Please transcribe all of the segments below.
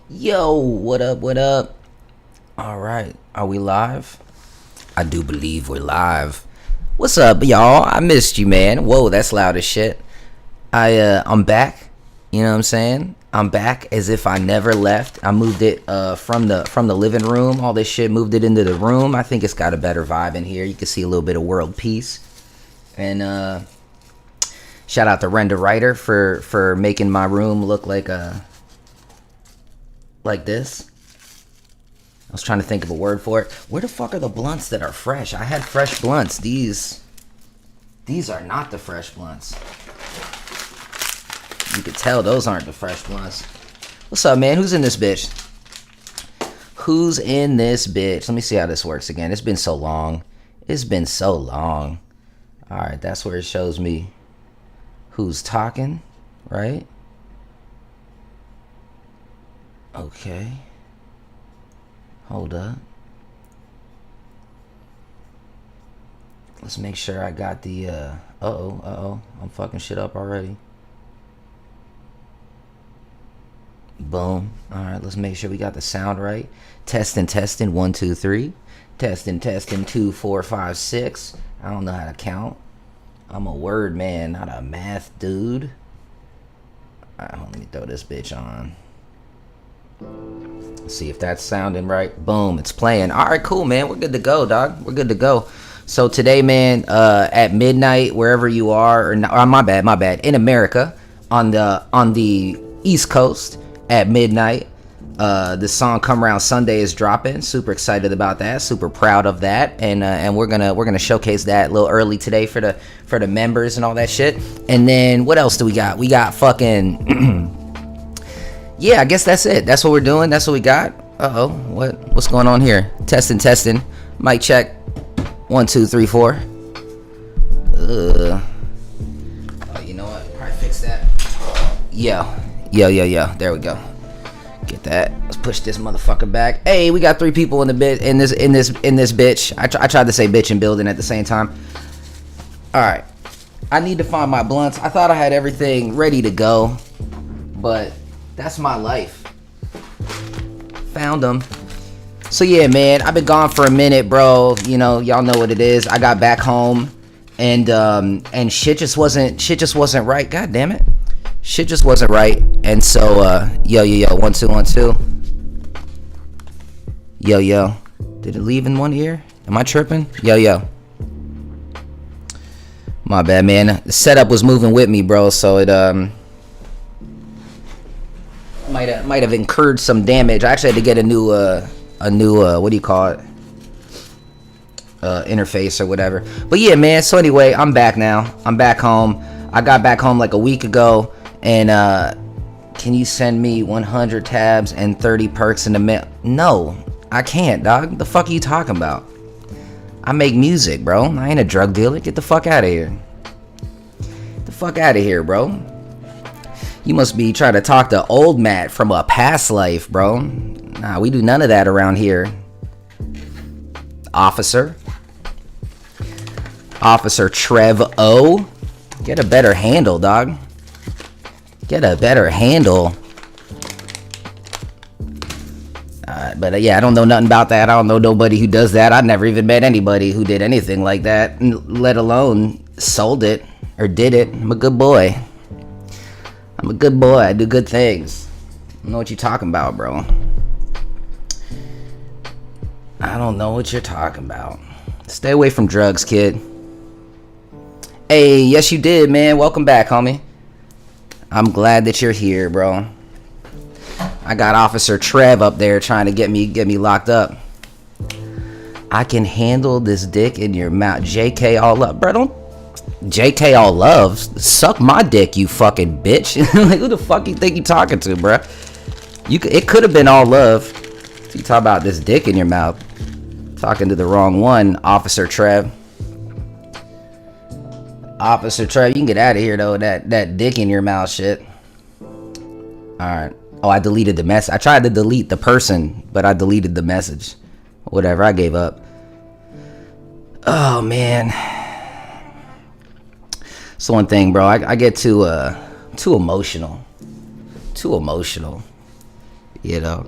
Yo, what up, what up? All right, are we live? I do believe we're live. What's up, y'all? I missed you, man. Whoa, that's loud as shit. I'm back. You know what I'm saying? I'm back as if I never left. I moved it from the living room. All this shit, moved it into the room. I think it's got a better vibe in here. You can see a little bit of world peace. And shout out to Render Writer for making my room look like this. I was trying to think of a word for it. Where the fuck are the blunts that are fresh? I had fresh blunts. These are not the fresh blunts. You could tell those aren't the fresh blunts. What's up, man? Who's in this bitch? Who's in this bitch? Let me see how this works again. It's been so long. It's been so long. All right, that's where it shows me who's talking, right? Okay. Hold up. Let's make sure I got the uh-oh. I'm fucking shit up already. Boom. Alright, let's make sure we got the sound right. Testing, 1, 2, 3. Testing, 2, 4, 5, 6. I don't know how to count. I'm a word man, not a math dude. Alright, let me throw this bitch on. Let's see if that's sounding right. Boom, it's playing. All right, cool, man. We're good to go, dog. We're good to go. So today, man, at midnight, wherever you are, or my bad, in America, on the East Coast at midnight, the song "Come Around Sunday" is dropping. Super excited about that. Super proud of that, and we're gonna showcase that a little early today for the members and all that shit. And then what else do we got? We got fucking. Yeah, I guess that's it. That's what we're doing. That's what we got. Uh-oh. What's going on here? Testing. Mic check. 1, 2, 3, 4. Oh, you know what? Probably fix that. Yo. There we go. Get that. Let's push this motherfucker back. Hey, we got 3 people in the bit in this bitch. I tried to say bitch and building at the same time. All right. I need to find my blunts. I thought I had everything ready to go, but that's my life. Found them. So yeah, man, I've been gone for a minute, bro. You know, y'all know what it is. I got back home, and shit just wasn't right. God damn it, shit just wasn't right. And so, yo, 1, 2, 1, 2. Yo. Did it leave in one ear? Am I tripping? Yo. My bad, man. The setup was moving with me, bro. So it might have incurred some damage. I actually had to get a new what do you call it, interface or whatever. But yeah, man, so anyway, I'm back now. I'm back home. I got back home like a week ago. And can you send me 100 tabs and 30 perks in the mail? No, I can't, dog. The fuck are you talking about? I make music, bro. I ain't a drug dealer. Get the fuck out of here. Get the fuck out of here, bro. You must be trying to talk to old Matt from a past life, bro. Nah, we do none of that around here. Officer Trev O. Get a better handle, dog. Get a better handle. But yeah, I don't know nothing about that. I don't know nobody who does that. I've never even met anybody who did anything like that, let alone sold it or did it. I'm a good boy. I do good things. I don't know what you're talking about, bro. I don't know what you're talking about. Stay away from drugs, kid. Hey, yes you did, man. Welcome back, homie. I'm glad that you're here, bro. I got Officer Trev up there trying to get me locked up. I can handle this dick in your mouth. JK all up, bro. Don't JK all love. Suck my dick, you fucking bitch. Like, who the fuck you think you talking to, bro? It could have been all love. You talk about this dick in your mouth. Talking to the wrong one, Officer Trev. Officer Trev, you can get out of here though. That dick in your mouth shit. All right. Oh, I deleted the message. I tried to delete the person, but I deleted the message. Whatever. I gave up. Oh man. It's one thing, bro. I get too emotional. You know,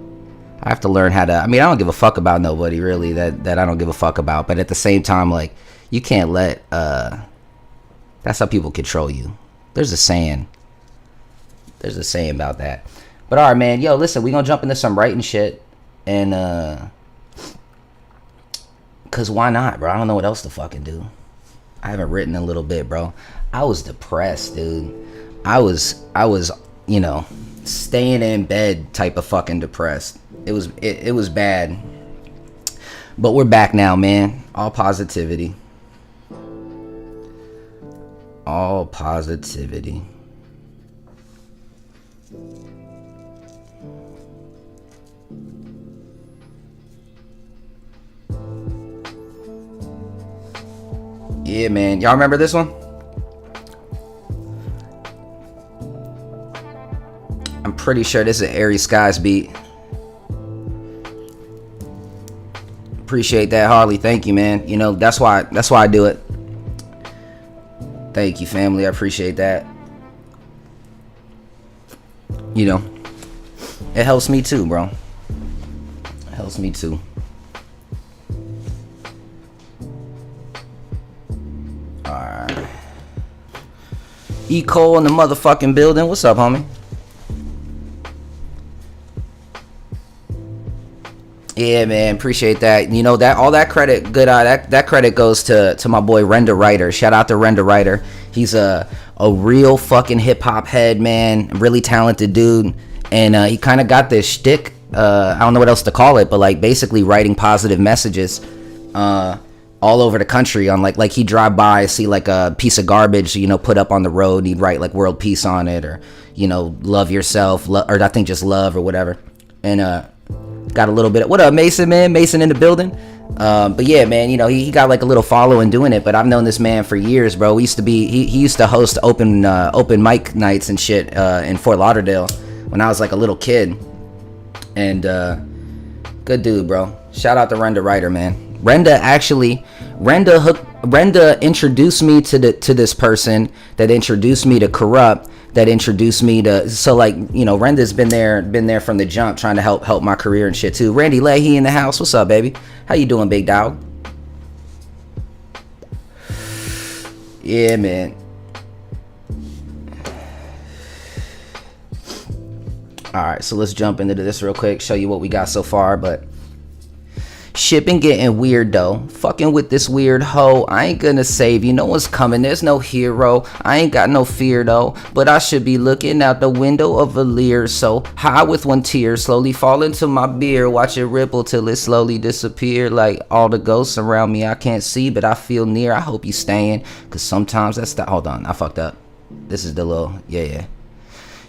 I have to learn how to. I mean, I don't give a fuck about nobody really that I don't give a fuck about. But at the same time, like, you can't let. That's how people control you. There's a saying. There's a saying about that. But all right, man. Yo, listen, we gonna jump into some writing shit, and cause why not, bro? I don't know what else to fucking do. I haven't written in a little bit, bro. I was depressed, dude. I was, you know, staying in bed type of fucking depressed. It was bad. But we're back now, man. All positivity. All positivity. Yeah, man. Y'all remember this one? I'm pretty sure this is an Airy Skies beat. Appreciate that, Harley. Thank you, man. You know, that's why I do it. Thank you, family. I appreciate that. You know, it helps me too, bro. It helps me too. Alright. E. Cole in the motherfucking building. What's up, homie? Yeah, man, appreciate that. You know, that all that credit, good that credit goes to my boy Renda Writer. Shout out to Renda Writer. He's a real fucking hip hop head, man. Really talented dude, and he kind of got this shtick. I don't know what else to call it, but like basically writing positive messages all over the country. On like he'd drive by, see like a piece of garbage, you know, put up on the road, and he'd write like world peace on it, or you know, love yourself, or I think just love or whatever, and got a little bit of, what up, Mason, man? Mason in the building. But yeah, man, you know, he got like a little following doing it, but I've known this man for years, bro. He used to host open mic nights and shit in Fort Lauderdale when I was like a little kid. And good dude, bro. Shout out to Renda Writer, man. Renda introduced me to this person that introduced me to Corrupt, that introduced me to, so like, you know, Renda's been there from the jump, trying to help my career and shit too. Randy Leahy in the house. What's up, baby? How you doing, big dog? Yeah, man. All right, so let's jump into this real quick, show you what we got so far. But shit been getting weird though. Fucking with this weird hoe. I ain't gonna save you. No one's coming. There's no hero. I ain't got no fear though. But I should be looking out the window of a Lear. So high with one tear. Slowly fall into my beer. Watch it ripple till it slowly disappear. Like all the ghosts around me I can't see, but I feel near. I hope you staying. Cause sometimes that's the, hold on, I fucked up. This is the little, yeah.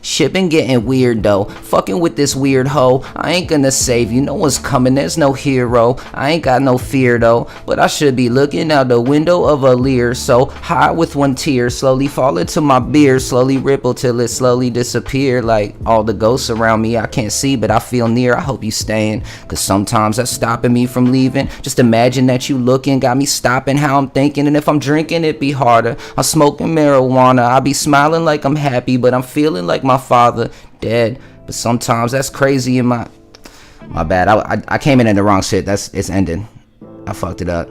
Shit been getting weird though. Fucking with this weird hoe. I ain't gonna save you. No one's coming. There's no hero. I ain't got no fear though. But I should be looking out the window of a Lear. So high with one tear. Slowly fall into my beer. Slowly ripple till it slowly disappear. Like all the ghosts around me I can't see, but I feel near. I hope you staying. Cause sometimes that's stopping me from leaving. Just imagine that you looking. Got me stopping how I'm thinking. And if I'm drinking it be harder. I'm smoking marijuana. I be smiling like I'm happy, but I'm feeling like my father dead. But sometimes that's crazy in my bad. I came in the wrong shit. It's ending. I fucked it up.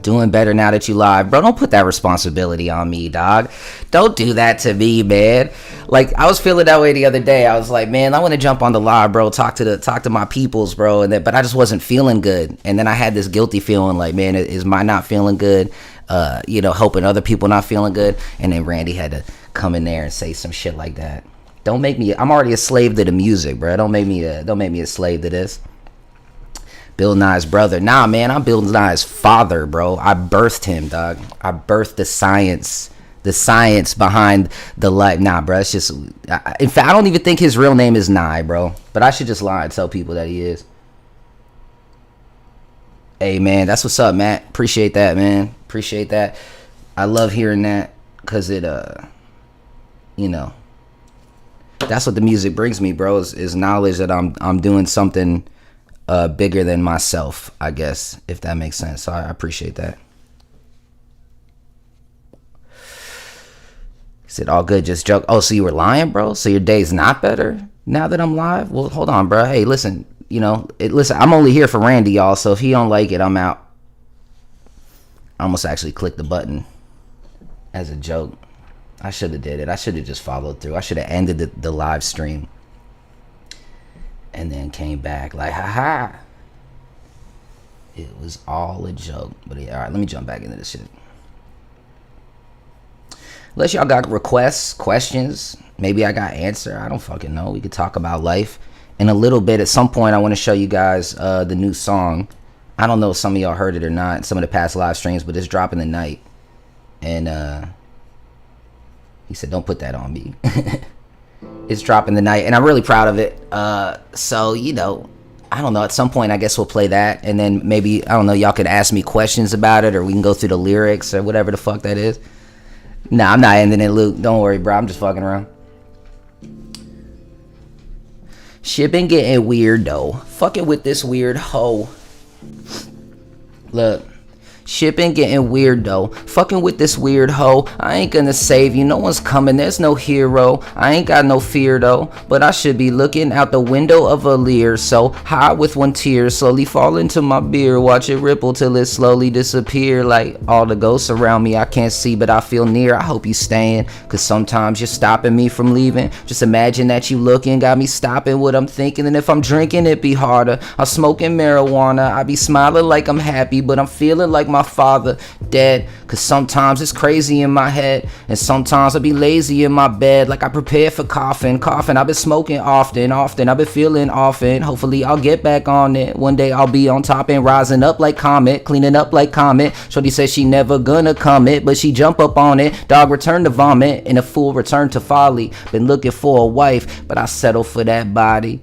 Doing better now that you live, bro. Don't put that responsibility on me, dog. Don't do that to me, man. Like I was feeling that way the other day. I was like, man, I want to jump on the live, bro. Talk to my peoples, bro. And then, but I just wasn't feeling good. And then I had this guilty feeling, like, man, is my not feeling good? You know, helping other people not feeling good. And then Randy had to come in there and say some shit like that. Don't make me. I'm already a slave to the music, bro. Don't make me a slave to this. Bill Nye's brother. Nah, man, I'm Bill Nye's father, bro. I birthed him, dog. I birthed the science behind the life. Nah, bro, it's just, in fact, I don't even think his real name is Nye, bro. But I should just lie and tell people that he is. Hey, man, that's what's up, Matt. Appreciate that, man. Appreciate that. I love hearing that, because it, you know, that's what the music brings me, bro, is knowledge that I'm doing something bigger than myself, I guess, if that makes sense. So I appreciate that. Is it all good? Just joke. Oh, so you were lying, bro? So your day's not better? Now that I'm live, well, hold on, bro. Hey, listen, listen, I'm only here for Randy, y'all. So if he don't like it, I'm out. I almost actually clicked the button as a joke. I should have did it. I should have just followed through. I should have ended the live stream and then came back like, haha. It was all a joke. But yeah, all right, let me jump back into this shit. Unless y'all got requests, questions, maybe I got answer. I don't fucking know. We could talk about life in a little bit. At some point, I want to show you guys the new song. I don't know if some of y'all heard it or not in some of the past live streams, but it's dropping tonight. And he said, don't put that on me. It's dropping tonight, and I'm really proud of it. So, I don't know. At some point, I guess we'll play that, and then maybe, I don't know, y'all could ask me questions about it, or we can go through the lyrics or whatever the fuck that is. Nah, I'm not ending it, Luke. Don't worry, bro. I'm just fucking around. Shit been getting weird, though. Fucking with this weird hoe. Look. Shit been getting weird though. Fucking with this weird hoe. I ain't gonna save you. No one's coming. There's no hero. I ain't got no fear though. But I should be looking out the window of a Lear. So high with one tear. Slowly fall into my beer. Watch it ripple till it slowly disappear. Like all the ghosts around me I can't see but I feel near. I hope you staying. Cause sometimes you're stopping me from leaving. Just imagine that you looking. Got me stopping what I'm thinking. And if I'm drinking it be harder. I'm smoking marijuana. I be smiling like I'm happy. But I'm feeling like my father dead. Cause sometimes it's crazy in my head. And sometimes I be lazy in my bed. Like I prepare for coughing. I've been smoking often. I've been feeling often. Hopefully I'll get back on it. One day I'll be on top and rising up like Comet. Cleaning up like Comet. Shorty says she never gonna commit. But she jump up on it. Dog return to vomit. And a fool return to folly. Been looking for a wife. But I settle for that body.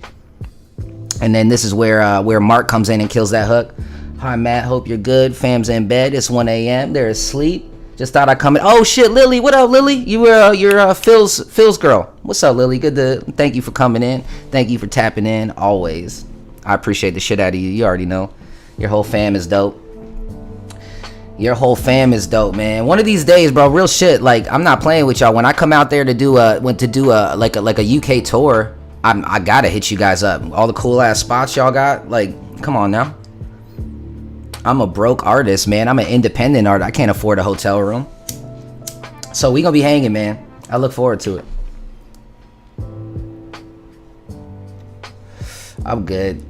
And then this is where Mark comes in and kills that hook. Hi Matt, hope you're good. Fam's in bed. It's 1 a.m. They're asleep. Just thought I'd come in. Oh shit, Lily. What up, Lily? You're Phil's girl. What's up, Lily? Thank you for coming in. Thank you for tapping in. Always. I appreciate the shit out of you. You already know. Your whole fam is dope. Your whole fam is dope, man. One of these days, bro, real shit. Like I'm not playing with y'all. When I come out there to do a UK tour, I gotta hit you guys up. All the cool ass spots y'all got. Like, come on now. I'm a broke artist, man. I'm an independent artist. I can't afford a hotel room. So we gonna be hanging, man. I look forward to it. I'm good.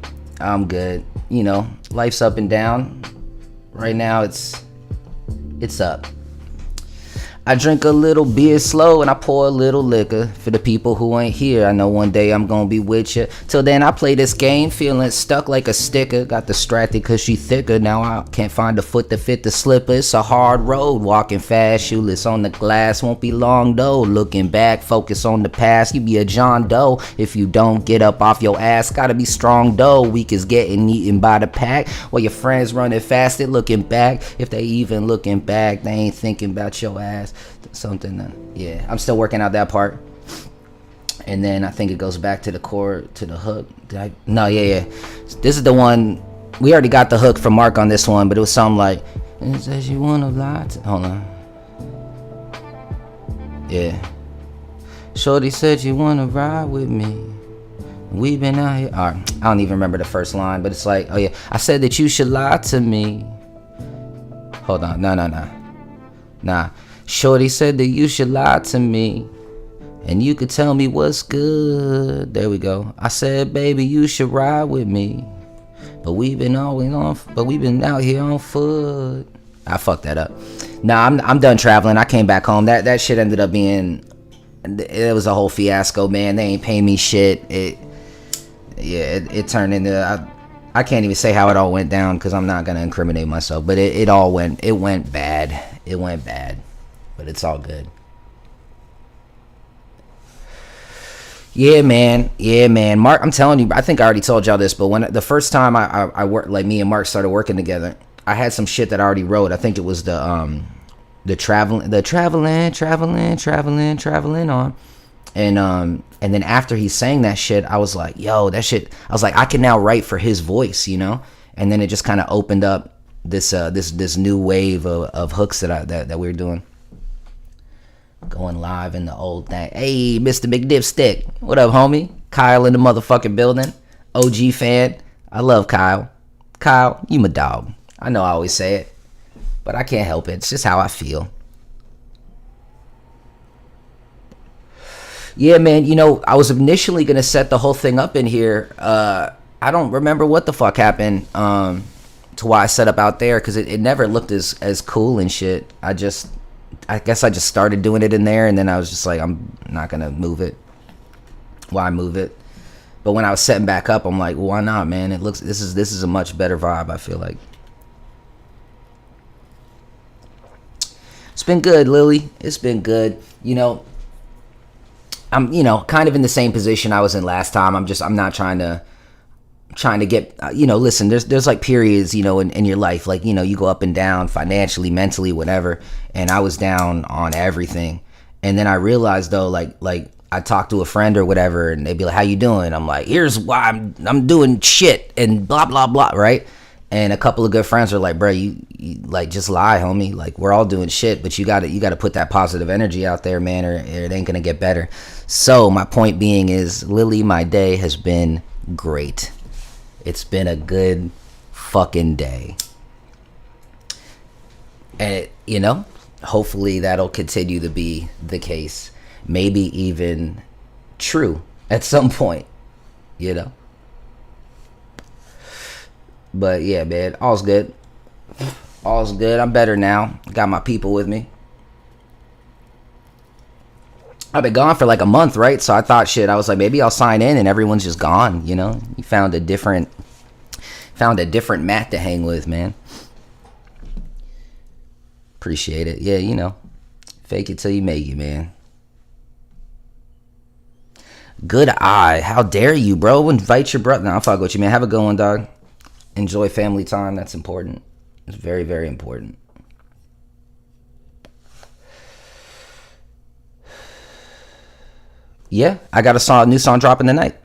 Life's up and down. Right now it's up. I drink a little beer slow and I pour a little liquor for the people who ain't here. I know one day I'm gonna be with you. Till then I play this game feeling stuck like a sticker. Got distracted cause she thicker. Now I can't find a foot to fit the slipper. It's a hard road, walking fast, shoeless on the glass. Won't be long though. Looking back, focus on the past. You be a John Doe if you don't get up off your ass. Gotta be strong though. Weak is getting eaten by the pack. While your friends running faster looking back. If they even looking back, they ain't thinking about your ass. Yeah, I'm still working out that part. And then I think it goes back to the chord, to the hook. Yeah. This is the one. We already got the hook from Mark on this one, but it was something like, it says you wanna lie to, hold on. Yeah. Shorty said you wanna ride with me. We been out here. All right, I don't even remember the first line, but it's like, oh yeah, I said that you should lie to me. Hold on, nah. Shorty said that you should lie to me, and you could tell me what's good. There we go. I said, baby, you should ride with me, but we've been out here on foot. I fucked that up. Nah, I'm done traveling. I came back home. That shit ended up being, it was a whole fiasco, man. They ain't paying me shit. It turned into, I can't even say how it all went down because I'm not gonna incriminate myself. But it went bad. It went bad. But it's all good. Yeah, man. Mark, I'm telling you, I think I already told y'all this, but when the first time I worked, like me and Mark started working together, I had some shit that I already wrote. I think it was the traveling on. And then after he sang that shit, I was like, yo, that shit, I was like, I can now write for his voice, And then it just kind of opened up this new wave of hooks that we were doing. Going live in the old thing. Hey, Mr. McDipstick. What up, homie? Kyle in the motherfucking building. OG fan. I love Kyle. Kyle, you my dog. I know I always say it, but I can't help it. It's just how I feel. Yeah, man, I was initially going to set the whole thing up in here. I don't remember what the fuck happened to why I set up out there, because it never looked as cool and shit. I guess I just started doing it in there, and then I was just like, I'm not going to move it. Why move it? But when I was setting back up, I'm like, well, why not, man? This is a much better vibe, I feel like. It's been good, Lily. It's been good. I'm kind of in the same position I was in last time. I'm not trying to get listen, there's like periods in your life, like you go up and down financially, mentally, whatever, and I was down on everything. And then I realized though, like I talked to a friend or whatever, and they'd be like, how you doing? I'm like, here's why I'm doing shit and blah blah blah, right? And a couple of good friends are like, bro, you like, just lie, homie. Like, we're all doing shit, but you gotta put that positive energy out there, man, or it ain't gonna get better. So my point being is, Lily, my day has been great. It's been a good fucking day. And hopefully that'll continue to be the case. Maybe even true at some point, But yeah, man, all's good. All's good. I'm better now. Got my people with me. I've been gone for like a month, right? So I thought, I was like, maybe I'll sign in and everyone's just gone, You found a different mat to hang with, man. Appreciate it. Yeah, fake it till you make it, man. Good eye. How dare you, bro? Invite your brother. Nah, I'll fuck with you, man. Have a good one, dog. Enjoy family time. That's important. It's very, very important. Yeah, I got a new song dropping tonight.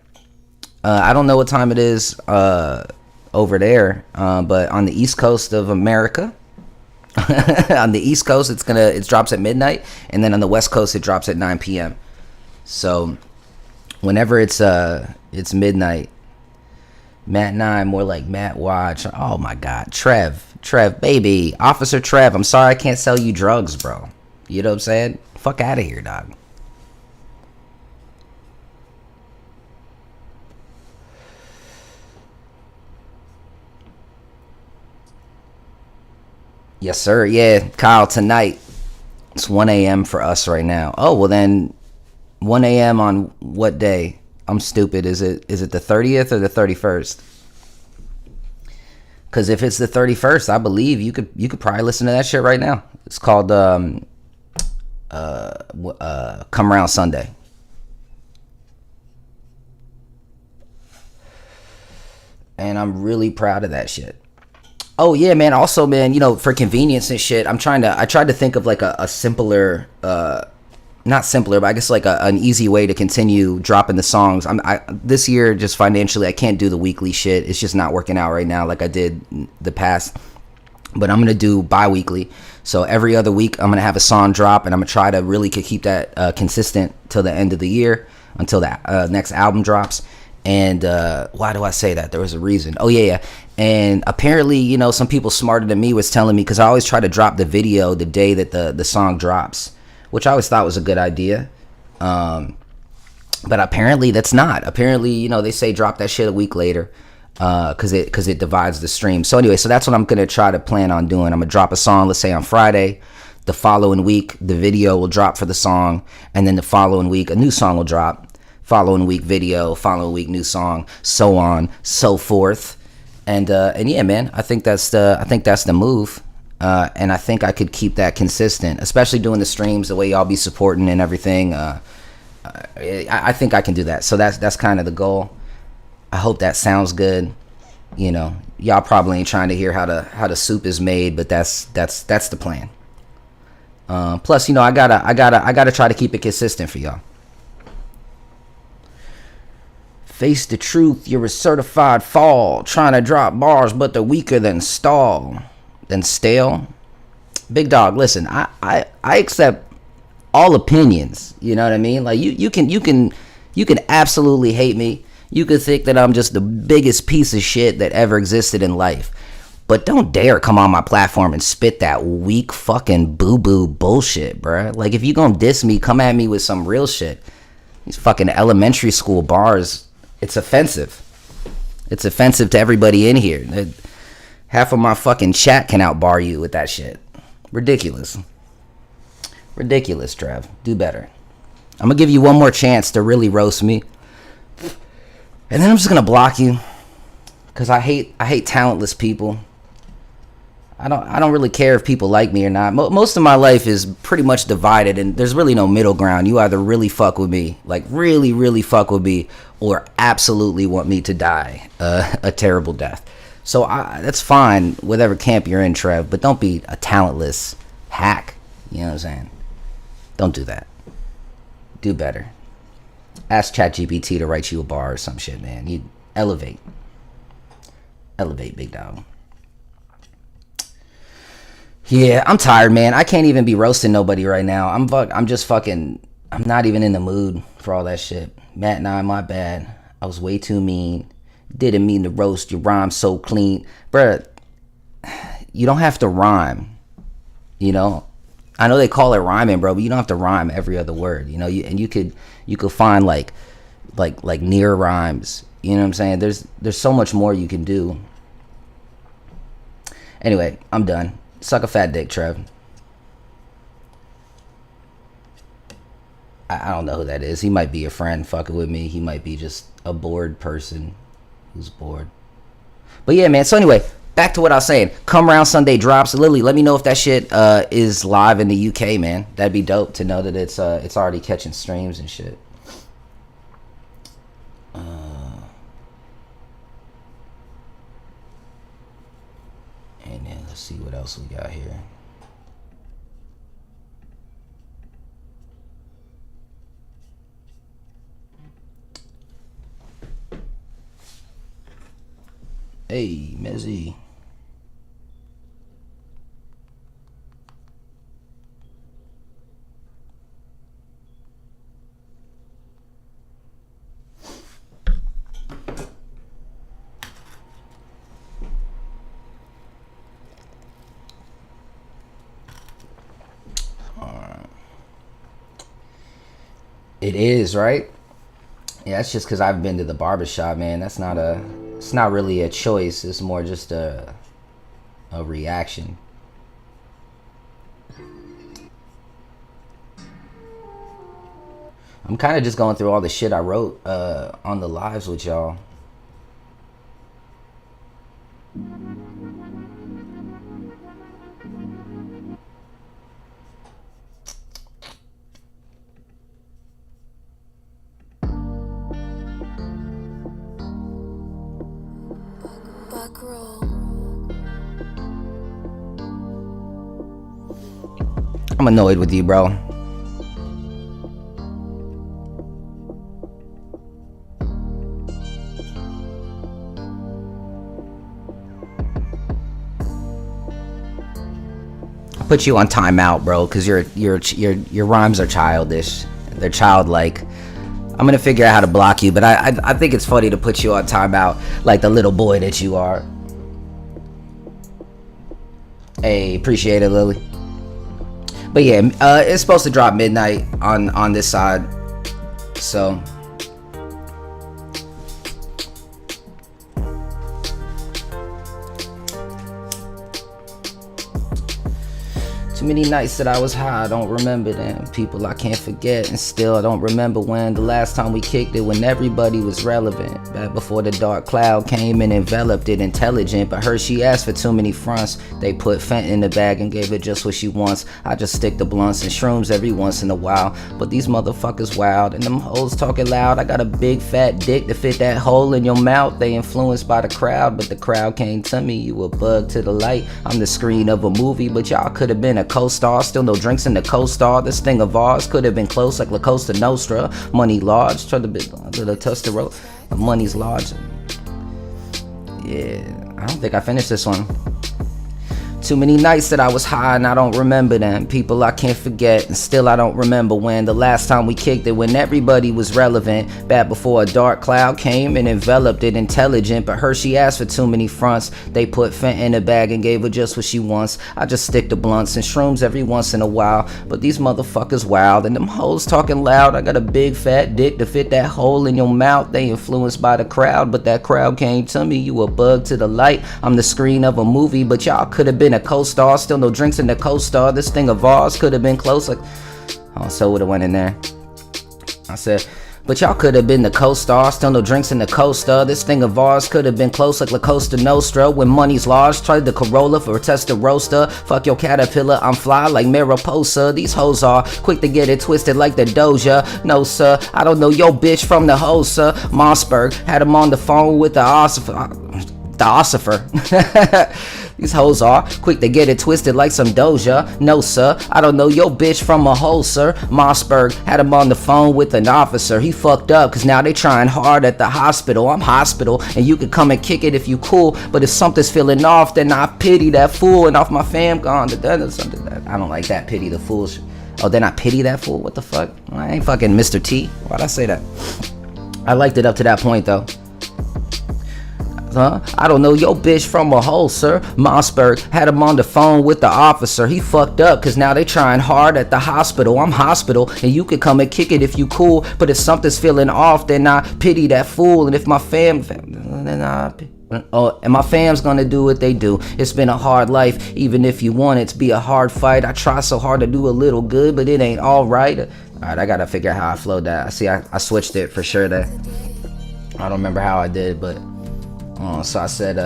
I don't know what time it is over there, but on the East Coast of America, on the East Coast, it drops at midnight, and then on the West Coast, it drops at 9 p.m. So whenever it's midnight. Matt 9, more like Matt Watch. Oh my God, Trev, baby, Officer Trev. I'm sorry I can't sell you drugs, bro. You know what I'm saying? Fuck out of here, dog. Yes, sir. Yeah, Kyle, tonight it's 1 a.m. for us right now. Oh, well then, 1 a.m. on what day? I'm stupid. Is it the 30th or the 31st? Because if it's the 31st, I believe you could probably listen to that shit right now. It's called Come Around Sunday. And I'm really proud of that shit. Oh yeah, man. Also, man, for convenience and shit, I tried to think of like a simpler not simpler, but I guess like an easy way to continue dropping the songs. This year, just financially, I can't do the weekly shit. It's just not working out right now like I did the past. But I'm going to do bi-weekly. So every other week, I'm going to have a song drop, and I'm going to try to really keep that consistent till the end of the year, until the next album drops. And why do I say that? There was a reason. Oh, yeah. And apparently, some people smarter than me was telling me, because I always try to drop the video the day that the song drops, which I always thought was a good idea. But apparently that's not. Apparently, they say drop that shit a week later because it divides the stream. So anyway, so that's what I'm going to try to plan on doing. I'm going to drop a song, let's say on Friday. The following week, the video will drop for the song. And then the following week, a new song will drop. Following week, video. Following week, new song. So on, so forth. And yeah, man, I think that's the move. And I think I could keep that consistent, especially doing the streams the way y'all be supporting and everything. I think I can do that. So that's kind of the goal. I hope that sounds good. Y'all probably ain't trying to hear how the soup is made, but that's the plan. Plus, I gotta try to keep it consistent for y'all. Face the truth, you're a certified fall, trying to drop bars, but they're weaker than stale. Big dog, listen, I accept all opinions. You know what I mean? Like you can You can absolutely hate me. You could think that I'm just the biggest piece of shit that ever existed in life. But don't dare come on my platform and spit that weak fucking boo-boo bullshit, bruh. Like, if you gonna diss me, come at me with some real shit. These fucking elementary school bars, it's offensive. It's offensive to everybody in here. Half of my fucking chat can outbar you with that shit. Ridiculous. Ridiculous, Trev. Do better. I'm gonna give you one more chance to really roast me. And then I'm just gonna block you. Cause I hate talentless people. I don't really care if people like me or not. Most of my life is pretty much divided, and there's really no middle ground. You either really fuck with me, like really, really fuck with me, or absolutely want me to die a terrible death. So that's fine, whatever camp you're in, Trev, but don't be a talentless hack. You know what I'm saying? Don't do that. Do better. Ask ChatGPT to write you a bar or some shit, man. You elevate. Elevate, big dog. Yeah, I'm tired, man. I can't even be roasting nobody right now. I'm not even in the mood for all that shit. Matt and I, my bad. I was way too mean. Didn't mean to roast. Your rhyme so clean. Bruh, you don't have to rhyme. You know? I know they call it rhyming, bro, but you don't have to rhyme every other word. You know, you could find like near rhymes. You know what I'm saying? There's so much more you can do. Anyway, I'm done. Suck a fat dick, Trev. I don't know who that is. He might be a friend fucking with me. He might be just a bored person who's bored. But yeah, man. So anyway, back to what I was saying. Come Round Sunday drops. Lily, let me know if that shit is live in the UK, man. That'd be dope to know that it's already catching streams and shit. And then let's see what else we got here. Hey, Mezzy. It is, right? Yeah, that's just because I've been to the barbershop, man. It's not really a choice. It's more just a reaction. I'm kind of just going through all the shit I wrote on the lives with y'all. I'm annoyed with you, bro. I'll put you on timeout, bro, because your rhymes are childish. They're childlike. I'm gonna figure out how to block you, but I think it's funny to put you on timeout like the little boy that you are. Hey, appreciate it, Lily. But yeah, it's supposed to drop midnight on this side, so too many nights that I was high, I don't remember them. People I can't forget, and still I don't remember when the last time we kicked it, when everybody was relevant. Back before the dark cloud came and enveloped it. Intelligent, but heard she asked for too many fronts. They put Fent in the bag and gave her just what she wants. I just stick to blunts and shrooms every once in a while. But these motherfuckers wild, and them hoes talking loud. I got a big fat dick to fit that hole in your mouth. They influenced by the crowd, but the crowd came to me. You a bug to the light. I'm the screen of a movie, but y'all could have been a co-star. Still no drinks in the co-star. This thing of ours could have been close like La Costa Nostra. Money large, try to be to the Tuster Road. Money's large. Yeah, I don't think I finished this one. Too many nights that I was high and I don't remember them. People I can't forget, and still I don't remember when the last time we kicked it, when everybody was relevant. Back before a dark cloud came and enveloped it. Intelligent, but her, she asked for too many fronts. They put Fent in a bag and gave her just what she wants. I just stick to blunts and shrooms every once in a while. But these motherfuckers wild, and them hoes talking loud. I got a big fat dick to fit that hole in your mouth. They influenced by the crowd, but that crowd came to me. You a bug to the light. I'm the screen of a movie, but y'all could have been a co-star. Still no drinks in the co-star. This thing of ours could have been close. Like, oh, so would have went in there. I said, but y'all could have been the co-star. Still no drinks in the co-star. This thing of ours could have been close like La Costa Nostra. When money's large, tried the Corolla for a test of roaster. Fuck your caterpillar, I'm fly like Mariposa. These hoes are quick to get it twisted like the Doja. No sir, I don't know your bitch from the Hosa. Mossberg had him on the phone with the ossifer. These hoes are quick to get it twisted like some Doja. No sir, I don't know your bitch from a hole, sir. Mossberg had him on the phone with an officer. He fucked up cause now they trying hard at the hospital. I'm hospital and you can come and kick it if you cool, but if something's feeling off, then I pity that fool. And off my fam gone. I don't like that, pity the fool. Oh, then I pity that fool? What the fuck? I ain't fucking Mr. T. Why'd I say that? I liked it up to that point though. I don't know your bitch from a hole, sir. Mossberg had him on the phone with the officer. He fucked up cause now they trying hard at the hospital. I'm hospital and you can come and kick it if you cool, but if something's feeling off, then I pity that fool. And if my and my fam's gonna do what they do. It's been a hard life, even if you want it to be a hard fight. I try so hard to do a little good, but it ain't alright. Alright, I gotta figure out how I flowed that. I switched it for sure there. I don't remember how I did, but so I said,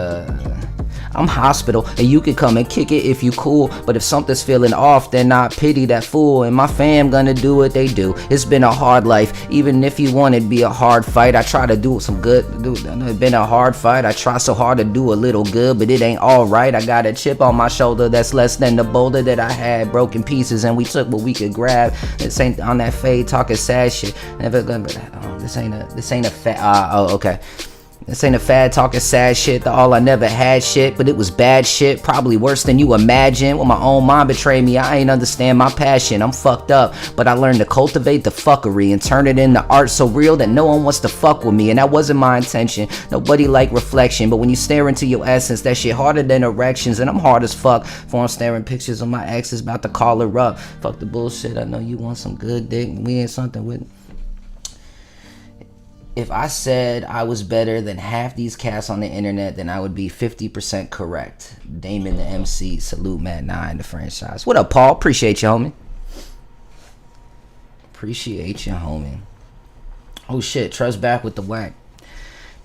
I'm hospital and you can come and kick it if you cool, but if something's feeling off, then I pity that fool. And my fam gonna do what they do. It's been a hard life, even if you want it be a hard fight. I try to do some good. It's been a hard fight. I try so hard to do a little good, but it ain't alright. I got a chip on my shoulder that's less than the boulder that I had. Broken pieces and we took what we could grab. This ain't on that fade talking sad shit. Never gonna. This ain't a fat. Okay. This ain't a fad talking sad shit. All I never had shit, but it was bad shit. Probably worse than you imagine. When my own mind betrayed me, I ain't understand my passion. I'm fucked up, but I learned to cultivate the fuckery and turn it into art so real that no one wants to fuck with me. And that wasn't my intention. Nobody like reflection, but when you stare into your essence, that shit harder than erections. And I'm hard as fuck. For I'm staring pictures of my exes, about to call her up. Fuck the bullshit. I know you want some good dick. We ain't something with. If I said I was better than half these cats on the internet, then I would be 50% correct. Damon the MC, salute Matt 9, the franchise. What up, Paul? Appreciate you, homie. Appreciate you, homie. Oh shit, Trev's back with the whack.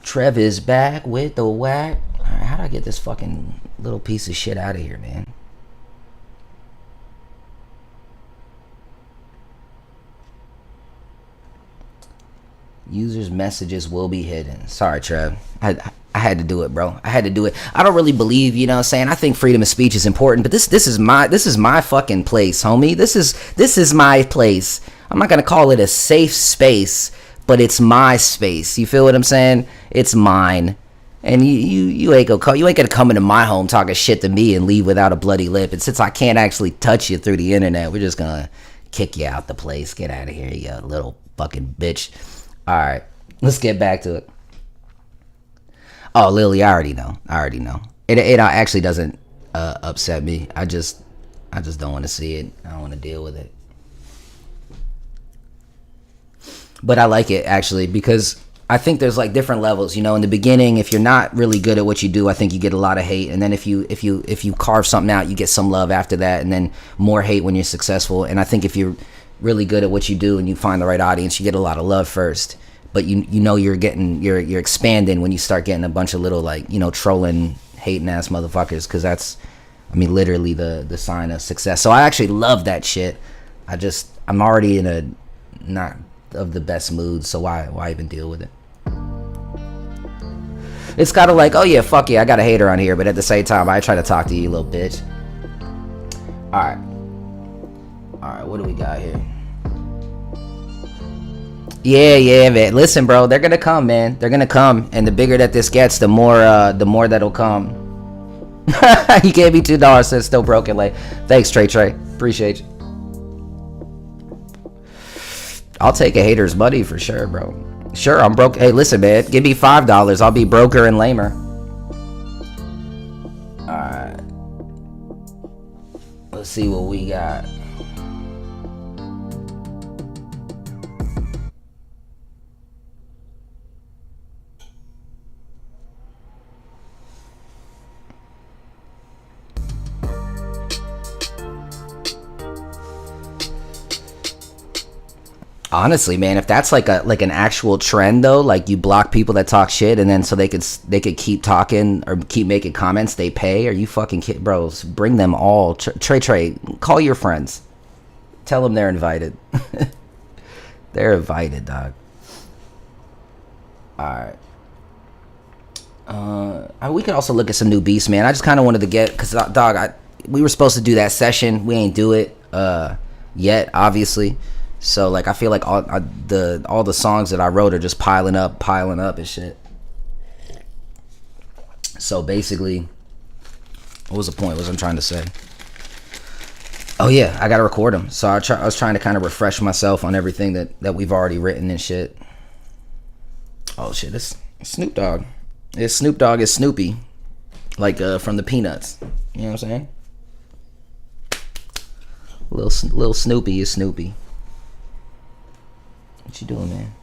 Trev is back with the whack. Alright, how do I get this fucking little piece of shit out of here, man? Users' messages will be hidden. Sorry, Trev. I had to do it, bro. I had to do it. I don't really believe, you know what I'm saying? I think freedom of speech is important, but this is my fucking place, homie. This is my place. I'm not gonna call it a safe space, but it's my space. You feel what I'm saying? It's mine. And you ain't gonna come into my home talking shit to me and leave without a bloody lip. And since I can't actually touch you through the internet, we're just gonna kick you out the place. Get out of here, you little fucking bitch. Alright, let's get back to it. Oh, Lily, I already know. It actually doesn't upset me. I just don't want to see it. I don't want to deal with it. But I like it, actually, because I think there's like different levels. You know, in the beginning, if you're not really good at what you do, I think you get a lot of hate. And then if you carve something out, you get some love after that, and then more hate when you're successful. And I think if you're really good at what you do and you find the right audience, you get a lot of love first, but you know you're expanding when you start getting a bunch of little, like, you know, trolling, hating ass motherfuckers, because that's, I mean, literally the sign of success. So I actually love that shit. I'm already in a not of the best mood, so why even deal with it? It's kind of like, oh yeah, fuck yeah, I got a hater on here, but at the same time, I try to talk to you, little bitch. Alright, what do we got here? Yeah, man. Listen, bro, they're gonna come, man. They're gonna come, and the bigger that this gets, the more that'll come. He gave me $2. Says still broken. Like, thanks, Trey. Appreciate you. I'll take a hater's money for sure, bro. Sure, I'm broke. Hey, listen, man. Give me $5. I'll be broker and lamer. Alright. Let's see what we got. Honestly, man, if that's like an actual trend though, like you block people that talk shit, and then so they could keep talking or keep making comments, they pay. Are you fucking kidding, bros? Bring them all. Trey, call your friends. Tell them they're invited. They're invited, dog. All right. We could also look at some new beats, man. I just kind of wanted to get, because dog, we were supposed to do that session. We ain't do it yet, obviously. So like I feel like all the songs that I wrote are just piling up and shit. So basically, what was the point? What was I trying to say? Oh yeah, I gotta record them. So I was trying to kind of refresh myself on everything that we've already written and shit. Oh shit, it's Snoop Dogg. It's Snoop Dogg is Snoopy, like from the Peanuts. You know what I'm saying? Little Snoopy is Snoopy. What you doing, man?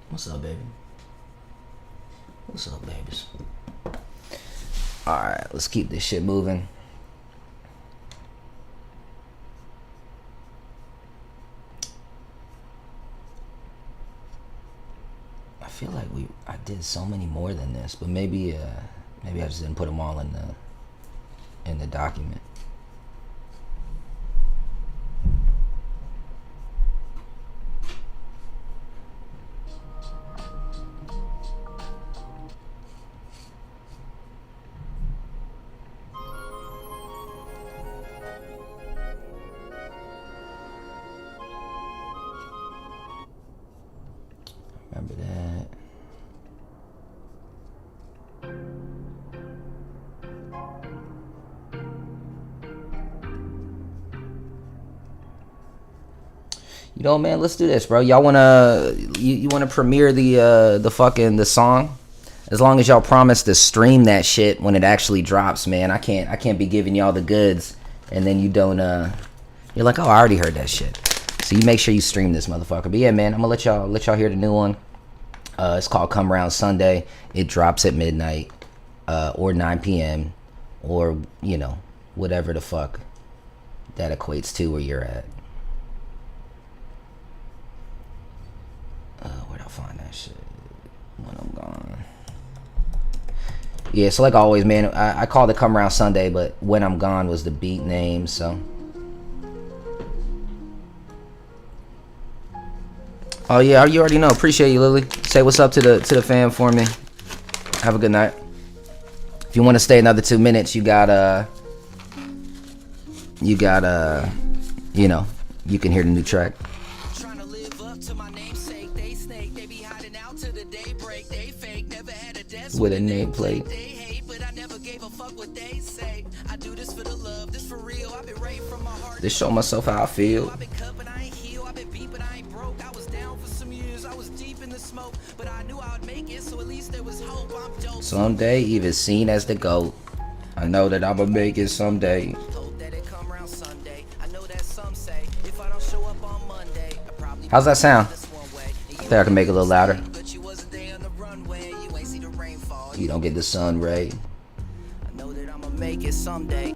What's up, baby? What's up, babies? Alright, let's keep this shit moving. I feel like I did so many more than this, but maybe I just didn't put them all in the document. Remember that. You know, man, let's do this, bro. Y'all wanna you wanna premiere the song? As long as y'all promise to stream that shit when it actually drops, man. I can't be giving y'all the goods and then you don't you're like, oh, I already heard that shit. So you make sure you stream this motherfucker. But yeah, man, I'm gonna let y'all hear the new one. It's called Come Around Sunday. It drops at midnight or 9 p.m. or, you know, whatever the fuck that equates to where you're at. Where'd I find that shit? When I'm gone. Yeah, so like always, man, I called it Come Around Sunday, but When I'm Gone was the beat name, so. Oh yeah, you already know. Appreciate you, Lily. Say what's up to the fam for me. Have a good night. If you want to stay another 2 minutes, you know, you can hear the new track. Trying to live up to my namesake. They snake, they be hiding out to the daybreak. They fake, never had a desk with a nameplate. They hate, but I never gave a fuck what they say. I do this for the love, this for real. I've been right from my heart. This show myself how I feel. I've been cut, but I ain't healed. I've been beat, but I ain't broke. I was down for some years. I was deep in the smoke, but I knew I would make it, so at least there was hope. I'm dope. Someday, even seen as the GOAT. I know that I'ma make it someday. Hope that it come around Sunday. I know that some say if I don't show up on Monday, I probably. How's that sound? I think I can make it a little louder. You don't get the sun ray. I know that I'ma make it someday.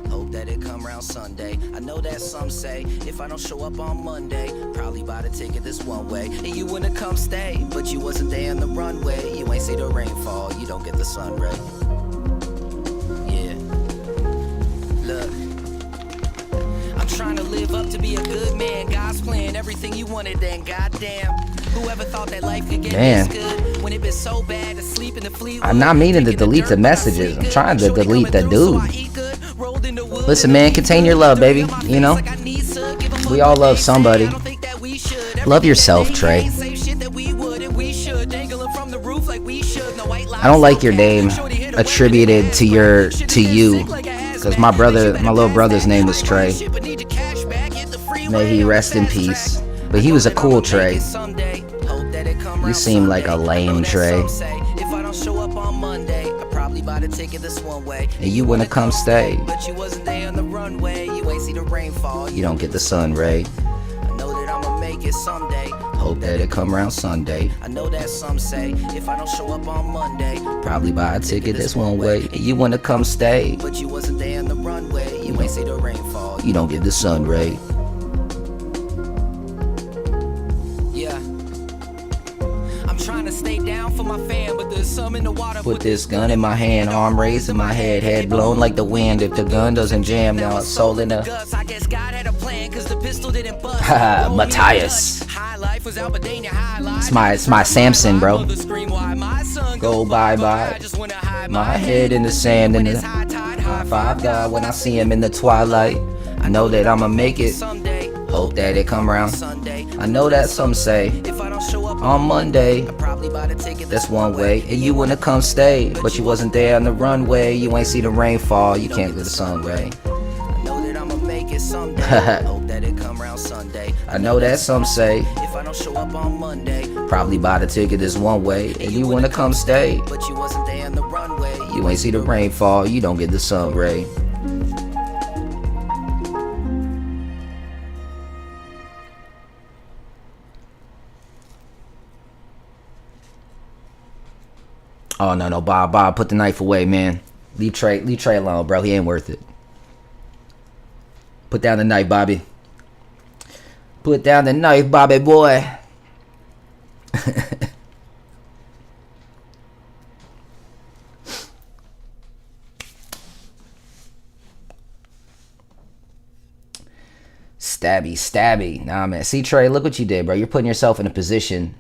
Hope that it come around Sunday. I know that some say if I don't show up on Monday, probably buy the ticket this one way. And you wanna come stay, but you wasn't there on the runway. You ain't see the rainfall, you don't get the sun ray. Yeah. Look, I'm trying to live up to be a good man. God's plan, everything you wanted, then goddamn. Whoever thought that life could get this good when it been so bad to sleep in the fleet. I'm not meaning to delete the messages. I'm trying to delete the dude. Listen, man, contain your love, baby. You know, we all love somebody. Love yourself, Trey. I don't like your name. attributed to you, because my little brother's name was Trey. May he rest in peace. But he was a cool Trey. You seem like a lame Trey. And you wanna come stay, but you wasn't there on the runway. You ain't see the rainfall. You don't get the sun ray. I know that I'ma make it someday. Hope that it come around Sunday. I know that some say if I don't show up on Monday, probably buy a ticket this one way. And you wanna come stay, but you wasn't there on the runway. You ain't see the rainfall. You don't get the sun ray. Yeah. I'm trying to stay down for my fam, but there's some in the water. Put this gun in my hand, arm raised in my head blown like the wind. If the gun doesn't jam, now it's soul in the. I guess God had a plan, cause the pistol didn't bust. Haha, Matthias. It's my Samson, bro. Go bye-bye. My head in the sand and the high five God when I see him in the twilight. I know that I'ma make it. Hope that it come around. I know that some say on Monday, that's one way. And you wanna come stay, but you wasn't there on the runway. You ain't see the rainfall. You can't get the sun ray. I know that I'ma make it someday. Hope that it come around Sunday. I know that some say if I don't show up on Monday, probably buy the ticket this one way. And you wanna come stay, but you wasn't there on the runway. You ain't see the rainfall. You don't get the sun ray. Oh no, Bob, put the knife away, man. Leave Trey alone, bro. He ain't worth it. Put down the knife, Bobby. Put down the knife, Bobby boy. Stabby. Nah, man. See, Trey, look what you did, bro. You're putting yourself in a position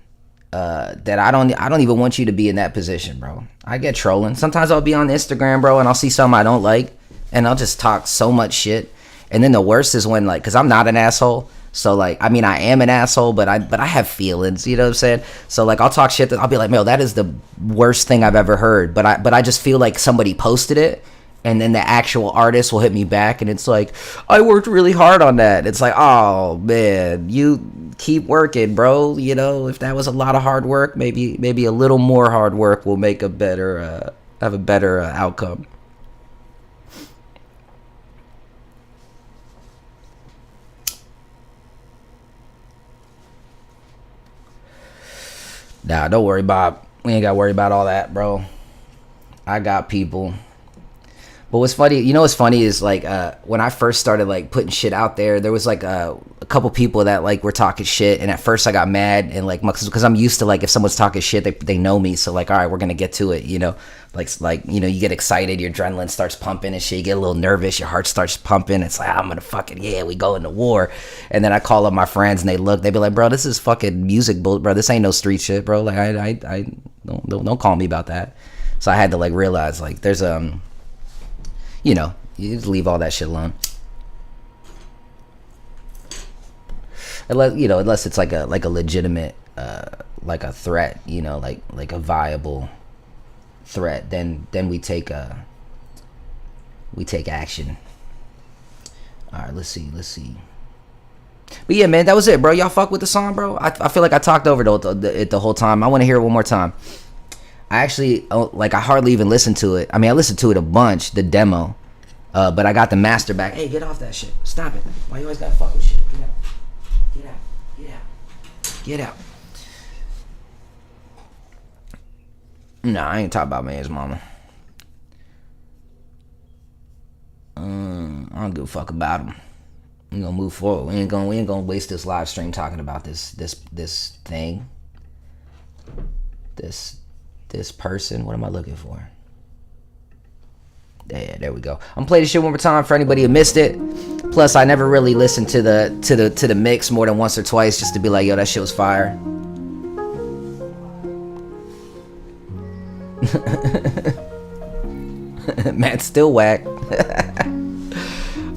that I don't even want you to be in that position, bro. I get trolling. Sometimes I'll be on Instagram, bro, and I'll see something I don't like, and I'll just talk so much shit. And then the worst is when, like, because I'm not an asshole, so, like, I mean, I am an asshole, but I have feelings, you know what I'm saying? So, like, I'll talk shit that I'll be like, "Yo, that is the worst thing I've ever heard," but I just feel like somebody posted it, and then the actual artist will hit me back, and it's like, "I worked really hard on that." It's like, oh man, you keep working, bro. You know, if that was a lot of hard work, maybe a little more hard work will make a better have a better outcome. Nah, don't worry, Bob. We ain't gotta worry about all that, bro. I got people. But what's funny, you know what's funny is, like, when I first started, like, putting shit out there was, like, a couple people that, like, were talking shit, and at first I got mad, and, like, because I'm used to, like, if someone's talking shit, they know me, so, like, all right, we're gonna get to it, you know? Like, you know, you get excited, your adrenaline starts pumping and shit, you get a little nervous, your heart starts pumping, it's like, I'm gonna fucking, yeah, we go into war. And then I call up my friends, and they be like, bro, this is fucking music, bro, this ain't no street shit, bro, like, I don't call me about that. So I had to, like, realize, like, there's, you know, you just leave all that shit alone. Unless it's like a legitimate, like a threat, you know, like a viable threat, then we take action. All right, let's see. But yeah, man, that was it, bro. Y'all fuck with the song, bro. I feel like I talked over it the whole time. I want to hear it one more time. I actually, like, I hardly even listened to it. I mean, I listened to it a bunch, the demo, but I got the master back. Hey, get off that shit. Stop it. Why you always gotta fuck with shit? Get out. Nah, I ain't talking about man's mama. I don't give a fuck about him. We gonna move forward. We ain't gonna waste this live stream talking about this thing. This person. What am I looking for? Yeah, there we go. I'm gonna play this shit one more time for anybody who missed it. Plus, I never really listened to the mix more than once or twice just to be like, yo, that shit was fire. Matt's still whack.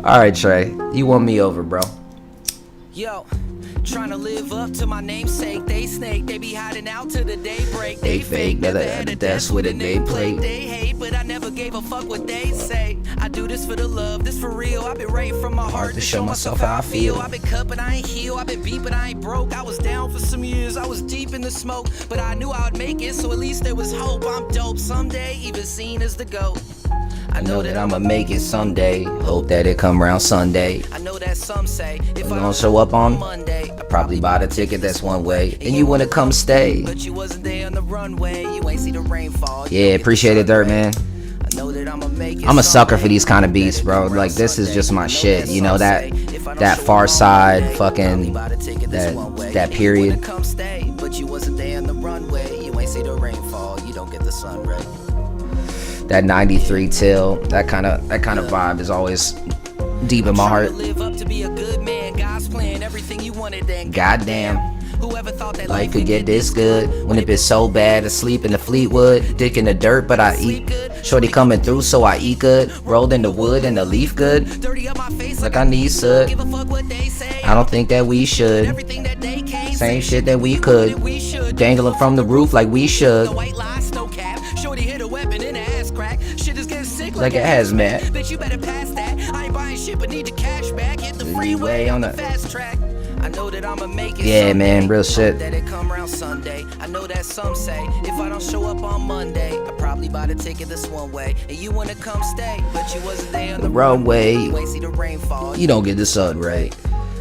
All right, Trey, you won me over, bro. Yo, Trying to live up to my namesake. They snake, they be hiding out till the daybreak. They fake, never had a desk with a nameplate. They hate, but I never gave a fuck what they say. I do this for the love, this for real. I've been right from my heart to show myself how I feel. I've been cut, but I ain't healed. I've been beat, but I ain't broke. I was down for some years, I was deep in the smoke, but I knew I'd make it, so at least there was hope. I'm dope someday, even seen as the GOAT. I know that I'ma make it someday. Hope that it come around Sunday. I know that some say if I don't show up on Monday, I probably buy the ticket that's one way, and you wanna come stay. But you wasn't there on the runway. You ain't see the rainfall. Yeah, appreciate it, Dirt Man. I'm a sucker for these kind of beats, bro. Like, this is just my shit. You know, that Far Side, fucking that period. But you wasn't there on the runway. You ain't see the rainfall. You don't get the sun ray. That 93 till, that kind of vibe is always deep in my heart. Goddamn, whoever thought that life could get this good when it been so bad. Asleep in the Fleetwood, dick in the dirt, but I eat. Shorty coming through, so I eat good. Rolled in the wood and the leaf good. Like I need soot. I don't think that we should. Same shit that we could. Dangling from the roof like we should. Like a hazmat. Bitch, you better pass that. I ain't buying shit, but need the cash back. Hit the freeway on the fast track. I know that I'ma make it. Yeah, man, real shit. That it come around Sunday. I know that some say if I don't show up on Monday, I probably buy the ticket this one way. And you wanna come stay, but you wasn't there on the runway. You ain't see the rainfall. You don't get the sun right.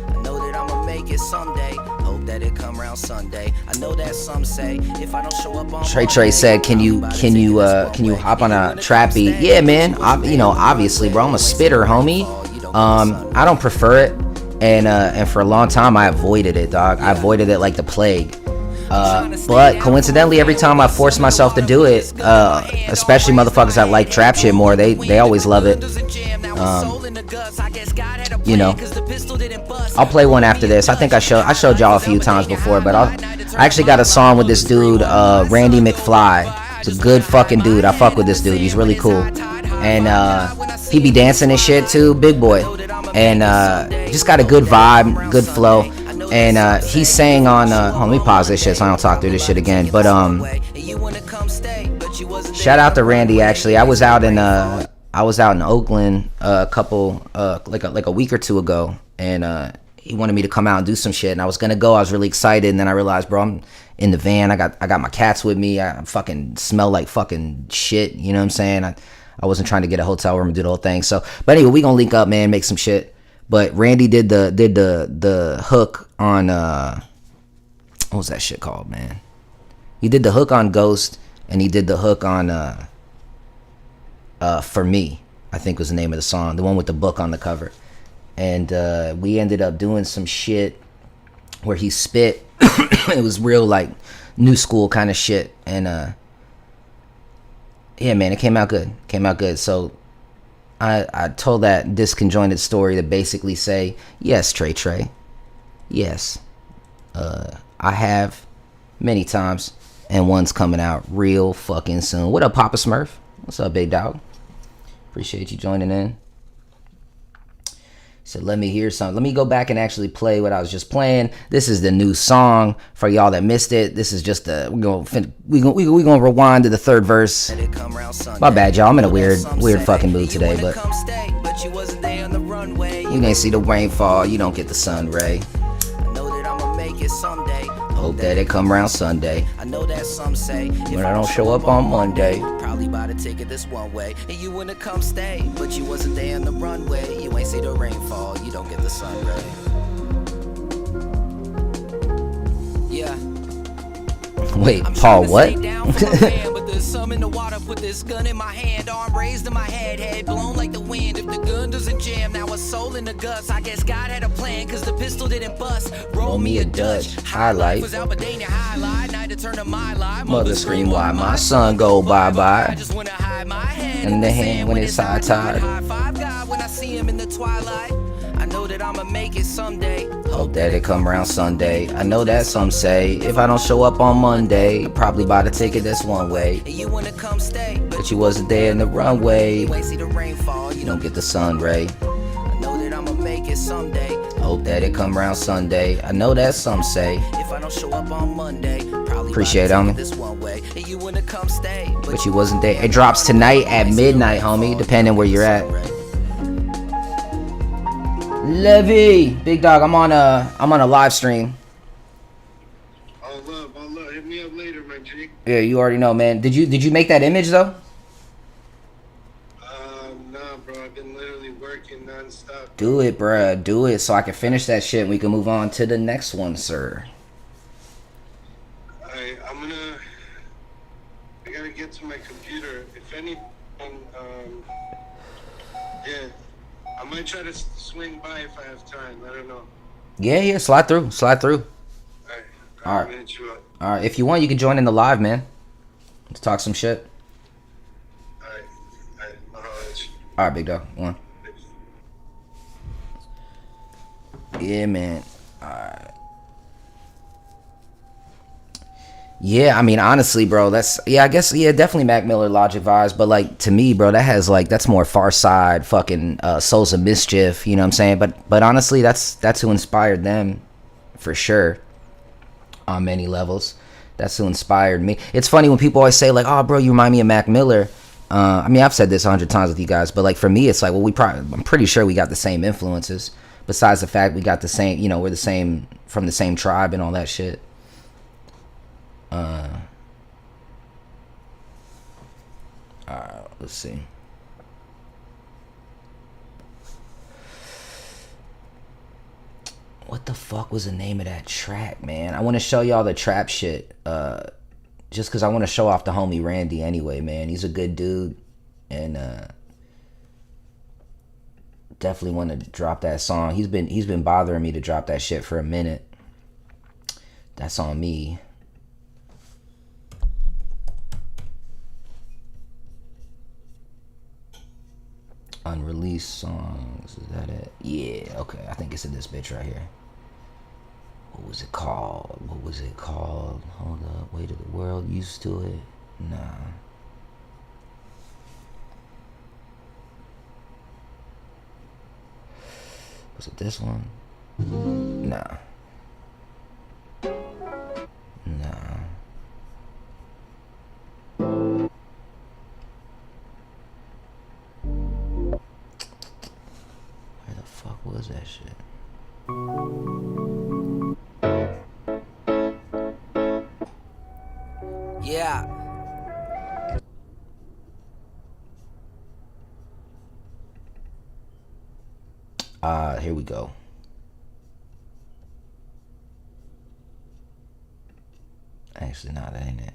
I know that I'ma make it someday. Hope that it come around Sunday. I know that some say if I don't show up on Trey said, can you hop on a trap beat? Yeah, man. You know, obviously, bro. I'm a spitter, homie. I don't prefer it, and for a long time I avoided it, dog. I avoided it like the plague. But coincidentally, every time I force myself to do it, especially motherfuckers that like trap shit more, they always love it. You know, I'll play one after this. I think I showed y'all a few times before, but I actually got a song with this dude, Randy McFly. He's a good fucking dude. I fuck with this dude. He's really cool, and he be dancing and shit too, big boy, and just got a good vibe, good flow. And he sang on let me pause this shit so I don't talk through this shit again. But shout out to Randy. Actually, I was out in Oakland a couple like a week or two ago, and he wanted me to come out and do some shit, and I was gonna go. I was really excited, and then I realized, bro, I'm in the van. I got my cats with me. I fucking smell like fucking shit. You know what I'm saying? I wasn't trying to get a hotel room and do the whole thing. So, but anyway, we gonna link up, man, make some shit. But Randy did the hook on what was that shit called, man? He did the hook on Ghost, and he did the hook on For Me, I think was the name of the song, the one with the book on the cover. And we ended up doing some shit where he spit. It was real like new school kind of shit, and yeah, man, it came out good. So I told that disconjointed story to basically say, yes, Trey, yes, I have many times, and one's coming out real fucking soon. What up, Papa Smurf? What's up, big dog? Appreciate you joining in. So let me hear something. Let me go back and actually play what I was just playing. This is the new song for y'all that missed it. This is just we gonna rewind to the third verse. My bad, y'all. I'm in a weird fucking mood today, but you ain't see the rainfall. You don't get the sun ray. Hope that it come around Sunday. I know that some say when I don't show up on Monday, probably buy the ticket this one way, and you wanna come stay, but you wasn't there on the runway. You ain't see the rainfall. You don't get the sun ray. Yeah. Wait, Paul, what? Some in the water, put this gun in my hand, arm raised in my head blown like the wind. If the gun doesn't jam, now a soul in the guts. I guess God had a plan, cause the pistol didn't bust. Roll me a Dutch, highlight. Was Albadania highlight, night to turn to my life. Mother scream, why my son go bye-bye. I just wanna hide my hand in the hand when it's high tide. High five God when I see him in the twilight. I know that I'ma make it someday. Hope that it come around Sunday. I know that some say if I don't show up on Monday, probably buy the ticket that's one way. And you wanna come stay, but you wasn't there in the runway. You ain't see the rainfall. You don't get the sun ray. I know that I'ma make it someday. Hope that it come around Sunday. I know that some say. If I don't show up on Monday, probably Appreciate it, homie. this one way. And you wanna come stay, But you wasn't there. It drops tonight at midnight, homie, depending where you're at. Levy, big dog, I'm on a live stream. All love. Hit me up later, my G. Yeah, you already know, man. Did you make that image though? Nah, bro. I've been literally working nonstop. Do it, bruh. Do it so I can finish that shit and we can move on to the next one, sir. I gotta get to my computer. If anything, yeah. I might try to swing by if I have time. I don't know. Yeah, slide through. All right. Hit you up. All right, if you want, you can join in the live, man. Let's talk some shit. All right. I'll hit you. All right, big dog. One. Yeah, man. All right. Yeah, I mean, honestly, bro, I guess, definitely Mac Miller Logic vibes, but, like, to me, bro, that has, like, that's more Far Side, fucking Souls of Mischief, you know what I'm saying? But honestly, that's who inspired them, for sure, on many levels. That's who inspired me. It's funny when people always say, like, oh, bro, you remind me of Mac Miller. I mean, I've said this 100 times with you guys, but, like, for me, it's like, well, I'm pretty sure we got the same influences, besides the fact we got the same, you know, we're the same, from the same tribe and all that shit. Alright, let's see. What the fuck was the name of that track, man? I want to show y'all the trap shit. Just because I want to show off the homie Randy anyway, man. He's a good dude. And definitely want to drop that song. He's been bothering me to drop that shit for a minute. That's on me. Unreleased songs, is that it? Yeah, okay, I think it's in this bitch right here. What was it called? Hold up, Way to the World, Used to It? Nah. Was it this one? Nah. What was that shit? Yeah. Here we go. Actually, no, that ain't it.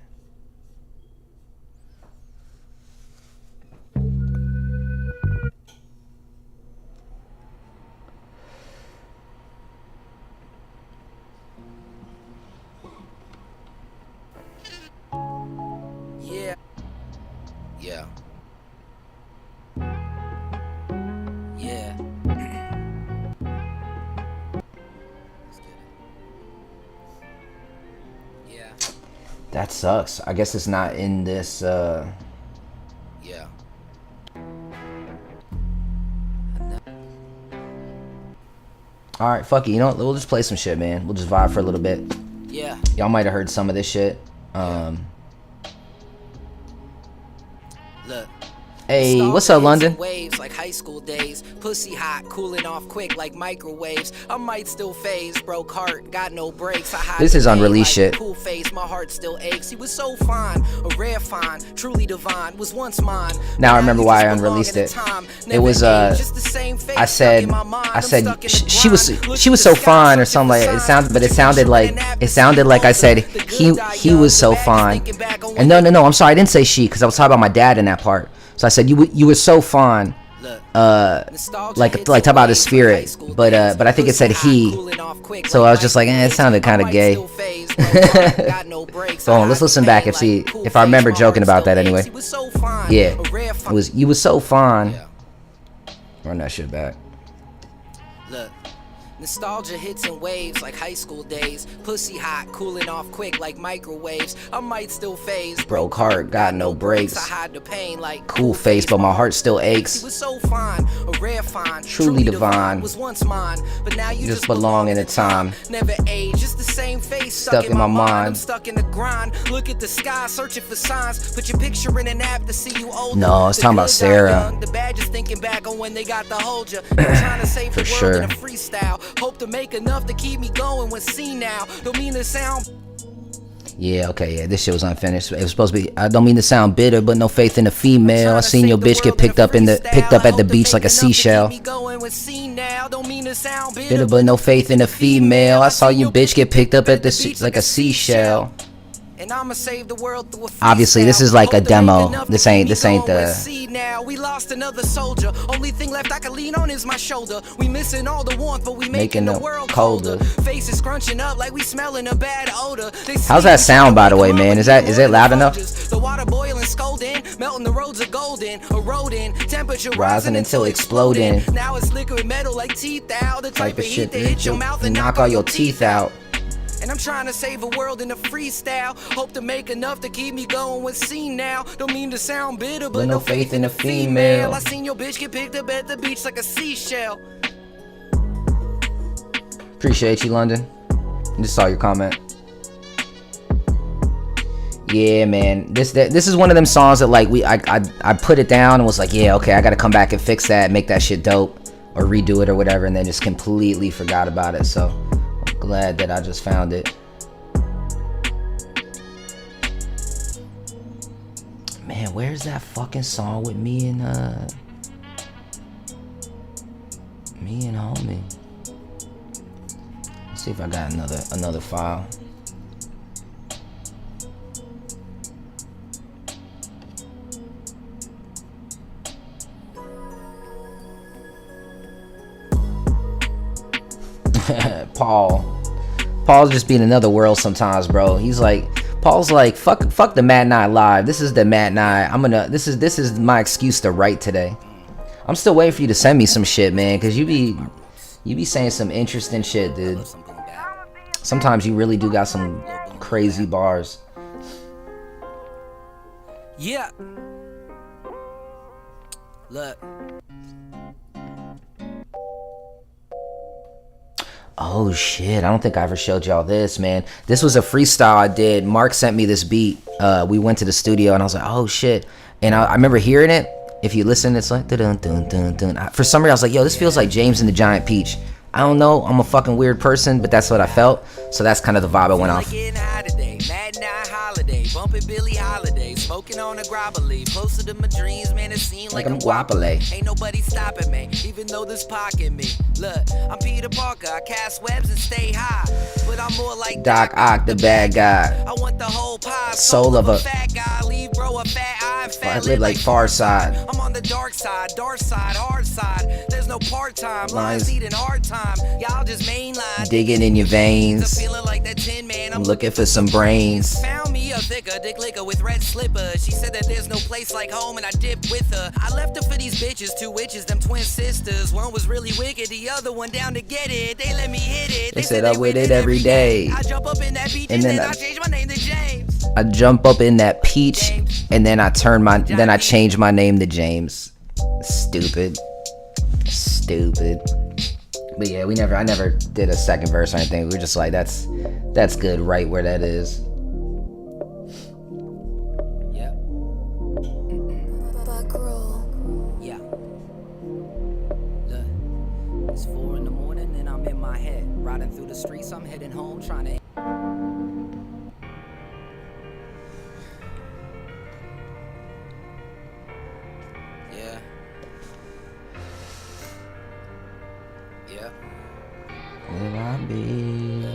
That sucks. I guess it's not in this, Yeah. Alright, fuck it. You know what? We'll just play some shit, man. We'll just vibe for a little bit. Yeah. Y'all might have heard some of this shit. Look. Hey, what's up, London? Waves like high school days. Pussy hot, cooling off quick like microwaves. I might still phase, broke heart, got no brakes. This is unreleased shit. Cool face, my heart still aches. He was so fine, a rare find, truly divine, was once mine. Now I remember why I unreleased it. It was I said she was so fine or something like it. It sounded like I said he was so fine. And no, I'm sorry, I didn't say she because I was talking about my dad in that part. So I said you were so fine, like talk about his spirit, but I think it said he, so I was just like, it sounded kind of gay. So let's listen back and see if I remember joking about that anyway. Yeah, it was you was so fine. Run that shit back. Nostalgia hits in waves like high school days. Pussy hot, cooling off quick like microwaves. I might still phase. Broke heart, got no brakes. I hide the pain like Cool face, but my heart still He aches. was so fine, a rare find. Truly divine. Was once mine, but now you Just belong in a time. Never age, just the same face Stuck in my mind. I'm stuck in the grind. Look at the sky, searching for signs. Put your picture in an app to see you older. No, I was talking about Sarah. The bad just thinking back on when they got to hold you. Trying to save the For world sure. in a freestyle. Hope to make enough to keep me going when seen now. Don't mean to sound. Yeah, okay, yeah, this shit was unfinished. It was supposed to be. I don't mean to sound bitter, but no faith in a female. I seen your bitch get picked up at the beach like a seashell. Bitter, but no faith in a female. I saw your bitch get picked up at the like a seashell. And I'ma save the world through a Obviously, this is like a demo. This ain't the. Now we lost another soldier. Only thing left I can lean on is my shoulder. We missing all the warmth, but we making the world colder. Faces scrunching up like we smelling a bad odor. How's that sound, by the way, man? Is it loud enough? The water boiling, scolding, melting the roads are golden, eroding, temperature Rising until exploding. Now it's liquid metal like teeth out. The Type of shit that hit your mouth and knock all your teeth out. And I'm trying to save a world in a freestyle. Hope to make enough to keep me going when seen now. Don't mean to sound bitter, but no faith in a female. I seen your bitch get picked up at the beach like a seashell. Appreciate you, London. Just saw your comment. Yeah, man. This is one of them songs that like I put it down and was like, yeah, okay, I gotta come back and fix that, make that shit dope, or redo it or whatever, and then just completely forgot about it. So I'm glad that I just found it. Man, where's that fucking song with me and homie? Let's see if I got another file. Paul's just being another world sometimes, bro. Paul's like, fuck the Matt and I live. This is the Matt and I. This is my excuse to write today. I'm still waiting for you to send me some shit, man, because you be saying some interesting shit, dude. Sometimes you really do got some crazy bars. Yeah. Look. Oh shit, I don't think I ever showed y'all this, man. This was a freestyle I did. Mark sent me this beat. We went to the studio and I was like, oh shit. And I remember hearing it. If you listen, it's like dun dun dun dun. For some reason I was like, yo, this feels like James and the Giant Peach. I don't know, I'm a fucking weird person, but that's what I felt. So that's kind of the vibe I went off. Holiday, bumping Billie Holiday, smoking on a grobberly, closer to my dreams, man, it seems like I'm guapole. Ain't nobody stopping me, even though this pocket me. Look, I'm Peter Parker, I cast webs and stay high, but I'm more like Doc Ock, the bad guy. I want the whole pie, soul of a fat guy, leave bro a fat eye, fat live like Far Side. I'm on the dark side, hard side. There's no part-time, lines eating hard time. Y'all just mainline, digging in your veins. Feeling like that tin man, I'm looking for some brains. Found me a thicker dick liquor with red slippers. She said that there's no place like home, and I dipped with her. I left her for these bitches, 2 witches, them twin sisters. One was really wicked, the other one down to get it. They let me hit it. They said I'm with it every day. I jump up in that beach and then I change my name to James. I jump up in that peach and then I change my name to James. Stupid. But yeah, I never did a second verse or anything. We were just like, that's good right where that is. Yep. Yeah. Look, it's 4 in the morning and I'm in my head. Riding through the streets, I'm heading home trying to. Yeah. Will I be?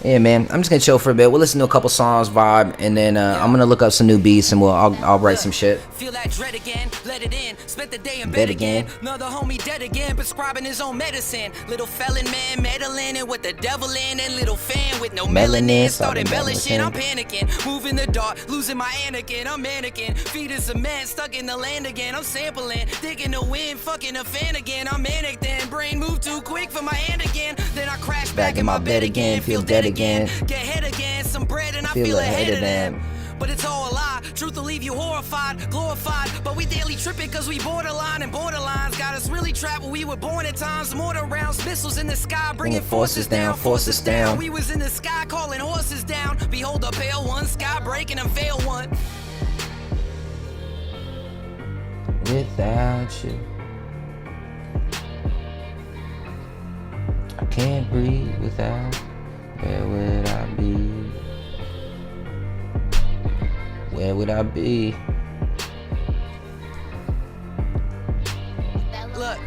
Yeah, man. I'm just gonna chill for a bit. We'll listen to a couple songs, vibe, and then I'm gonna look up some new beats and I'll write some shit. Feel that dread again, let it in. Spent the day in bed again. Another homie dead again, prescribing his own medicine. Little felon man meddling and with the devil in, and little fan with no melanin start embellishing. I'm panicking, moving the dark, losing my Anakin. I'm mannequin, feet in cement, stuck in the land again. I'm sampling, digging the wind, fucking a fan again. I'm manic then, brain moved too quick for my hand again. Then I crash back in my bed again, feel dead again. Get head again, some bread and I feel ahead of them. But it's all a lie, truth will leave you horrified, glorified. But we daily tripping cause we borderline, and borderlines got us really trapped where we were born at times. Mortar rounds, missiles in the sky, bringing forces down, forces down. We was in the sky calling horses down. Behold a pale one, sky breaking and fail one. Without you, I can't breathe without. Where would I be? Where would I be? Look.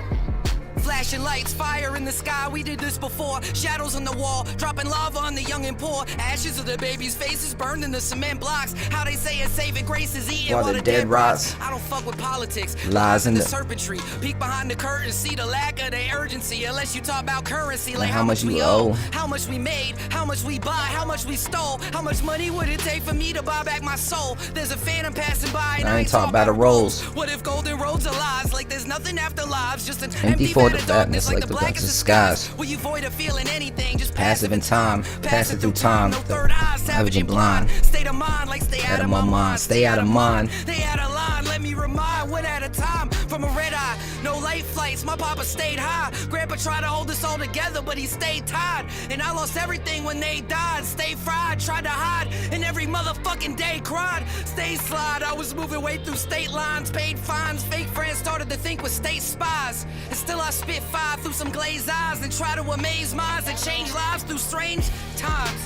Flashing lights, fire in the sky, we did this before. Shadows on the wall, dropping lava on the young and poor. Ashes of the babies' faces burned in the cement blocks. How they say it's saving grace is eating while the dead rots. I don't fuck with politics, lies in the serpentry. Peek behind the curtain, see the lack of their urgency. Unless you talk about currency, like how much we owe, how much we made, how much we buy, how much we stole. How much money would it take for me to buy back my soul? There's a phantom passing by and I ain't talking about the rolls. What if golden roads are lies? Like there's nothing after lives, just an empty void of darkness like the blackest of skies. Will you void of feeling anything, just passive in time, passing through time. No third eyes, savage and blind. State of mind, like stay out of my mind, stay out of mind. They out of line, let me remind one at a time. From a red eye, no light flights, my papa stayed high. Grandpa tried to hold us all together, but he stayed tied. And I lost everything when they died. Stay fried, tried to hide, and every motherfucking day cried. Stay slide, I was moving way through state lines, paid fines. Fake friends started to think we're state spies. And still I spit fire through some glazed eyes and try to amaze minds and change lives through strange times.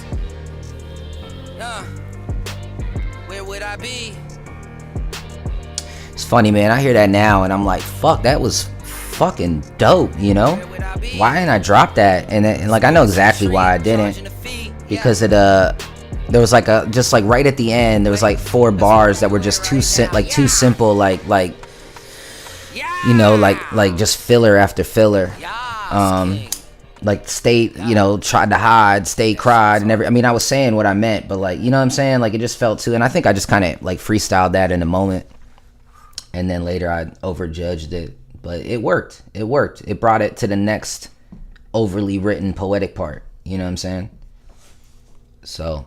Where would I be? It's funny, man. I hear that now and I'm like, fuck, that was fucking dope, you know? Why didn't I drop that? And like I know exactly why I didn't. Because it there was like just like right at the end there was like 4 bars that were just too simple, like you know, like just filler after filler. Like stay, you know, tried to hide, stay cried, and I mean, I was saying what I meant, but like, you know what I'm saying? Like it just felt too, and I think I just kind of like freestyled that in a moment, and then later I overjudged it, but it worked. It brought it to the next overly written poetic part. You know what I'm saying? So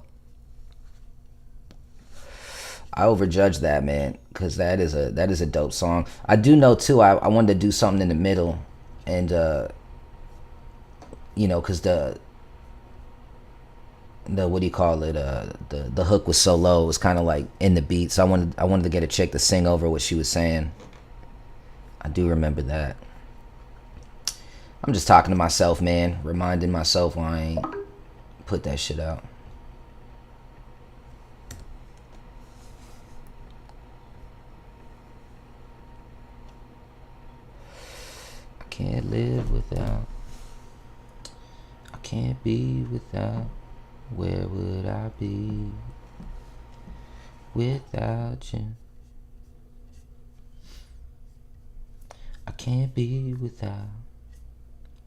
I overjudged that, man, because that is a dope song. I do know too. I wanted to do something in the middle, and you know, because the what do you call it? The hook was so low, it was kind of like in the beat. So I wanted to get a chick to sing over what she was saying. I do remember that. I'm just talking to myself, man, reminding myself why I ain't put that shit out. I can't live without. I can't be without. Where would I be without you? I can't be without.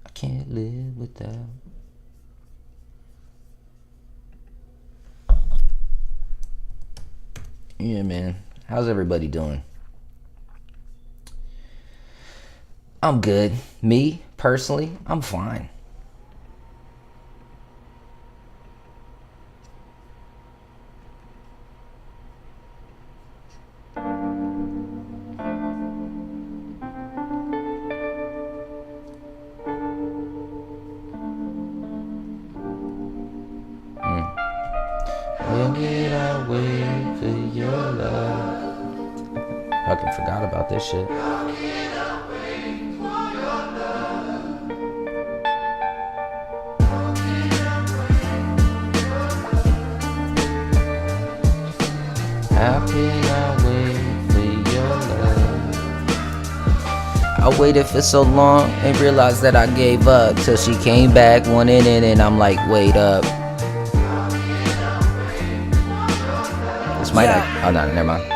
I can't live without. Yeah, man. How's everybody doing? I'm good. Me, personally, I'm fine. When did I wait for your love? Fucking forgot about this shit. How can I wait for your love? I waited for so long and realized that I gave up till she came back wanting it, and I'm like, wait up. might have. Oh no, never mind.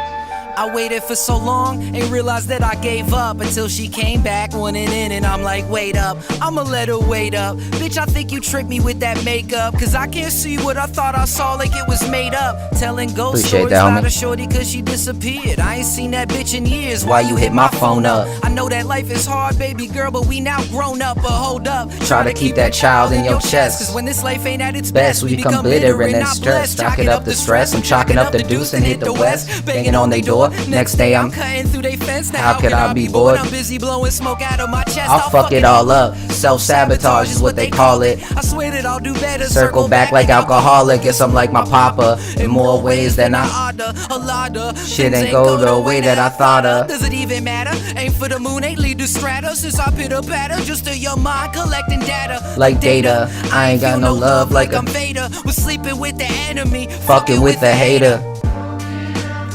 I waited for so long, ain't realized that I gave up until she came back, wanting in, and I'm like, wait up, I'ma let her wait up. Bitch, I think you tricked me with that makeup, cause I can't see what I thought I saw like it was made up. Telling ghost stories about a shorty cause she disappeared. I ain't seen that bitch in years, why you hit my phone up? I know that life is hard, baby girl, but we now grown up, but hold up. Try to keep that child in your chest, cause when this life ain't at its best, we become bitter and then stressed. Chalk it up the stress, I'm chalking up the deuce and hit the west, banging on they door. Next day I'm cutting through they fence. Now how could I be bored? I'm busy blowing smoke out of my chest. I'll fuck it all up. Self-sabotage is what they call it. I swear that I'll do better. Circle back like alcoholic. Guess I'm like my papa in more ways than I oughta. Shit ain't go the way that I thought of. Does it even matter? Ain't for the moon, ain't lead to strata. Since I pit a batter, just to your mind collecting data. Like data, I ain't got no love like I'm Vader. Was sleeping with the enemy, fucking with the hater.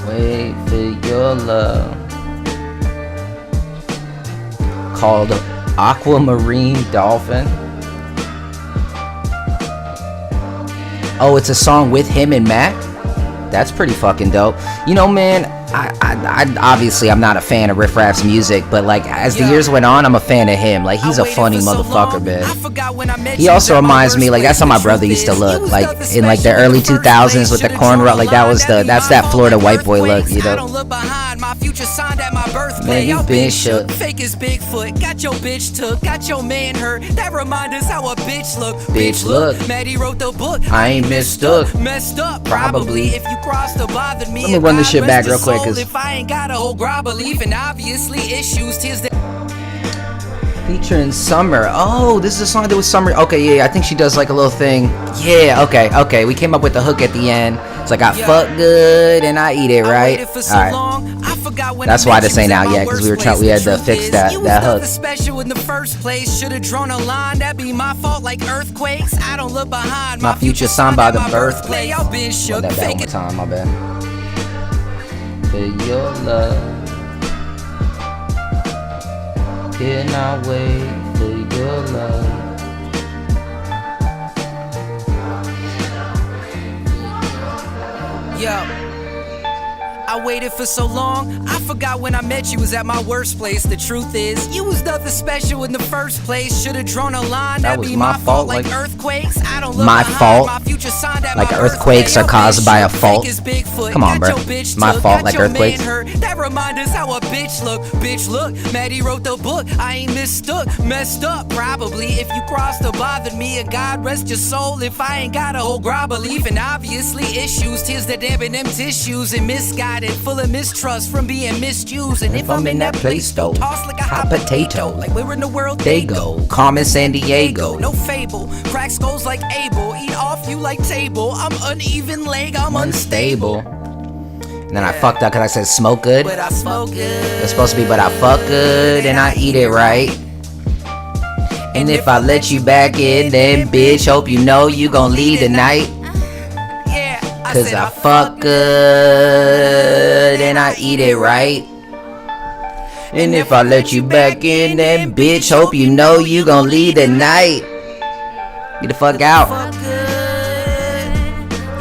Wait for your love. Called Aquamarine Dolphin. Oh, it's a song with him and Mac? That's pretty fucking dope. You know, man, I obviously I'm not a fan of Riff Raff's music, but like as the years went on, I'm a fan of him. Like he's a funny motherfucker, man. He also reminds me, like that's how my brother used to look, like in like the early 2000s with the cornrow. Like that's that Florida white boy look, you know. Man, you been shook. Fake as Bigfoot, got your bitch took, got your man hurt. That reminds us how a bitch look. Bitch look. Maddie wrote the book. I ain't mistook. Messed up, probably. If you crossed or bothered me, let me run this shit back real quick. If I ain't got a whole grab belief and obviously issues, tears that featuring Summer. Oh, this is a song that was Summer. Okay, yeah, I think she does like a little thing. Yeah, okay. We came up with the hook at the end. It's like I fuck good and I eat it, right? Alright. That's why this ain't out yet, because we had to fix that hook. Special in the first place. Should have drawn a line. That be my fault, like earthquakes. I don't look behind. My future signed by the birthplace. I've been shook. That one more time, my bad. For your love, can I wait for your love? Yo, I waited for so long, I forgot when I met you was at my worst place. The truth is, you was nothing special in the first place. Should've drawn a line, that be was my fault, like earthquakes. I don't look my behind, fault, my future signed at like my earthquakes are caused by a fault. Come on, bro. My fault, like earthquakes. That remind us how a bitch look. Bitch look, Maddie wrote the book. I ain't mistook, messed up, probably. If you crossed or bothered me, and God rest your soul. If I ain't got a whole grab belief, and obviously issues, tears that dampen them tissues, and misguided, full of mistrust from being misused. And if I'm in that place though, tossed like a hot potato. Like where in the world they go? Carmen San Diego. No fable, crack skulls like Abel. Eat off you like table. I'm uneven leg, I'm unstable. And then I fucked up because I said smoke good. But I smoke good. It's supposed to be but I fuck good and I eat it right. And if I let you back in, then bitch, hope you know you gon' leave tonight. Cause I fuck good and I eat it right. And if I let you back in, then bitch, hope you know you gon' leave tonight. Get the fuck out.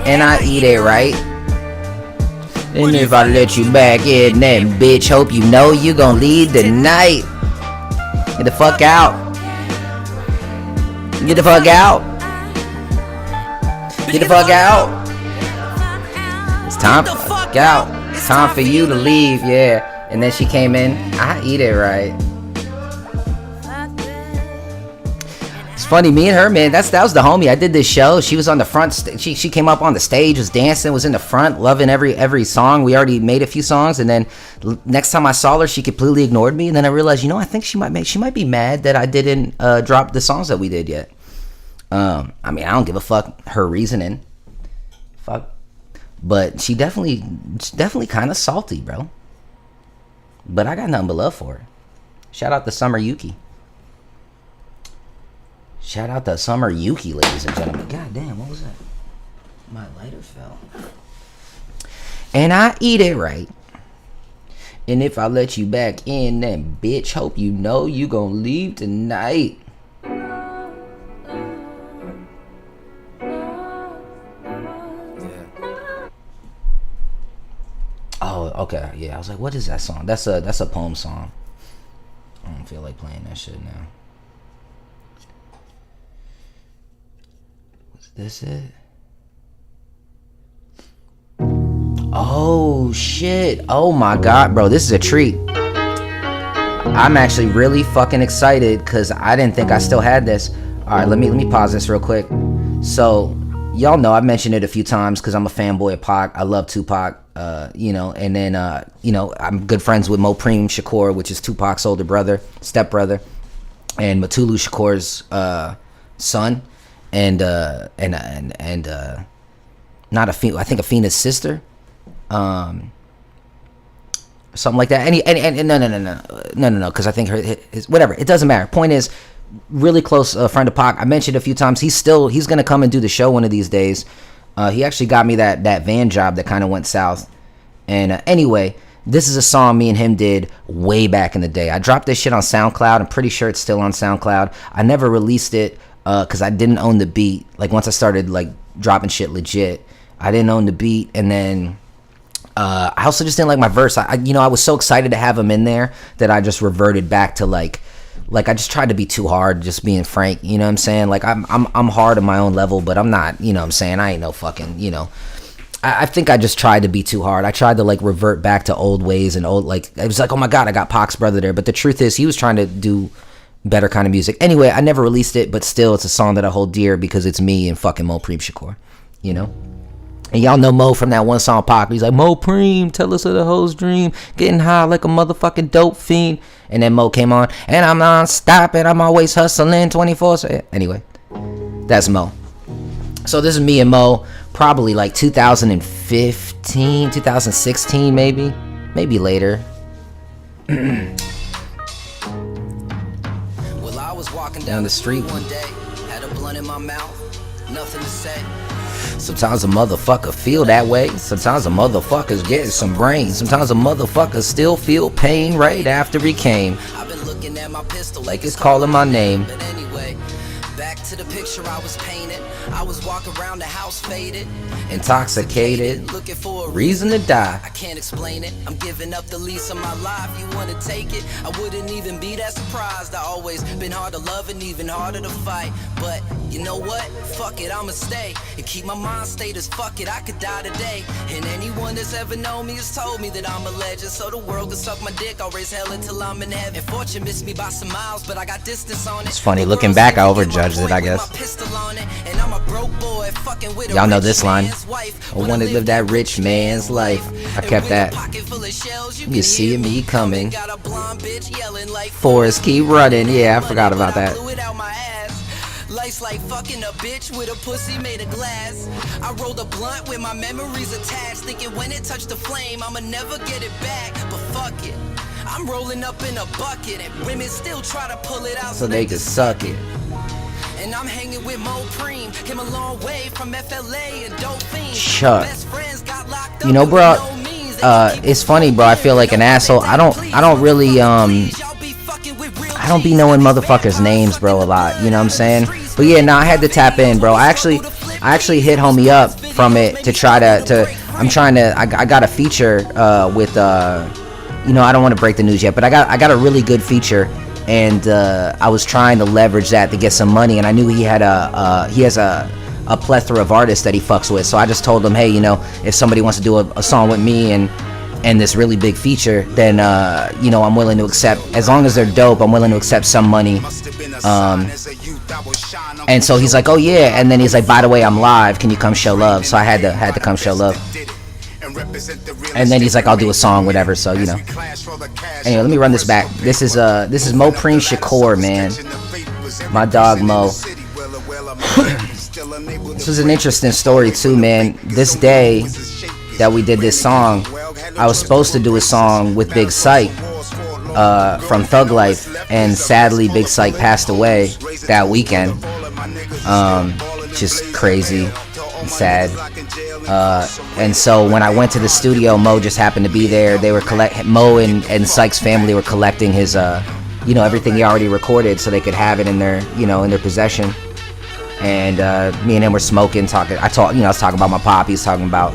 And I eat it right. And if I let you back in, then bitch, hope you know you gon' leave tonight. Get the fuck out. Get the fuck out. Get the fuck out. It's time to fuck out. It's time for you to leave, yeah. And then she came in. I eat it right. It's funny, me and her, man. That was the homie. I did this show. She was on the front. She came up on the stage, was dancing, was in the front, loving every song. We already made a few songs, and then next time I saw her, she completely ignored me. And then I realized, I think she might be mad that I didn't drop the songs that we did yet. I mean, I don't give a fuck her reasoning. Fuck. But she definitely kind of salty, bro. But I got nothing but love for her. Shout out to Summer Yuki. Shout out to Summer Yuki, ladies and gentlemen. God damn, what was that? My lighter fell. And I eat it right. And if I let you back in, then bitch, hope you know you gonna leave tonight. Okay, yeah. I was like, what is that song? That's a poem song. I don't feel like playing that shit now. Was this it? Oh shit! Oh my god, bro, this is a treat. I'm actually really fucking excited because I didn't think I still had this. All right, let me pause this real quick. So, y'all know I've mentioned it a few times because I'm a fanboy of Pac. I love Tupac, you know, and then you know, I'm good friends with Mopreme Shakur, which is Tupac's older brother, stepbrother, and Mutulu Shakur's son, and not Afina, I think Afina's sister. Something like that. And no, because I think his whatever. It doesn't matter. Point is, really close friend of Pac. I mentioned a few times. He's gonna come and do the show one of these days. He actually got me that van job that kind of went south. And anyway, this is a song me and him did way back in the day. I dropped this shit on SoundCloud. I'm pretty sure it's still on SoundCloud. I never released it because I didn't own the beat. Like once I started like dropping shit legit, I didn't own the beat, and then. I also just didn't like my verse. I was so excited to have him in there that I just reverted back to like I just tried to be too hard, just being frank. You know what I'm saying? Like I'm hard on my own level, but I'm not. You know what I'm saying? I ain't no fucking. You know. I think I just tried to be too hard. I tried to like revert back to old ways and old like it was like, oh my god, I got Pac's brother there. But the truth is, he was trying to do better kind of music. Anyway, I never released it, but still, it's a song that I hold dear because it's me and fucking Mopreme Shakur. You know. And y'all know Mo from that one song Pac. He's like, Mopreme, tell us of the hoe's dream. Getting high like a motherfucking dope fiend. And then Mo came on. And I'm non-stopping. I'm always hustling 24/7. Anyway, that's Mo. So this is me and Mo. Probably like 2015, 2016 maybe. Maybe later. Well, I was walking down the street one day. Had a blunt in my mouth. Nothing to say. Sometimes a motherfucker feel that way. Sometimes a motherfucker's getting some brains. Sometimes a motherfucker still feel pain right after he came. I've been looking at my pistol like it's calling my name. But anyway, back to the picture I was painted. I was walking around the house faded, intoxicated, looking for a reason to die. I can't explain it. I'm giving up the lease of my life. You wanna take it? I wouldn't even be that surprised. I always been hard to love and even harder to fight. But you know what? Fuck it, I'ma stay and keep my mind state as fuck it. I could die today. And anyone that's ever known me has told me that I'm a legend. So the world can suck my dick. I'll raise hell until I'm in heaven. Fortune missed me by some miles, but I got distance on it. It's funny looking back, I overjudged it, I guess. Y'all know this line. I wanna live that rich man's life. I kept that. You see me coming. Forrest keep running. Yeah, I forgot about that. Life's like fucking a bitch with a pussy made of glass. I rolled a blunt with my memories attached, thinking when it touched the flame, I'ma never get it back. But fuck it, I'm rolling up in a bucket, and women still try to pull it out so they can suck it. And I'm hanging with Mopreme, came a long way from FLA and dope fiends. Chuck. Best friends got locked up. You know, bro, it's funny, bro. I feel like an asshole. I don't really I don't be knowing motherfuckers' names, bro, a lot. You know what I'm saying? But yeah, I had to tap in, bro. I actually hit homie up from it to try to. I got a feature with you know, I don't want to break the news yet, but I got a really good feature, and I was trying to leverage that to get some money, and I knew he has a plethora of artists that he fucks with. So I just told him, hey, you know, if somebody wants to do a song with me and this really big feature, then you know, I'm willing to accept, as long as they're dope, I'm willing to accept some money. And so he's like, oh yeah, and then he's like, by the way, I'm live, can you come show love? So I had to come show love. And then he's like, I'll do a song, whatever. So, you know. Anyway, let me run this back. This is Mopreme Shakur, man. My dog Mo. This was an interesting story too, man. This day that we did this song, I was supposed to do a song with Big Syke from Thug Life, and sadly Big Syke passed away that weekend. Just crazy and sad. And so when I went to the studio, Mo just happened to be there. They were Mo and Syke's family were collecting his you know, everything he already recorded so they could have it in their, you know, in their possession. And me and him were smoking, talking. I was talking about my pop. He's talking about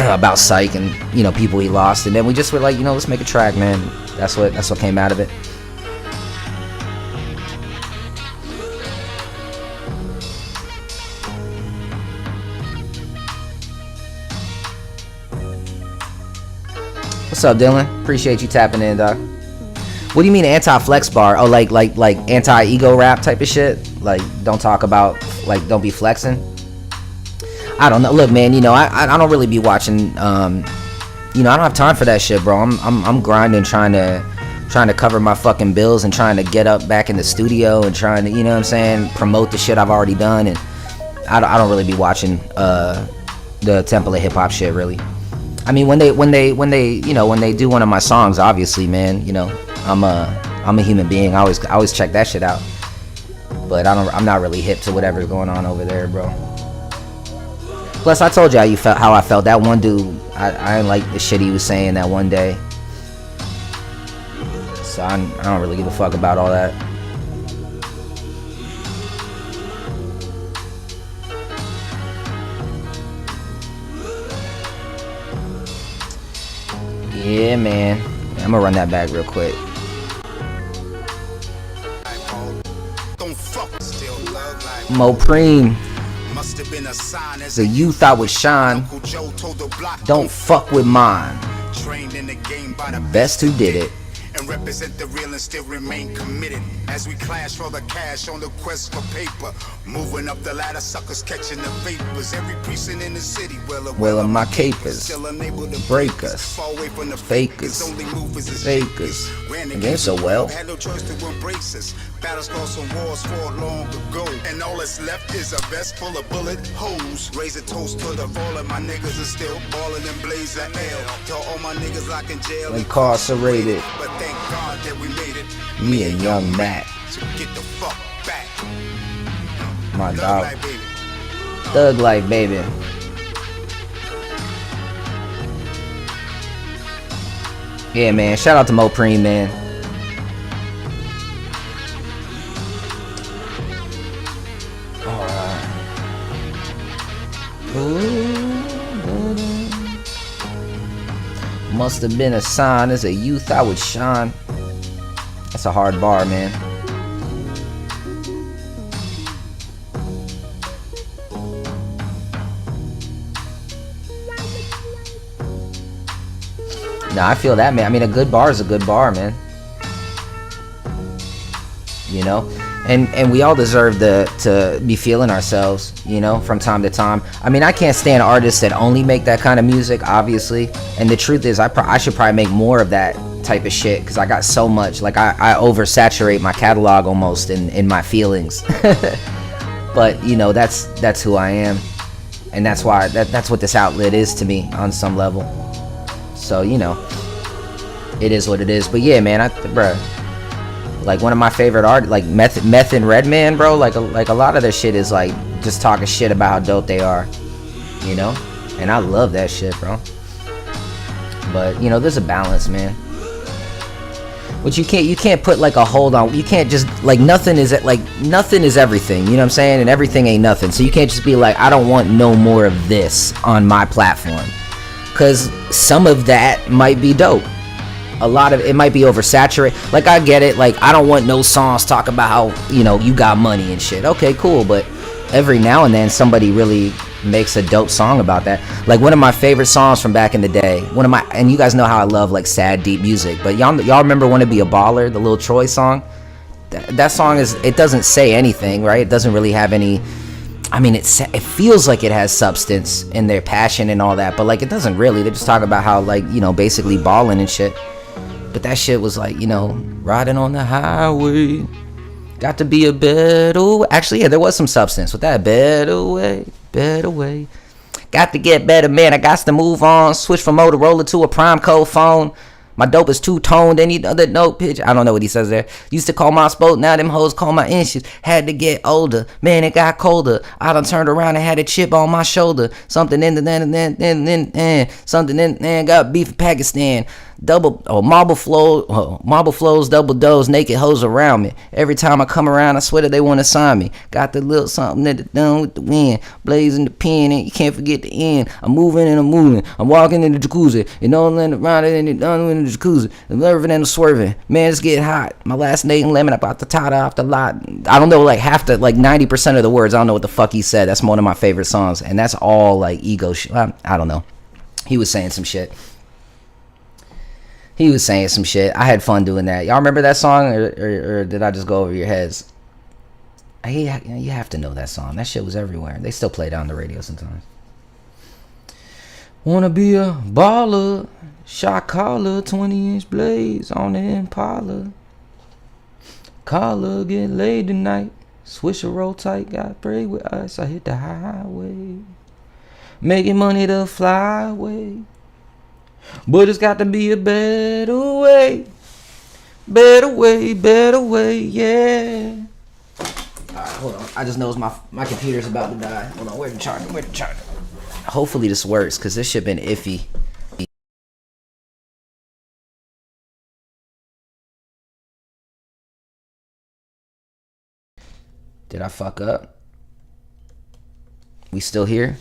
about Psych and, you know, people he lost, and then we just were like, you know, let's make a track, man. That's what came out of it. What's up, Dylan? Appreciate you tapping in, dog. What do you mean anti-flex bar? Oh, like anti-ego rap type of shit? Like, don't talk about, like, don't be flexing? I don't know. Look, man, you know, I don't really be watching, you know, I don't have time for that shit, bro. I'm grinding, trying to cover my fucking bills and trying to get up back in the studio and trying to, you know what I'm saying, promote the shit I've already done. And I don't really be watching the Temple of Hip Hop shit, really. I mean, when they you know, when they do one of my songs, obviously, man, you know, I'm a human being. I always check that shit out. But I'm not really hip to whatever's going on over there, bro. Plus, I told you how I felt. That one dude, I didn't like the shit he was saying that one day. So I don't really give a fuck about all that. Yeah, man. I'm gonna run that back real quick. Mopreme. The youth I would shine. Don't fuck with mine. Best who did it. And represent the real and still remain committed as we clash for the cash on the quest for paper. Moving up the ladder, suckers catching the vapors. Every precinct in the city, well of my capers, still unable to break us. Far away from the fakers, only movers is fakers. Again, so well. Had no choice to embrace us. Battles caused some wars fought long ago, and all that's left is a vest full of bullet holes. Raise a toast to the fallen, my niggas are still ballin' and blazing hell. To all my niggas locked in jail, incarcerated. But thank God that we made it. Me and Young Matt. So get the fuck back. My dog. Thug Life, baby. Yeah, man. Shout out to Mopreme, man. Alright. Must have been a sign. As a youth, I would shine. That's a hard bar, man. Nah, I feel that, man. I mean, a good bar is a good bar, man. You know? And we all deserve to be feeling ourselves, you know, from time to time. I mean, I can't stand artists that only make that kind of music, obviously. And the truth is, I should probably make more of that type of shit, because I got so much. Like, I oversaturate my catalog almost in my feelings. But, you know, that's who I am. And that's why, that's what this outlet is to me on some level. So, you know, it is what it is. But yeah, man, bruh, like one of my favorite art, like Meth and Redman, bro, like a lot of their shit is like just talking shit about how dope they are, you know? And I love that shit, bro. But, you know, there's a balance, man. But you can't put like a hold on. You can't just, like, nothing is everything, you know what I'm saying? And everything ain't nothing. So you can't just be like, I don't want no more of this on my platform. Because some of that might be dope. A lot of it might be oversaturated. Like, I get it. Like, I don't want no songs talk about how, you know, you got money and shit. Okay, cool. But every now and then somebody really makes a dope song about that. Like, one of my favorite songs from back in the day, and you guys know how I love like sad, deep music, but y'all remember "Wanna Be a Baller," the Lil Troy song? That song it doesn't say anything, right? It doesn't really have any, I mean, it feels like it has substance in their passion and all that, but like, it doesn't really. They just talk about how, like, you know, basically balling and shit. But that shit was like, you know, riding on the highway, got to be a better way. Actually, yeah, there was some substance with that. Better way. Got to get better, man. I got to move on. Switch from Motorola to a Prime Code phone. My dope is two-toned. Any other note pitch? I don't know what he says there. Used to call my spot. Now them hoes call my inches. Had to get older. Man, it got colder. I done turned around and had a chip on my shoulder. Something in the something in got beef in Pakistan. Marble flows, double does, naked hoes around me. Every time I come around, I swear that they want to sign me. Got the little something that it done with the wind, blazing the pen, and you can't forget the end. I'm moving and I'm moving. I'm walking in the jacuzzi, and all in around it and it done in the jacuzzi. I'm nerving and I'm swerving. Man, it's getting hot. My last name lemon about the tie off the lot. I don't know, like 90% of the words. I don't know what the fuck he said. That's one of my favorite songs, and that's all like ego shit. I don't know. He was saying some shit. I had fun doing that. Y'all remember that song, or did I just go over your heads? You have to know that song. That shit was everywhere. They still play it on the radio sometimes. Wanna be a baller, shot caller, 20-inch blades on the Impala. Caller, get laid tonight. Swish a roll tight, got braid with ice. I hit the highway, making money the flyway. But it's got to be a better way, yeah. Alright, hold on. I just noticed my computer's about to die. Hold on, where's the charger? Hopefully this works, because this shit been iffy. Did I fuck up? We still here?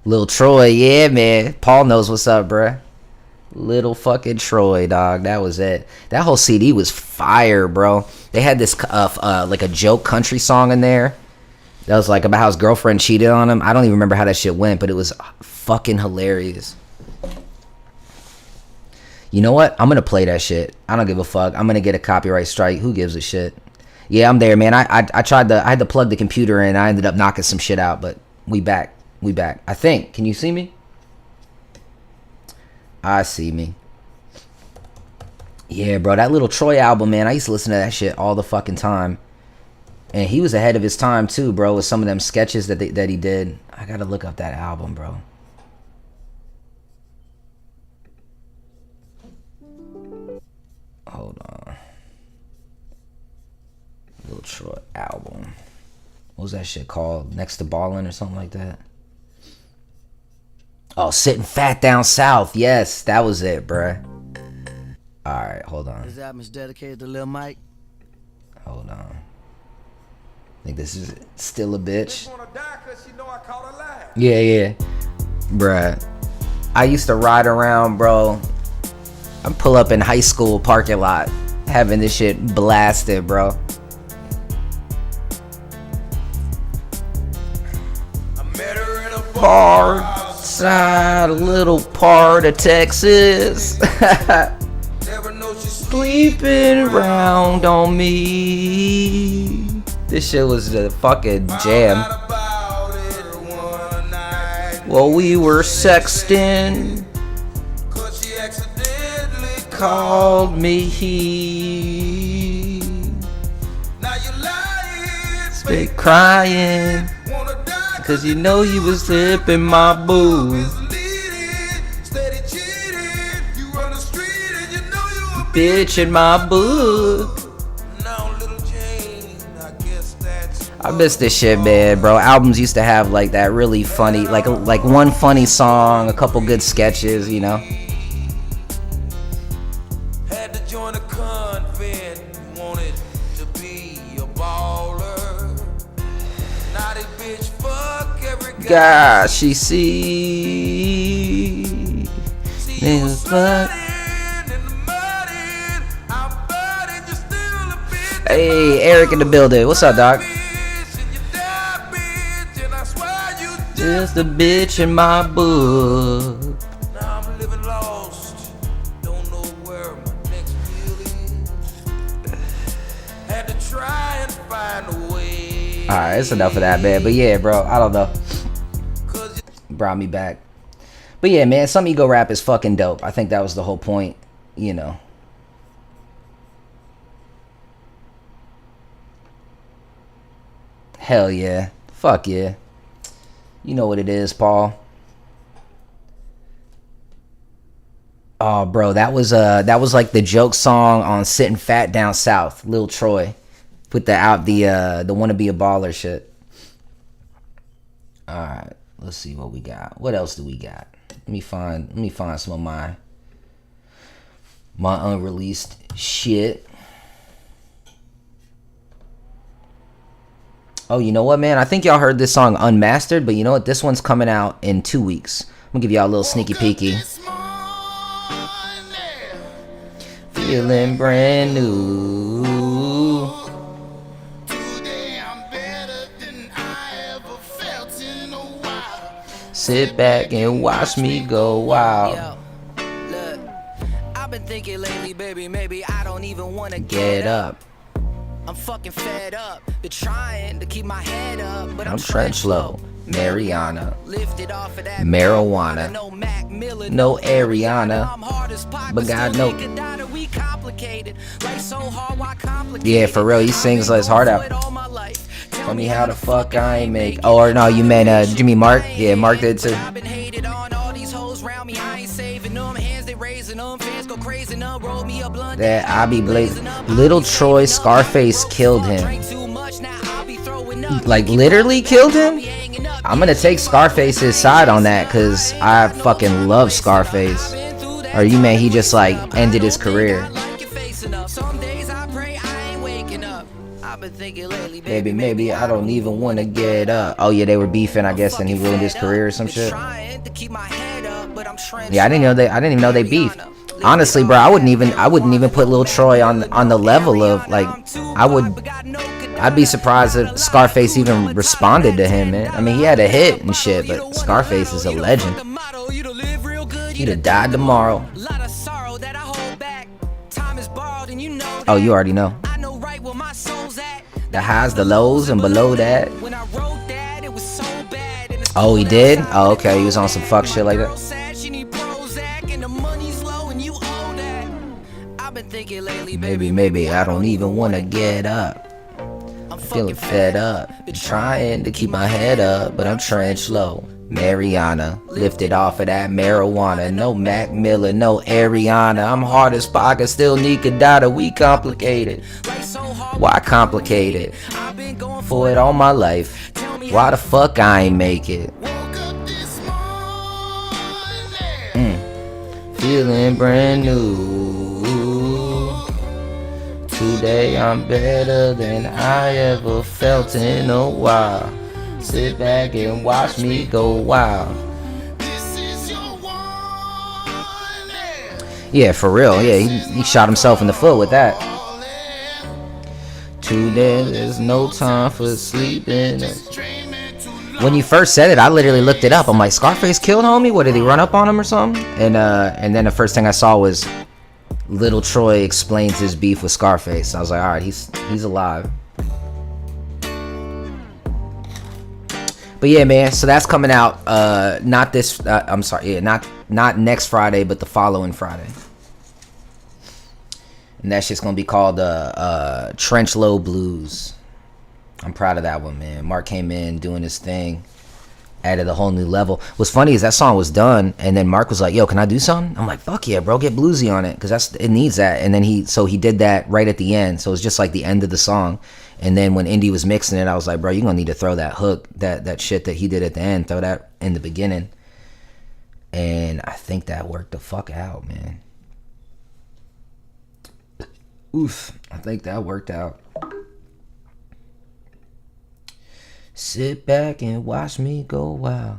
Lil Troy, yeah, man. Paul knows what's up, bruh. Little fucking Troy, dog. That was it. That whole CD was fire, bro. They had this like a joke country song in there that was like about how his girlfriend cheated on him. I don't even remember how that shit went, but it was fucking hilarious. You know what? I'm gonna play that shit. I don't give a fuck. I'm gonna get a copyright strike. Who gives a shit? Yeah, I'm there, man. I had to plug the computer in. I ended up knocking some shit out, but we back. I think. Can you see me? I see me. Yeah, bro. That Little Troy album, man. I used to listen to that shit all the fucking time. And he was ahead of his time too, bro, with some of them sketches that he did. I gotta look up that album, bro. Hold on. Little Troy album. What was that shit called? Next to Ballin' or something like that? Oh, Sitting Fat Down South. Yes, that was it, bruh. Alright, hold on. This album is dedicated to Lil Mike. Hold on. I think this is Still a Bitch. Yeah. Bruh. I used to ride around, bro. I pull up in high school parking lot, having this shit blasted, bro. I met her in a Bar side, a little part of Texas. never know she's Sleeping around on me. This shit was the fucking jam. about it one night. Well, we were sexting. Cause she accidentally Called me he. Now you lying, Been crying. wanna die Cause you know you was slipping my boo. misleading, steady cheating. You run the street and you know you a Bitch in my book. now little Jane. I guess that's I miss this shit, man, bro. Albums used to have like that really funny, like one funny song, a couple good sketches, you know. had to join a convent. Wanted to be a baller. Naughty bitch, fuck every guy. God, she see. See you Niggas fuck. sliding in the mud in. I'm burning, you're still a bitch. Hey, Eric in the building. What's up, dog? Bitch, and you die, bitch, and I swear you Just a bitch in my book. now I'm living lost. Don't know where my next meal is. Had to try and find a way. Alright, it's enough of that, man. But yeah, bro, I don't know. Cause you Brought me back. But yeah, man, some ego rap is fucking dope. I think that was the whole point, you know. Hell yeah. Fuck yeah. You know what it is, Paul. Oh, bro, that was like the joke song on Sitting Fat Down South, Lil Troy. Put the Wanna Be a Baller shit. Alright. Let's see what we got. What else do we got? Let me find some of my unreleased shit. Oh, you know what, man? I think y'all heard this song unmastered, but you know what? This one's coming out in 2 weeks. I'm gonna give y'all a little sneaky peeky. Feeling brand new. Today I'm better than I ever felt in a while. Sit back and watch me go wild. Yo, look, I've been thinking lately, baby, maybe I don't even wanna Get up. I'm fucking fed up. Been trying to keep my head up, but I'm trench low. Mariana. Lifted off of that Marijuana. no Mac Miller, No Ariana. I'm hard as pocket, But God still no. think that we complicated. Life so hard, why complicate? Yeah, for real. He sings his heart out. Tell me how the fuck I ain't make. Oh, or no, you meant Jimmy Mark? Yeah, Mark did too. I've been hated on all these hoes round me. I ain't saving them. Hands they raising them. Fans go crazy. None roll me a blunt. That I be blazing. Little Troy Scarface killed him. Like literally killed him. I'm gonna take Scarface's side on that because I fucking love Scarface. Or you mean he just like ended his career? Maybe, maybe I don't even want to get up. Oh yeah, they were beefing, I guess, and he ruined his career or some shit. Yeah, I didn't even know they beefed. Honestly, bro, I wouldn't even put Lil Troy on the level of like I'd be surprised if Scarface even responded to him, man. I mean, he had a hit and shit, but Scarface is a legend. He'd have died tomorrow. Oh, you already know. The highs, the lows, and below that. Oh, he did? Oh, okay. He was on some fuck shit like that. Maybe I don't even want to get up. I'm feeling fed up. Trying to keep my head up, but I'm trench low. Mariana, lifted off of that marijuana. No Mac Miller, no Ariana. I'm hard as pocket, still need Kadada. We complicated. Why complicated? For it all my life. Why the fuck I ain't make it? Feeling brand new. Today I'm better than I ever felt in a while. Sit back and watch me go wild. Yeah, for real. Yeah, he shot himself in the foot with that. Today there's no time for sleeping. When you first said it, I literally looked it up. I'm like, Scarface killed homie? What, did he run up on him or something? And then the first thing I saw was Little Troy explains his beef with Scarface. I was like, all right, he's alive. But yeah, man, so that's coming out not this I'm sorry, yeah, not next Friday, but the following Friday. And that shit's gonna be called Trench Low Blues. I'm proud of that one, man. Mark came in doing his thing, added a whole new level. What's funny is that song was done, and then Mark was like, yo, can I do something? I'm like, fuck yeah, bro, get bluesy on it, because it needs that. And then he did that right at the end, so it's just like the end of the song. And then when Indy was mixing it, I was like, bro, you're gonna need to throw that hook, that shit that he did at the end, throw that in the beginning. And I think that worked the fuck out, man. Oof, I think that worked out. Sit back and watch me go wild.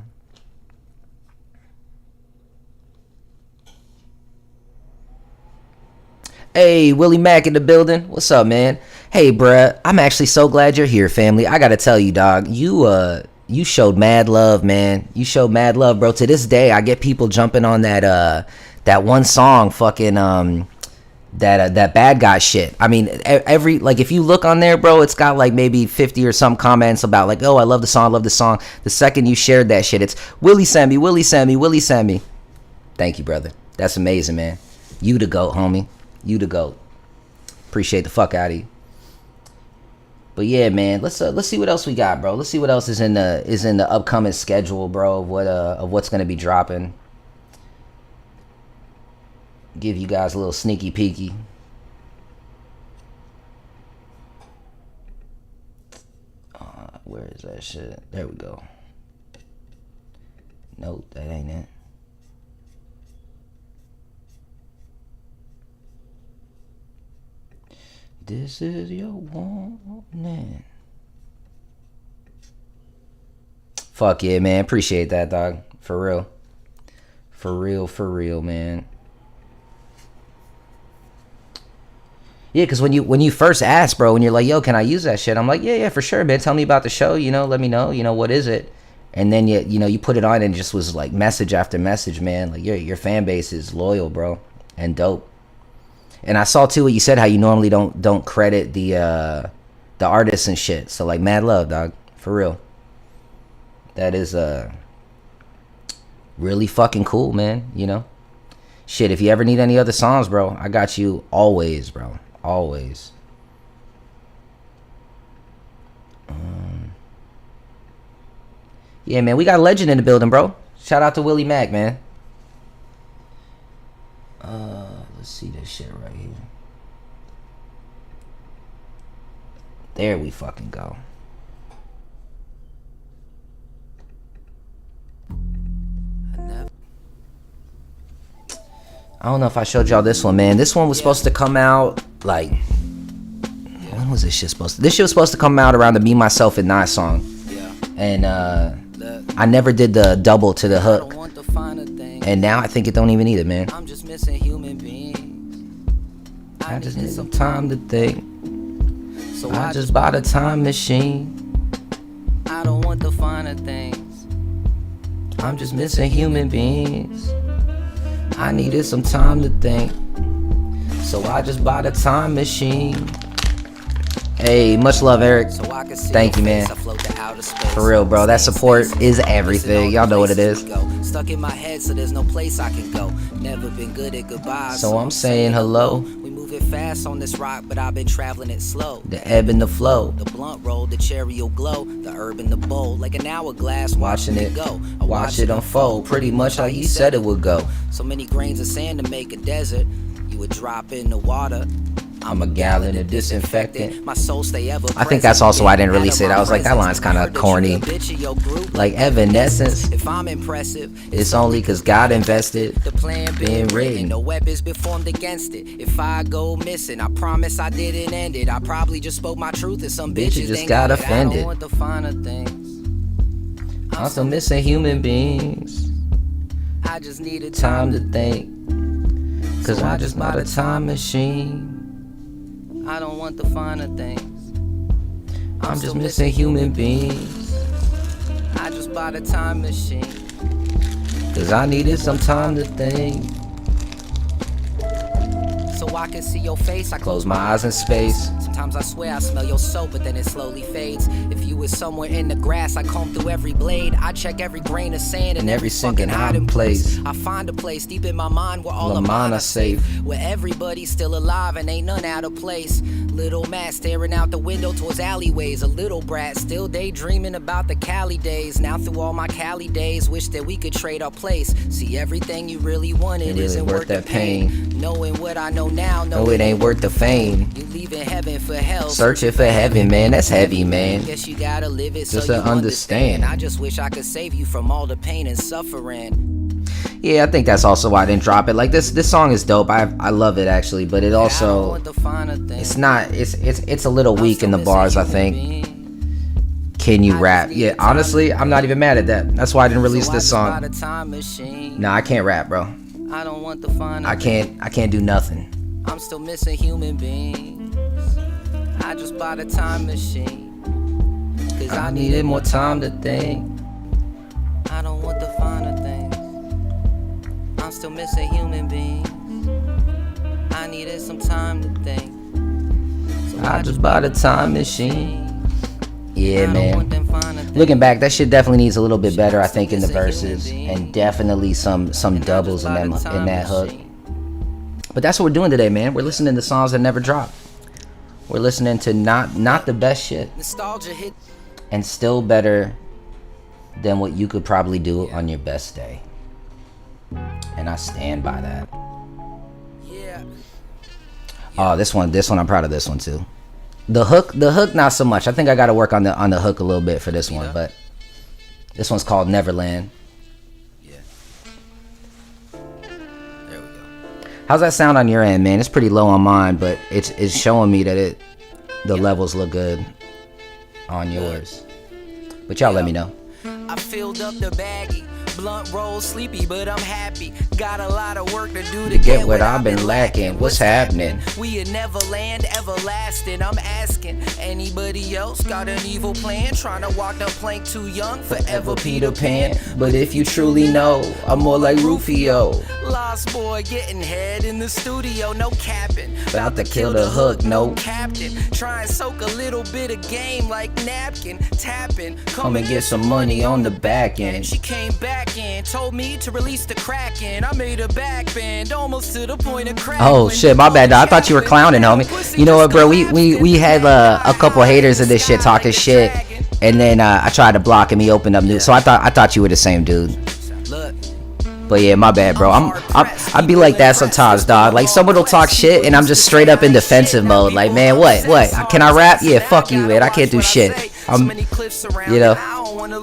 Hey, Willie Mack in the building. What's up, man? Hey, bruh. I'm actually so glad you're here, family. I gotta tell you, dog. You showed mad love, man. You showed mad love, bro. To this day, I get people jumping on that one song, fucking that bad guy shit. I mean, every, like, if you look on there, bro, it's got like maybe 50 or some comments about like, oh, I love the song. The second you shared that shit, it's Willie sent me. Thank you, brother. That's amazing, man. You the GOAT, homie. You the GOAT. Appreciate the fuck out of you. But yeah, man, let's see what else we got, bro. Let's see what else is in the upcoming schedule, bro, of what's gonna be dropping. Give you guys a little sneaky peeky. Where is that shit? There we go. Nope, that ain't it. This is your warning. Fuck yeah, man. Appreciate that, dog. For real. For real, man. Yeah, because when you first asked, bro, when you're like, yo, can I use that shit? I'm like, yeah, for sure, man. Tell me about the show, let me know, what is it? And then you put it on and it just was like message after message, man. Like your fan base is loyal, bro, and dope. And I saw too what you said, how you normally don't credit the artists and shit. So like, mad love, dog, for real. That is really fucking cool, man. Shit. If you ever need any other songs, bro, I got you always, bro. Always. Yeah, man, we got a legend in the building, bro. Shout out to Willie Mack, man. Let's see this shit right here. There we fucking go. I don't know if I showed y'all this one, man. This one was supposed to come out like, when was this shit supposed to? This shit was supposed to come out around the Me, Myself, and I song. And I never did the double to the hook. And now I think it don't even need it, man. I'm just missing human beings. I just need some time to think. So I just bought a time machine. I don't want the finer things. I'm just missing human beings. I needed some time to think. So I just bought a time machine. Hey, much love, Eric. Thank you, man. For real, bro. That support is everything. Y'all know what it is. Stuck in my head, so there's no place I can go. Never been good at goodbyes. So I'm saying hello. We move it fast on this rock, but I've been traveling it slow. The ebb and the flow. The blunt roll, the cherry will glow. The herb in the bowl, like an hourglass, watching it go. I watch it unfold, pretty much how you said it would go. So many grains of sand to make a desert. You would drop in the water. I'm a gallon of disinfectant. My soul stay ever I think that's also why I didn't release it. I was like, that line's kind of corny. Like Evanescence. If I'm impressive, it's only cause God invested. The plan being written. No weapons been formed against it. If I go missing, I promise I didn't end it. I probably just spoke my truth and some bitches just got offended. I don't want the finer things. I'm still missing human beings. I just needed time to think. Cause I just bought a time machine. I don't want the finer things. I'm just missing human beings. I just bought a time machine. Cause I needed some time to think. So I can see your face, I close my eyes in space. Sometimes I swear I smell your soap, but then it slowly fades. If you was somewhere in the grass, I comb through every blade. I check every grain of sand and every sinking hiding place. I find a place deep in my mind where all of mine are safe. Where everybody's still alive and ain't none out of place. Little Matt staring out the window towards alleyways. A little brat still daydreaming about the Cali days. Now through all my Cali days, wish that we could trade our place. See, everything you really wanted isn't worth that pain. Knowing what I know now, no, it ain't worth the fame. You leaving heaven for hell, searching for heaven, man. That's heavy, man. Guess you gotta live it just so to you understand. I just wish I could save you from all the pain and suffering. Yeah, I think that's also why I didn't drop it. Like this song is dope. I love it actually, but it also it's not. It's a little weak in the bars. I think. Can you rap? Yeah, honestly, I'm not even mad at that. That's why I didn't release this song. Nah, I can't rap, bro. I don't want the fun. I can't do nothing. I'm still missing human beings. I just bought a time machine. Cause I needed more time to think. I don't want the finer things. I'm still missing human beings. I needed some time to think. So I just bought a time machine. Yeah, man. Looking back, that shit definitely needs a little bit better, I think, in the verses, and definitely some doubles in that hook. But that's what we're doing today, man. We're listening to songs that never drop. We're listening to not the best shit, and still better than what you could probably do on your best day. And I stand by that. Oh, this one, I'm proud of this one too. The hook, not so much. I think I got to work on the hook a little bit for this one, but this one's called Neverland. How's that sound on your end, man? It's pretty low on mine, but it's showing me that the levels look good on yours. But y'all let me know. I filled up the baggie. Blunt roll sleepy, but I'm happy. Got a lot of work to do to get what I've been lacking. What's happening? We in Neverland, everlasting. I'm asking, anybody else got an evil plan? Trying to walk the plank too young, forever Peter Pan. But if you truly know, I'm more like Rufio. Lost boy getting head in the studio, no capping. About to kill the hook, no captain. Try and soak a little bit of game like napkin. Tapping, come and get some money on the back end. She came back in, told me to release the Kraken. I made a back bend, almost to the point of crack. Oh shit, my bad. I thought you were clowning, homie. You know what, bro? We had a couple haters of this shit talking shit, and then I tried to block him. He opened up new, so I thought you were the same dude. But yeah, my bad, bro. I'd be like that sometimes, dog. Like someone will talk shit, and I'm just straight up in defensive mode. Like, man, what? Can I rap? Yeah, fuck you, man. I can't do shit. You know.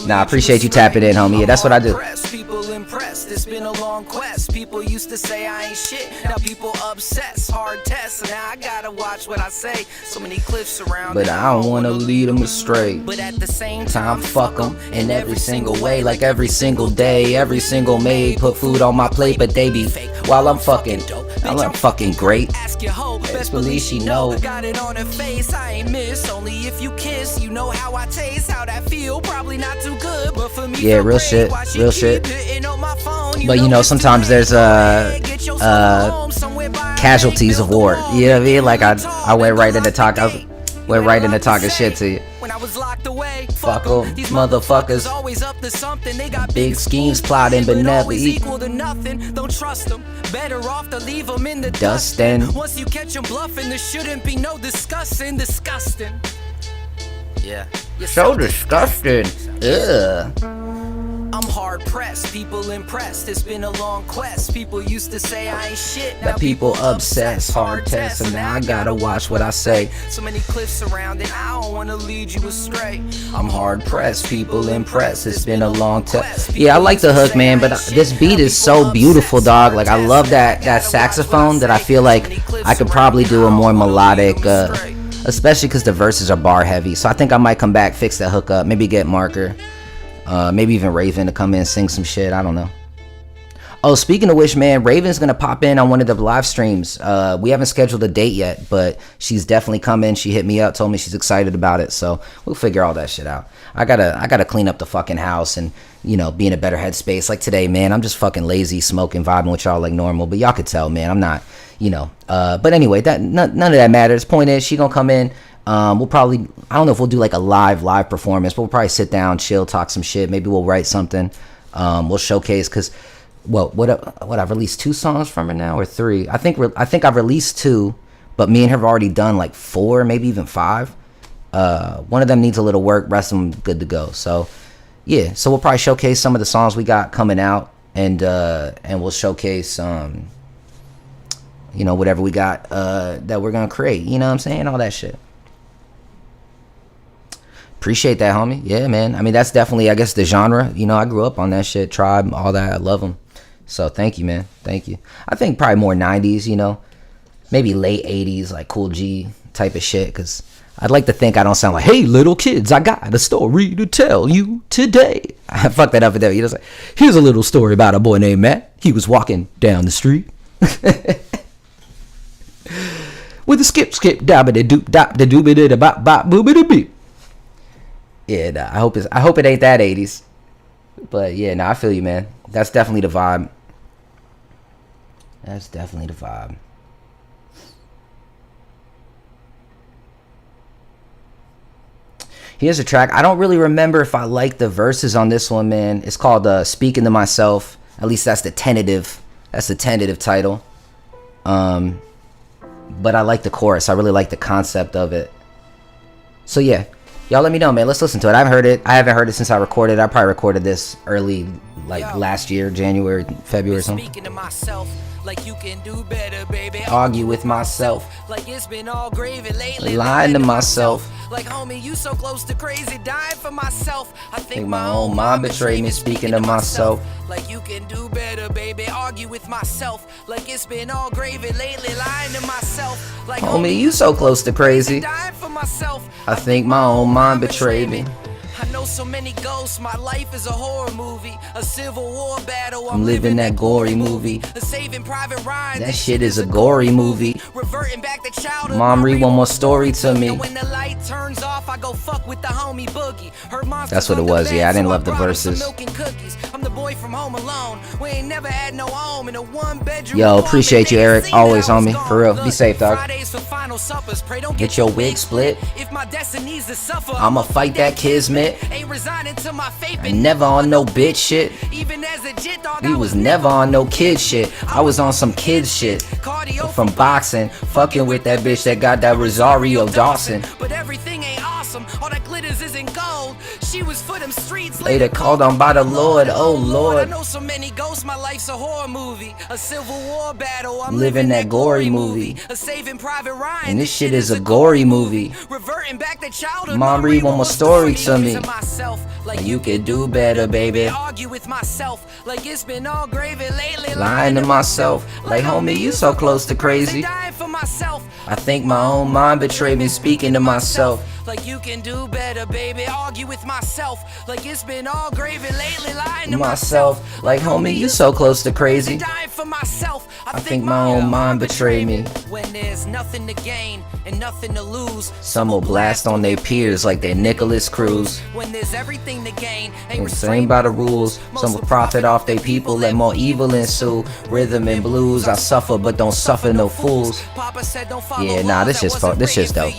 Nah, I appreciate you tapping in, homie. Yeah, that's what I do. People impressed. It's been a long quest. People used to say I ain't shit. Now people obsessed. Hard tests. So now I gotta watch what I say. So many cliffs around. But I don't wanna lead them astray. But at the same time, fuck them in every single way. Like every single day, every single maid put food on my plate, but they be fake while I'm fucking great. Ask your hoe, best believe she know. Got it on her face, I ain't miss. Only if you kiss, you know how I taste, how that feel. Probably not too good, but for me, yeah, real shit. But you know, sometimes there's casualties of war. You know what I mean? Like I went right into talking shit to you. When I was locked away, fuck them, these motherfuckers. Always up to something. They got big schemes plotting, but never equal to nothing. Don't trust them. Better off to leave them in the dust. And once you catch them bluffing, there shouldn't be no discussing. Disgusting. Yeah. So disgusting. Ugh. I'm hard pressed, people impressed. It's been a long quest. People used to say I ain't shit. Now people obsessed, hard tests, and now I gotta watch what I say. So many cliffs around it, I don't wanna lead you astray. I'm hard pressed, people impressed. It's been a long test. Yeah, I like the hook, man, but this beat is so beautiful, dog. Like I love that saxophone that I feel like I could probably do a more melodic, especially because the verses are bar heavy. So I think I might come back, fix that hook up, maybe get Marker. Maybe even Raven to come in and sing some shit. I don't know. Oh, speaking of which, man, Raven's gonna pop in on one of the live streams. We haven't scheduled a date yet, but she's definitely coming. She hit me up, told me she's excited about it, so we'll figure all that shit out. I gotta clean up the fucking house and, you know, be in a better headspace. Like today, man, I'm just fucking lazy, smoking, vibing with y'all like normal, but y'all could tell, man, I'm not, you know. But anyway, none of that matters. Point is, she gonna come in. We'll probably, I don't know if we'll do like a live performance, but we'll probably sit down, chill, talk some shit. Maybe we'll write something. We'll showcase, because what I've released 2 songs from her now, or 3. I think I've released 2, but me and her have already done like 4, maybe even 5. One of them needs a little work, rest of them good to go. So yeah, so we'll probably showcase some of the songs we got coming out, and we'll showcase you know, whatever we got that we're gonna create, you know what I'm saying, all that shit. Appreciate that, homie. Yeah, man. I mean, that's definitely, I guess, the genre. You know, I grew up on that shit, Tribe, all that. I love them. So thank you, man. Thank you. I think probably more 90s, you know, maybe late 80s, like Cool G type of shit, because I'd like to think I don't sound like, hey, little kids, I got a story to tell you today. I fucked that up with that. You know, like, here's a little story about a boy named Matt. He was walking down the street with a skip, dabbity doop, dop, da doobity da bop, bop, boobity beep. Yeah, nah, I hope it ain't that 80s. But yeah, nah, I feel you, man. That's definitely the vibe. That's definitely the vibe. Here's a track. I don't really remember if I like the verses on this one, man. It's called Speaking to Myself. At least that's the tentative title. But I like the chorus. I really like the concept of it. So yeah. Y'all let me know, man. Let's listen to it. I haven't heard it since I recorded. I probably recorded this early, like last year, January, February or something. Speaking to myself, like you can do better, baby. Argue with myself, like it's been all gravy lately. lying to myself. Like homie, you so close to crazy, dying for myself. I think my own mind betrayed me, speaking to myself. Like you can do better, baby. Argue with myself. Like it's been all gravy lately, lying to myself. Like homie, you so close to crazy. Dying for myself. I think my own mind betrayed me. I know so many ghosts, my life is a horror movie, a civil war battle. I'm living that gory movie. A Saving Private Ryan. That shit is a gory movie. Reverting back to childhood. Mom, read one more story to me. When the light turns off, I go fuck with the homie Boogie. That's what it was. Yeah, I didn't love the verses. I'm the boy from Home Alone. We ain't never had no home in a one bedroom. Yo, appreciate you, Eric. Always, homie. For real. Be safe, dog. Get your wig split. If my destiny's to suffer, I'ma fight that kismet. Ain't resigning to my fate. And never on no bitch shit. Even as a jit dog, we was never on no kid shit. I was on some kid shit. From boxing, fucking with that bitch that got that Rosario Dawson. But everything ain't awesome. All that glitters isn't gold. She was for them streets. Later called on by the Lord. Oh Lord. I know so many ghosts. My life's a horror movie. A civil war battle. I'm living that gory movie. A Saving Private Ryan. And this shit is a gory movie. Reverting back to childhood. Mom, read one more story to me. Like you could do better, baby. Argue with myself. Like it's been all gravy lately. Lying to myself. Like homie, you so close to crazy. Dying for myself. I think my own mind betrayed me, speaking to myself. Like you can do better, baby. Argue with myself. Like it's been all gravy lately. Lying to myself. Like homie, you so close to crazy. Dying for myself. I think my own mind betrayed me. When there's nothing to gain and nothing to lose, some will blast on their peers like they're Nicholas Cruz. When there's everything to gain, ain't restrained by the rules. Some will profit off their people, let more evil ensue. Rhythm and blues, I suffer but don't suffer no fools. Papa said don't follow yeah, nah, this shit's dope.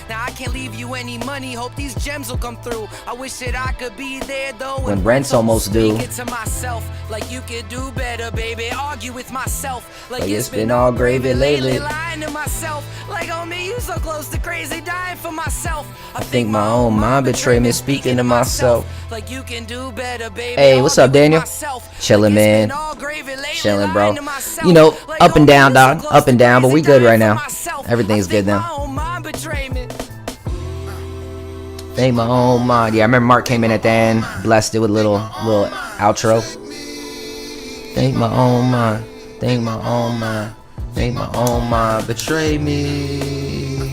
Now I can't leave you any money, hope these gems will come through. I wish that I could be there though. When rent's almost due. Speak it to myself, like you could do better, baby. Argue with myself, like it's been all gravy lately. Lying to myself, like homie, you so close to crazy. Dying for myself. I think my own mind betrayed me, speaking to myself. Like you can do better, baby. Hey, what's up, Daniel? Chilling, man. Chilling, bro. You know, up and down, dog. Up and down, but we good right now. Everything's good now. Think my own mind. Yeah, I remember Mark came in at the end, blessed it with a little outro. Think my own mind. Think my own mind. Think my own mind betray me.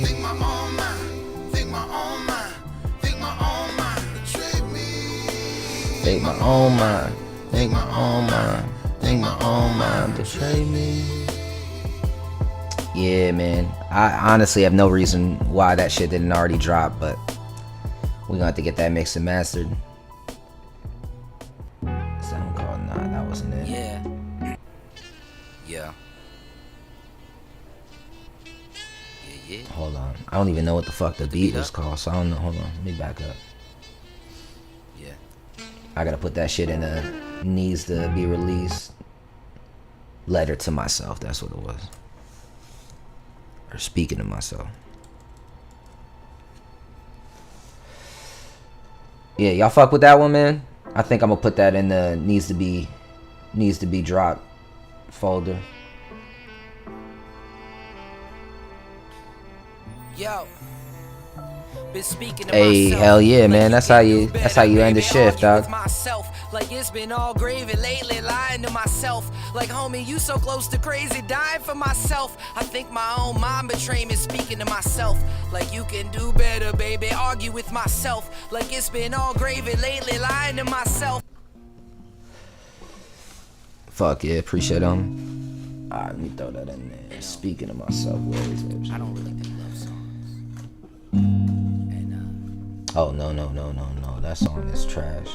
Think my own mind. Think my own mind. Think my own mind betray me. Think my own mind. Think my own mind. Think my own mind betray me. Yeah, man. I honestly have no reason why that shit didn't already drop, but we're gonna have to get that mixed and mastered. Sound called nah, that wasn't it. Yeah. Yeah. Yeah. Hold on. I don't even know what the fuck the beat was called, so I don't know. Hold on. Let me back up. Yeah. I gotta put that shit in a needs to be released letter to myself. That's what it was. Or speaking to myself. Yeah, y'all fuck with that one, man. I think I'm gonna put that in the needs to be dropped folder. Yo. Been speaking to hey, myself, hell yeah, man. Like That's how you end the shift, dog. Like it's been all gravy lately, lying to myself. Like homie, you so close to crazy, dying for myself. I think my own mind betrayed me, speaking to myself. Like you can do better, baby. Argue with myself. Like it's been all gravy lately, lying to myself. Fuck yeah, appreciate them. Alright, let me throw that in there. Speaking to myself, where is it? I don't really think love songs. Oh no, that song is trash.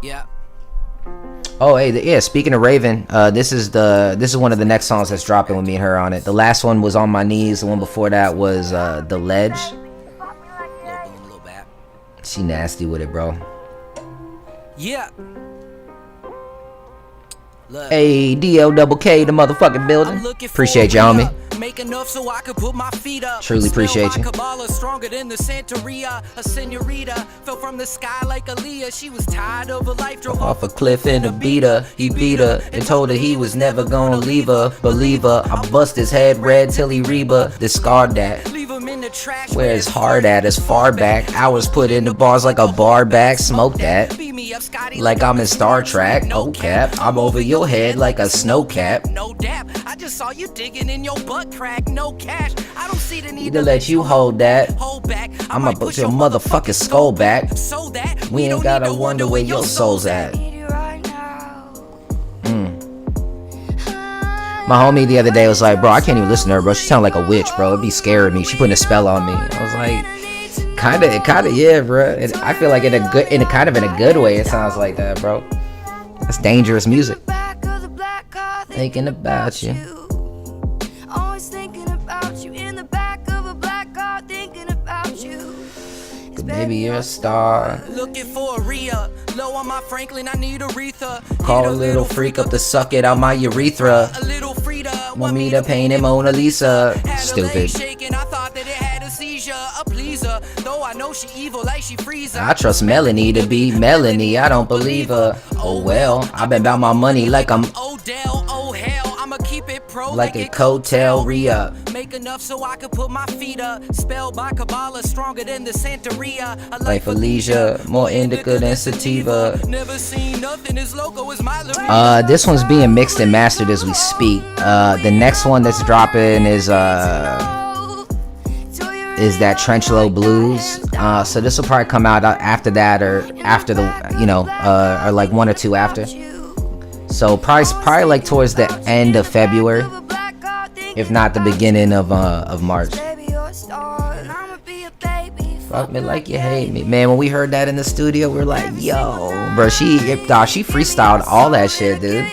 Yeah. Oh hey, yeah. Speaking of Raven, this is one of the next songs that's dropping with me and her on it. The last one was On My Knees. The one before that was The Ledge. Little bap. She nasty with it, bro. Yeah. Look. Hey, DL double K, the motherfucking building. Appreciate you, homie. Make enough so I could put my feet up. Truly appreciate you. Kabbalah stronger than the Santeria. A senorita fell from the sky like Aaliyah. She was tired of her life, drove Off a cliff in a beater. He beat her and told her he was never gonna leave her. Believe her, I bust his head red till he reba. Discard that. Leave him in the trash. Where his heart at, as far back. I was put in the bars like a bar back. Smoke that. Beat me up, Scotty, Like I'm in Star Trek. No Oh cap. I'm over your head like a snow cap. No dap. I just saw you digging in your butt crack. No cash. I don't see the need To let you hold that. Hold back. I'ma put your motherfucking skull back. So that We ain't gotta wonder where your soul's at. My homie the other day was like, bro, I can't even listen to her, bro. She sound like a witch, bro. It'd be scaring me. She putting a spell on me. I was like, kinda, yeah, bro. I feel like in a kind of in a good way, it sounds like that, bro. That's dangerous music. Thinking about you. Always thinking about you in the back of a black car, thinking about you. 'Cause baby, you're a star. Looking for a re-up. Low on my Franklin, I need a Aretha. Call a little freak up to suck it out my urethra. A little Frida. Want me to paint it Mona Lisa. Had her leg Stupid. shaking, I thought that it had a seizure. A pleaser, though I know she evil like she freezer. I trust Melanie to be Melanie. I don't believe her. Oh well, I've been about my money like I'm Odell, oh hell, I'ma keep it pro like a coattail re-up. Make enough so I could put my feet up. Spelled by Kabbalah, stronger than the Santeria. A Life of leisure, more indica than sativa. Never seen nothing as loco as my Lorena. This one's being mixed and mastered as we speak. The next one that's dropping is that Trench Low Blues. So this will probably come out after that or after the, or like one or two after. So probably like towards the end of February, if not the beginning of March. Fuck me like you hate me, man. When we heard that in the studio, we were like, yo, bro, she freestyled all that shit, dude.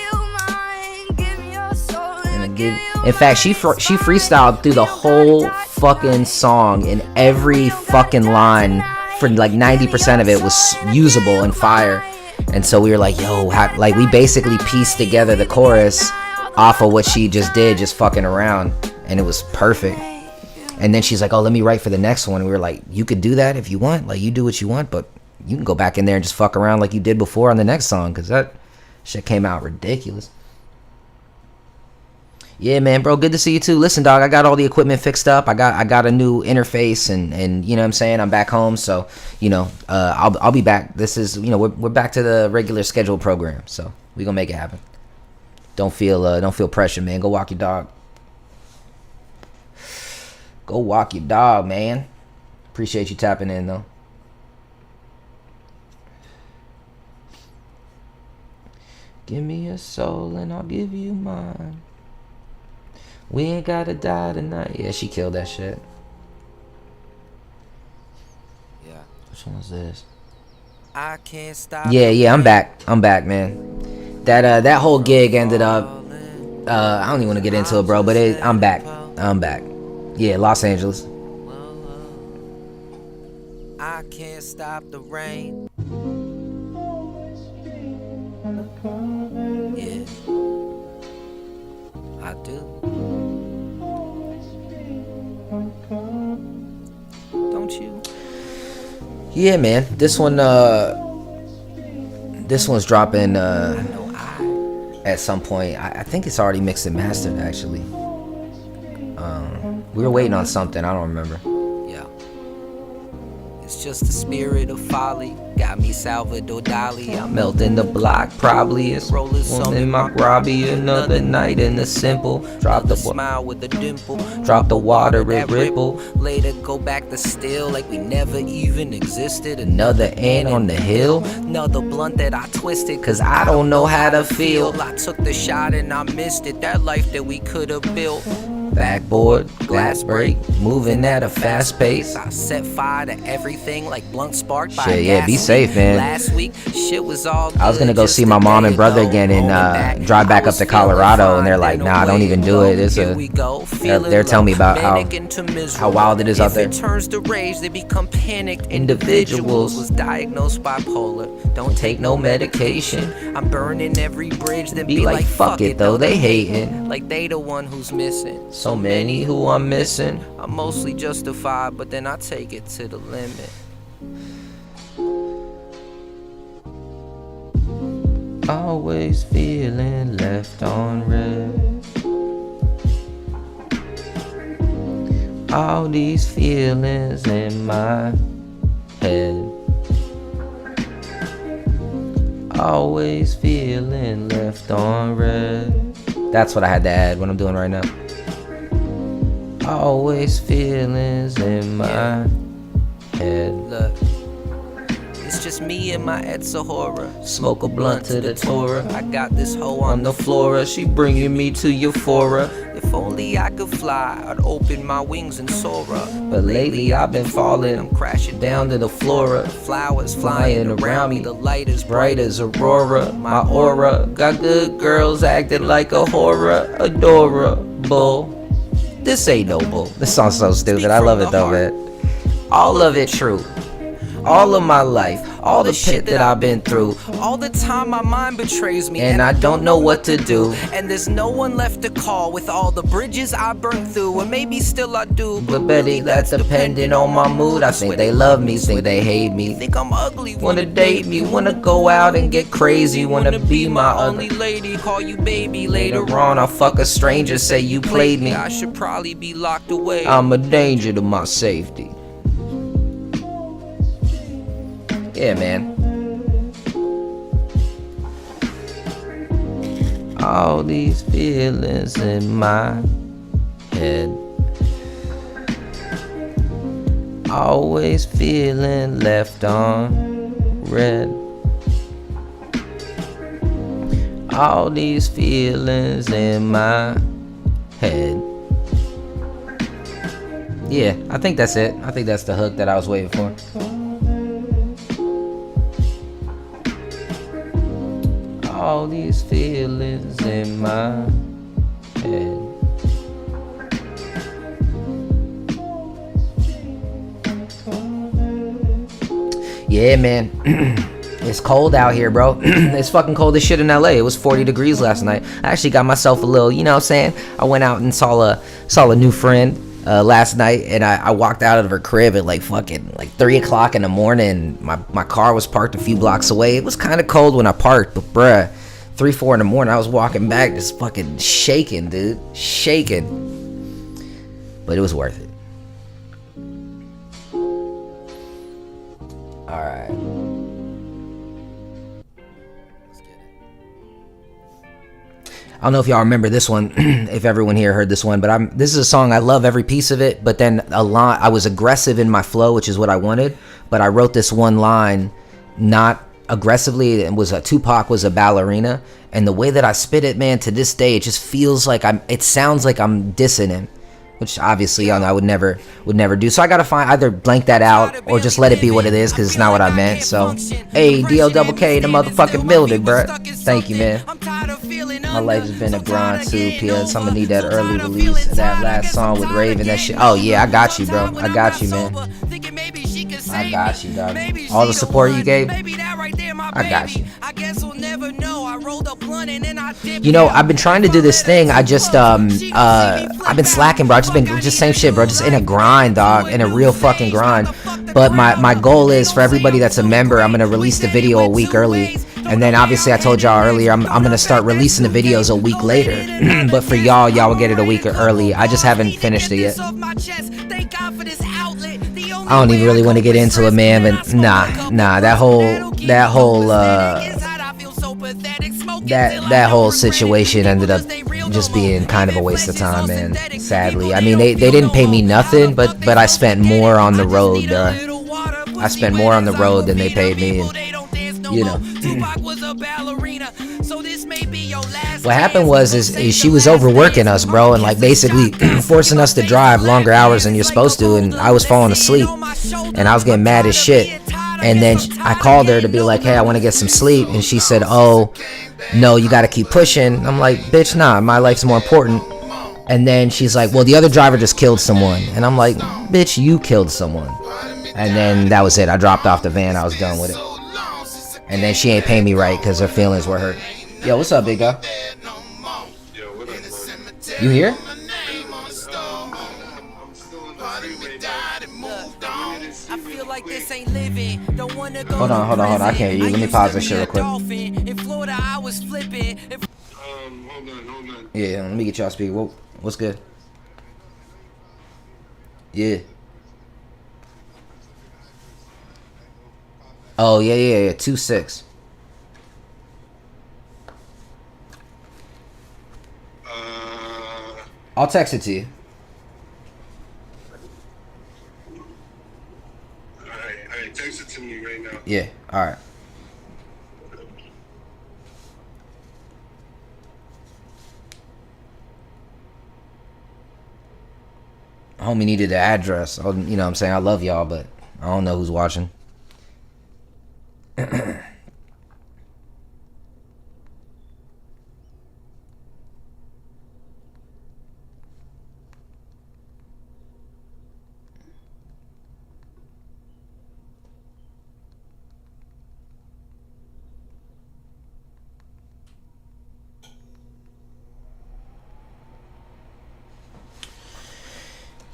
In fact, she freestyled through the whole fucking song, and every fucking line for like 90% of it was usable and fire. And so we were like, yo, like we basically pieced together the chorus off of what she just did, just fucking around, and it was perfect. And then she's like, oh, let me write for the next one. And we were like, you could do that if you want, like you do what you want, but you can go back in there and just fuck around like you did before on the next song, because that shit came out ridiculous. Yeah, man, bro, good to see you too. Listen, dog, I got all the equipment fixed up. I got a new interface, and you know what I'm saying, I'm back home, so I'll be back. This is, we're back to the regular scheduled program, so we gonna make it happen. Don't feel pressure, man. Go walk your dog. Go walk your dog, man. Appreciate you tapping in, though. Give me your soul and I'll give you mine. We ain't gotta die tonight. Yeah, she killed that shit. Yeah. Which one was this? I can't stop. Yeah, I'm back, man. That whole gig ended up, I don't even want to get into it, bro, but I'm back. Yeah, Los Angeles. I can't stop the rain. Yeah, I do. Don't you? Yeah, man. This one's dropping at some point. I think it's already mixed and mastered, actually. We were waiting on something. I don't remember. Yeah. It's just the spirit of folly. Got me Salvador Dali. I'm Melting the block, probably is rolling some in my Robbie. Another night in the simple. Drop the smile with a dimple. Drop the water, it ripple. Later go back to still like we never even existed. Another ant on the hill. Another blunt that I twisted. Cause I don't know how to feel. I took the shot and I missed it. That life that we could have built. Backboard, glass break, moving at a fast pace. I set fire to everything like blunt sparked by Shit, yeah, be gas safe, leak. man. Last week, shit was all I was gonna good go just see a my mom day and brother ago. again and Holding back, drive back I up to was feeling Colorado, and they're fine, like, then nah, don't away even it do go. it. It's Here a we go, they're feeling telling me low, about manic into how miserable. wild it is out If there. it turns to rage, they become panicked Individuals. Was diagnosed bipolar. Don't Take no medication. I'm burning every bridge, then Be like, fuck it though, they hating. like they the one who's missing. So many who I'm missing. I'm mostly justified, but then I take it to the limit. Always feeling left on red. All these feelings in my head. Always feeling left on red. That's what I had to add, what I'm doing right now. Always feelings in my head. Look, it's just me and my Etza horror. Smoke a blunt to the Torah. I got this hoe On the flora, she bringing me to euphoria. If only I could fly, I'd open my wings and soar up. But lately I've been falling. I'm crashing Down to the flora. flowers flying around me. The light is Bright as aurora, my aura. Got good girls acting like a horror. Adorable. This ain't no bull. This song's so stupid. I love it though, man. All of it true. All of my life, all the shit that I've been through, all the time my mind betrays me, and I don't know what to do. And there's no one left to call with all the bridges I burned through, or maybe still I do. But Betty, that's dependent on my mood. I think they love me, think they hate me. Think I'm ugly, Wanna date me, wanna go out and get crazy, wanna be my only other. lady, call you baby. Later on, I'll fuck a stranger, say you played me. I should probably be locked away. I'm a danger to my safety. Yeah, man. All these feelings in my head. Always feeling left on red. All these feelings in my head. Yeah, I think that's it. I think that's the hook that I was waiting for. All these feelings in my head. Yeah, man. It's cold out here, bro. It's fucking cold as shit in LA. It was 40 degrees last night. I actually got myself a little, you know what I'm saying? I went out and saw a new friend last night, and I walked out of her crib at like 3 o'clock in the morning. My car was parked a few blocks away. It was kind of cold when I parked, but bruh, 3-4 in the morning, I was walking back just fucking shaking, dude. Shaking. But it was worth it. Alright. I don't know if y'all remember this one, if everyone here heard this one, but this is a song, I love every piece of it, but then I was aggressive in my flow, which is what I wanted, but I wrote this one line not aggressively. It was Tupac was a ballerina, and the way that I spit it, man, to this day, it just feels like it sounds like I'm dissing him, which obviously I would never do. So I gotta either blank that out or just let it be what it is, because it's not what I meant. So, hey, DLKK, the motherfucking building, bruh. Thank you, man. My life has been a grind too, PS. I'm gonna need that early release of that last song with Raven. That shit. Oh yeah, I got you, bro. I got you, man. I got you, dog. All the support you gave, I got you. You know, I've been trying to do this thing. I've been slacking, bro. I've been same shit, bro. Just in a grind, dog. In a real fucking grind. But my goal is for everybody that's a member, I'm gonna release the video a week early. And then obviously I told y'all earlier, I'm gonna start releasing the videos a week later. But for y'all will get it a week early. I just haven't finished it yet. I don't even really want to get into it, man, but nah, that whole situation ended up just being kind of a waste of time, man. Sadly, I mean, they didn't pay me nothing, but I spent more on the road. I spent more on the road than they paid me. And you know. Tupac was a ballerina, so this may be your last. What happened was is she was overworking us, bro, and like basically forcing us to drive longer hours than you're supposed to, and I was falling asleep, and I was getting mad as shit. And then I called her to be like, hey, I want to get some sleep, and she said, oh, no, you got to keep pushing. I'm like, bitch, nah, my life's more important. And then she's like, well, the other driver just killed someone. And I'm like, bitch, you killed someone. And then that was it. I dropped off the van. I was done with it. And then she ain't paying me right because her feelings were hurt. Yo, what's up, big guy? Yo, what up, bro? You here? I'm still on the freeway, I feel like this ain't living. Don't wanna go Hold on. I can't hear you. Let me pause this shit real quick. In Florida, I was flipping. hold on. Yeah, let me get y'all speaker. What's good? Yeah. Oh, yeah. 2-6. I'll text it to you. Alright, text it to me right now. Yeah, alright. Homie needed the address. You know what I'm saying? I love y'all, but I don't know who's watching.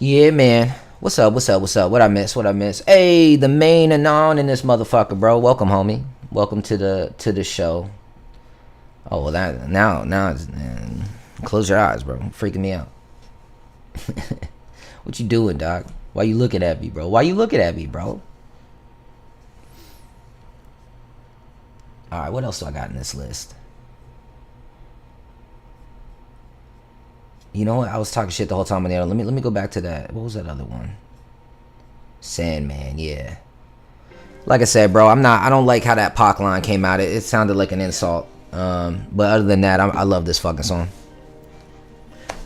Yeah, man. What's up? What I miss? Hey, the main anon in this motherfucker, bro. Welcome, homie. Welcome to the show. Oh, well, that now man, close your eyes, bro. Freaking me out. What you doing, dog? Why you looking at me, bro? All right, what else do I got in this list? You know what? I was talking shit the whole time on there. Let me go back to that. What was that other one? Sandman, yeah. Like I said, bro, I don't like how that Pac line came out. It sounded like an insult. But other than that, I love this fucking song.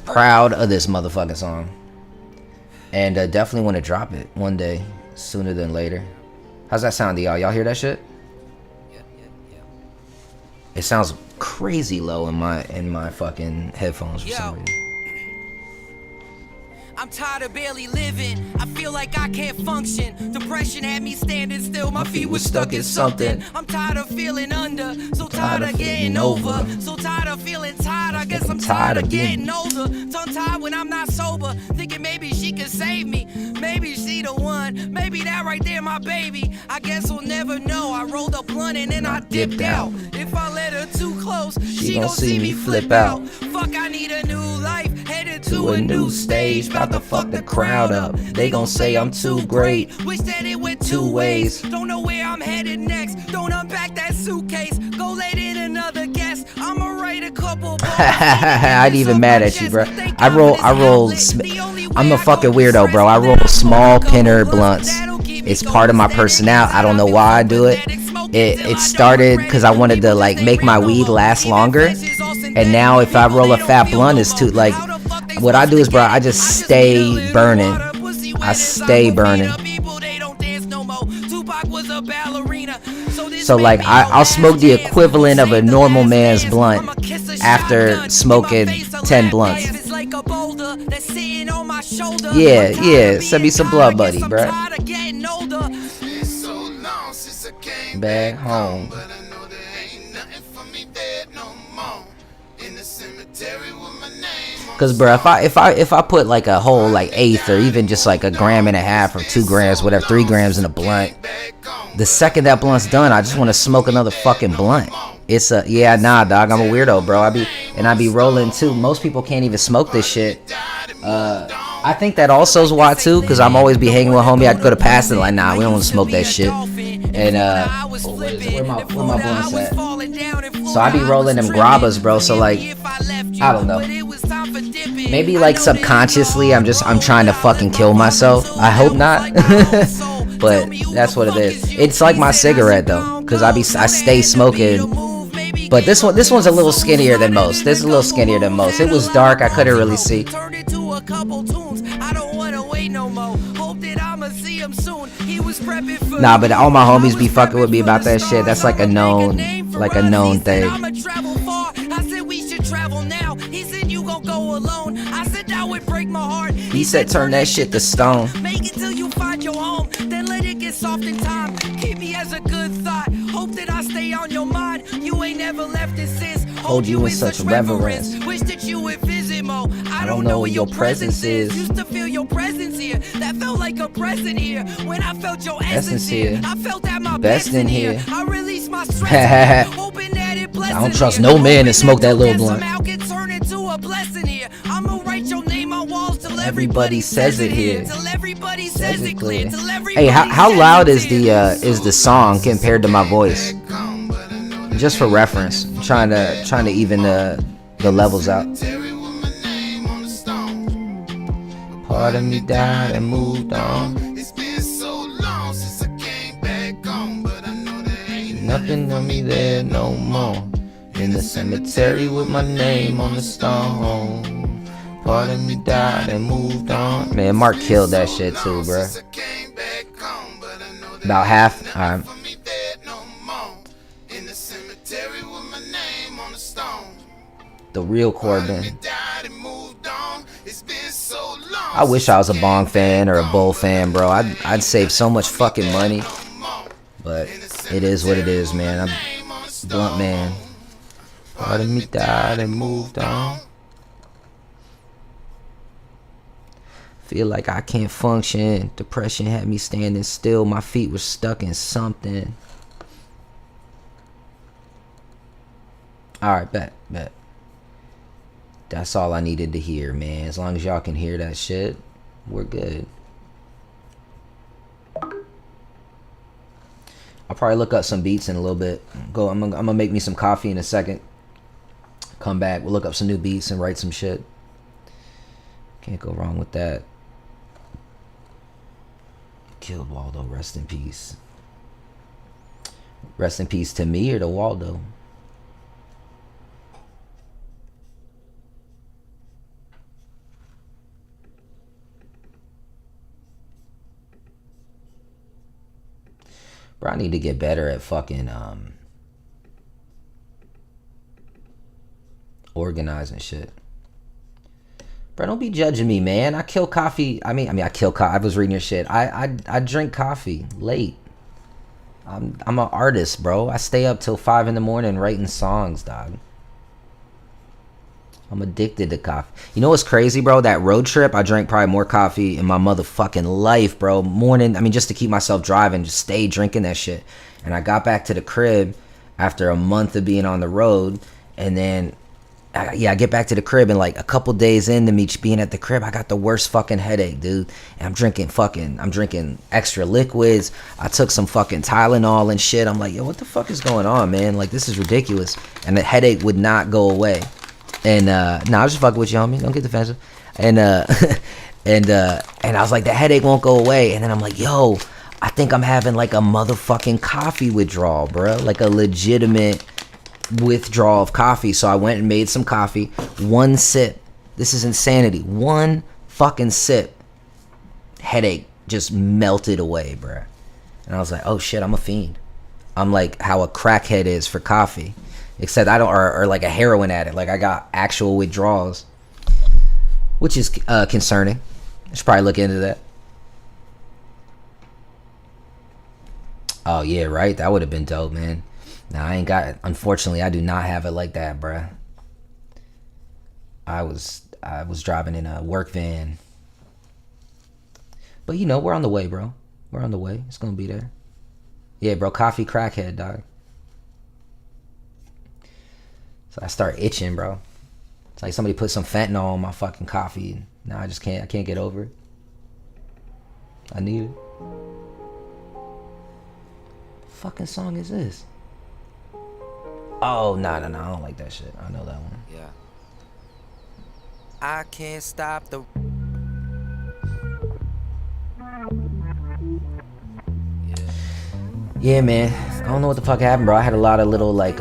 Proud of this motherfucking song. And definitely want to drop it one day, sooner than later. How's that sound to y'all? Y'all hear that shit? Yeah. It sounds crazy low in my fucking headphones for some reason. I'm tired of barely living. I feel like I can't function. Depression had me standing still. My feet was stuck in something. I'm tired of feeling under. So tired of getting over. So tired of feeling tired. I guess I'm tired of getting older. Tongue tied when I'm not sober. Thinking maybe she could save me. Maybe she the one. Maybe that right there, my baby. I guess we'll never know. I rolled a blunt and then I dipped out. If I let her too close, she gon' see me flip out. Fuck, I need a new life. Headed to a new stage. About to fuck the crowd up. They gon' say I'm too great. Wish that it went two ways. Don't know where I'm headed next. Don't unpack that suitcase. Go let in another guest. I'ma write a couple. I ain't even mad at you, bro. I roll. I'm a fucking weirdo, bro. I roll small pinner blunts. It's part of my personality. I don't know why I do it. It started because I wanted to like make my weed last longer, and now if I roll a fat blunt, it's too like. What I do is, bro, I just stay burning. So like I'll smoke the equivalent of a normal man's blunt after smoking 10 blunts. Yeah, send me some blood, buddy, bro. Back home. Cause bro, if I put like a whole like eighth or even just like 1.5 grams or 2 grams, whatever, 3 grams in a blunt, the second that blunt's done, I just want to smoke another fucking blunt. It's nah, dog. I'm a weirdo, bro. I be rolling too. Most people can't even smoke this shit. I think that also is why too, cause I'm always be hanging with homie. I'd go to pass it like, nah, we don't want to smoke that shit. And where my blunts at? So I be rolling them grabbas, bro. So like, I don't know. Maybe like subconsciously, I'm trying to fucking kill myself. I hope not. but that's what it is. It's like my cigarette though, cause I stay smoking. But this one's a little skinnier than most. This is a little skinnier than most. It was dark, I couldn't really see. Nah, but all my homies be fucking with me about that shit. That's like a known thing. He said turn that shit to stone. Make it till you find your home, then let it get soft in time. Keep me as a good thought, hope that I stay on your mind. You ain't never left it since. Hold you in such reverence. Wish that you would visit more. I don't know what your presence is. Used to feel your presence here. That felt like a present here. When I felt your essence here, I felt that my best in here. I released my stress, hoping that it blesses. I don't trust no man to smoke that little blunt. Somehow get turned into a blessing here. I'ma write your name on walls till Everybody says it here. Till everybody says it clear. Till everybody Hey, how loud is the song compared to my voice? Just for reference, I'm trying to even the levels out. Part of me died and moved on. It's been so long since I came back home, but I know there ain't Nothing of me there no more. In the cemetery with my name on the stone. Part of me died and moved on. Man, Mark killed that shit too, bro. About half. Alright. The real Corbin. I wish I was a Bong fan or a Bull fan, bro. I'd save so much fucking money. But it is what it is, man. I'm blunt man. Part of me died and moved on. Feel like I can't function. Depression had me standing still. My feet were stuck in something. Alright, bet. That's all I needed to hear, man. As long as y'all can hear that shit, we're good. I'll probably look up some beats in a little bit. I'm gonna make me some coffee in a second. Come back, we'll look up some new beats and write some shit. Can't go wrong with that. Killed Waldo, rest in peace. Rest in peace to me or to Waldo? Bro, I need to get better at fucking organizing shit. Bro, don't be judging me, man. I kill coffee. I mean, I kill coffee. I was reading your shit. I drink coffee late. I'm an artist, bro. I stay up till 5 in the morning writing songs, dog. I'm addicted to coffee. You know what's crazy, bro? That road trip, I drank probably more coffee in my motherfucking life, bro. Morning, I mean, just to keep myself driving, just stay drinking that shit. And I got back to the crib after a month of being on the road, and then I get back to the crib, and like a couple days into me being at the crib, I got the worst fucking headache, dude. And I'm drinking extra liquids. I took some fucking Tylenol and shit. I'm like, yo, what the fuck is going on, man? Like, this is ridiculous. And the headache would not go away. And I was just fucking with you, homie. Don't get defensive. And and I was like, the headache won't go away. And then I'm like, yo, I think I'm having like a motherfucking coffee withdrawal, bro. Like a legitimate withdrawal of coffee. So I went and made some coffee. One sip. This is insanity. One fucking sip. Headache just melted away, bro. And I was like, oh shit, I'm a fiend. I'm like how a crackhead is for coffee. Except I don't, or like a heroin addict. Like I got actual withdrawals, which is concerning. I should probably look into that. Oh yeah, right. That would have been dope, man. Now I ain't got it. Unfortunately, I do not have it like that, bruh. I was driving in a work van, but you know we're on the way, bro. We're on the way. It's gonna be there. Yeah, bro. Coffee crackhead, dog. So I start itching, bro. It's like somebody put some fentanyl on my fucking coffee. And now I can't get over it. I need it. What fucking song is this? Oh, no, I don't like that shit. I know that one. Yeah. I can't stop the Yeah, man. I don't know what the fuck happened, bro. I had a lot of little like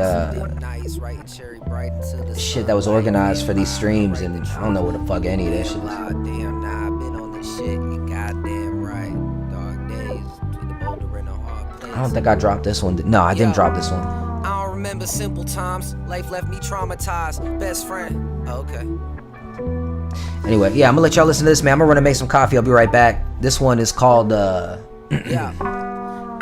shit that was organized for these streams, and I don't know what the fuck any of that shit is. Damn, nah, I've been on this shit. You goddamn right. Dark days between the boulder and the hard place. I don't think I dropped this one. No, I didn't drop this one. I don't remember simple times. Life left me traumatized. Best friend. Okay. Anyway, yeah, I'm gonna let y'all listen to this, man. I'm gonna run and make some coffee. I'll be right back. This one is called Yeah.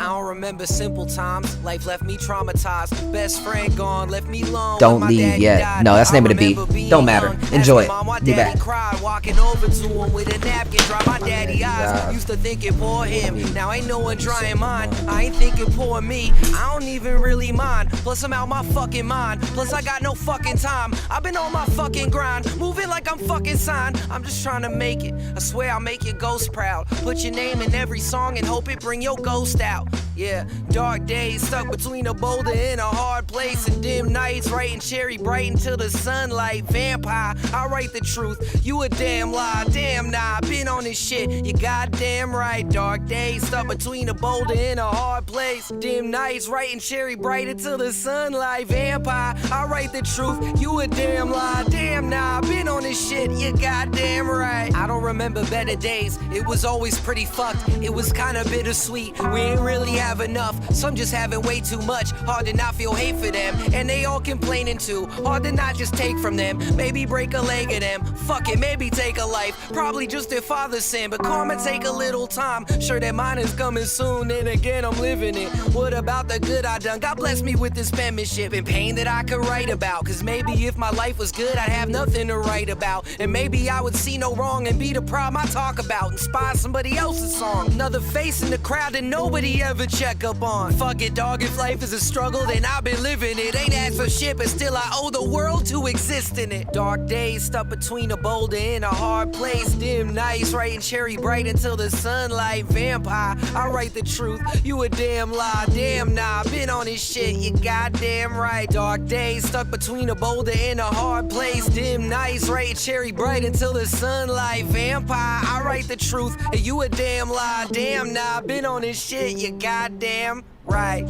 I don't remember simple times. Life left me traumatized. Best friend gone, left me alone. Don't Leave Yet. No, that's the name of the beat. Don't matter. Enjoy it. Be back. Cried, walking over to him with a napkin. Dry my daddy eyes. Used to think it poor him. Now ain't no one drying mine. I ain't thinking poor me. I don't even really mind. Plus I'm out my fucking mind. Plus I got no fucking time. I've been on my fucking grind. Moving like I'm fucking signed. I'm just trying to make it. I swear I'll make your ghost proud. Put your name in every song and hope it bring your ghost out. Yeah, dark days stuck between a boulder and a hard place, and dim nights writing cherry bright until the sunlight. Vampire, I write the truth. You a damn lie, damn nah. Been on this shit, you goddamn right. Dark days stuck between a boulder and a hard place. Dim nights writing cherry bright until the sunlight. Vampire, I write the truth. You a damn lie, damn nah. Been on this shit, you goddamn right. I don't remember better days. It was always pretty fucked. It was kinda bittersweet. We ain't really have enough. Some just having way too much. Hard to not feel hate for them. And they all complaining too. Hard to not just take from them. Maybe break a leg of them. Fuck it, maybe take a life. Probably just their father's sin. But karma take a little time. Sure that mine is coming soon. Then again, I'm living it. What about the good I done? God bless me with this penmanship and pain that I could write about. Cause maybe if my life was good, I'd have nothing to write about. And maybe I would see no wrong and be the problem I talk about. Inspire somebody else's song. Another face in the crowd that nobody ever check up on. Fuck it, dog, if life is a struggle, then I've been living it. Ain't asked for shit, but still I owe the world to exist in it. Dark days stuck between a boulder and a hard place. Dim nights writing cherry bright until the sunlight. Vampire, I write the truth. You a damn lie, damn nah. Been on this shit, you goddamn right. Dark days stuck between a boulder and a hard place. Dim nights writing cherry bright until the sunlight. Vampire, I write the truth. And you a damn lie, damn nah. Been on this shit, you goddamn right.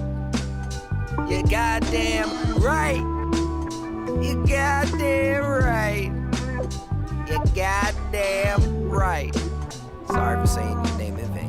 You goddamn right. You goddamn right. You goddamn right. Sorry for saying your name in vain.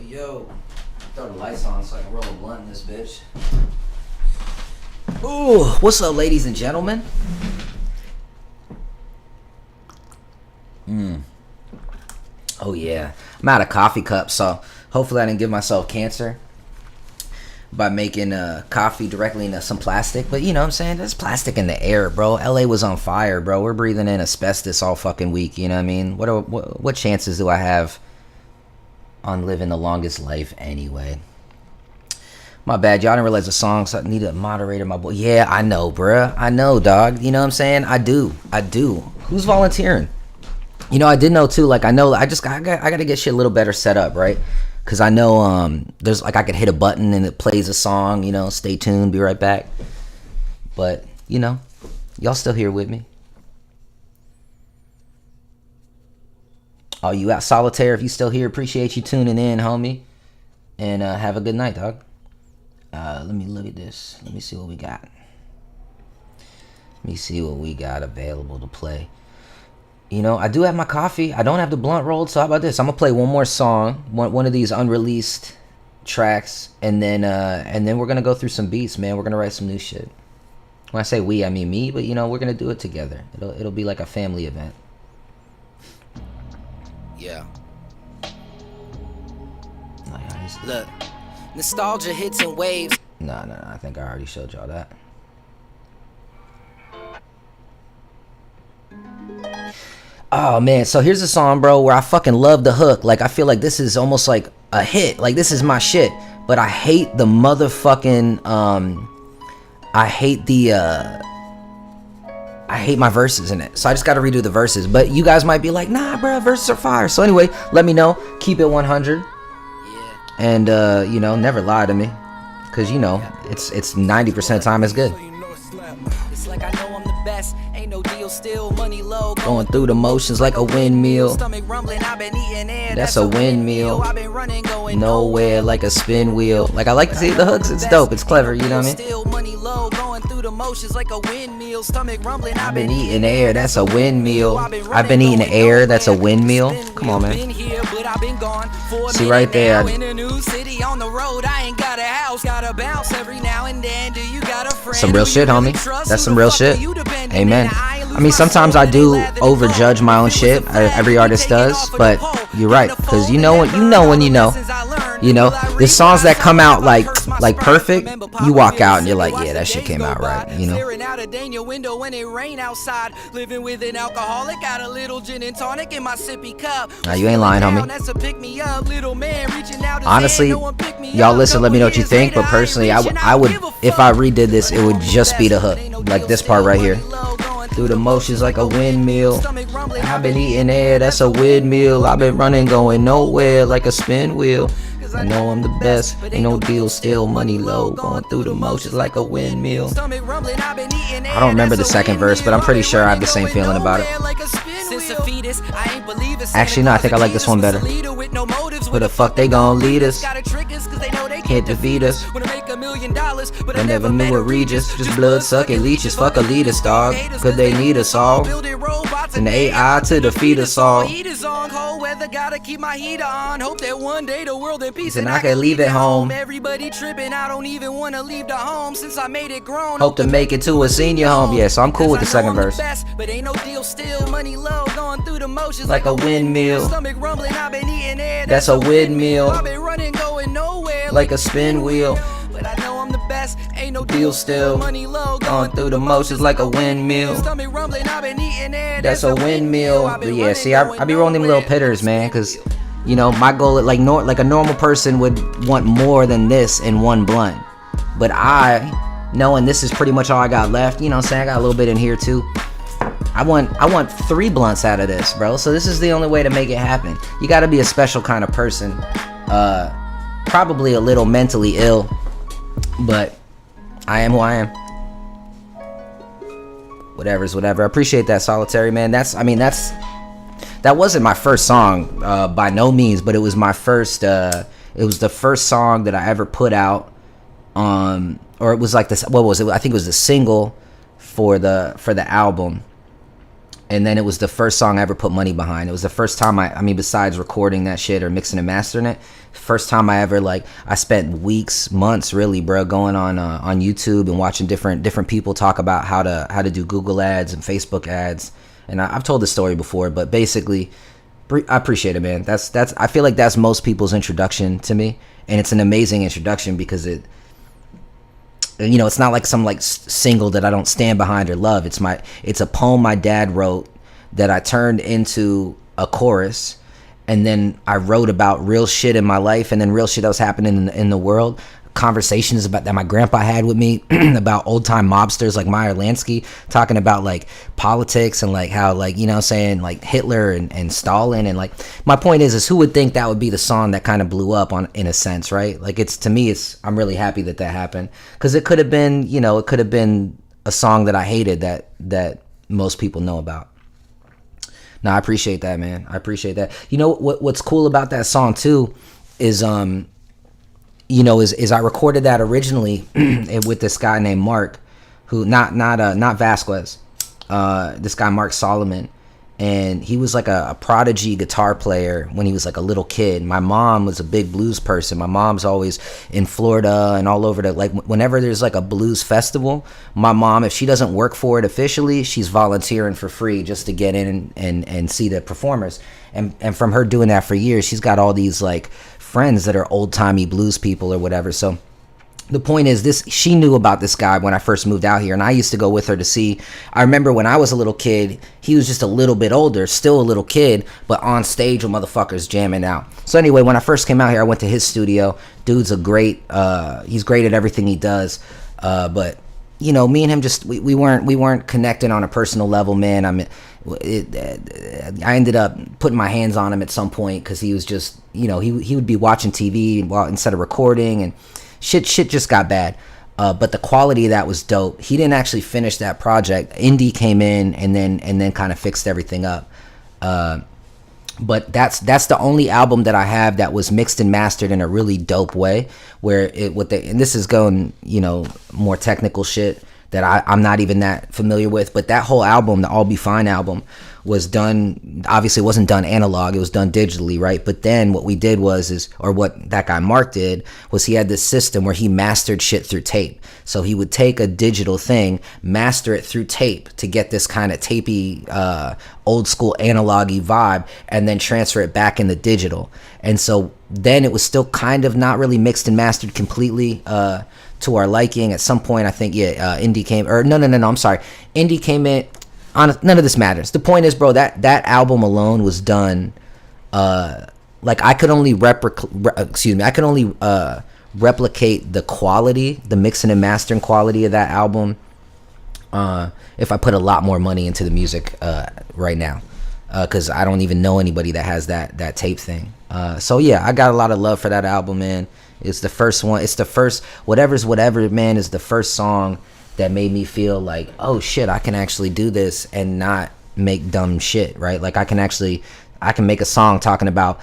Yo, throw the lights on so I can roll a blunt in this bitch. Ooh, what's up, ladies and gentlemen? Oh yeah, I'm out of coffee cups, so hopefully I didn't give myself cancer by making coffee directly into some plastic. But you know what I'm saying? There's plastic in the air, bro. LA was on fire, bro. We're breathing in asbestos all fucking week. You know what I mean? What chances do I have on living the longest life anyway. My bad, y'all didn't realize the song, so I need a moderator, my boy. Yeah, I know, bruh. I know, dog. You know what I'm saying? I do. Who's volunteering? You know, I did know too. Like, I know, I gotta get shit a little better set up, right? Because I know there's like I could hit a button and it plays a song. You know, stay tuned, be right back. But you know, y'all still here with me? Oh, you out solitaire? If you still here, appreciate you tuning in, homie. And have a good night, dog. Let me look at this. Let me see what we got. Let me see what we got available to play. You know, I do have my coffee. I don't have the blunt rolled, so how about this? I'm gonna play one more song, one of these unreleased tracks, and then we're gonna go through some beats, man. We're gonna write some new shit. When I say we, I mean me, but you know, we're gonna do it together. It'll be like a family event. Yeah. Look, nostalgia hits in waves. No, I think I already showed y'all that. Oh man, so here's a song, bro, where I fucking love the hook. Like, I feel like this is almost like a hit. Like, this is my shit. But I hate the motherfucking I hate my verses in it. So I just gotta redo the verses. But you guys might be like, nah, bro, verses are fire. So anyway, let me know. Keep it 100. Yeah. And you know, never lie to me. Cause you know, it's 90% of the time it's good. It's like I know I'm the best. Ain't no deal, still money low. Going through the motions like a windmill. Stomach rumbling, I've been eating air. That's a windmill. I've been running, going Nowhere like a spin wheel. Like, I like to see the hooks. It's dope. It's clever. You know what I mean? Still money low, going through the motions like a windmill. Stomach rumbling, I've been eating air. That's a windmill. I've been eating air. That's a windmill. Come on, man. See right there. In a new city on the road, I ain't got a house. Gotta bounce every now and then. Do you got a friend? Some real shit, homie. That's some real shit. Amen. I mean, sometimes I do overjudge my own shit. Every artist does, but you're right, because you know when you know. You know, the songs that come out like perfect, you walk out and you're like, yeah, that shit came out right. You know. Nah, you ain't lying, homie. Honestly, y'all listen, let me know what you think. But personally, I would, if I redid this, it would just be the hook, like this part right here. Through the motions like a windmill. I've been eating air, that's a windmill. I've been running, going nowhere like a spin wheel. I know I'm the best, ain't no deal, still money low. Going through the motions like a windmill. I don't remember the second verse, but I'm pretty sure I have the same feeling about it. Actually, no, I think I like this one better. Where the fuck they gon' lead us? Can't defeat us. I never knew what Regis. Just blood sucking leeches. Fuck elitist, dog. Could they need us all? And the AI to defeat us all. And I can leave it home. Everybody tripping, I don't even wanna leave the home since I made it grown. Hope to make it to a senior home. Yeah, so I'm cool with the second verse. But ain't no deal, still money low, going through the motions like a windmill. Stomach rumbling, I've been eating air. That's a windmill. I've been running, going nowhere like a spin wheel. But I know I'm the best, ain't no deal, still money low, going through the motions like a windmill. Stomach rumbling, I've been eating air. That's a windmill. But yeah, see, I be rolling them little pitters, man, because you know, my goal, like a normal person would want more than this in one blunt. But I, knowing this is pretty much all I got left, you know what I'm saying, I got a little bit in here too. I want 3 blunts out of this, bro. So this is the only way to make it happen. You gotta be a special kind of person. Probably a little mentally ill, but I am who I am. Whatever's whatever. I appreciate that, Solitary, man. That wasn't my first song, by no means, but it was my first. It was the first song that I ever put out, or it was like this. What was it? I think it was the single for the album, and then it was the first song I ever put money behind. It was the first time I mean, besides recording that shit or mixing and mastering it, first time I ever I spent weeks, months, really, bro, going on YouTube and watching different people talk about how to do Google ads and Facebook ads. And I've told this story before, but basically, I appreciate it, man. That's I feel like that's most people's introduction to me, and it's an amazing introduction because it, you know, it's not like some single that I don't stand behind or love. It's a poem my dad wrote that I turned into a chorus, and then I wrote about real shit in my life, and then real shit that was happening in the world. Conversations about that my grandpa had with me about old time mobsters like Meyer Lansky, talking about like politics and like how, like, you know, saying like Hitler and Stalin, and like my point is who would think that would be the song that kind of blew up on, in a sense, right? Like, it's, to me, it's, I'm really happy that happened, because it could have been, you know, it could have been a song that I hated that most people know about. No, I appreciate that, man. I appreciate that. You know what's cool about that song too is you know, is I recorded that originally with this guy named Mark, who not Vasquez, this guy Mark Solomon, and he was like a prodigy guitar player when he was like a little kid. My mom was a big blues person. My mom's always in Florida and all over like whenever there's like a blues festival, my mom, if she doesn't work for it officially, she's volunteering for free just to get in and see the performers. And from her doing that for years, she's got all these like friends that are old-timey blues people or whatever. So the point is, she knew about this guy when I first moved out here, and I used to go with her to see. I remember when I was a little kid, he was just a little bit older, still a little kid, but on stage with motherfuckers jamming out. So anyway, when I first came out here, I went to his studio. Dude's a great, he's great at everything he does. But you know, me and him just we weren't connecting on a personal level, man. I ended up putting my hands on him at some point because he was just, you know, he would be watching TV instead of recording, and shit just got bad. But the quality of that was dope. He didn't actually finish that project. Indie came in and then kind of fixed everything up. But that's the only album that I have that was mixed and mastered in a really dope way, where and this is going, you know, more technical shit that I'm not even that familiar with, but that whole album, the All Be Fine album, was done, obviously it wasn't done analog, it was done digitally, right? But then what we did or what that guy Mark did, was he had this system where he mastered shit through tape. So he would take a digital thing, master it through tape to get this kind of tapey, old school analog-y vibe, and then transfer it back into digital. And so then it was still kind of not really mixed and mastered completely to our liking. At some point, I think, Indie came, or no, I'm sorry. Indie came in, none of this matters. The point is, bro, that album alone was done, like I could only replicate the quality, the mixing and mastering quality of that album, if I put a lot more money into the music right now, because I don't even know anybody that has that tape thing. So yeah, I got a lot of love for that album, man. It's the first one. It's the first, Whatever's Whatever, man, is the first song that made me feel like, oh shit, I can actually do this and not make dumb shit, right? Like I can make a song talking about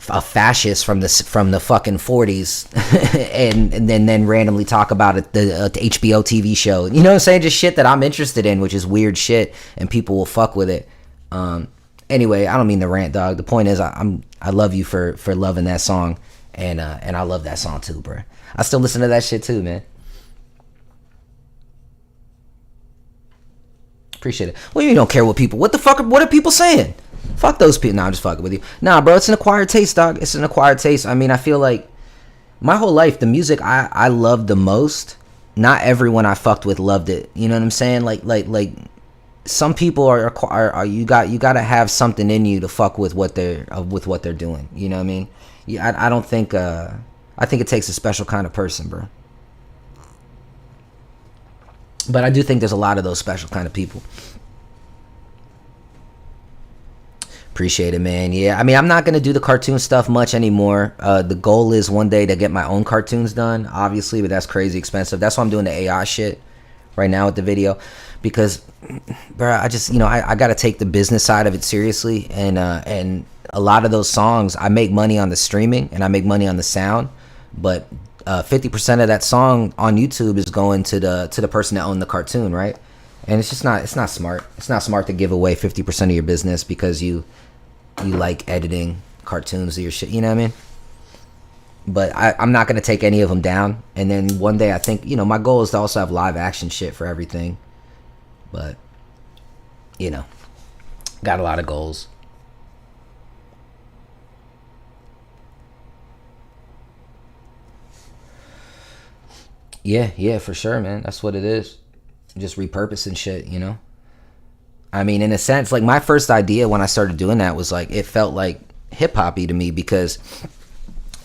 a fascist from the fucking 40s and then randomly talk about it, the HBO TV show. You know what I'm saying? Just shit that I'm interested in, which is weird shit, and people will fuck with it. Anyway, I don't mean to rant, dog. The point is, I love you for loving that song, and I love that song too, bro. I still listen to that shit too, man. Appreciate it. Well, you don't care what are people saying? Fuck those people. Nah, I'm just fucking with you. Nah, bro, it's an acquired taste, dog. It's an acquired taste. I mean, I feel like my whole life, the music I loved the most, not everyone I fucked with loved it. You know what I'm saying? Like some people are you gotta have something in you to fuck with what they're doing. You know what I mean? Yeah, I don't think I think it takes a special kind of person, bro. But I do think there's a lot of those special kind of people. Appreciate it, man. Yeah, I mean, I'm not going to do the cartoon stuff much anymore. The goal is one day to get my own cartoons done, obviously, but that's crazy expensive. That's why I'm doing the AI shit right now with the video. Because, bro, I just, I got to take the business side of it seriously. And a lot of those songs, I make money on the streaming and I make money on the sound. But 50% of that song on YouTube is going to the person that owned the cartoon, right? And it's just not smart. It's not smart to give away 50% of your business because you like editing cartoons of your shit, you know what I mean? But I'm not going to take any of them down. And then one day I think, my goal is to also have live action shit for everything. But, got a lot of goals. Yeah, for sure, man. That's what it is. Just repurposing shit, I mean, in a sense, like my first idea when I started doing that was like, it felt like hip hoppy to me, because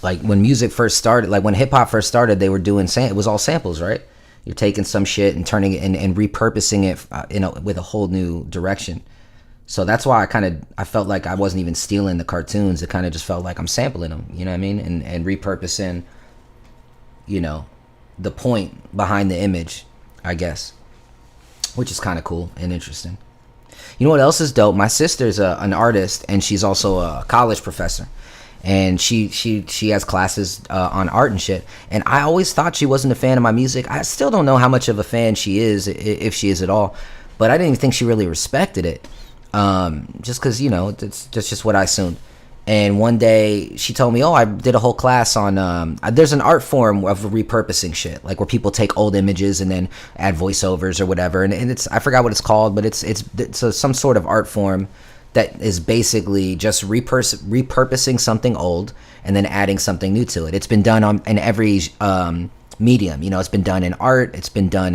like when music first started, like when hip hop first started, they were doing it was all samples, right? You're taking some shit and turning it and repurposing it, with a whole new direction. So that's why I felt like I wasn't even stealing the cartoons. It kind of just felt like I'm sampling them, you know what I mean? And repurposing, the point behind the image, I guess, which is kind of cool and interesting. You know what else is dope? My sister's an artist, and she's also a college professor. And she has classes on art and shit. And I always thought she wasn't a fan of my music. I still don't know how much of a fan she is, if she is at all. But I didn't even think she really respected it. Just because, that's just what I assumed. And one day she told me, I did a whole class on, there's an art form of repurposing shit, like where people take old images and then add voiceovers or whatever. And it's, I forgot what it's called, but it's some sort of art form that is basically just repurposing something old and then adding something new to it. It's been done in every medium. It's been done in art, it's been done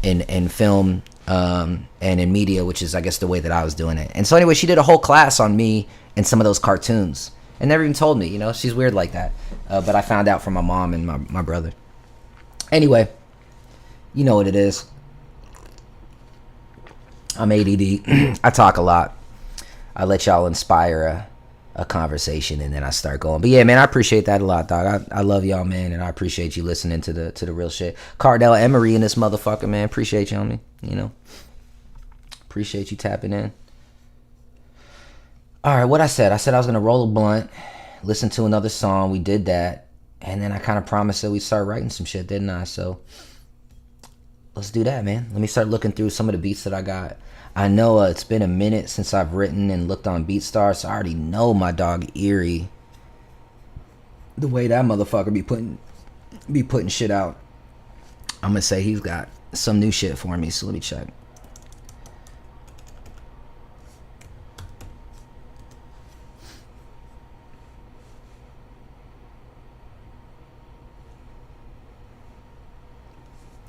in film, and in media, which is, I guess, the way that I was doing it. And so anyway, she did a whole class on me and some of those cartoons, and never even told me. She's weird like that. But I found out from my mom and my brother. Anyway, you know what it is. I'm ADD. I talk a lot. I let y'all inspire a conversation, and then I start going. But yeah, man, I appreciate that a lot, dog. I love y'all, man, and I appreciate you listening to the real shit. Cardell Emery and this motherfucker, man. Appreciate you, homie. Appreciate you tapping in. All right, what I said I was gonna roll a blunt, listen to another song. We did that, and then I kind of promised that we'd start writing some shit, didn't I? So let's do that, man. Let me start looking through some of the beats that I got. I know it's been a minute since I've written and looked on BeatStars, so I already know my dog Erie, the way that motherfucker be putting shit out. I'm gonna say he's got some new shit for me, so let me check.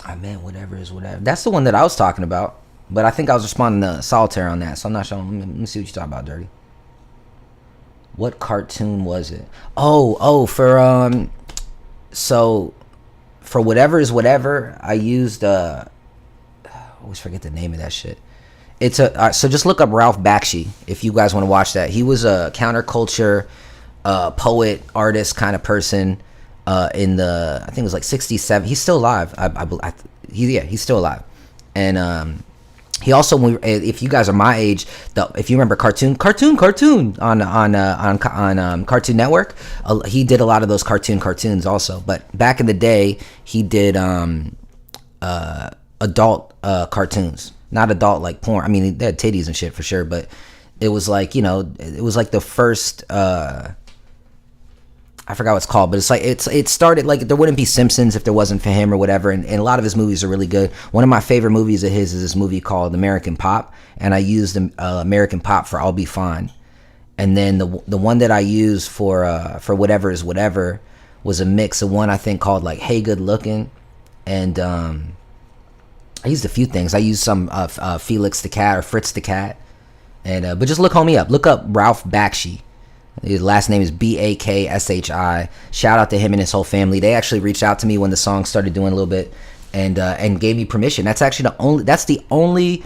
I meant whatever is whatever. That's the one that I was talking about. But I think I was responding to Solitaire on that, so I'm not sure. Let me see what you're talking about, Dirty. What cartoon was it? So for whatever is whatever, I used I always forget the name of that shit. It's so just look up Ralph Bakshi if you guys want to watch that. He was a counterculture poet, artist kind of person in the, I think it was like 67. He's still alive. He's still alive. And he also, if you guys are my age, if you remember Cartoon on Cartoon Network, he did a lot of those cartoons also. But back in the day, he did adult cartoons, not adult like porn. I mean, they had titties and shit for sure, but it was like, it was like the first. I forgot what it's called, but it's like it started like there wouldn't be Simpsons if there wasn't for him or whatever, and a lot of his movies are really good. One of my favorite movies of his is this movie called American Pop, and I used American Pop for I'll Be Fine, and then the one that I used for whatever is whatever was a mix of one I think called like Hey Good Looking, and I used a few things. I used some Felix the Cat or Fritz the Cat, and but just look up Ralph Bakshi. His last name is Bakshi. Shout out to him and his whole family. They actually reached out to me when the song started doing a little bit, and gave me permission. That's actually the only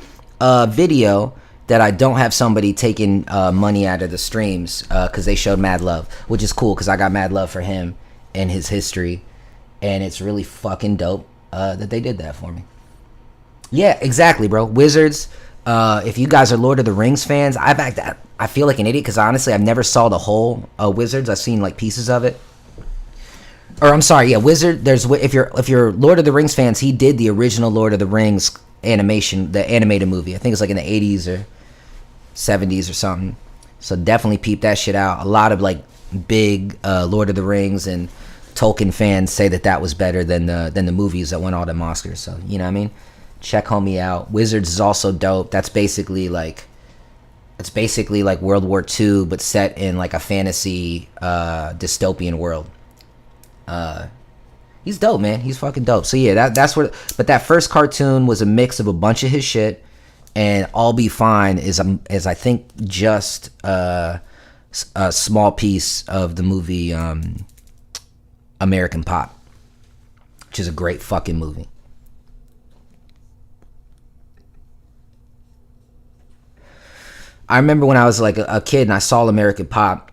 video that I don't have somebody taking money out of the streams, because they showed mad love, which is cool because I got mad love for him and his history, and it's really fucking dope that they did that for me. Yeah, exactly, bro. Wizards. If you guys are Lord of the Rings fans, I feel like an idiot because honestly I've never saw the whole Wizards. I've seen like pieces of it. Or I'm sorry, yeah, Wizard. If you're Lord of the Rings fans, he did the original Lord of the Rings animation, the animated movie. I think it's like in the 80s or 70s or something. So definitely peep that shit out. A lot of like big Lord of the Rings and Tolkien fans say that was better than the movies that won all them Oscars. So you know what I mean. Check homie out. Wizards is also dope. That's basically like World War II, but set in like a fantasy dystopian world. He's dope, man. He's fucking dope. So yeah, that's what. But that first cartoon was a mix of a bunch of his shit, and I'll Be Fine is I think just a small piece of the movie American Pop, which is a great fucking movie. I remember when I was like a kid and I saw American Pop,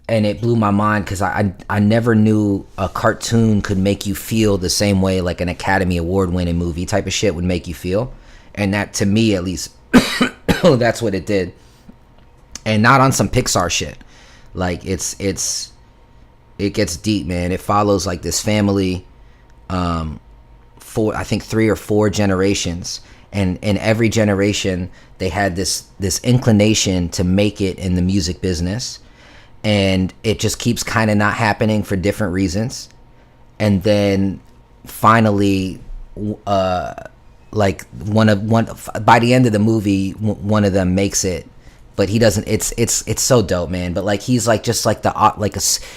and it blew my mind because I never knew a cartoon could make you feel the same way like an Academy Award winning movie type of shit would make you feel. And that, to me at least, that's what it did. And not on some Pixar shit. Like it gets deep, man. It follows like this family, I think 3 or 4 generations, and in every generation they had this inclination to make it in the music business, and it just keeps kind of not happening for different reasons. And then finally, like one by the end of the movie, one of them makes it, but he doesn't. It's so dope, man. But like he's like just like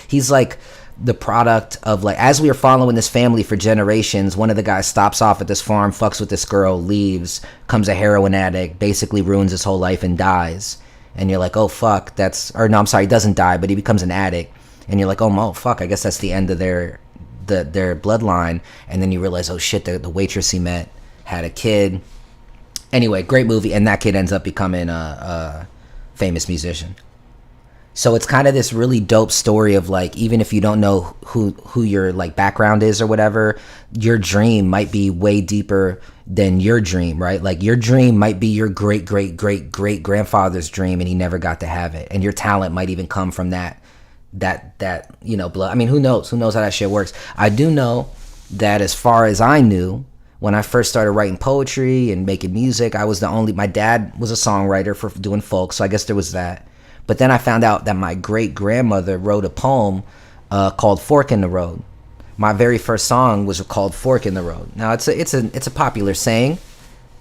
he's like the product of, like, as we were following this family for generations, one of the guys stops off at this farm, fucks with this girl, leaves, comes a heroin addict, basically ruins his whole life and dies. And you're like, oh fuck, he doesn't die, but he becomes an addict. And you're like, oh fuck, I guess that's the end of their bloodline. And then you realize, oh shit, the waitress he met had a kid. Anyway, great movie, and that kid ends up becoming a famous musician. So it's kind of this really dope story of, like, even if you don't know who your like background is or whatever, your dream might be way deeper than your dream, right? Like your dream might be your great grandfather's dream, and he never got to have it. And your talent might even come from that blood. I mean, who knows how that shit works. I do know that as far as I knew, when I first started writing poetry and making music, my dad was a songwriter for doing folk, so I guess there was that. But then I found out that my great-grandmother wrote a poem called Fork in the Road. My very first song was called Fork in the Road. Now it's a popular saying,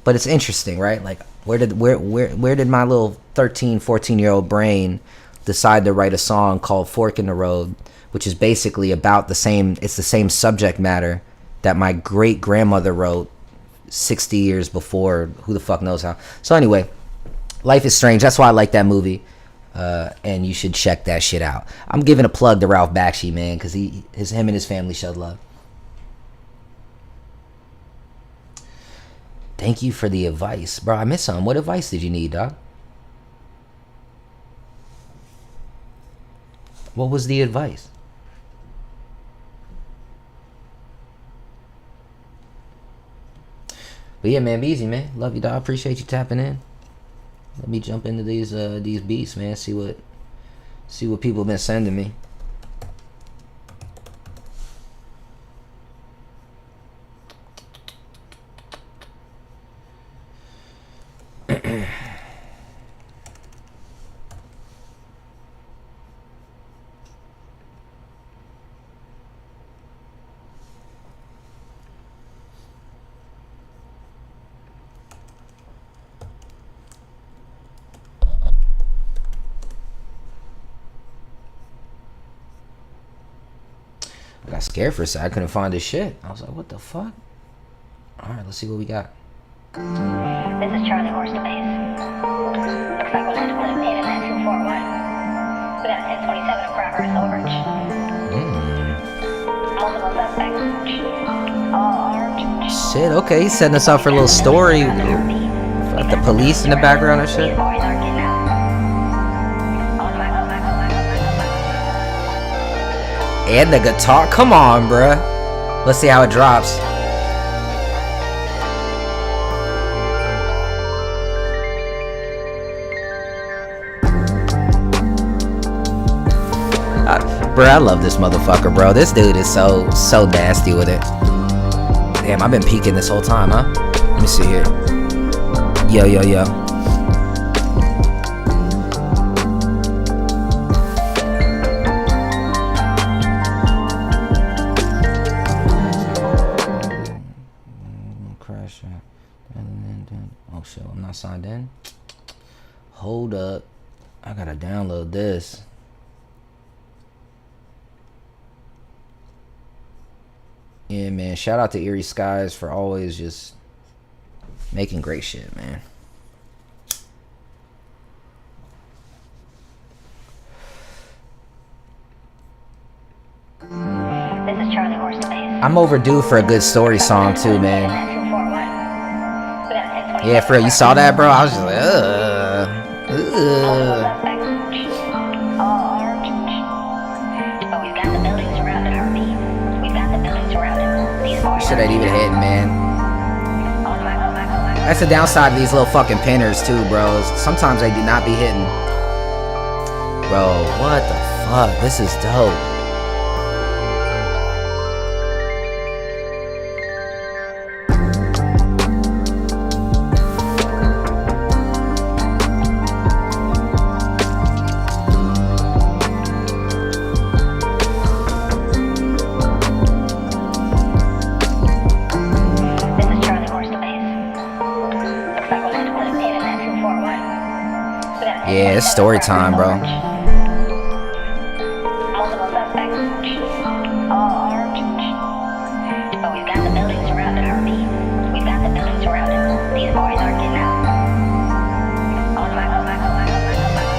but it's interesting, right? Like where did my little 13, 14-year-old brain decide to write a song called Fork in the Road, which is basically about the same subject matter that my great-grandmother wrote 60 years before, who the fuck knows how. So anyway, life is strange. That's why I like that movie. And you should check that shit out. I'm giving a plug to Ralph Bakshi, man, because him and his family showed love. Thank you for the advice, bro. I missed something. What advice did you need, dog? What was the advice? But yeah, man, be easy, man. Love you, dog. Appreciate you tapping in. Let me jump into these beats, man. See what people have been sending me. I got scared for a second. I couldn't find this shit. I was like, what the fuck? Alright, let's see what we got. This is Charlie Horse to base. Looks like we'll have to put a pin in that 241. We got a 1027 in progress, overage. Most of those suspects all armed. Shit, okay, he's setting us up for a little story. Got the police in the background and shit. And the guitar. Come on, bruh. Let's see how it drops. Bruh, I love this motherfucker, bro. This dude is so nasty with it. Damn, I've been peeking this whole time, huh? Let me see here. Yo. Oh shit, I'm not signed in. Hold up, I gotta download this. Yeah, man, shout out to Eerie Skies for always just making great shit, man. I'm overdue for a good story song too, man. Yeah, for real. You saw that, bro? I was just like, Shit ain't even hitting, man. That's the downside of these little fucking pinners too, bro. Sometimes they do not be hitting. Bro, what the fuck? This is dope. Yeah, it's story time, bro. Multiple suspects. All armed. But we've got the building surrounded, RP. We've got the building surrounded. These boys aren't getting out. Oh my, oh my, oh my, oh my, oh my.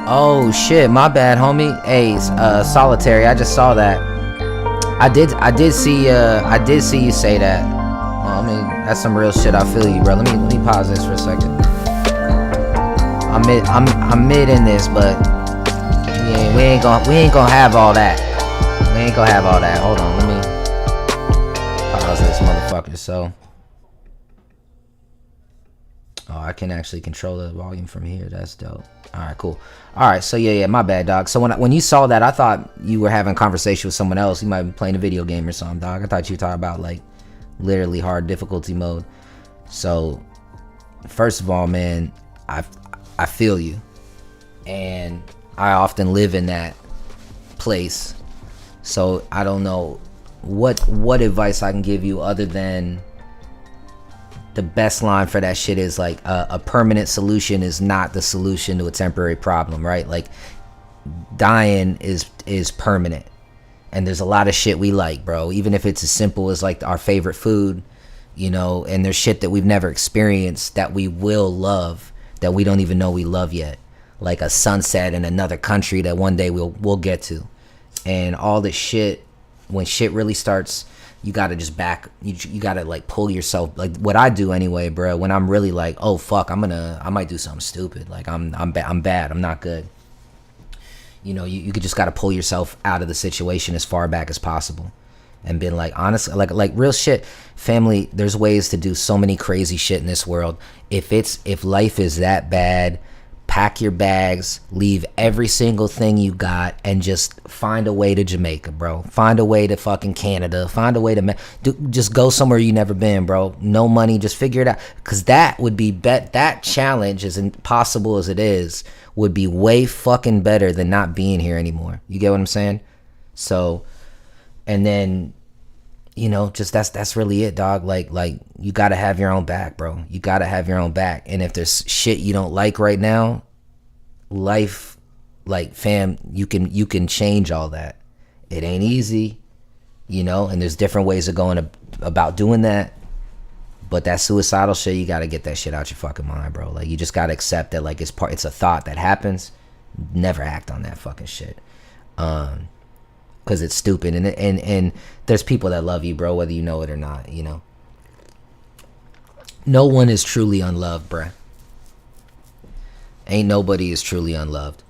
Oh shit, my bad, homie. Hey, Solitary, I just saw that. I did see you say that. Well, I mean, that's some real shit. I feel you, bro. Let me pause this for a second. I'm mid in this, but yeah, we ain't gonna have all that. We ain't gonna have all that. Hold on, let me pause this motherfucker. So, oh, I can actually control the volume from here. That's dope. All right, cool. All right, so yeah, my bad, dog. So when you saw that, I thought you were having a conversation with someone else. You might be playing a video game or something, dog. I thought you were talking about like literally hard difficulty mode. So first of all, man, I feel you, and I often live in that place. So I don't know what advice I can give you other than the best line for that shit is like a permanent solution is not the solution to a temporary problem, right? Like dying is permanent, and there's a lot of shit we like, bro, even if it's as simple as like our favorite food, you know, and there's shit that we've never experienced that we will love that we don't even know we love yet, like a sunset in another country that one day we'll get to. And all this shit, when shit really starts, you gotta just you gotta like pull yourself, like what I do anyway, bro. When I'm really like, oh fuck, I might do something stupid, like I'm bad, I'm not good, you know, you just gotta pull yourself out of the situation as far back as possible and been like, honestly, like real shit, family, there's ways to do so many crazy shit in this world. If life is that bad, pack your bags, leave every single thing you got, and just find a way to Jamaica, bro. Find a way to fucking Canada. Find a way to just go somewhere you never been, bro. No money, just figure it out. Because that would be that challenge, as impossible as it is, would be way fucking better than not being here anymore. You get what I'm saying? So, and then, you know, just that's really it, dog. Like you gotta have your own back, bro. You gotta have your own back. And if there's shit you don't like right now, life, like, fam, you can change all that. It ain't easy, you know, and there's different ways of going about doing that. But that suicidal shit, you gotta get that shit out your fucking mind, bro. Like, you just gotta accept that, like, it's a thought that happens. Never act on that fucking shit. Because it's stupid, and there's people that love you, bro, whether you know it or not, you know. No one is truly unloved, bruh. Ain't nobody is truly unloved.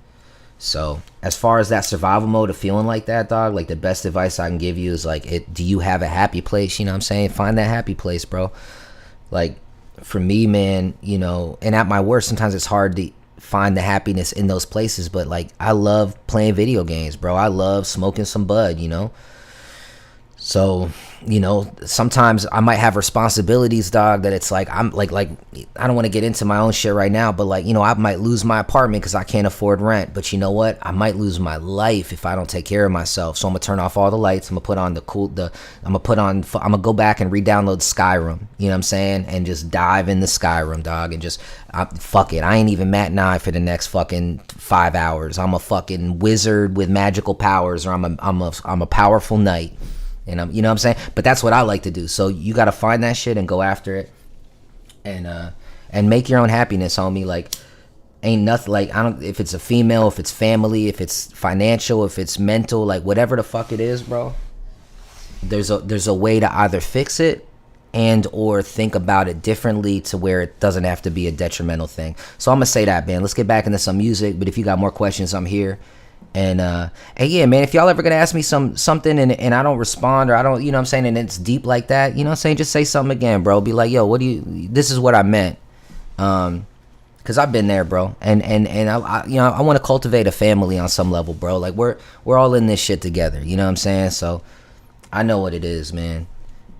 So as far as that survival mode of feeling like that, dog, like, the best advice I can give you is, like, do you have a happy place? You know what I'm saying? Find that happy place, bro. Like, for me, man, you know, and at my worst, sometimes it's hard to find the happiness in those places, but, like, I love playing video games, bro. I love smoking some bud, you know. So, you know, sometimes I might have responsibilities, dog, that it's like, I'm like I don't want to get into my own shit right now, but, like, you know, I might lose my apartment because I can't afford rent. But you know what? I might lose my life if I don't take care of myself. So I'm gonna turn off all the lights. I'm gonna put on I'm gonna go back and re-download Skyrim. You know what I'm saying? And just dive in the Skyrim, dog, and just fuck it. I ain't even Matt and I for the next fucking 5 hours. I'm a fucking wizard with magical powers, or I'm a powerful knight. And you know what I'm saying? But that's what I like to do. So you got to find that shit and go after it, and make your own happiness, homie. Like, ain't nothing, like, if it's a female, if it's family, if it's financial, if it's mental, like, whatever the fuck it is, bro, there's a way to either fix it and or think about it differently to where it doesn't have to be a detrimental thing. So I'm gonna say that, man. Let's get back into some music. But if you got more questions, I'm here. And yeah, man, if y'all ever gonna ask me something and I don't respond, or I don't, you know what I'm saying, and it's deep like that, you know what I'm saying, just say something again, bro. Be like, yo, this is what I meant. Cause I've been there, bro. And I you know, I want to cultivate a family on some level, bro. Like, we're all in this shit together, you know what I'm saying? So I know what it is, man.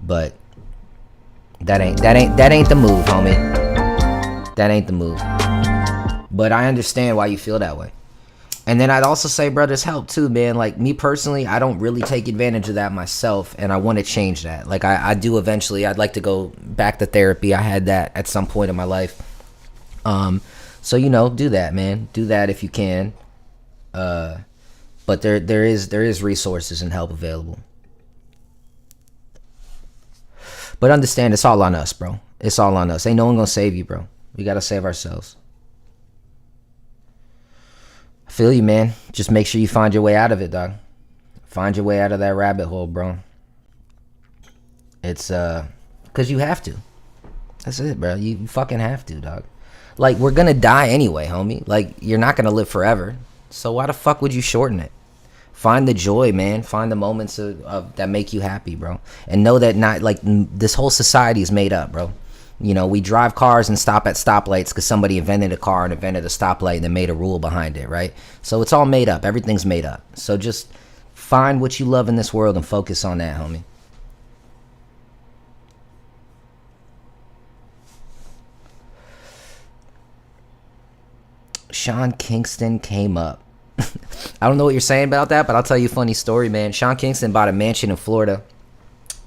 But that ain't the move, homie. That ain't the move. But I understand why you feel that way. And then I'd also say, bro, there's help too, man. Like, me personally, I don't really take advantage of that myself, and I want to change that. Like, I do eventually. I'd like to go back to therapy. I had that at some point in my life. So, you know, do that, man. Do that if you can. But there is resources and help available. But understand, it's all on us, bro. It's all on us. Ain't no one gonna save you, bro. We gotta save ourselves. I feel you, man. Just make sure you find your way out of it, dog. Find your way out of that rabbit hole, bro. It's because you have to. That's it, bro. You fucking have to, dog. Like, we're gonna die anyway, homie. Like, you're not gonna live forever. So why the fuck would you shorten it? Find the joy, man. Find the moments of that make you happy, bro. And know that not, like, this whole society is made up, bro. You know, we drive cars and stop at stoplights because somebody invented a car and invented a stoplight and then made a rule behind it, right? So it's all made up. Everything's made up. So just find what you love in this world and focus on that, homie. Sean Kingston came up. I don't know what you're saying about that, but I'll tell you a funny story, man. Sean Kingston bought a mansion in Florida,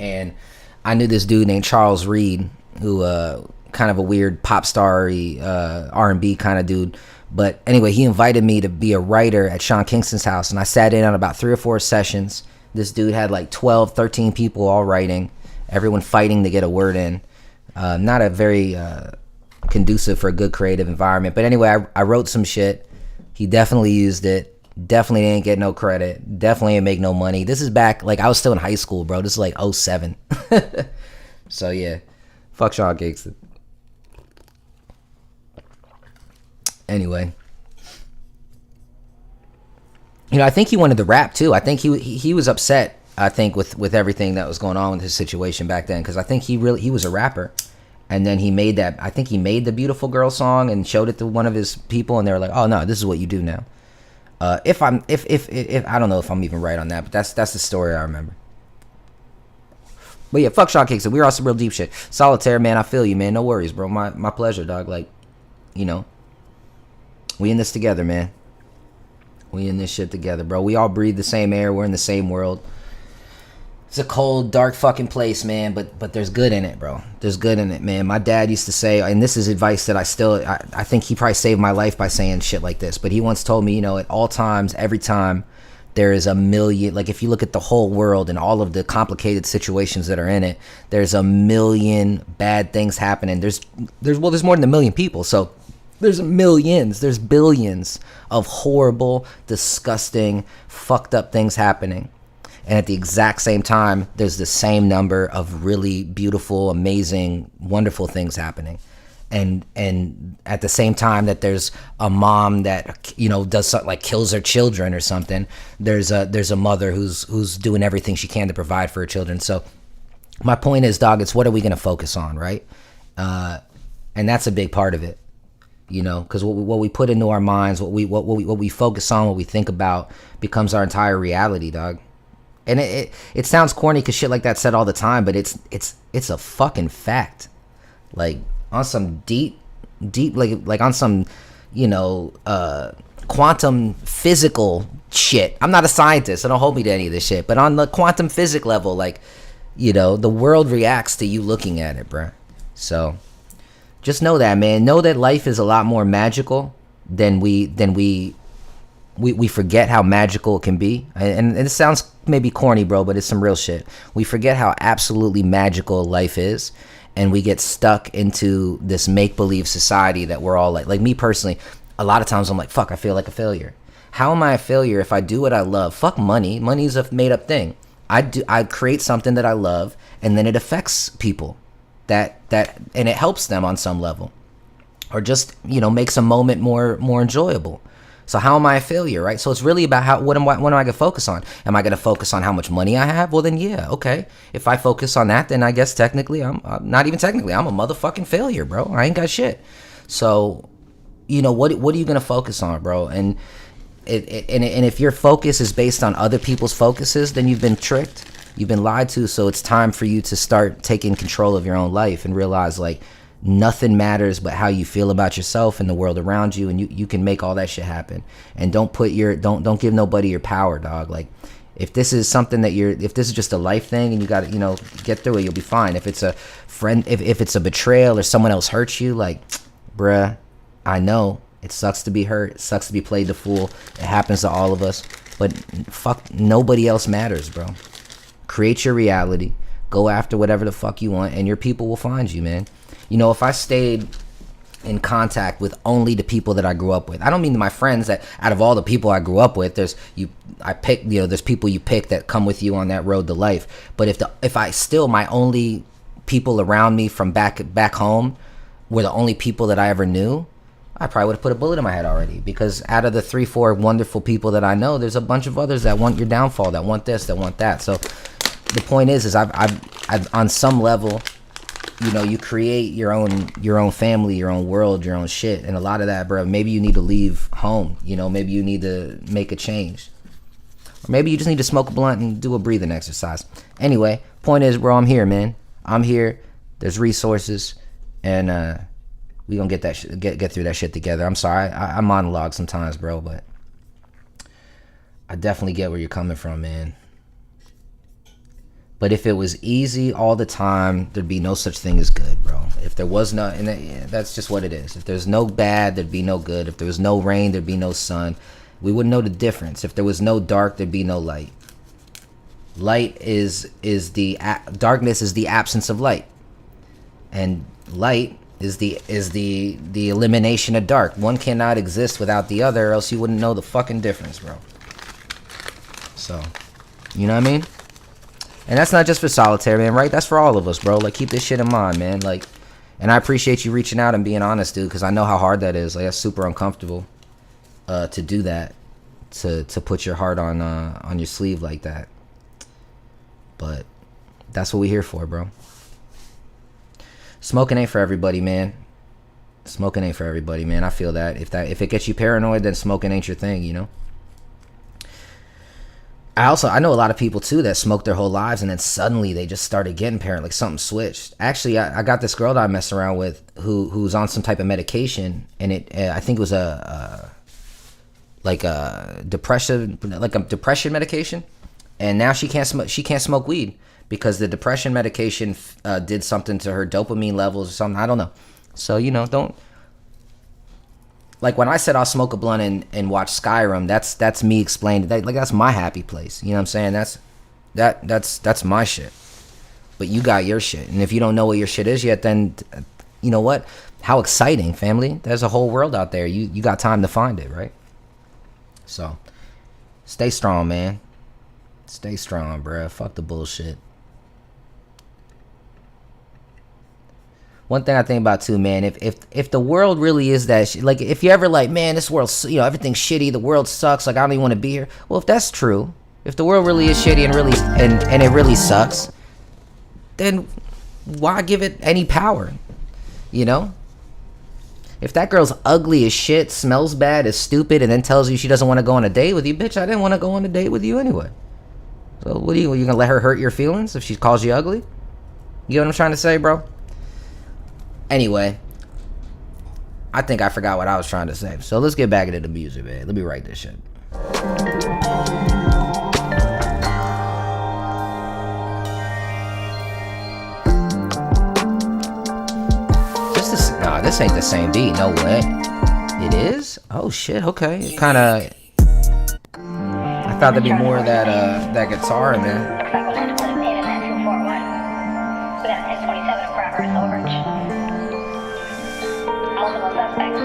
and I knew this dude named Charles Reed, who kind of a weird pop star-y R&B kind of dude. But anyway, he invited me to be a writer at Sean Kingston's house, and I sat in on about 3 or 4 sessions. This dude had like 12, 13 people all writing, everyone fighting to get a word in. Not a very conducive for a good creative environment. But anyway, I wrote some shit. He definitely used it. Definitely didn't get no credit. Definitely didn't make no money. This is back, like, I was still in high school, bro. This is like 07. So yeah, fuck Sean Kingston. Anyway, you know, I think he wanted to rap too. I think he was upset, I think, with everything that was going on with his situation back then, because I think he was a rapper, And then he made that, I think he made the Beautiful Girl song and showed it to one of his people, and they were like, oh no, this is what you do now. If I don't know if I'm even right on that, but that's the story I remember. But yeah, fuck Sean Kingston. We were on some real deep shit. Solitaire, man, I feel you, man. No worries, bro. My pleasure, dog. Like, you know, we in this together, man. We in this shit together, bro. We all breathe the same air. We're in the same world. It's a cold, dark fucking place, man, but there's good in it, bro. There's good in it, man. My dad used to say, and this is advice that I think he probably saved my life by saying shit like this, but he once told me, you know, at all times, every time, there is a million, like if you look at the whole world and all of the complicated situations that are in it, there's a million bad things happening. There's more than a million people, so there's millions, there's billions of horrible, disgusting, fucked up things happening. And at the exact same time, there's the same number of really beautiful, amazing, wonderful things happening. And at the same time that there's a mom that, you know, does something like kills her children or something, there's a mother who's doing everything she can to provide for her children. So my point is, dog, it's what are we going to focus on, right? And that's a big part of it, you know, because what we put into our minds, what we focus on, what we think about becomes our entire reality, dog. And it sounds corny because shit like that said all the time, but it's a fucking fact. Like on some deep like on some, you know, quantum physical shit. I'm not a scientist, so don't hold me to any of this shit. But on the quantum physics level, like, you know, the world reacts to you looking at it, bruh. So just know that, man. Know that life is a lot more magical than we forget how magical it can be. And it sounds maybe corny, bro, but it's some real shit. We forget how absolutely magical life is, and we get stuck into this make-believe society that we're all like me personally, a lot of times I'm like, fuck, I feel like a failure. How am I a failure if I do what I love? Fuck money. Money's a made-up thing. I create something that I love, and then it affects people that and it helps them on some level, or just, you know, makes a moment more enjoyable. So how am I a failure, right? So it's really about what am I going to focus on? Am I going to focus on how much money I have? Well, then, yeah, okay. If I focus on that, then I guess technically, I'm not even technically, I'm a motherfucking failure, bro. I ain't got shit. So, you know, what are you going to focus on, bro? And if your focus is based on other people's focuses, then you've been tricked. You've been lied to. So it's time for you to start taking control of your own life and realize, like, nothing matters but how you feel about yourself and the world around you, and you can make all that shit happen. And don't give nobody your power, dog. Like, if this is something that if this is just a life thing and you got to, you know, get through it, you'll be fine. If it's a friend, if it's a betrayal or someone else hurts you, like, bruh, I know it sucks to be hurt, it sucks to be played the fool, it happens to all of us, but fuck, nobody else matters, bro. Create your reality, go after whatever the fuck you want, and your people will find you, man. You know, if I stayed in contact with only the people that I grew up with, I don't mean my friends, that out of all the people I grew up with, there's people you pick that come with you on that road to life. But if my only people around me from back home were the only people that I ever knew, I probably would have put a bullet in my head already. Because out of the 3-4 wonderful people that I know, there's a bunch of others that want your downfall, that want this, that want that. So the point is I've on some level, you know, you create your own family, your own world, your own shit. And a lot of that, bro, maybe you need to leave home. You know, maybe you need to make a change. Or maybe you just need to smoke a blunt and do a breathing exercise. Anyway, point is, bro, I'm here, man. I'm here. There's resources. And we gonna get through that shit together. I'm sorry. I monologue sometimes, bro, but I definitely get where you're coming from, man. But if it was easy all the time, there'd be no such thing as good, bro. If there was no, and that's just what it is. If there's no bad, there'd be no good. If there was no rain, there'd be no sun. We wouldn't know the difference. If there was no dark, there'd be no light. Darkness is the absence of light, and light is the elimination of dark. One cannot exist without the other, or else you wouldn't know the fucking difference, bro. So, you know what I mean? And that's not just for Solitaire, man, right? That's for all of us, bro. Like, keep this shit in mind, man. Like, and I appreciate you reaching out and being honest, dude, because I know how hard that is. Like, that's super uncomfortable to do that, to put your heart on your sleeve like that. But that's what we're here for, bro. Smoking ain't for everybody, man. Smoking ain't for everybody, man. I feel that. If it gets you paranoid, then smoking ain't your thing, you know? I know a lot of people too that smoked their whole lives and then suddenly they just started getting paranoid, like something switched. Actually, I got this girl that I mess around with who's on some type of medication, and I think it was a depression medication, and now she can't smoke weed because the depression medication did something to her dopamine levels or something. I don't know. So, you know, don't. Like when I said I'll smoke a blunt and watch Skyrim, that's me explaining that, like, that's my happy place. You know what I'm saying? That's my shit. But you got your shit, and if you don't know what your shit is yet, then you know what? How exciting, family! There's a whole world out there. You got time to find it, right? So, stay strong, man. Stay strong, bruh. Fuck the bullshit. One thing I think about too, man, if the world really is that like, if you ever like, man, this world, you know, everything's shitty, the world sucks, like I don't even want to be here. Well, if that's true, if the world really is shitty and it really sucks, then why give it any power? You know? If that girl's ugly as shit, smells bad, is stupid, and then tells you she doesn't want to go on a date with you, bitch, I didn't want to go on a date with you anyway. So what are you gonna let her hurt your feelings if she calls you ugly? You know what I'm trying to say, bro? Anyway, I think I forgot what I was trying to say. So let's get back into the music, man. Let me write this shit. Nah, this ain't the same beat. No way. It is? Oh shit. Okay. It kind of. I thought there'd be more of that guitar in there. Looks like we'll have to put a pin in that 241. We got a 1027 for Robert's overage. Multiple suspects.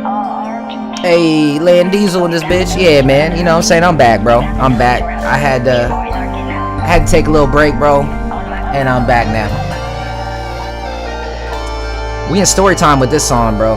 All armed. Hey, Land Diesel in this bitch. Yeah, man. You know what I'm saying? I'm back, bro. I'm back. I had to take a little break, bro. And I'm back now. We in story time with this song, bro.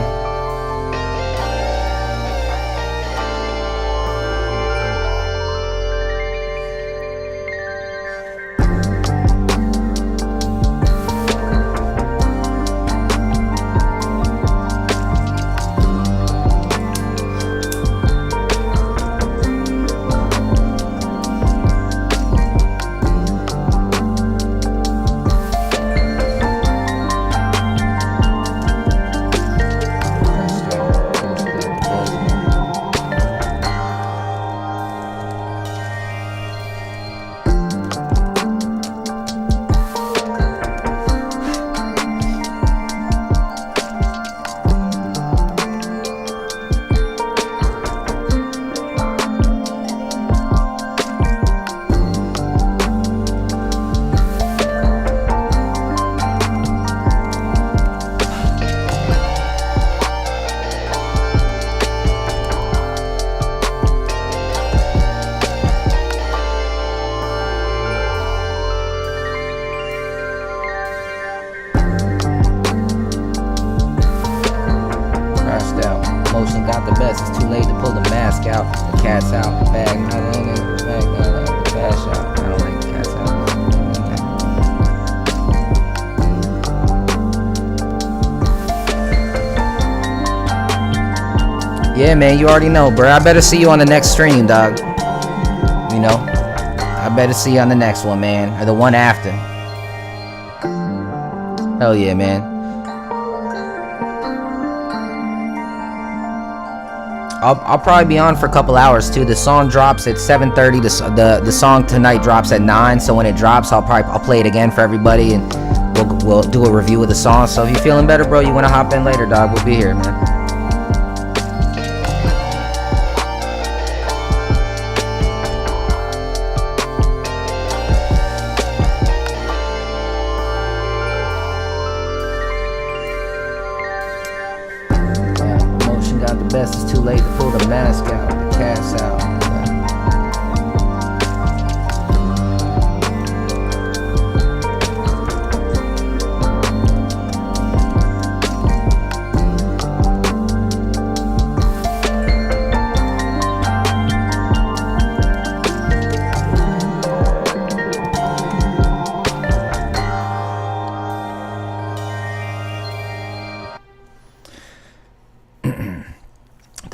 Got the best, it's too late to pull the mask out. The cat's out, the bag, the cash out. I don't like the cat's out. Yeah, man, you already know, bro. I better see you on the next stream, dog. You know? I better see you on the next one, man. Or the one after. Hell yeah, man. I'll probably be on for a couple hours too. The song drops at 7:30. The song tonight drops at 9. So when it drops, I'll play it again for everybody, and we'll do a review of the song. So if you're feeling better, bro, you wanna hop in later, dog? We'll be here, man. Got the best, it's too late to pull the mask out, the cat's out.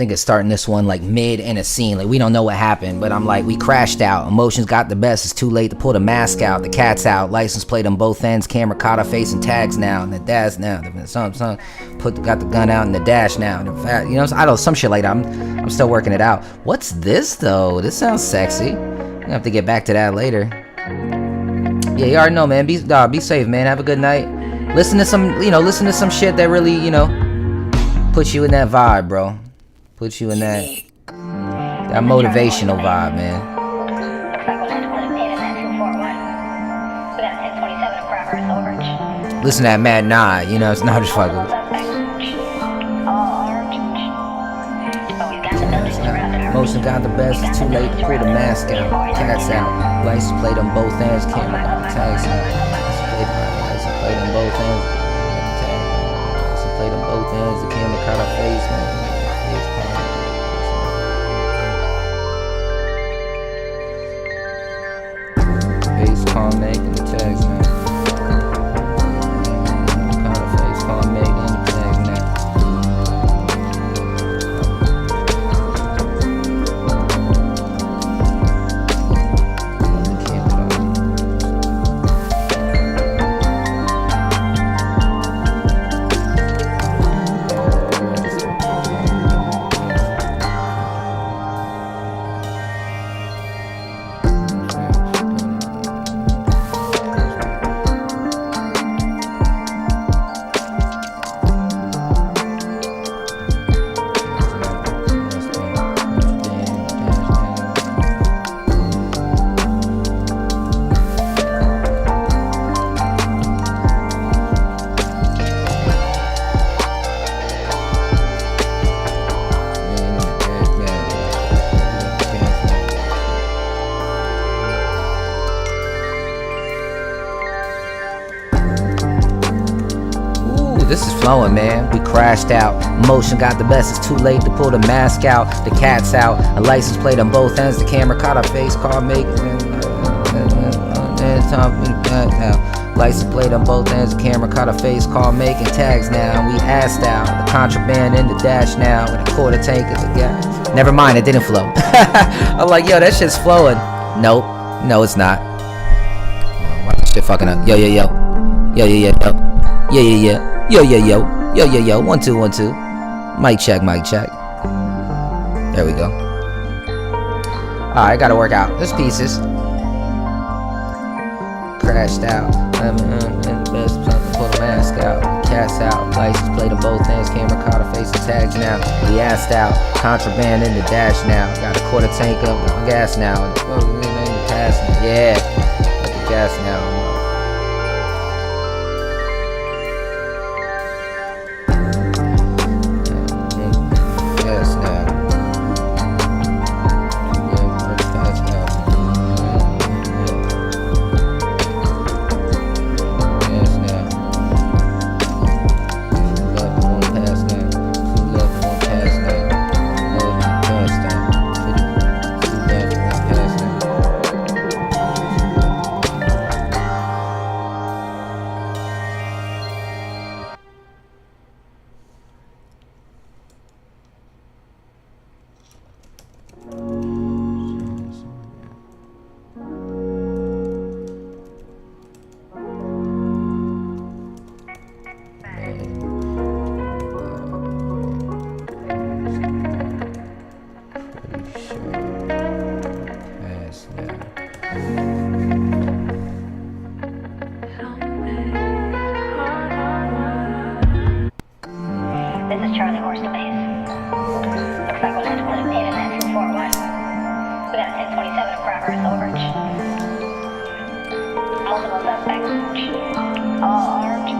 think it's starting this one like mid in a scene. Like we don't know what happened, but I'm like, we crashed out. Emotions got the best. It's too late to pull the mask out. The cat's out. License plate on both ends. Camera caught our face and tags now. And the dash now. Some got the gun out in the dash now. And you know, I don't some shit like that. I'm still working it out. What's this though? This sounds sexy. I'm gonna have to get back to that later. Yeah, you already know, man. Be safe, man. Have a good night. Listen to some shit that really, you know, puts you in that vibe, bro. Puts you in that motivational vibe, man. Listen to that Mad Nah, you know, it's not just fucking. Motion got the best, it's too late to pull the mask out. Cats out, license plate on both ends, camera got the tags out. License plate on both ends, license plate on both ends, the camera caught our face, man. Face palm making the tags now. Caught our face palm making the tags now. This is flowing, man. We crashed out. Emotion got the best. It's too late to pull the mask out. The cat's out. A license plate on both ends. The camera caught our face. Car making. License plate on both ends. The camera caught our face. Car making tags now. We assed out. The contraband in the dash now. With a quarter tank of the gas. Never mind, it didn't flow. I'm like, yo, that shit's flowing. Nope. No, it's not. Why this shit fucking up? Yo. Yo. Yo. 1 2 1 2. Mic check. There we go. Alright, gotta work out. There's pieces. Crashed out. Best something, pull the mask out. Cast out. License plate on both ends. Camera caught our face and tags now. We assed out. Contraband in the dash now. Got a quarter tank of gas now. Yeah. Got the gas now. Charlie Horse to base. Looks like we'll have to put a pin in that 241. We got a 1027 of progress, over. Multiple suspects. All armed.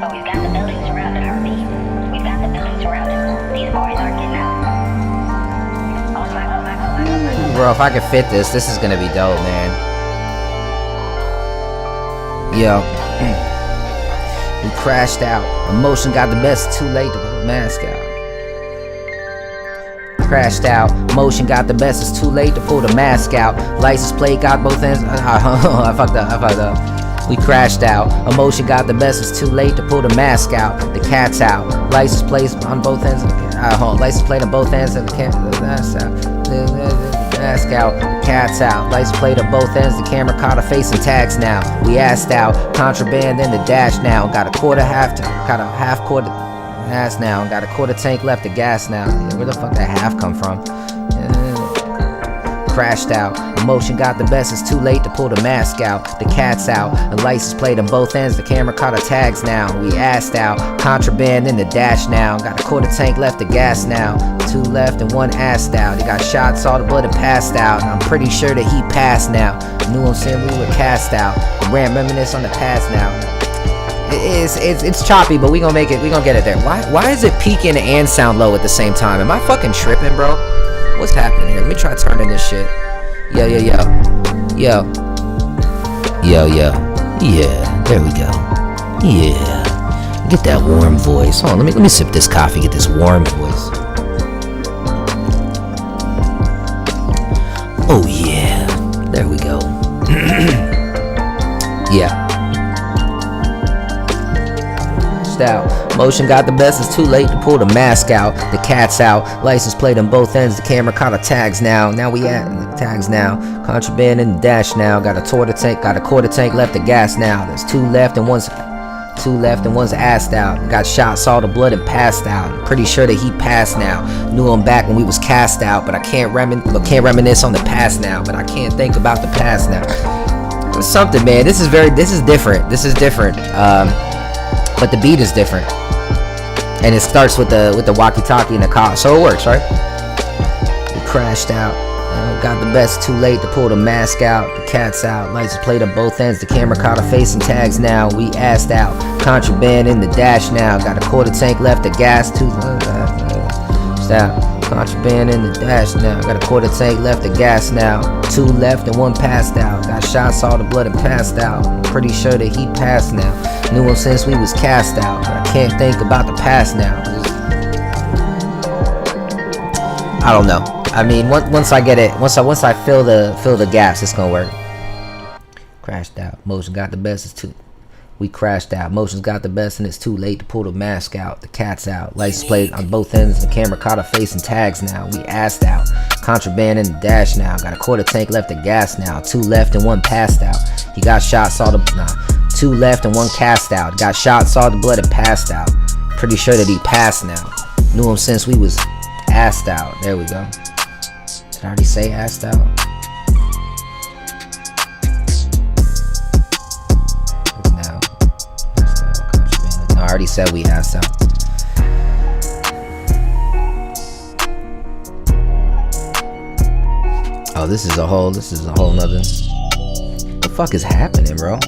But we've got the building surrounded, RP. We've got the building surrounded. These boys aren't getting out. Oh my. Bro, if I could fit this is gonna be dope, man. Yo. We crashed out. Emotion got the best. Too late to pull the mask out. Crashed out. Emotion got the best. It's too late to pull the mask out. License plate got both ends. I fucked up. We crashed out. Emotion got the best. It's too late to pull the mask out. The cat's out. License plates on both ends. License plate on both ends of the camera. Mask out. The cat's out. License plate on both ends. The camera caught a face and tags now. We assed out. Contraband in the dash now. Got a half quarter ass now. Got a quarter tank left of gas now. Yeah, where the fuck that half come from? Crashed out. Emotion got the best. It's too late to pull the mask out. The cat's out. The license plate on both ends. The camera caught our tags now. We assed out. Contraband in the dash now. Got a quarter tank left of gas now. 2 left and 1 assed out. He got shot, saw the blood and passed out. And I'm pretty sure that he passed now. Knew him saying we were cast out. Ran reminisce on the past now. It's choppy, but we gonna make it. We gonna get it there. Why is it peaking and sound low at the same time? Am I fucking tripping, bro? What's happening here? Let me try turning this shit. Yo. Yeah, there we go. Yeah. Get that warm voice. Hold on, let me sip this coffee, get this warm voice. Oh yeah. There we go. Yeah. Out. Motion got the best. It's too late to pull the mask out. The cat's out. License plate on both ends. The camera caught our tags now. Now we at tags now. Contraband in the dash now. Got a quarter tank left of gas now. There's 2 left and one's assed out. Got shot, saw the blood and passed out. I'm pretty sure that he passed now. Knew him back when we was cast out, but I can't reminisce on the past now. But I can't think about the past now. It's something, man. This is different. But the beat is different, and it starts with the walkie-talkie in the car, so it works, right? We crashed out. Got the best. Too late to pull the mask out. The cat's out. License plate on both ends. The camera caught our face and tags now. We assed out. Contraband in the dash now. Got a quarter tank left of gas. Contraband in the dash now. Got a quarter tank left of gas now. 2 left and 1 passed out. Got shot, saw the blood and passed out. I'm pretty sure that he passed now. Knew him since we was cast out, but I can't think about the past now. I don't know. I mean, once I get it, once I fill the gaps, it's gonna work. Crashed out. Motion got the best. We crashed out. Motion's got the best, and it's too late to pull the mask out. The cat's out. License plate on both ends. The camera caught our face and tags now. We assed out. Contraband in the dash now. Got a quarter tank left of gas now. 2 left and 1 passed out. He got shot, saw the 2 left and 1 cast out. Got shot, saw the blood and passed out. Pretty sure that he passed now. Knew him since we was assed out. There we go. Did I already say assed out? I already said we assed out. Oh, this is a whole nother. What the fuck is happening, bro?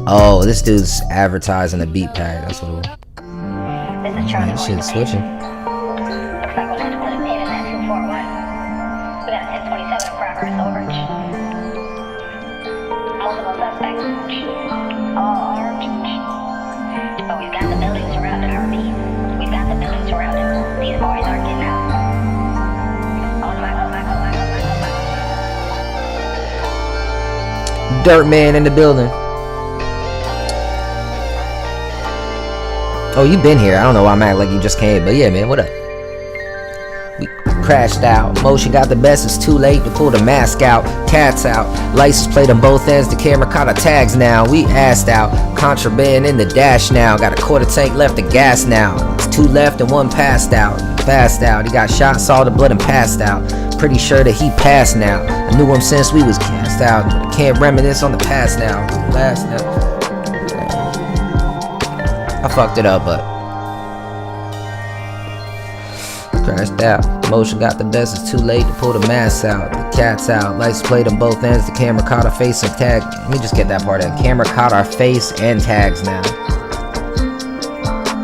Oh, this dude's advertising a beat pad. That's what. This is Charlie. That shit's switching. Looks like we'll have to put a pin in that 241. We got a 1027 in progress, over. Multiple suspects. All armed. But we've got the building surrounded, I repeat. We've got the building surrounded. These boys aren't getting out. Dirt man in the building. Oh, you been here. I don't know why I'm acting like you just came, but yeah, man, what up? We crashed out. Motion got the best. It's too late to pull the mask out. Cat's out. License plate on both ends. The camera caught our tags now. We assed out. Contraband in the dash now. Got a quarter tank left of gas now. It's 2 left and 1 passed out. He got shot, saw the blood and passed out. Pretty sure that he passed now. I knew him since we was cast out, but I can't reminisce on the past now. Last now. I fucked it up, but crashed out. Motion got the best. It's too late to pull the mask out. The cat's out. Lights played on both ends. The camera caught our face and tag. Let me just get that part in. Camera caught our face and tags now.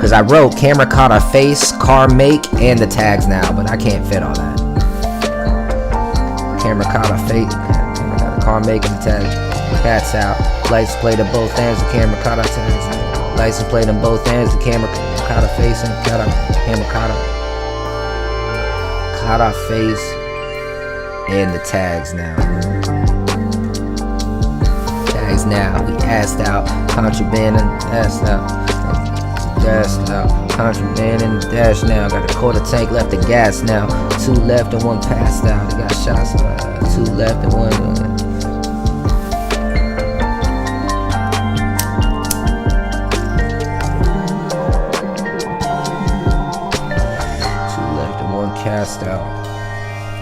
Cause I wrote camera caught our face, car make, and the tags now, but I can't fit all that. Camera caught our face. Camera got a car make and the tag. The cat's out. Lights played on both ends. The camera caught our tags. License plate on both ends. The camera caught our face and camera caught our face and the tags now. tags now. We assed out, contraband and assed out. Gassed out, contraband in the dash now. Got a quarter tank left of gas now. 2 left and 1 passed out. They got shots, 2 left and 1. 2 left and 1 cast out.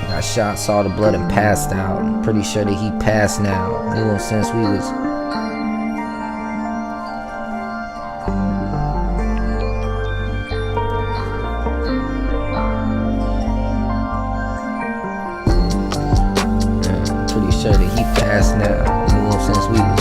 Got shot, saw the blood and passed out. I'm pretty sure that he passed now. Knew him since we was. Pretty sure that he passed now. Knew him since we was.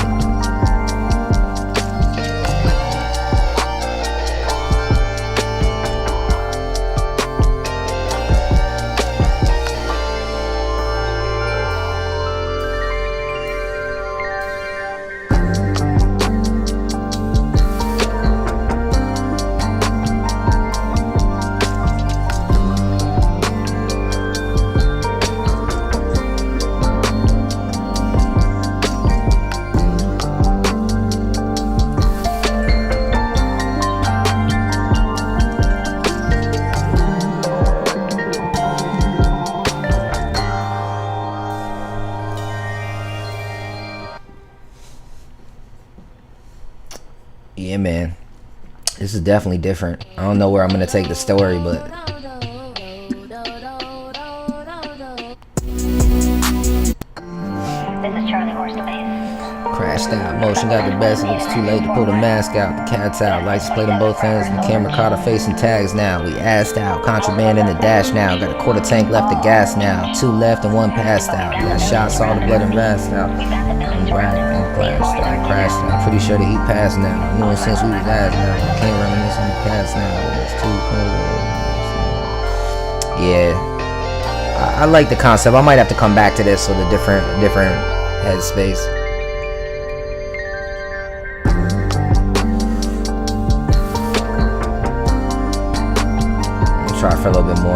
Yeah, man, this is definitely different. I don't know where I'm gonna take the story, but This is Charlie Horse to base. crashed out. Motion got the best. It was too late to pull the mask out. The cat's out. Lights played on both hands. The camera caught her face and tags now. We assed out. Contraband in the dash now. Got a quarter tank left of gas now. 2 left and 1 passed out. Got shots, saw the blood and rasped out. And crashed out. Pretty sure that he passed now. Knew him since we was ass now. I can't reminisce on the past now. It's too cold. Yeah. I like the concept. I might have to come back to this with a different headspace. Try for a little bit more.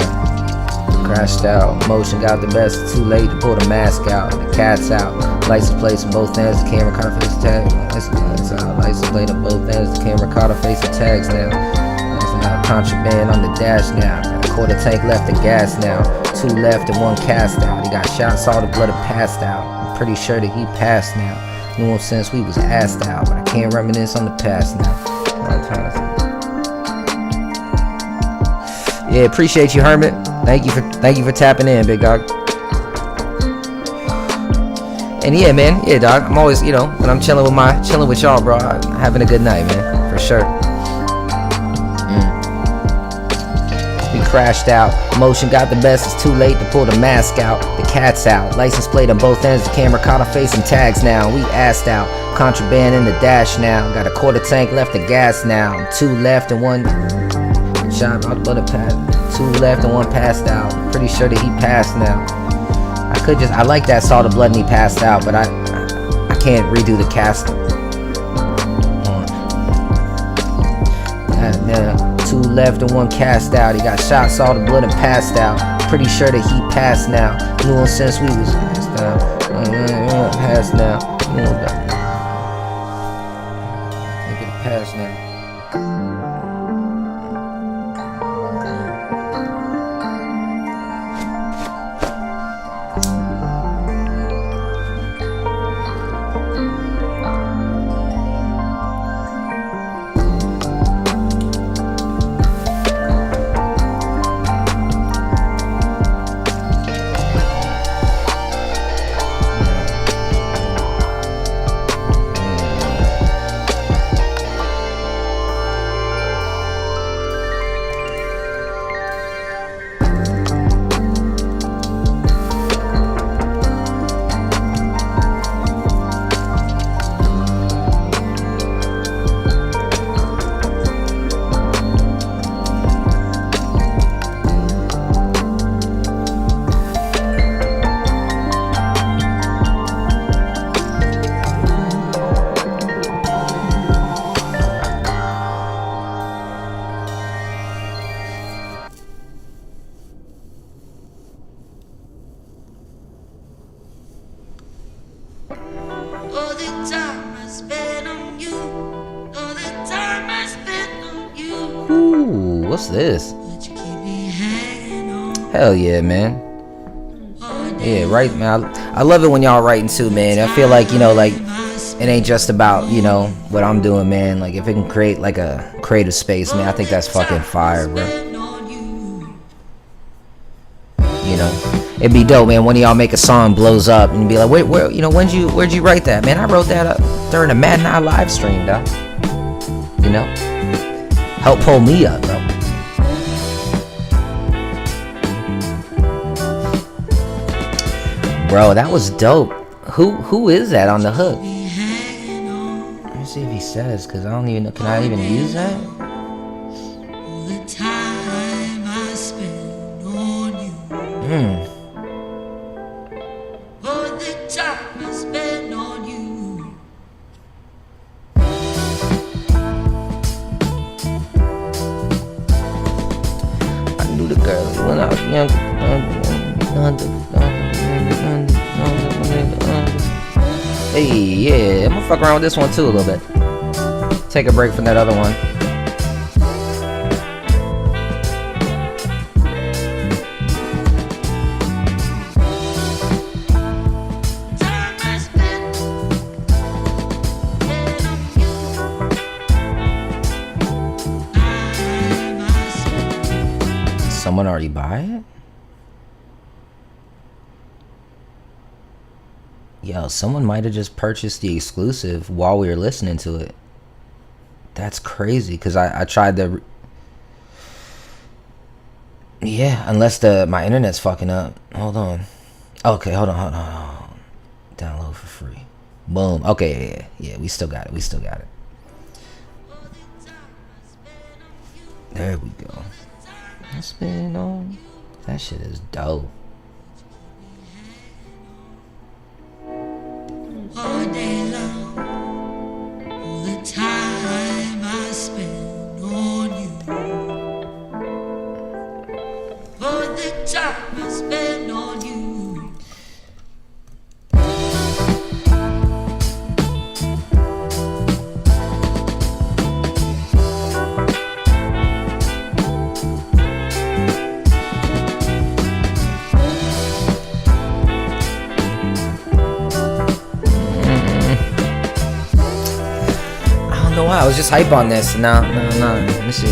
Crashed out. Motion got the best. It's too late to pull the mask out. The cat's out. Lights are placed on both ends. The camera caught her face and tags. Lights out. Lights are played on both ends. The camera caught her face and tags now. Contraband on the dash now. Got a quarter tank left of gas now. 2 left and 1 cast out. He got shot, saw the blood and passed out. I'm pretty sure that he passed now. Knew him since we was assed out, but I can't reminisce on the past now. Yeah, appreciate you, Hermit. Thank you for tapping in, big dog. And yeah, man, yeah, dog. I'm always, when I'm chilling with y'all, bro, I'm having a good night, man, for sure. We crashed out. Motion got the best. It's too late to pull the mask out. The cat's out. License plate on both ends. The camera caught her face and tags now. We assed out. Contraband in the dash now. Got a quarter tank left of gas now. 2 left and 1 shot out the pad. 2 left and 1 passed out. Pretty sure that he passed now. I like that, saw the blood and he passed out, but I can't redo the cast. Now 2 left and 1 cast out. He got shot, saw the blood and passed out. Pretty sure that he passed now. Knew him since we was passed now. Knew him back. Nigga passed now. All the time. Ooh, what's this? Hell yeah, man. Yeah, right, man. I love it when y'all writing too, man. I feel like, you know, like, it ain't just about, you know, what I'm doing, man. Like, if it can create, like, a creative space, man, I think that's fucking fire, bro. You know, it'd be dope, man. One of y'all make a song, blows up, and be like, wait, where, you know, where'd you write that, man? I wrote that up during a Mad Night live stream, dog. You know, help pull me up, bro. Bro, that was dope. Who is that on the hook? Let me see if he says, cause I don't even know. Can I even use that? I knew the girl when I was young. Hey, yeah, I'm gonna fuck around with this one too a little bit. Take a break from that other one. Someone already buy it? Yo, someone might have just purchased the exclusive while we were listening to it. That's crazy, because I tried to... Yeah, unless my internet's fucking up. Hold on. Okay, hold on. Download for free. Boom. Okay, yeah, we still got it. There we go. I spin on... That shit is dope. All day long, all the time I spend on you, all the time I spend on you. I was just hype on this. No. Let me see.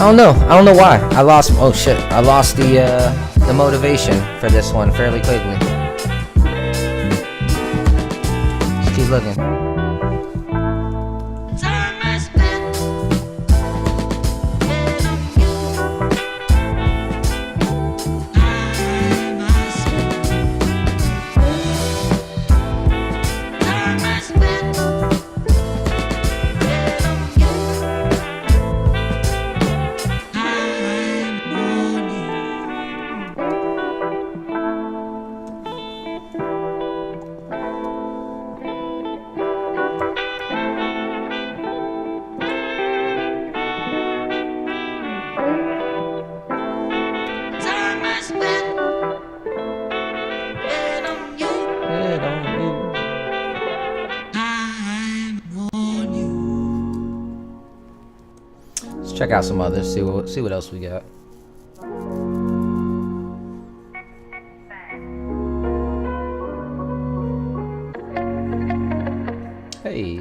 I don't know why. I lost the motivation for this one fairly quickly. Just keep looking. Check out some others. See what else we got. Hey.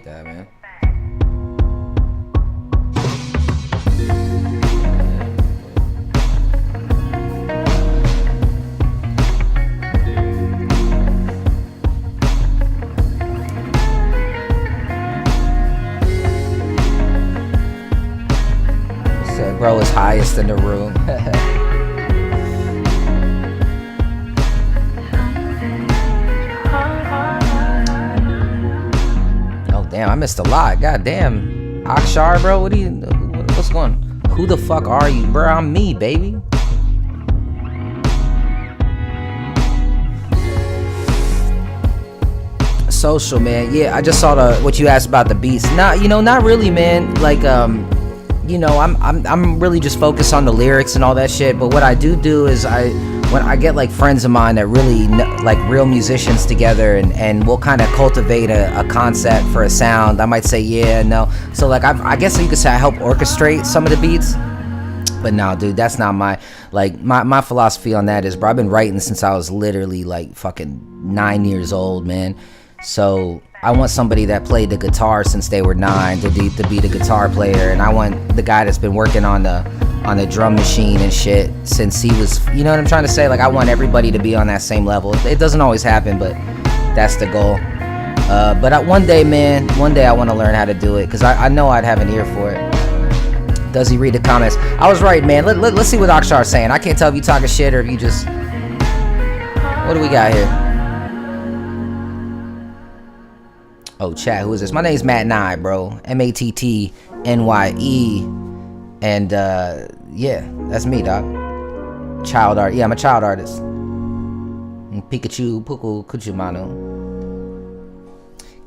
appreciate that, man. Said bro is highest in the room. Damn, I missed a lot. God damn. Akshar, bro, what's going on? Who the fuck are you, bro? I'm me, baby. Social, man. Yeah, I just saw what you asked about the beats. Not really, man. Like, I'm really just focused on the lyrics and all that shit. But what I do is when I get like friends of mine that really like real musicians together, and we'll kind of cultivate a concept for a sound. I might say yeah, no. So like I guess you could say I help orchestrate some of the beats. But no, dude, that's not my philosophy on that is, bro, I've been writing since I was literally like fucking 9 years old, man. So I want somebody that played the guitar since they were 9 to be the guitar player, and I want the guy that's been working on the drum machine and shit since he was, you know what I'm trying to say? Like, I want everybody to be on that same level. It doesn't always happen, but that's the goal. But one day I want to learn how to do it, because I know I'd have an ear for it. Does he read the comments? I was right, man. Let's see what Akshar's saying. I can't tell if you talking shit or if you just... What do we got here? Oh, chat, who is this? My name's Matt Nye, bro. Mattnye. And, yeah, that's me, dog. Child art. Yeah, I'm a child artist. Pikachu, Puku, Kuchumano.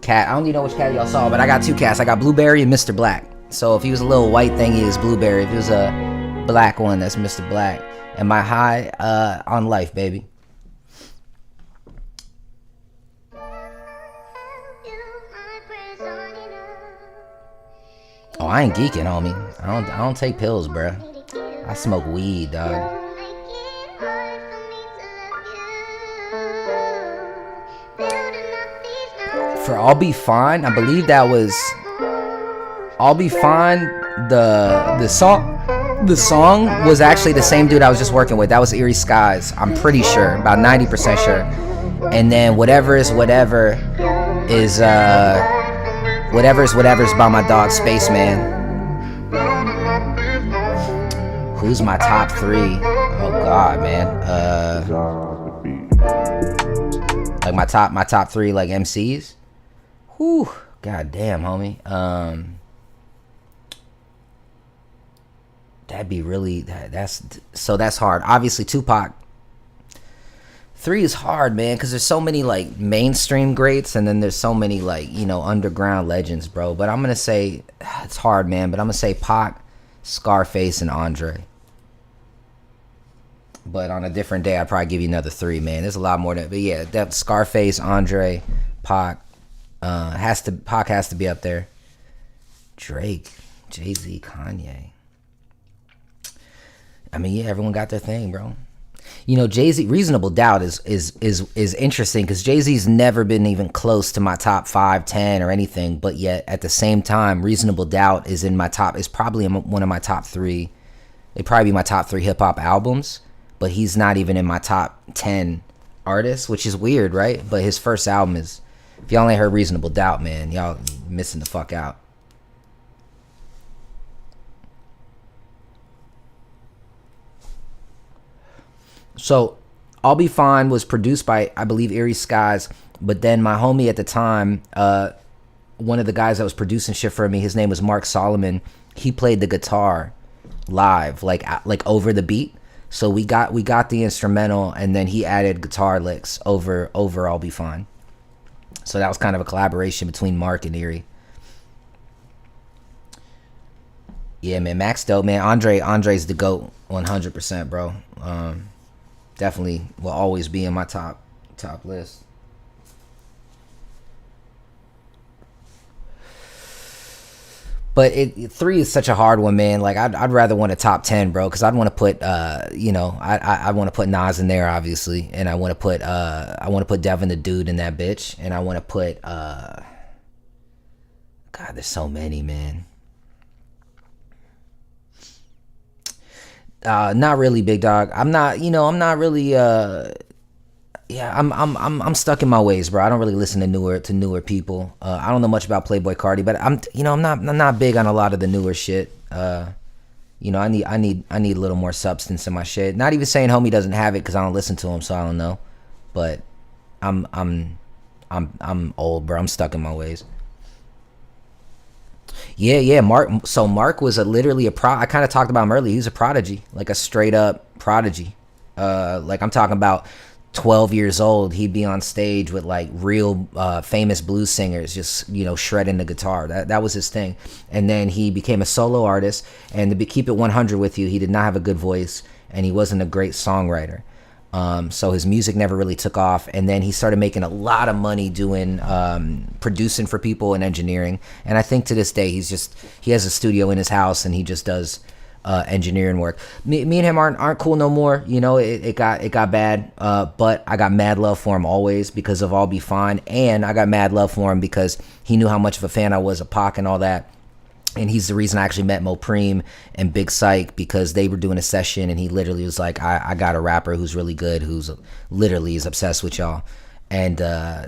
Cat. I don't even know which cat y'all saw, but I got 2 cats. I got Blueberry and Mr. Black. So if he was a little white thing, he is Blueberry. If he was a black one, that's Mr. Black. And my high on life, baby. Oh, I ain't geeking, homie. I don't take pills, bruh. I smoke weed, dog. For I'll Be Fine, I believe that was I'll Be Fine. The song was actually the same dude I was just working with. That was Eerie Skies. I'm pretty sure, about 90% sure. And then Whatever's Whatever is by my dog Spaceman. Who's my top 3? Oh god, man. Like my top 3 like MCs. Whew. God damn, homie. That'd be really that's hard. Obviously Tupac. 3 is hard, man, because there's so many like mainstream greats, and then there's so many like, you know, underground legends, bro. But I'm gonna say it's hard, man. But I'm gonna say Pac, Scarface, and Andre. But on a different day, I'd probably give you another 3, man. There's a lot more than, but yeah, that Scarface, Andre, Pac, Pac has to be up there. Drake, Jay-Z, Kanye. I mean, yeah, everyone got their thing, bro. You know, Jay-Z, Reasonable Doubt is interesting because Jay-Z's never been even close to my top 5, 10 or anything, but yet at the same time, Reasonable Doubt is probably one of my top 3. It'd probably be my top 3 hip hop albums, but he's not even in my top 10 artists, which is weird, right? But his first album is, if y'all ain't heard Reasonable Doubt, man, y'all missing the fuck out. So, I'll Be Fine was produced by, I believe, Eerie Skies, but then my homie at the time, one of the guys that was producing shit for me, his name was Mark Solomon. He played the guitar live, like over the beat. So we got the instrumental, and then he added guitar licks over I'll Be Fine. So that was kind of a collaboration between Mark and Eerie. Yeah, man, Max dope, man. Andre's the GOAT, 100%, bro. Definitely will always be in my top list. But 3 is such a hard one, man. Like I'd rather want a top 10, bro, because I'd want to put I want to put Nas in there, obviously, and I want to put Devin the Dude in that bitch, and I want to put God, there's so many, man. Not really, big dog. I'm not really I'm stuck in my ways, bro. I don't really listen to newer people. I don't know much about Playboi Carti, but I'm not big on a lot of the newer shit. I need a little more substance in my shit. Not even saying homie doesn't have it, because I don't listen to him, so I don't know. But I'm old, bro. I'm stuck in my ways. Yeah, Mark. So Mark was literally a I kind of talked about him earlier. He's a prodigy, like a straight up prodigy. Like I'm talking about 12 years old, he'd be on stage with like real famous blues singers, just shredding the guitar. That was his thing. And then he became a solo artist. And to keep it 100 with you, he did not have a good voice, and he wasn't a great songwriter. So his music never really took off, and then he started making a lot of money doing producing for people and engineering. And I think to this day he has a studio in his house, and he just does engineering work. Me and him aren't cool no more. It got bad, but I got mad love for him always because of I'll Be Fine, and I got mad love for him because he knew how much of a fan I was of Pac and all that. And he's the reason I actually met Mopreme and Big Psych, because they were doing a session, and he literally was like, I got a rapper who's really good, who's literally is obsessed with y'all. And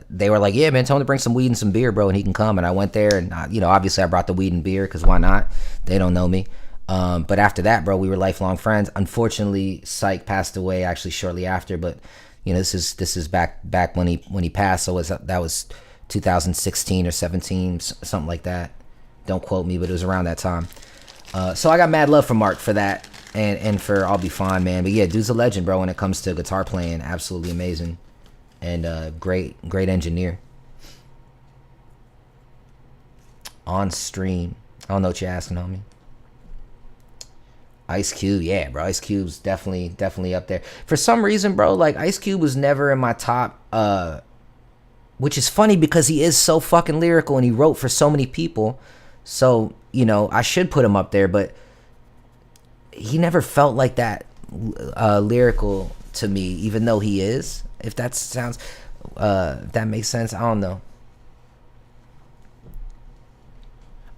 they were like, yeah, man, tell him to bring some weed and some beer, bro, and he can come. And I went there, and obviously I brought the weed and beer, because why not? They don't know me. But after that, bro, we were lifelong friends. Unfortunately, Psych passed away actually shortly after. But this is back when he passed. So that was 2016 or 17, something like that. Don't quote me, but it was around that time. So I got mad love for Mark for that, and for I'll Be Fine, man. But yeah, dude's a legend, bro, when it comes to guitar playing. Absolutely amazing, and great engineer. On stream, I don't know what you're asking, homie. Ice Cube, yeah, bro. Ice Cube's definitely up there. For some reason, bro, like Ice Cube was never in my top, which is funny because he is so fucking lyrical and he wrote for so many people. So, I should put him up there, but he never felt like that lyrical to me, even though he is. If that sounds, if that makes sense, I don't know.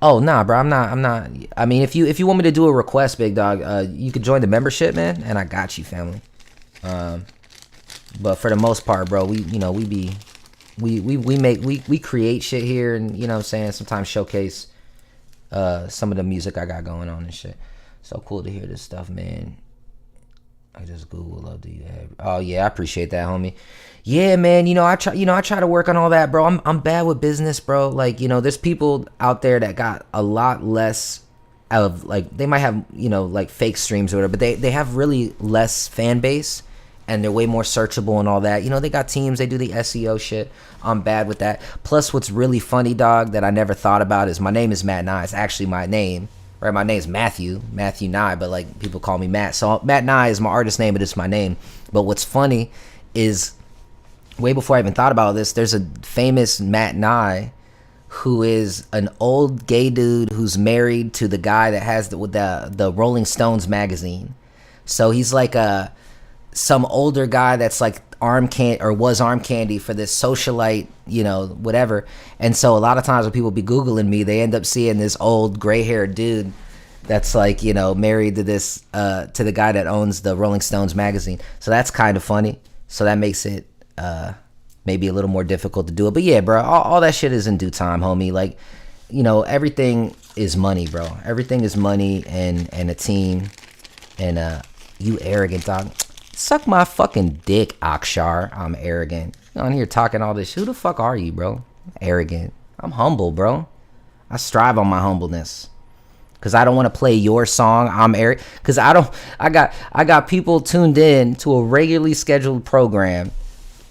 Oh, nah, bro, I'm not. I mean, if you want me to do a request, big dog, you could join the membership, man, and I got you, family. But for the most part, bro, we create shit here, and what I'm saying, sometimes showcase some of the music I got going on and shit. So cool to hear this stuff, man. I just Google love do you have. Oh yeah, I appreciate that, homie. Yeah, man, I try to work on all that, bro. I'm bad with business, bro. Like, there's people out there that got a lot less of, like, they might have, like fake streams or whatever, but they have really less fan base, and they're way more searchable and all that. They got teams, they do the SEO shit. I'm bad with that. Plus, what's really funny, dog, that I never thought about is my name is Matt Nye. It's actually my name, right? My name's Matthew Nye, but like people call me Matt. So Matt Nye is my artist name, but it's my name. But what's funny is, way before I even thought about this, there's a famous Matt Nye who is an old gay dude who's married to the guy that has the Rolling Stones magazine. So he's like some older guy that's like was arm candy for this socialite, whatever. And so a lot of times when people be Googling me, they end up seeing this old gray-haired dude that's like, married to this to the guy that owns the Rolling Stones magazine. So that's kind of funny. So that makes it maybe a little more difficult to do it. But yeah, bro, all that shit is in due time, homie. Like, everything is money, bro. Everything is money and a team. And you arrogant dog. Suck my fucking dick, Akshar. I'm arrogant. On here talking all this. Who the fuck are you, bro? Arrogant. I'm humble, bro. I strive on my humbleness. Cause I don't want to play your song. I'm arrogant. Cause I got people tuned in to a regularly scheduled program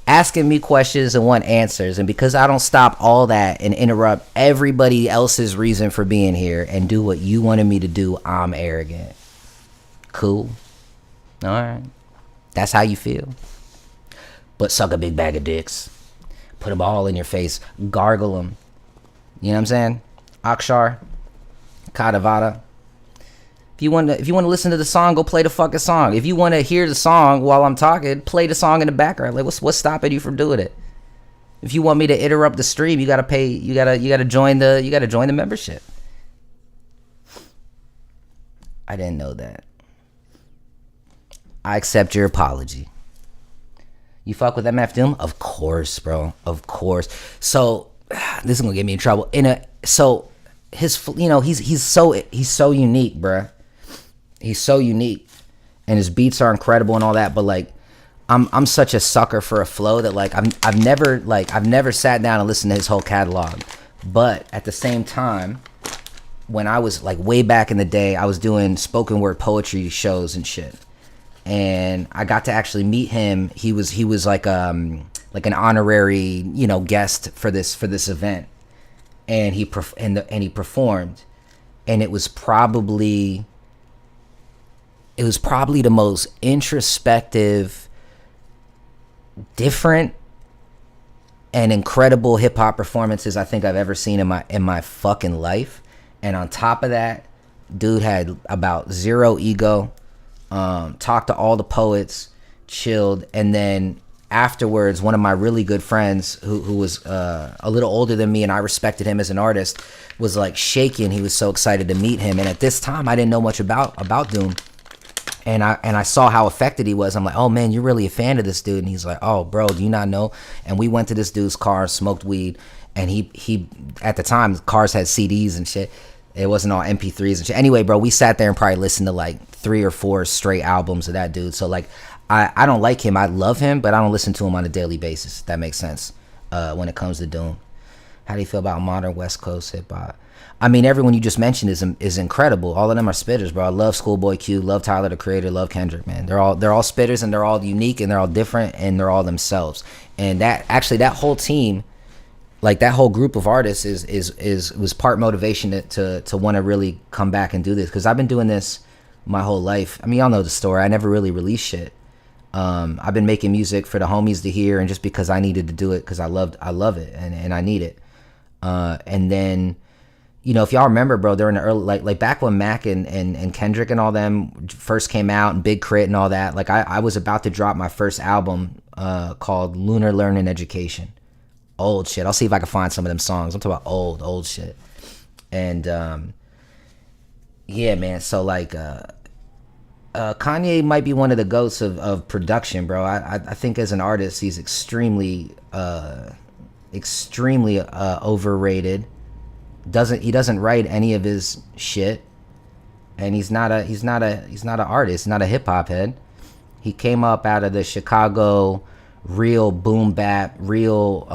asking me questions and want answers. And because I don't stop all that and interrupt everybody else's reason for being here and do what you wanted me to do, I'm arrogant. Cool. All right. That's how you feel. But suck a big bag of dicks. Put them all in your face. Gargle them. You know what I'm saying? Akshar. Kadavada. If you want to listen to the song, go play the fucking song. If you want to hear the song while I'm talking, play the song in the background. Like, what's stopping you from doing it? If you want me to interrupt the stream, you gotta pay. You gotta join the membership. I didn't know that. I accept your apology. You fuck with MF Doom? Of course, bro. Of course. So this is gonna get me in trouble. So his, you know, he's so unique, bruh. He's so unique, and his beats are incredible and all that. But like, I'm such a sucker for a flow that like I've never sat down and listened to his whole catalog. But at the same time, when I was like way back in the day, I was doing spoken word poetry shows and shit, and I got to actually meet him. He was like an honorary, you know, guest for this event, and he performed, and it was probably the most introspective, different, and incredible hip hop performances I think I've ever seen in my fucking life. And on top of that, dude had about zero ego. Talked to all the poets, chilled, and then afterwards, one of my really good friends who was a little older than me, and I respected him as an artist, was like shaking. He was so excited to meet him, and at this time, I didn't know much about Doom, and I saw how affected he was. I'm like, oh man, you're really a fan of this dude, and he's like, oh bro, do you not know? And we went to this dude's car, smoked weed, and he at the time cars had CDs and shit. It wasn't all MP3s and shit. Anyway, bro, we sat there and probably listened to like 3 or 4 straight albums of that dude. So like, I don't like him. I love him, but I don't listen to him on a daily basis. If that makes sense. When it comes to Doom, how do you feel about modern West Coast hip hop? I mean, everyone you just mentioned is incredible. All of them are spitters, bro. I love Schoolboy Q, love Tyler the Creator, love Kendrick, man. They're all spitters, and they're all unique, and they're all different, and they're all themselves. And that whole team, like that whole group of artists was part motivation to want to really come back and do this, because I've been doing this my whole life. I mean, y'all know the story. I never really released shit. I've been making music for the homies to hear, and just because I needed to do it, because I love it, and I need it. And then, you know, if y'all remember, bro, during the early, like back when Mac and Kendrick and all them first came out, and Big Crit and all that, like I was about to drop my first album called Lunar Learning Education. Old shit. I'll see if I can find some of them songs. I'm talking about old shit. And yeah, man. So like Kanye might be one of the goats of production, bro. I think as an artist, he's extremely overrated. He doesn't write any of his shit, and he's not an artist, not a hip hop head. He came up out of the Chicago real boom bap, real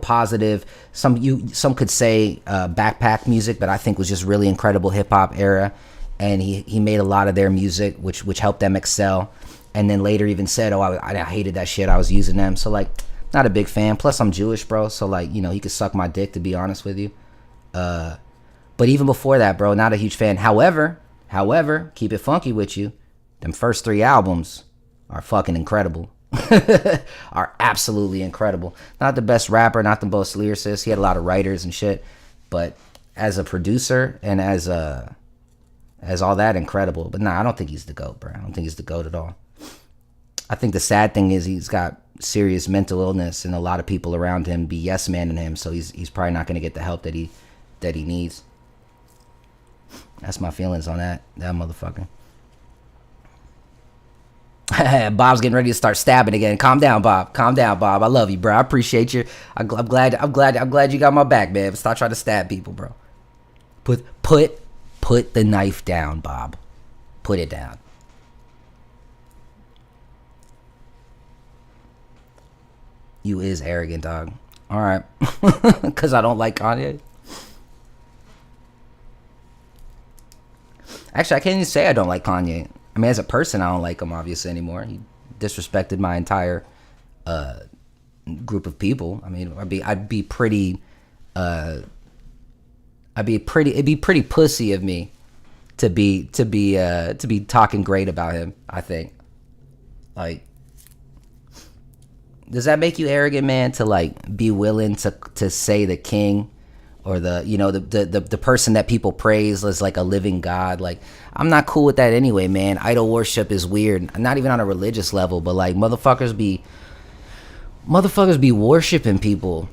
positive. Some could say backpack music, but I think was just really incredible hip hop era. And he made a lot of their music, which helped them excel. And then later even said, "Oh, I hated that shit. I was using them." So like, not a big fan. Plus, I'm Jewish, bro. So like, you know, he could suck my dick, to be honest with you. But even before that, bro, not a huge fan. However, keep it funky with you. Them first 3 albums are fucking incredible. Are absolutely incredible. Not the best rapper, not the best lyricist. He had a lot of writers and shit, but as a producer and as all that, incredible. But nah, I don't think he's the GOAT, bro. I don't think he's the GOAT at all. I think the sad thing is he's got serious mental illness, and a lot of people around him be yes manning him, so he's probably not going to get the help that he needs. That's my feelings on that motherfucker. Bob's getting ready to start stabbing again. Calm down, Bob. I love you, bro. I appreciate you. I'm glad you got my back, man. Stop trying to stab people, bro. Put the knife down, Bob. Put it down. You is arrogant, dog. All right. Because I don't like Kanye. Actually, I can't even say I don't like Kanye. I mean, as a person, I don't like him obviously anymore. He disrespected my entire group of people. I mean, it'd be pretty pussy of me to be talking great about him, I think. Like, does that make you arrogant, man, to like be willing to say the king or the person that people praise as like a living god? Like, I'm not cool with that anyway, man. Idol worship is weird. Not even on a religious level, but like motherfuckers be motherfuckers be worshiping people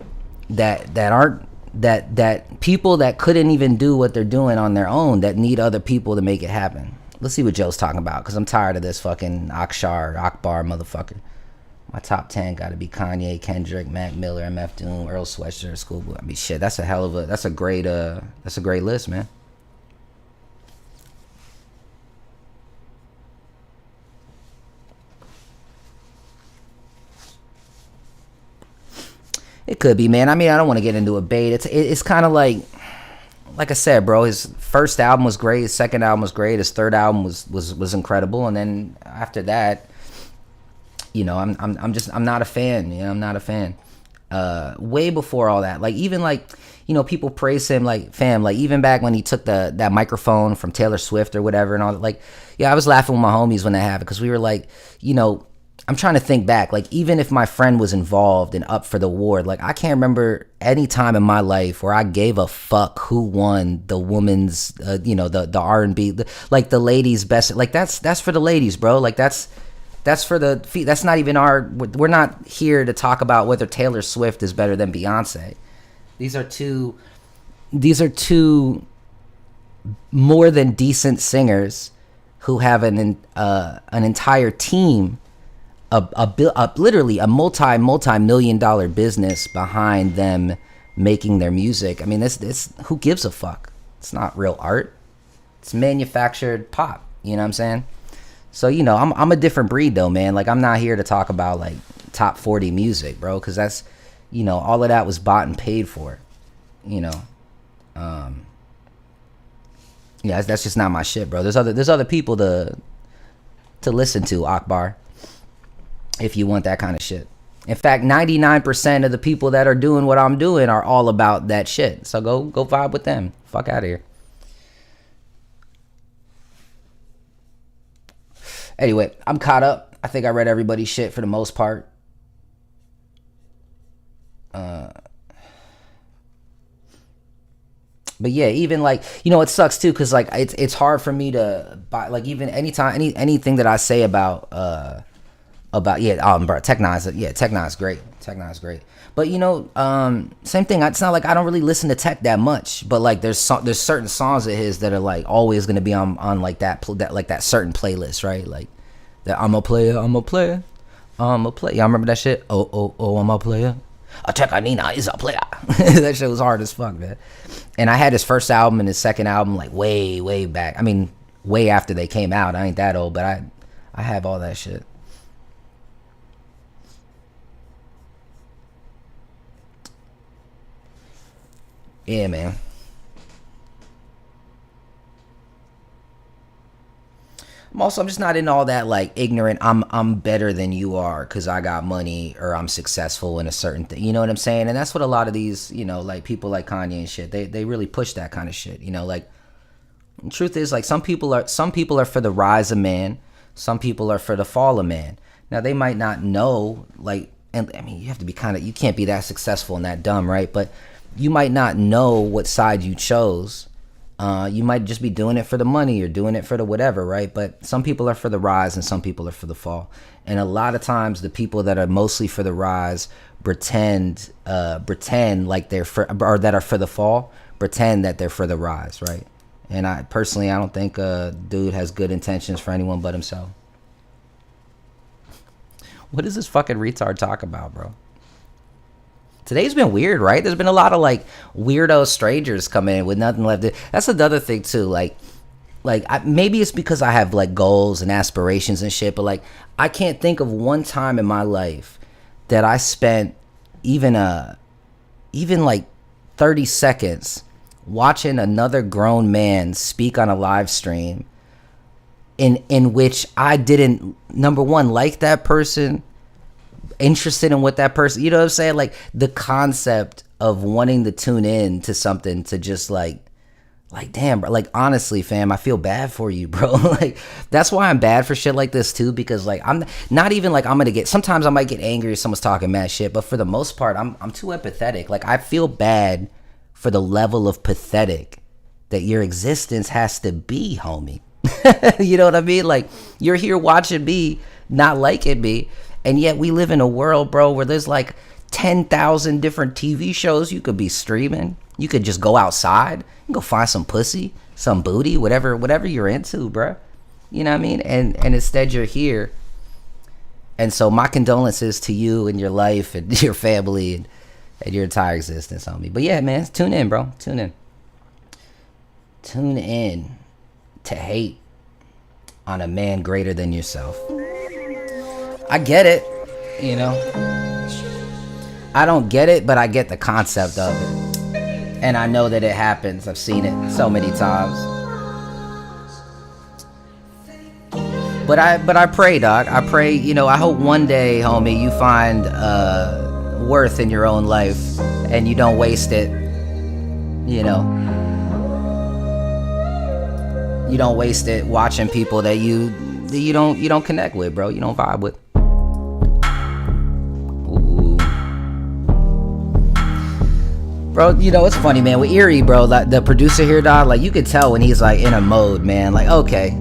that aren't that people that couldn't even do what they're doing on their own, that need other people to make it happen. Let's see what Joe's talking about, because I'm tired of this fucking Akbar motherfucker. My top 10 got to be Kanye, Kendrick, Mac Miller, MF Doom, Earl Sweatshirt, Schoolboy. I mean, shit, that's a great list, man. It could be, man. I mean, I don't want to get into a debate. It's kind of like I said, bro. His first album was great. His second album was great. His third album was incredible. And then after that, you know, I'm not a fan. You know, I'm not a fan. Way before all that, like even like, you know, people praise him like, fam, like even back when he took that microphone from Taylor Swift or whatever and all that. Like, yeah, I was laughing with my homies when that happened, because we were like, you know, I'm trying to think back, like even if my friend was involved and up for the award, like I can't remember any time in my life where I gave a fuck who won the woman's, you know, the R&B, like the ladies' best, like that's for the ladies, bro. Like that's for the feet. That's not even we're not here to talk about whether Taylor Swift is better than Beyonce. These are two more than decent singers who have an entire team, literally a multi-million dollar business behind them making their music. I mean, this who gives a fuck? It's not real art. It's manufactured pop. You know what I'm saying? So, you know, I'm a different breed though, man. Like I'm not here to talk about like top 40 music, bro, because that's, you know, all of that was bought and paid for. You know, yeah, that's just not my shit, bro. There's other people to listen to, Akbar, if you want that kind of shit. In fact, 99% of the people that are doing what I'm doing are all about that shit. So go vibe with them. Fuck out of here. Anyway, I'm caught up. I think I read everybody's shit for the most part. But yeah, even like, you know, it sucks too, because like it's hard for me to buy, like even anytime anything that I say about bro, Tech Nine's great. But you know, same thing. It's not like I don't really listen to Tech that much, but like there's certain songs of his that are like always gonna be on like that certain playlist, right? Like that I'm a player. Y'all remember that shit? Oh, I'm a player. A Tech Nina is a player. That shit was hard as fuck, man. And I had his first album and his second album like way back. I mean, way after they came out. I ain't that old, but I have all that shit. Yeah, man. I'm just not in all that like ignorant. I'm better than you are because I got money or I'm successful in a certain thing. You know what I'm saying? And that's what a lot of these, you know, like people like Kanye and shit. They really push that kind of shit. You know, like the truth is like some people are for the rise of man. Some people are for the fall of man. Now they might not know, like, and I mean you have to be you can't be that successful and that dumb, right? But you might not know what side you chose. You might just be doing it for the money or doing it for the whatever, right? But some people are for the rise and some people are for the fall. And a lot of times the people that are mostly for the rise pretend like they're or that are for the fall, pretend that they're for the rise, right? And I don't think a dude has good intentions for anyone but himself. What does this fucking retard talk about, bro? Today's been weird, right? There's been a lot of like weirdo strangers come in with nothing left. That's another thing too. Like maybe it's because I have like goals and aspirations and shit, but like I can't think of one time in my life that I spent even like 30 seconds watching another grown man speak on a live stream in which I didn't, number one, like that person, interested in what that person, you know what I'm saying? Like the concept of wanting to tune in to something to just like damn, bro, like honestly, fam, I feel bad for you, bro. Like that's why I'm bad for shit like this too, because like I'm not even like I'm gonna get, sometimes I might get angry if someone's talking mad shit, but for the most part I'm too empathetic. Like I feel bad for the level of pathetic that your existence has to be, homie. You know what I mean? Like you're here watching me not liking me, And yet we live in a world, bro, where there's like 10,000 different TV shows you could be streaming. You could just go outside and go find some pussy, some booty, whatever you're into, bro. You know what I mean? And instead you're here. And so my condolences to you and your life and your family and your entire existence, homie. But yeah, man, tune in, bro. Tune in. Tune in to hate on a man greater than yourself. I get it, you know. I don't get it, but I get the concept of it. And I know that it happens. I've seen it so many times. But I pray, dog. I pray, you know, I hope one day, homie, you find worth in your own life and you don't waste it, you know. You don't waste it watching people that you don't connect with, bro. You don't vibe with. Ooh. Bro, you know, it's funny, man. With Erie, bro, like the producer here, dog, like you could tell when he's like in a mode, man. Like, okay.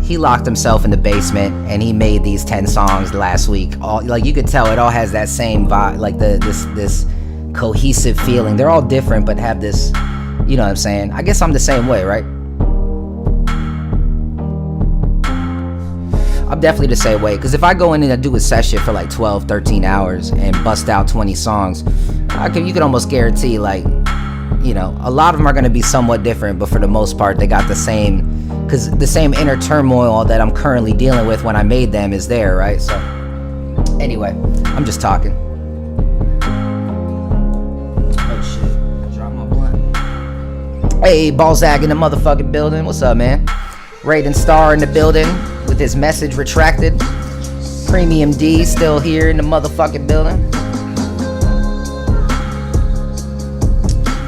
He locked himself in the basement and he made these 10 songs last week. All like you could tell it all has that same vibe, like this cohesive feeling. They're all different but have this, you know what I'm saying? I guess I'm the same way, right? I'm definitely the same way, because if I go in and I do a session for like 12, 13 hours and bust out 20 songs, you can almost guarantee, like, you know, a lot of them are going to be somewhat different, but for the most part, they got the same, because the same inner turmoil that I'm currently dealing with when I made them is there, right? So, anyway, I'm just talking. Oh, shit. I dropped my blunt. Hey, Balzac in the motherfucking building. What's up, man? Raiden Star in the building with his message retracted. Premium D still here in the motherfucking building.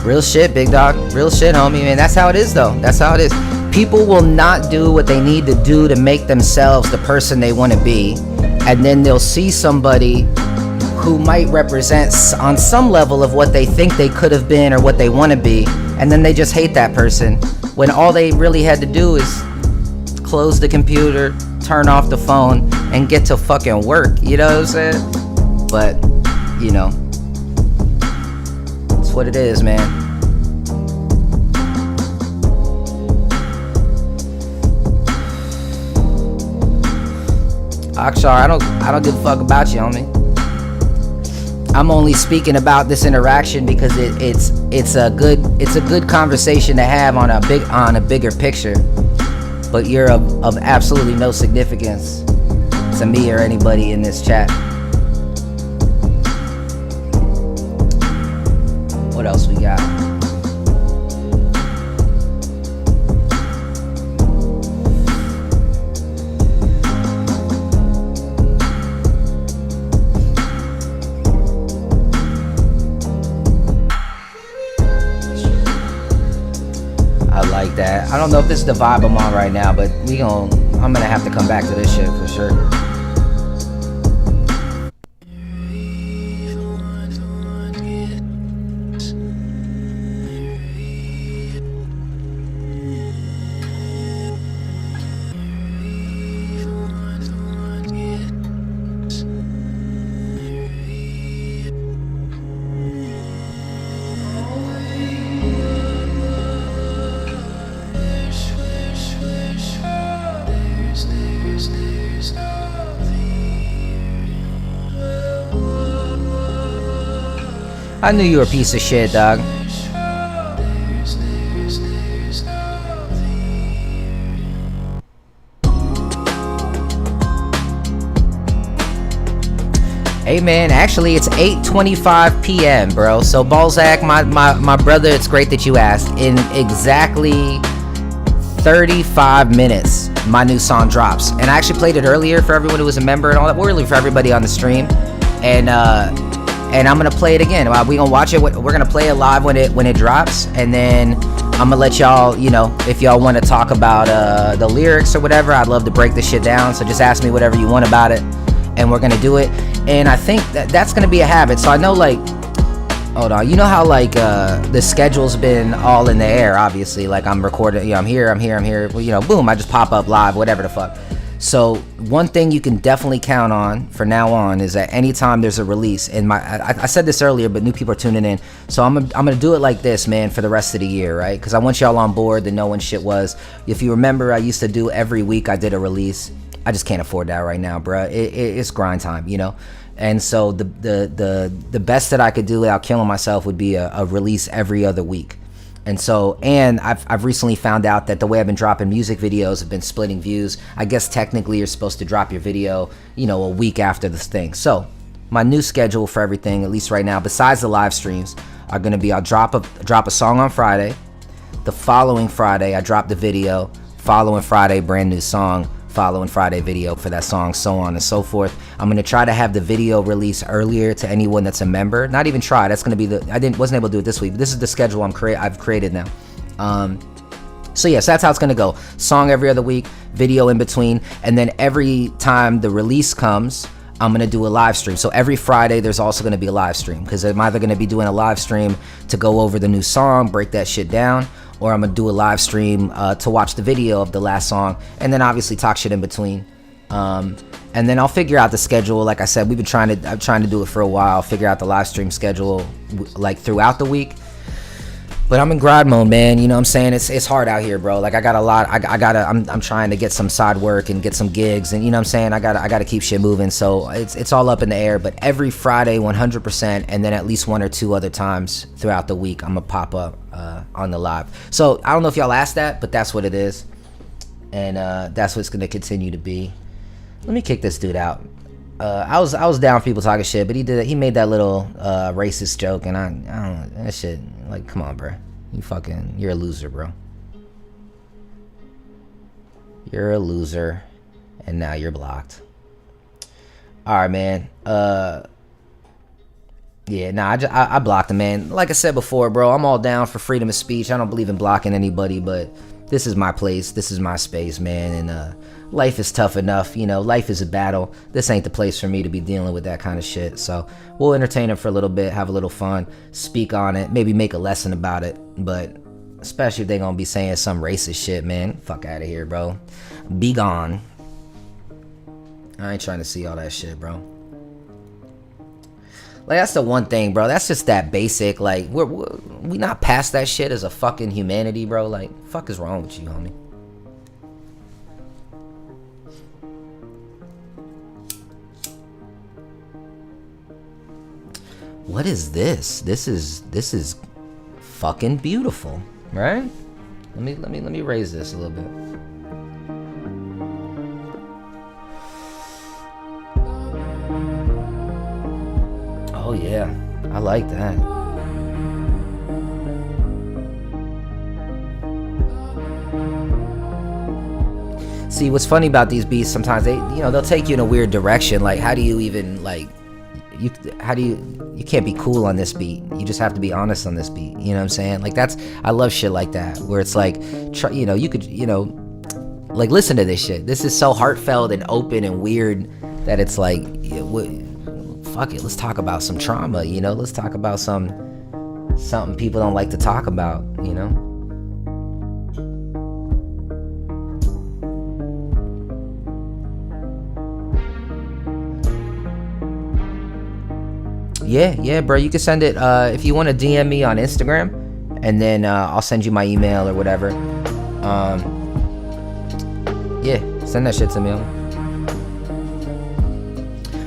Real shit, big dog. Real shit, homie, man. That's how it is, though. That's how it is. People will not do what they need to do to make themselves the person they want to be. And then they'll see somebody who might represent on some level of what they think they could have been or what they want to be. And then they just hate that person, when all they really had to do is close the computer, turn off the phone, and get to fucking work. You know what I'm saying? But, you know, it's what it is, man. Akshar, I don't give a fuck about you, homie. I'm only speaking about this interaction because it's a good conversation to have on a bigger picture. But you're of absolutely no significance to me or anybody in this chat. What else we got? That I don't know if this is the vibe I'm on right now, but I'm gonna have to come back to this shit for sure. I knew you were a piece of shit, dog. Hey man, actually it's 8:25 p.m. bro. So Balzac, my brother, it's great that you asked. In exactly 35 minutes, my new song drops. And I actually played it earlier for everyone who was a member and all that. Well, really for everybody on the stream. And I'm gonna play it again. We gonna watch it. We're gonna play it live when it drops, and then I'm gonna let y'all, you know, if y'all want to talk about the lyrics or whatever, I'd love to break this shit down. So just ask me whatever you want about it, and we're gonna do it. And I think that's gonna be a habit. So I know, like, hold on, you know how like the schedule's been all in the air. Obviously, like I'm recording, you know, I'm here. Well, you know, boom, I just pop up live, whatever the fuck. So one thing you can definitely count on for now on is that anytime there's a release, and I said this earlier, but new people are tuning in, so I'm gonna do it like this, man, for the rest of the year, right? Because I want y'all on board to know when shit was. If you remember, I used to do every week I did a release. I just can't afford that right now, bruh. It's grind time, you know. And so the best that I could do without killing myself would be a release every other week. And so, and I've recently found out that the way I've been dropping music videos have been splitting views. I guess technically you're supposed to drop your video, you know, a week after this thing. So my new schedule for everything, at least right now, besides the live streams, are gonna be I'll drop a song on Friday. The following Friday, I drop the video. Following Friday, brand new song. Following Friday, video for that song, so on and so forth. I'm gonna try to have the video release earlier to anyone that's a member. Not even try. That's gonna be wasn't able to do it this week. But this is the schedule I've created now. So yes, that's how it's gonna go. Song every other week, video in between, and then every time the release comes, I'm gonna do a live stream. So every Friday, there's also gonna be a live stream because I'm either gonna be doing a live stream to go over the new song, break that shit down, or I'm gonna do a live stream to watch the video of the last song, and then obviously talk shit in between. And then I'll figure out the schedule. Like I said, I'm trying to do it for a while. Figure out the live stream schedule like throughout the week. But I'm in grind mode, man. You know what I'm saying? It's hard out here, bro. Like I got a lot. I'm trying to get some side work and get some gigs, and you know what I'm saying? I gotta keep shit moving. So it's all up in the air. But every Friday, 100%, and then at least one or two other times throughout the week, I'm gonna pop up on the live. So I don't know if y'all asked that, but that's what it is, and that's what it's gonna continue to be. Let me kick this dude out. I was down for people talking shit, but he made that little racist joke, and I don't know, that shit, like, come on, bro. You're a loser, bro. You're a loser, and now you're blocked. All right, man. Yeah, nah, I blocked him, man. Like I said before, bro, I'm all down for freedom of speech. I don't believe in blocking anybody, but this is my place. This is my space, man, and life is tough enough, you know. Life is a battle. This ain't the place for me to be dealing with that kind of shit. So we'll entertain it for a little bit, have a little fun, speak on it, maybe make a lesson about it. But especially if they gonna be saying some racist shit, man, fuck out of here, bro. Be gone. I ain't trying to see all that shit, bro. Like, that's the one thing, bro. That's just that basic. Like, we not past that shit as a fucking humanity, bro. Like, fuck is wrong with you, homie? What is this? This is fucking beautiful, right? Let me raise this a little bit. Oh yeah, I like that. See, what's funny about these beats, sometimes they'll take you in a weird direction. Like, how do you even, like, you can't be cool on this beat. You just have to be honest on this beat. You know what I'm saying? Like, I love shit like that, where it's like, you could, like, listen to this shit. This is so heartfelt and open and weird that it's like, fuck it, let's talk about some trauma, let's talk about something people don't like to talk about, Yeah, bro, you can send it, if you want to DM me on Instagram, and then I'll send you my email or whatever. Yeah, send that shit to me.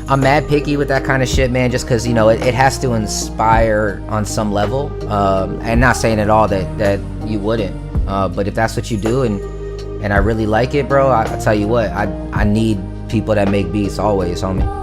I'm mad picky with that kind of shit, man, just because, it has to inspire on some level. And not saying at all that you wouldn't. But if that's what you do and I really like it, bro, I tell you what, I need people that make beats always, homie.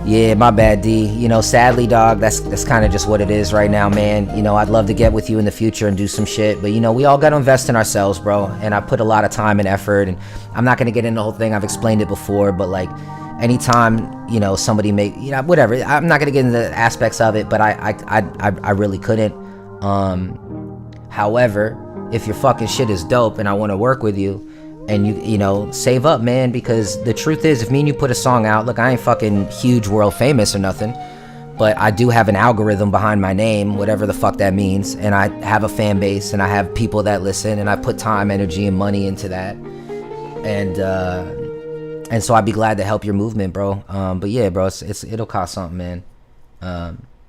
Yeah, my bad, D. Sadly, dog, that's kind of just what it is right now, man. I'd love to get with you in the future and do some shit, but we all got to invest in ourselves, bro. And I put a lot of time and effort, and I'm not gonna get into the whole thing. I've explained it before, but like, anytime somebody whatever. I'm not gonna get into the aspects of it, but I really couldn't. However, if your fucking shit is dope and I want to work with you, and you save up, man, because the truth is, if me and you put a song out, look, I ain't fucking huge world famous or nothing, but I do have an algorithm behind my name, whatever the fuck that means, and I have a fan base, and I have people that listen, and I put time, energy, and money into that, and so I'd be glad to help your movement, bro. But yeah, bro, it'll cost something, man.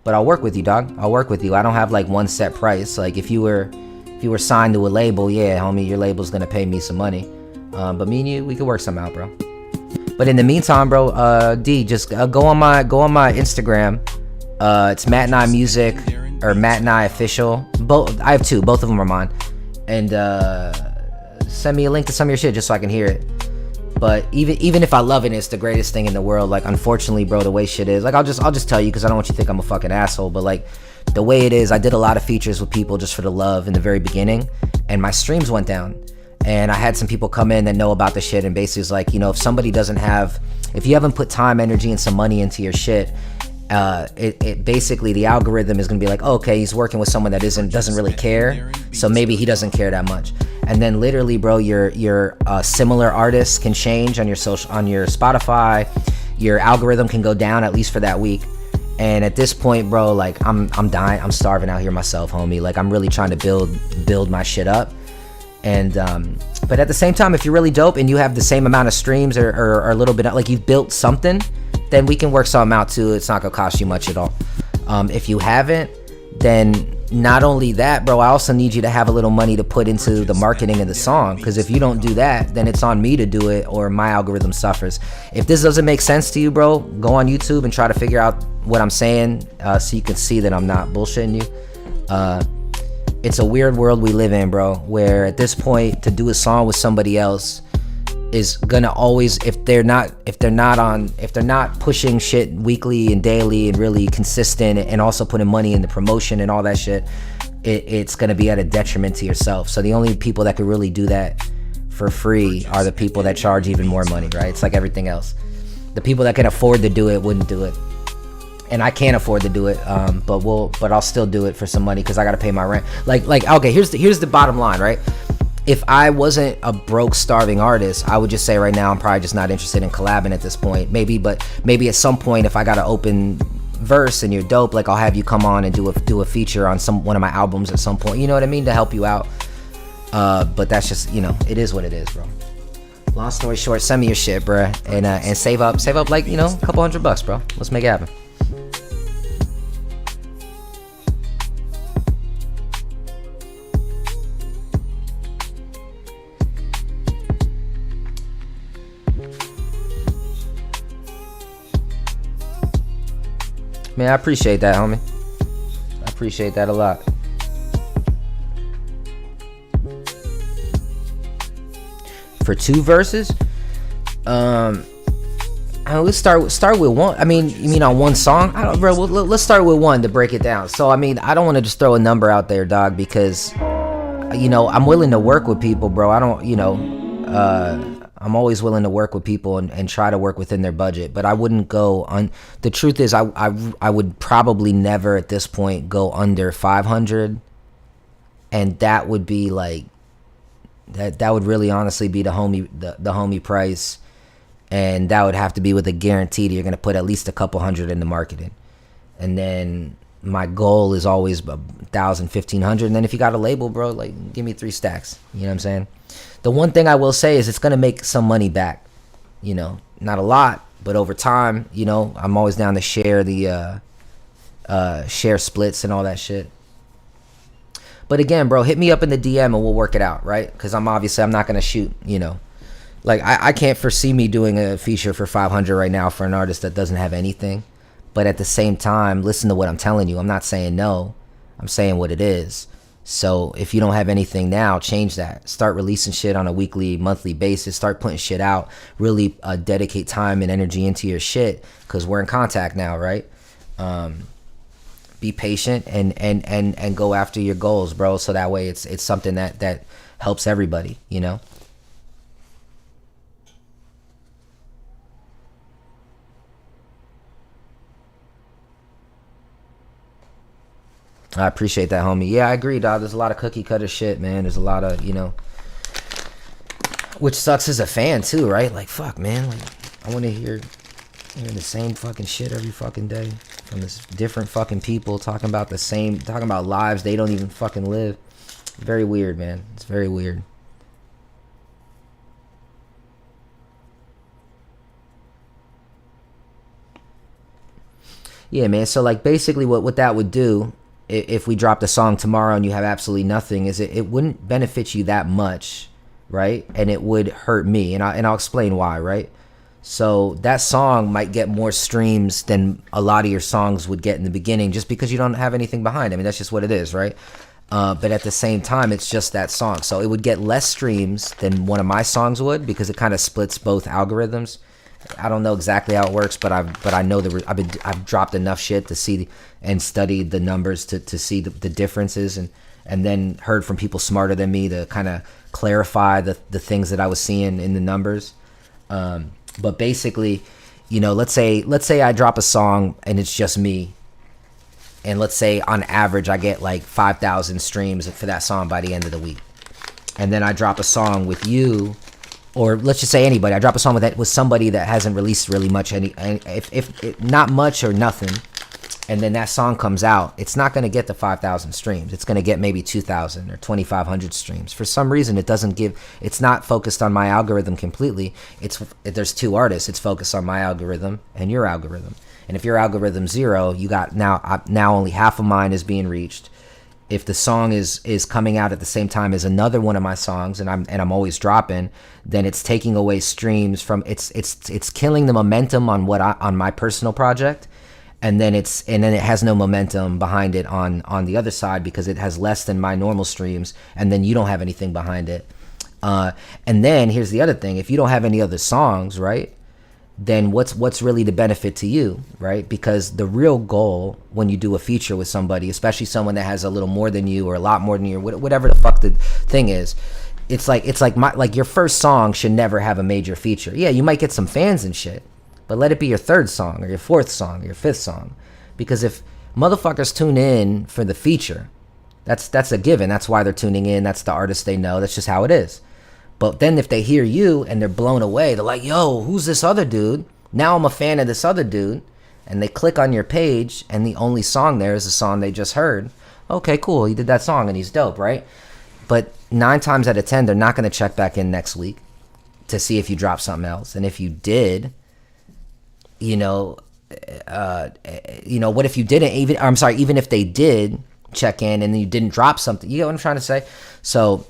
But I'll work with you, dog. I'll work with you. I don't have like one set price. Like if you were signed to a label, yeah, homie, your label's gonna pay me some money. But me and you, we could work something out, bro. But in the meantime, bro, D, just go on my Instagram. It's Matt and I Music or Matt and I Official. Both, I have two. Both of them are mine. And send me a link to some of your shit just so I can hear it. But even if I love it, it's the greatest thing in the world. Like, unfortunately, bro, the way shit is, like, I'll just tell you because I don't want you to think I'm a fucking asshole. But like, the way it is, I did a lot of features with people just for the love in the very beginning, and my streams went down. And I had some people come in that know about the shit, and basically it's like, you know, if you haven't put time, energy, and some money into your shit, it basically, the algorithm is gonna be like, oh, okay, he's working with someone that doesn't really care, so maybe he doesn't care that much. And then literally, bro, your similar artists can change on your Spotify. Your algorithm can go down at least for that week. And at this point, bro, like I'm dying, I'm starving out here myself, homie. Like, I'm really trying to build my shit up. And but at the same time, if you're really dope and you have the same amount of streams or a little bit, like you've built something, then we can work something out too. It's not gonna cost you much at all. If you haven't, then not only that, bro, I also need you to have a little money to put into the marketing of the song, because if you don't do that, then it's on me to do it, or my algorithm suffers. If this doesn't make sense to you, bro, go on YouTube and try to figure out what I'm saying, so you can see that I'm not bullshitting you. It's a weird world we live in, bro, where at this point, to do a song with somebody else is gonna always, if they're not pushing shit weekly and daily and really consistent, and also putting money into promotion and all that shit, it's gonna be at a detriment to yourself. So the only people that could really do that for free are the people that charge even more money, right? It's like everything else. The people that can afford to do it wouldn't do it, and I can't afford to do it, but I'll still do it for some money because I gotta pay my rent. Like okay, here's the bottom line, right? If I wasn't a broke, starving artist, I would just say right now I'm probably just not interested in collabing at this point. Maybe at some point, if I got an open verse and you're dope, like I'll have you come on and do a feature on one of my albums at some point. You know what I mean? To help you out. But that's just, you know, it is what it is, bro. Long story short, send me your shit, bro, and save up like, you know, a couple $100, bro. Let's make it happen. Man, I appreciate that, homie. I appreciate that a lot. For 2 verses, let's start with one. I mean, you mean on one song? I don't, bro. Let's start with one to break it down. So, I mean, I don't want to just throw a number out there, dog, because, you know, I'm willing to work with people, bro. I don't, you know, I'm always willing to work with people and try to work within their budget, but I wouldn't go on. The truth is, I would probably never at this point go under 500, and that would be like that would really honestly be the homie price, and that would have to be with a guarantee that you're gonna put at least a couple hundred into marketing, and then my goal is always 1,000, 1,500, and then if you got a label, bro, like give me 3 stacks. You know what I'm saying? The one thing I will say is it's gonna make some money back. You know, not a lot, but over time, you know, I'm always down to share the share splits and all that shit. But again, bro, hit me up in the DM and we'll work it out, right? Because I'm not gonna shoot, you know, like I can't foresee me doing a feature for 500 right now for an artist that doesn't have anything. But at the same time, listen to what I'm telling you. I'm not saying no. I'm saying what it is. So if you don't have anything now, change that. Start releasing shit on a weekly, monthly basis. Start putting shit out. Really dedicate time and energy into your shit, because we're in contact now, right? Be patient and go after your goals, bro. So that way it's something that helps everybody, you know? I appreciate that, homie. Yeah, I agree, dog. There's a lot of cookie cutter shit, man. There's a lot of, you know, which sucks as a fan too, right? Like, fuck, man. Like, I want to hear the same fucking shit every fucking day. from this different fucking people talking about lives they don't even fucking live. Very weird, man. It's very weird. Yeah, man. So like basically what that would do if we dropped a song tomorrow and you have absolutely nothing is it wouldn't benefit you that much, right? And it would hurt me, and I'll explain why, right? So that song might get more streams than a lot of your songs would get in the beginning just because you don't have anything behind it. I mean, that's just what it is, right? But at the same time, it's just that song. So it would get less streams than one of my songs would because it kind of splits both algorithms. I don't know exactly how it works, but I know I've dropped enough shit to see and studied the numbers to see the differences and then heard from people smarter than me to kind of clarify the things that I was seeing in the numbers. But basically, you know, let's say I drop a song and it's just me, and let's say on average I get like 5,000 streams for that song by the end of the week, and then I drop a song with you, or let's just say anybody. I drop a song with somebody that hasn't released really much, if not much or nothing, and then that song comes out, it's not going to get the 5,000 streams. It's going to get maybe 2,000 or 2,500 streams. For some reason, it's not focused on my algorithm completely. There's two artists. It's focused on my algorithm and your algorithm. And if your algorithm's 0, you got now only half of mine is being reached. If the song is coming out at the same time as another one of my songs, and I'm always dropping, then it's taking away streams from it's killing the momentum on on my personal project. And then it has no momentum behind it on the other side because it has less than my normal streams, and then you don't have anything behind it. And then here's the other thing: if you don't have any other songs, right, then what's really the benefit to you, right? Because the real goal when you do a feature with somebody, especially someone that has a little more than you or a lot more than you, or whatever the fuck the thing is, it's like your first song should never have a major feature. Yeah, you might get some fans and shit, but let it be your third song or your fourth song or your fifth song. Because if motherfuckers tune in for the feature, that's a given. That's why they're tuning in. That's the artist they know. That's just how it is. But then if they hear you and they're blown away, they're like, yo, who's this other dude? Now I'm a fan of this other dude. And they click on your page and the only song there is the song they just heard. Okay, cool. He did that song and he's dope, right? But 9 times out of 10, they're not going to check back in next week to see if you dropped something else. And if you did, what if you didn't even if they did check in and you didn't drop something, you get what I'm trying to say? So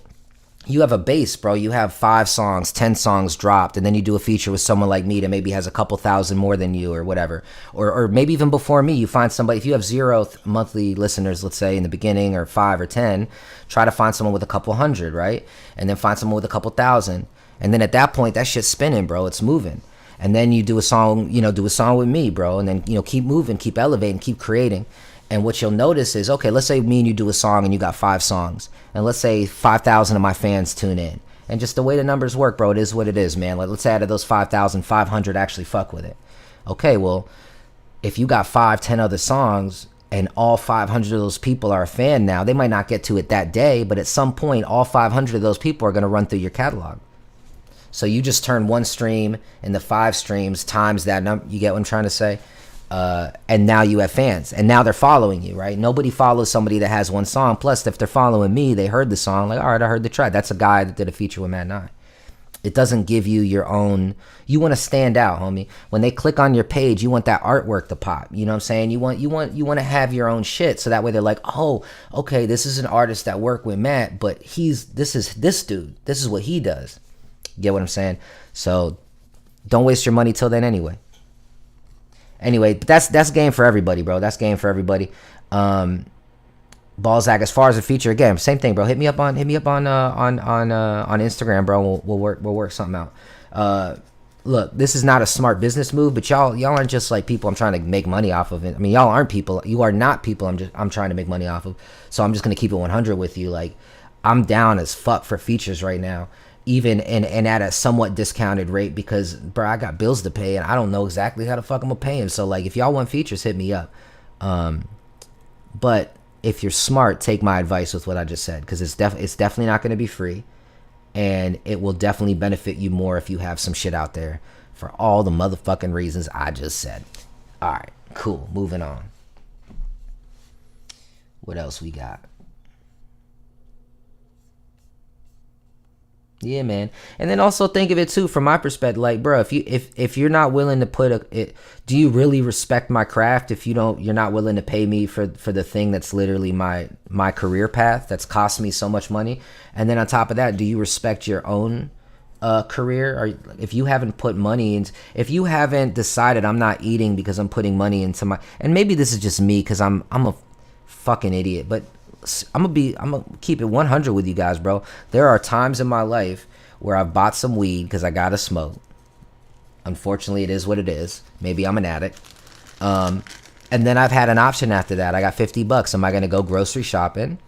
you have a base, bro. You have 5 songs, 10 songs dropped, and then you do a feature with someone like me that maybe has a couple thousand more than you or whatever. Or maybe even before me, you find somebody, if you have 0 monthly listeners, let's say in the beginning, or 5 or 10, try to find someone with a couple hundred, right? And then find someone with a couple thousand. And then at that point, that shit's spinning, bro. It's moving. And then you do a song with me, bro. And then, keep moving, keep elevating, keep creating. And what you'll notice is, okay, let's say me and you do a song and you got 5 songs. And let's say 5,000 of my fans tune in. And just the way the numbers work, bro, it is what it is, man. Like, let's say out of those 5,000, 500 actually fuck with it. Okay, well, if you got 5, 10 other songs and all 500 of those people are a fan now, they might not get to it that day, but at some point, all 500 of those people are going to run through your catalog. So you just turn 1 stream into 5 streams times that number. You get what I'm trying to say? And now you have fans, and now they're following you, right? Nobody follows somebody that has 1 song. Plus, if they're following me, they heard the song, like, all right, I heard the track. That's a guy that did a feature with Matt 9. It doesn't give you your own. You want to stand out, homie. When they click on your page, you want that artwork to pop. You know what I'm saying? You want to have your own shit, so that way they're like, oh, okay, this is an artist that worked with Matt, but this is this dude. This is what he does. Get what I'm saying? So don't waste your money till then anyway. Anyway, but that's game for everybody, bro. That's game for everybody. Balzac, as far as a feature, again, same thing, bro. Hit me up on Instagram, bro. We'll work something out. Look, this is not a smart business move, but y'all aren't just like people I'm trying to make money off of it. I mean, y'all aren't people. You are not people I'm trying to make money off of. So I'm just gonna keep it 100 with you. Like, I'm down as fuck for features right now. Even and at a somewhat discounted rate, because, bro, I got bills to pay and I don't know exactly how the fuck I'm gonna pay them. So, like, if y'all want features, hit me up. But if you're smart, take my advice with what I just said, because it's definitely not gonna be free, and it will definitely benefit you more if you have some shit out there for all the motherfucking reasons I just said. All right, cool. Moving on. What else we got? Yeah, man. And then also think of it too from my perspective, like, bro, if you're not willing to put do you really respect my craft if you're not willing to pay me for the thing that's literally my career path that's cost me so much money? And then on top of that, do you respect your own career? Or if you haven't put money in, if you haven't decided I'm not eating because I'm putting money into my, and maybe this is just me because I'm a fucking idiot, but I'm gonna keep it 100 with you guys, bro. There are times in my life where I've bought some weed because I gotta smoke. Unfortunately, it is what it is. Maybe I'm an addict. And then I've had an option after that. I got $50. Am I gonna go grocery shopping,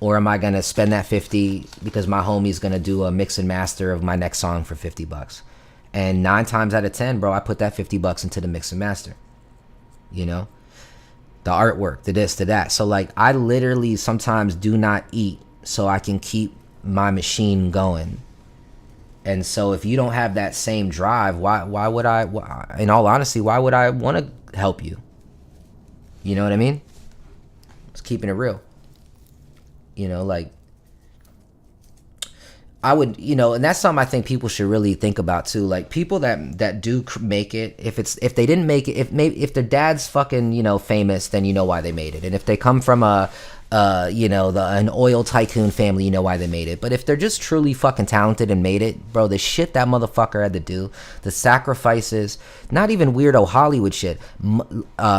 or am I gonna spend that 50 because my homie's gonna do a mix and master of my next song for $50? And 9 times out of 10, bro, I put that $50 into the mix and master. You know. The artwork, the this, the that. So like I literally sometimes do not eat so I can keep my machine going. And so if you don't have that same drive, why would in all honesty, why would I want to help you? You know what I mean? Just keeping it real. You know, like I would, and that's something I think people should really think about too. Like people that do make it, if they didn't make it, if their dad's fucking, famous, then you know why they made it. And if they come from an oil tycoon family, you know why they made it. But if they're just truly fucking talented and made it, bro, the shit that motherfucker had to do, the sacrifices, not even weirdo Hollywood shit,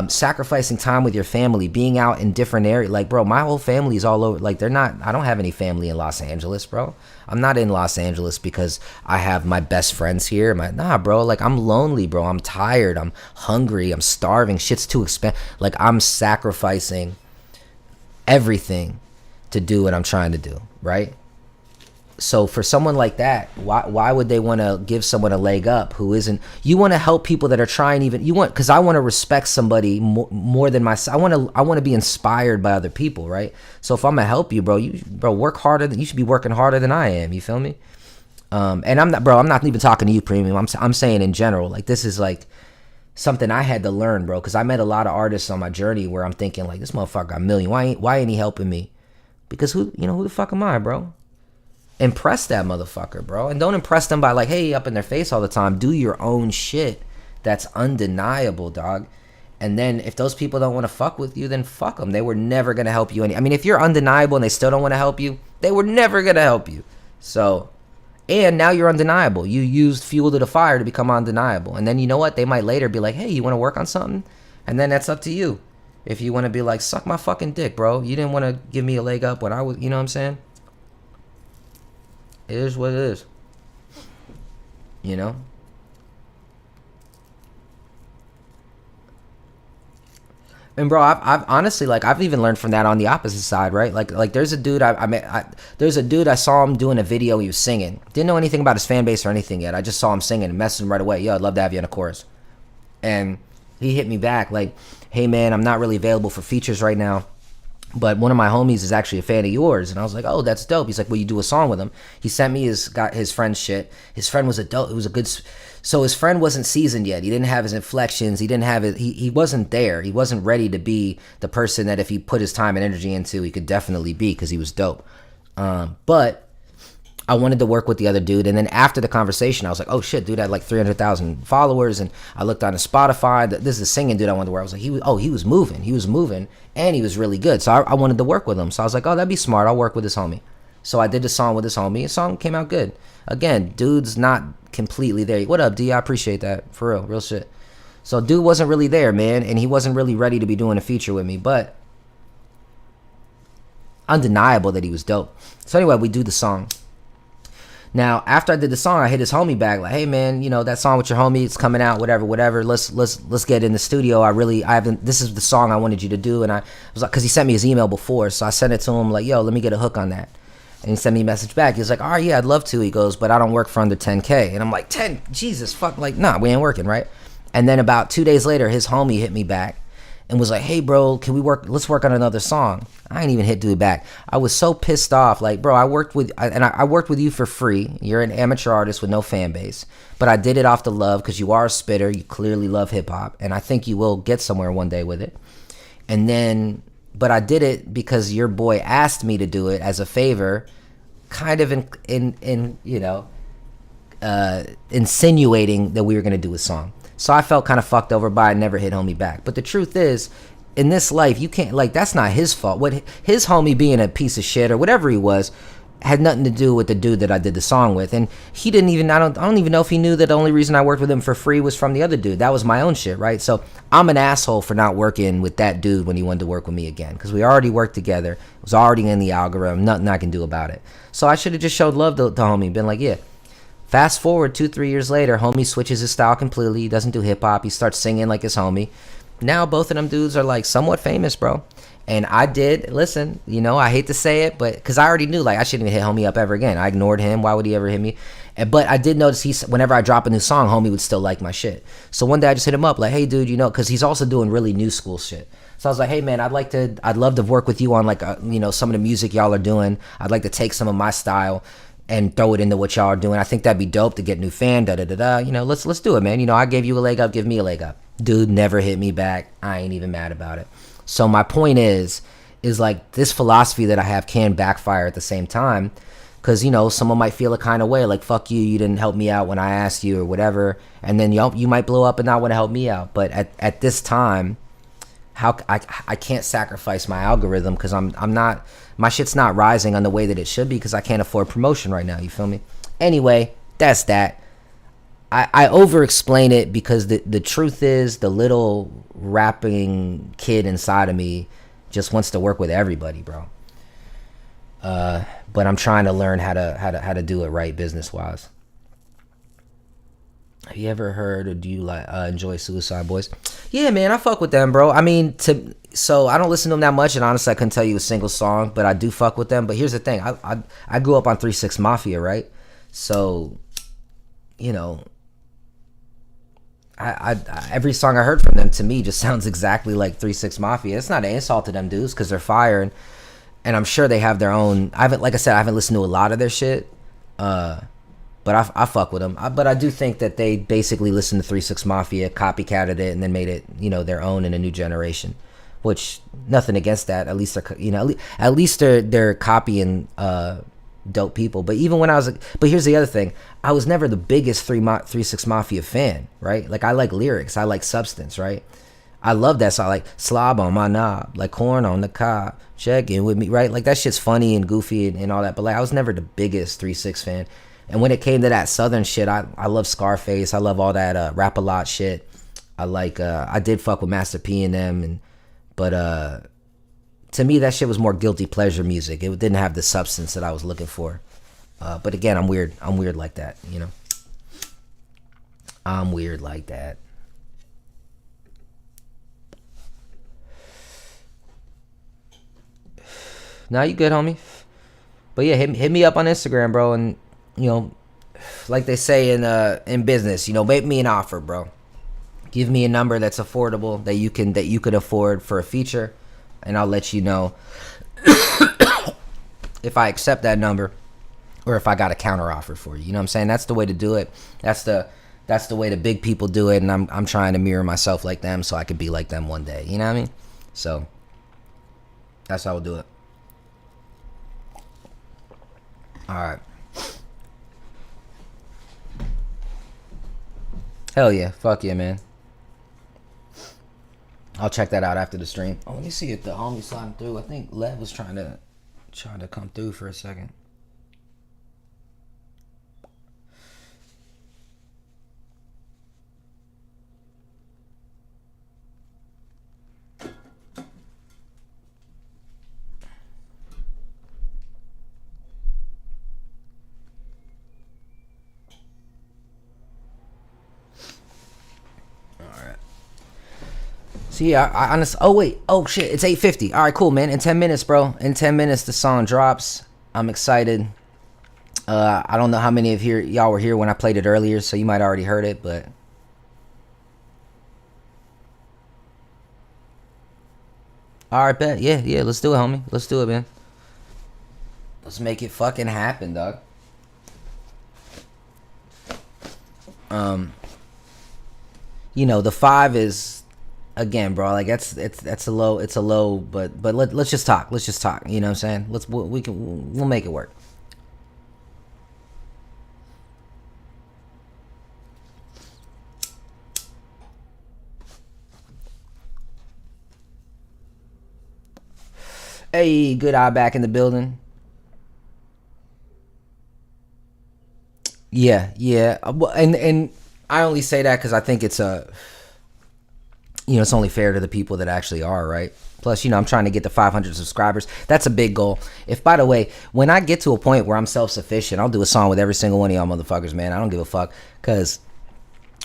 sacrificing time with your family, being out in different areas. Like, bro, my whole family is all over. Like, I don't have any family in Los Angeles, bro. I'm not in Los Angeles because I have my best friends here. Nah, bro, like I'm lonely, bro. I'm tired. I'm hungry. I'm starving. Shit's too expensive. Like I'm sacrificing everything to do what I'm trying to do, right? So for someone like that, why would they want to give someone a leg up who isn't? You want to help people that are trying, because I want to respect somebody more than myself. I want to be inspired by other people, right? So if I'm gonna help you, bro, work harder. You should be working harder than I am. You feel me? And I'm not even talking to you, Premium. I'm saying in general, like this is like something I had to learn, bro, because I met a lot of artists on my journey where I'm thinking like, this motherfucker got a million. Why ain't he helping me? Because who the fuck am I, bro? Impress that motherfucker, bro. And don't impress them by like, hey, up in their face all the time. Do your own shit that's undeniable, dog. And then if those people don't want to fuck with you, then fuck them. They were never going to help you. If you're undeniable and they still don't want to help you, they were never going to help you. So, and now you're undeniable. You used fuel to the fire to become undeniable. And then you know what? They might later be like, hey, you want to work on something? And then that's up to you. If you want to be like, suck my fucking dick, bro. You didn't want to give me a leg up when I was, you know what I'm saying? It is what it is. And bro, I've honestly, like, I've even learned from that on the opposite side, right? Like there's a dude I met. There's a dude I saw him doing a video. He was singing. Didn't know anything about his fan base or anything yet. I just saw him singing and messaged him right away. Yo, I'd love to have you in a chorus. And he hit me back like, hey man, I'm not really available for features right now, but one of my homies is actually a fan of yours. And I was like, oh, that's dope. He's like, will you do a song with him? He sent me his friend's shit. His friend was it was a good, so his friend wasn't seasoned yet. He didn't have his inflections. He didn't have it. He wasn't there. He wasn't ready to be the person that if he put his time and energy into, he could definitely be, because he was dope. But I wanted to work with the other dude. And then after the conversation, I was like, oh shit, dude had like 300,000 followers. And I looked on his Spotify. This is a singing dude I wanted to work. I was like, he was moving and he was really good. So I wanted to work with him. So I was like, oh, that'd be smart. I'll work with this homie. So I did the song with this homie. The song came out good. Again, dude's not completely there. What up, D? I appreciate that. For real shit. So dude wasn't really there, man. And he wasn't really ready to be doing a feature with me. But undeniable that he was dope. So anyway, we do the song. Now, after I did the song, I hit his homie back like, hey man, that song with your homie, it's coming out, whatever. Let's get in the studio. This is the song I wanted you to do. And I was like, cause he sent me his email before. So I sent it to him like, yo, let me get a hook on that. And he sent me a message back. He was like, all right, yeah, I'd love to. He goes, but I don't work for under 10K. And I'm like, 10, Jesus, fuck, like, nah, we ain't working, right? And then about 2 days later, his homie hit me back. and was like, hey bro, can we let's work on another song. I ain't even hit dude back. I was so pissed off. Like, bro, I worked with you for free. You're an amateur artist with no fan base, but I did it off the love because you are a spitter. You clearly love hip hop, and I think you will get somewhere one day with it. And then, but I did it because your boy asked me to do it as a favor, kind of in insinuating that we were gonna do a song. So I felt kind of fucked over by it, never hit homie back. But the truth is, in this life, you can't, like, that's not his fault. What his homie being a piece of shit or whatever he was had nothing to do with the dude that I did the song with. And he didn't even, I don't even know if he knew that the only reason I worked with him for free was from the other dude. That was my own shit, right? So I'm an asshole for not working with that dude when he wanted to work with me again, because we already worked together. It was already in the algorithm, nothing I can do about it. So I should have just showed love to homie, been like, yeah. Fast forward 2-3 years later, homie switches his style completely. He doesn't do hip hop. He starts singing like his homie. Now both of them dudes are like somewhat famous, bro. And I did listen. I hate to say it, but because I already knew, like, I shouldn't hit homie up ever again. I ignored him. Why would he ever hit me? But I did notice whenever I drop a new song, homie would still like my shit. So one day I just hit him up like, hey dude, because he's also doing really new school shit. So I was like, hey man, I'd love to work with you on like some of the music y'all are doing. I'd like to take some of my style and throw it into what y'all are doing. I think that'd be dope to get new fan, let's do it, man. I gave you a leg up, give me a leg up. Dude never hit me back. I ain't even mad about it. So my point is like, this philosophy that I have can backfire at the same time, because someone might feel a kind of way, like, fuck you didn't help me out when I asked you or whatever, and then you might blow up and not want to help me out. But at this time, how I can't sacrifice my algorithm, because I'm not, my shit's not rising on the way that it should be, because I can't afford promotion right now. You feel me? Anyway, that's that. I over explain it because the truth is, the little rapping kid inside of me just wants to work with everybody, bro. But I'm trying to learn how to do it right business wise. Have you ever heard, or do you enjoy Suicide Boys? Yeah, man, I fuck with them, bro. I mean, so I don't listen to them that much, and honestly, I couldn't tell you a single song, but I do fuck with them. But here's the thing: I grew up on 3 6 Mafia, right? So, I every song I heard from them, to me, just sounds exactly like 3 6 Mafia. It's not an insult to them dudes, because they're fire, and I'm sure they have their own. Like I said, I haven't listened to a lot of their shit. But I fuck with them. But I do think that they basically listened to 3 6 Mafia, copycatted it, and then made it, their own in a new generation. Which, nothing against that. At least they're copying dope people. But even when I was, but here's the other thing: I was never the biggest 3 6 Mafia fan, right? Like, I like lyrics, I like substance, right? I love that song, like slob on my knob, like corn on the cob, check in with me, right? Like, that shit's funny and goofy and all that. But like, I was never the biggest 3 6 fan. And when it came to that Southern shit, I love Scarface. I love all that Rap-A-Lot shit. I did fuck with Master P and them, but to me that shit was more guilty pleasure music. It didn't have the substance that I was looking for. But again, I'm weird like that, I'm weird like that. Nah, you good, homie. But yeah, hit me up on Instagram, bro, and like they say in business, make me an offer, bro. Give me a number that's affordable, that you could afford for a feature, and I'll let you know if I accept that number or if I got a counter offer for you. You know what I'm saying? That's the way to do it. That's the way the big people do it, and I'm trying to mirror myself like them so I could be like them one day. You know what I mean? So that's how we'll do it. All right. Hell yeah. Fuck yeah, man. I'll check that out after the stream. Oh, let me see if the homie sliding through. I think Lev was trying to come through for a second. So yeah, I honestly. Oh wait. Oh shit. It's 8:50. All right, cool, man. In 10 minutes, bro. In 10 minutes, the song drops. I'm excited. I don't know how many of y'all were here when I played it earlier, so you might already heard it, but All right, bet. Yeah. Let's do it, homie. Let's do it, man. Let's make it fucking happen, dog. The 5 is, again, bro. Like that's a low. It's a low, but let's just talk. Let's just talk. You know what I'm saying? We'll make it work. Hey, good eye back in the building. Yeah. And I only say that because I think it's it's only fair to the people that actually are, right? Plus, I'm trying to get to 500 subscribers. That's a big goal. By the way, when I get to a point where I'm self-sufficient, I'll do a song with every single one of y'all motherfuckers, man. I don't give a fuck, because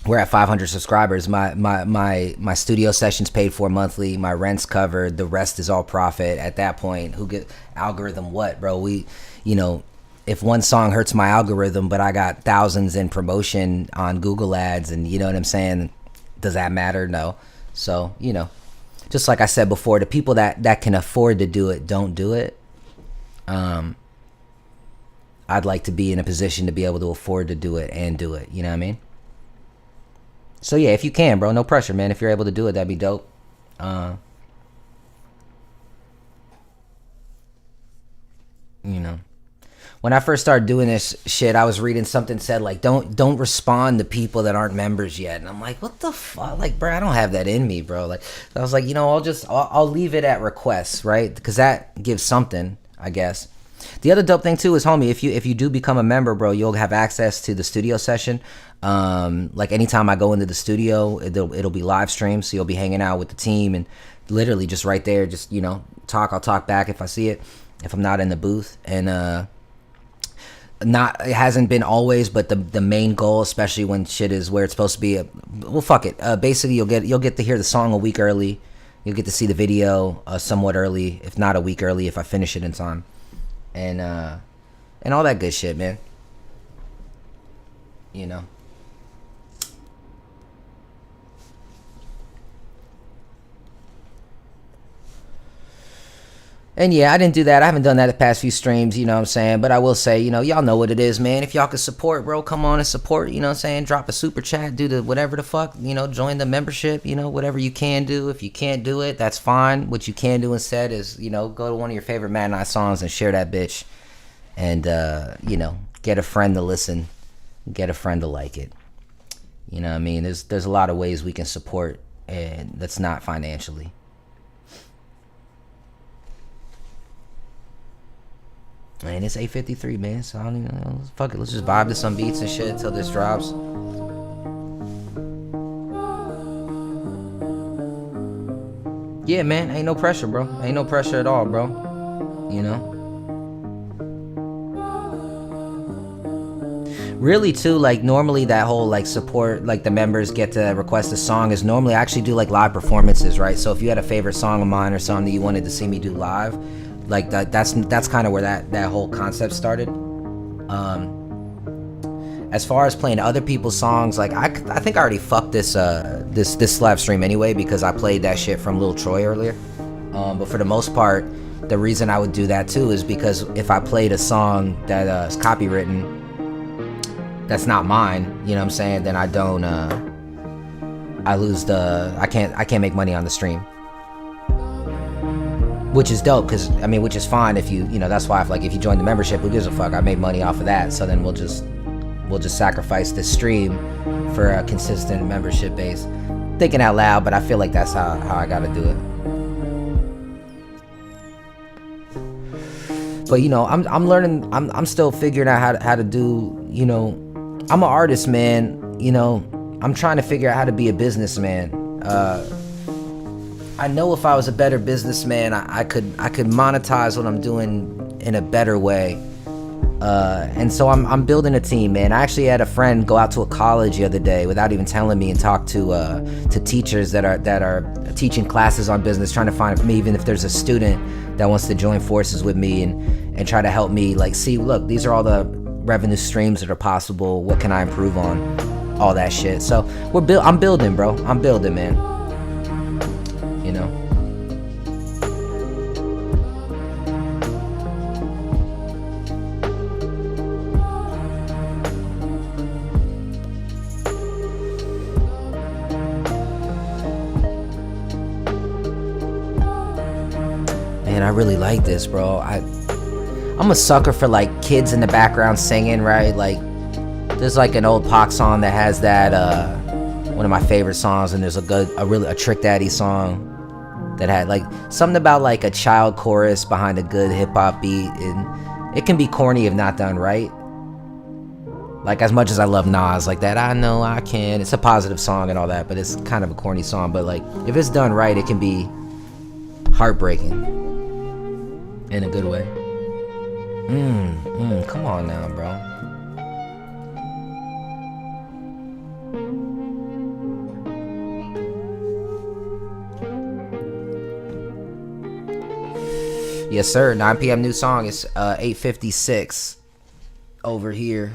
we're at 500 subscribers. My studio sessions paid for monthly. My rent's covered. The rest is all profit. At that point, who get algorithm what, bro? If one song hurts my algorithm, but I got thousands in promotion on Google ads, and you know what I'm saying, does that matter? No. So, just like I said before, the people that can afford to do it, don't do it. I'd like to be in a position to be able to afford to do it and do it. You know what I mean? So yeah, if you can, bro, no pressure, man. If you're able to do it, that'd be dope. When I first started doing this shit, I was reading something said like, don't respond to people that aren't members yet. And I'm like, what the fuck? Like, bro, I don't have that in me, bro. Like, I was like, I'll leave it at requests, right? Because that gives something, I guess. The other dope thing too is, homie, if you do become a member, bro, you'll have access to the studio session. Like anytime I go into the studio, it'll be live streamed, so you'll be hanging out with the team and literally just right there, just I'll talk back if I see it, if I'm not in the booth. And it hasn't been always, but the main goal, especially when shit is where it's supposed to be, fuck it. Basically, you'll get to hear the song a week early. You'll get to see the video somewhat early, if not a week early, if I finish it in time, and all that good shit, man. And yeah, I didn't do that. I haven't done that the past few streams, you know what I'm saying? But I will say, y'all know what it is, man. If y'all can support, bro, come on and support, you know what I'm saying? Drop a super chat, do the whatever the fuck, join the membership, whatever you can do. If you can't do it, that's fine. What you can do instead is, go to one of your favorite Mad Night songs and share that bitch. And, get a friend to listen, get a friend to like it. You know what I mean? There's a lot of ways we can support, and that's not financially. Man, it's 8:53, man, so I don't even know. Fuck it, let's just vibe to some beats and shit until this drops. Yeah, man, ain't no pressure, bro. Ain't no pressure at all, bro. Really, too, like, normally that whole, like, support, like, the members get to request a song is normally I actually do, like, live performances, right? So if you had a favorite song of mine or something that you wanted to see me do live, like that's kind of where that whole concept started. As far as playing other people's songs, like I think I already fucked this live stream anyway, because I played that shit from Lil Troy earlier. But for the most part, the reason I would do that too is because if I played a song that is copywritten, that's not mine, you know what I'm saying, then I don't I lose I can't make money on the stream. Which is dope, which is fine if you that's why if you join the membership, who gives a fuck? I made money off of that, so then we'll just sacrifice this stream for a consistent membership base. Thinking out loud, but I feel like that's how I gotta do it. But I'm learning. I'm still figuring out how to do. I'm an artist, man. I'm trying to figure out how to be a businessman. I know if I was a better businessman, I could monetize what I'm doing in a better way. And so I'm building a team, man. I actually had a friend go out to a college the other day without even telling me and talk to teachers that are teaching classes on business, trying to find me, even if there's a student that wants to join forces with me and try to help me, like, see, look, these are all the revenue streams that are possible. What can I improve on? All that shit. So I'm building, bro. I'm building, man. Man, I really like this, bro. I'm a sucker for like kids in the background singing, right? Like there's like an old Pac song that has that one of my favorite songs, and there's a Trick Daddy song that had like something about like a child chorus behind a good hip hop beat, and it can be corny if not done right. Like as much as I love Nas, like that I know I can. It's a positive song and all that, but it's kind of a corny song. But like if it's done right, it can be heartbreaking in a good way. Come on now, bro. Yes, sir. 9 p.m. new song. It's 8:56 over here.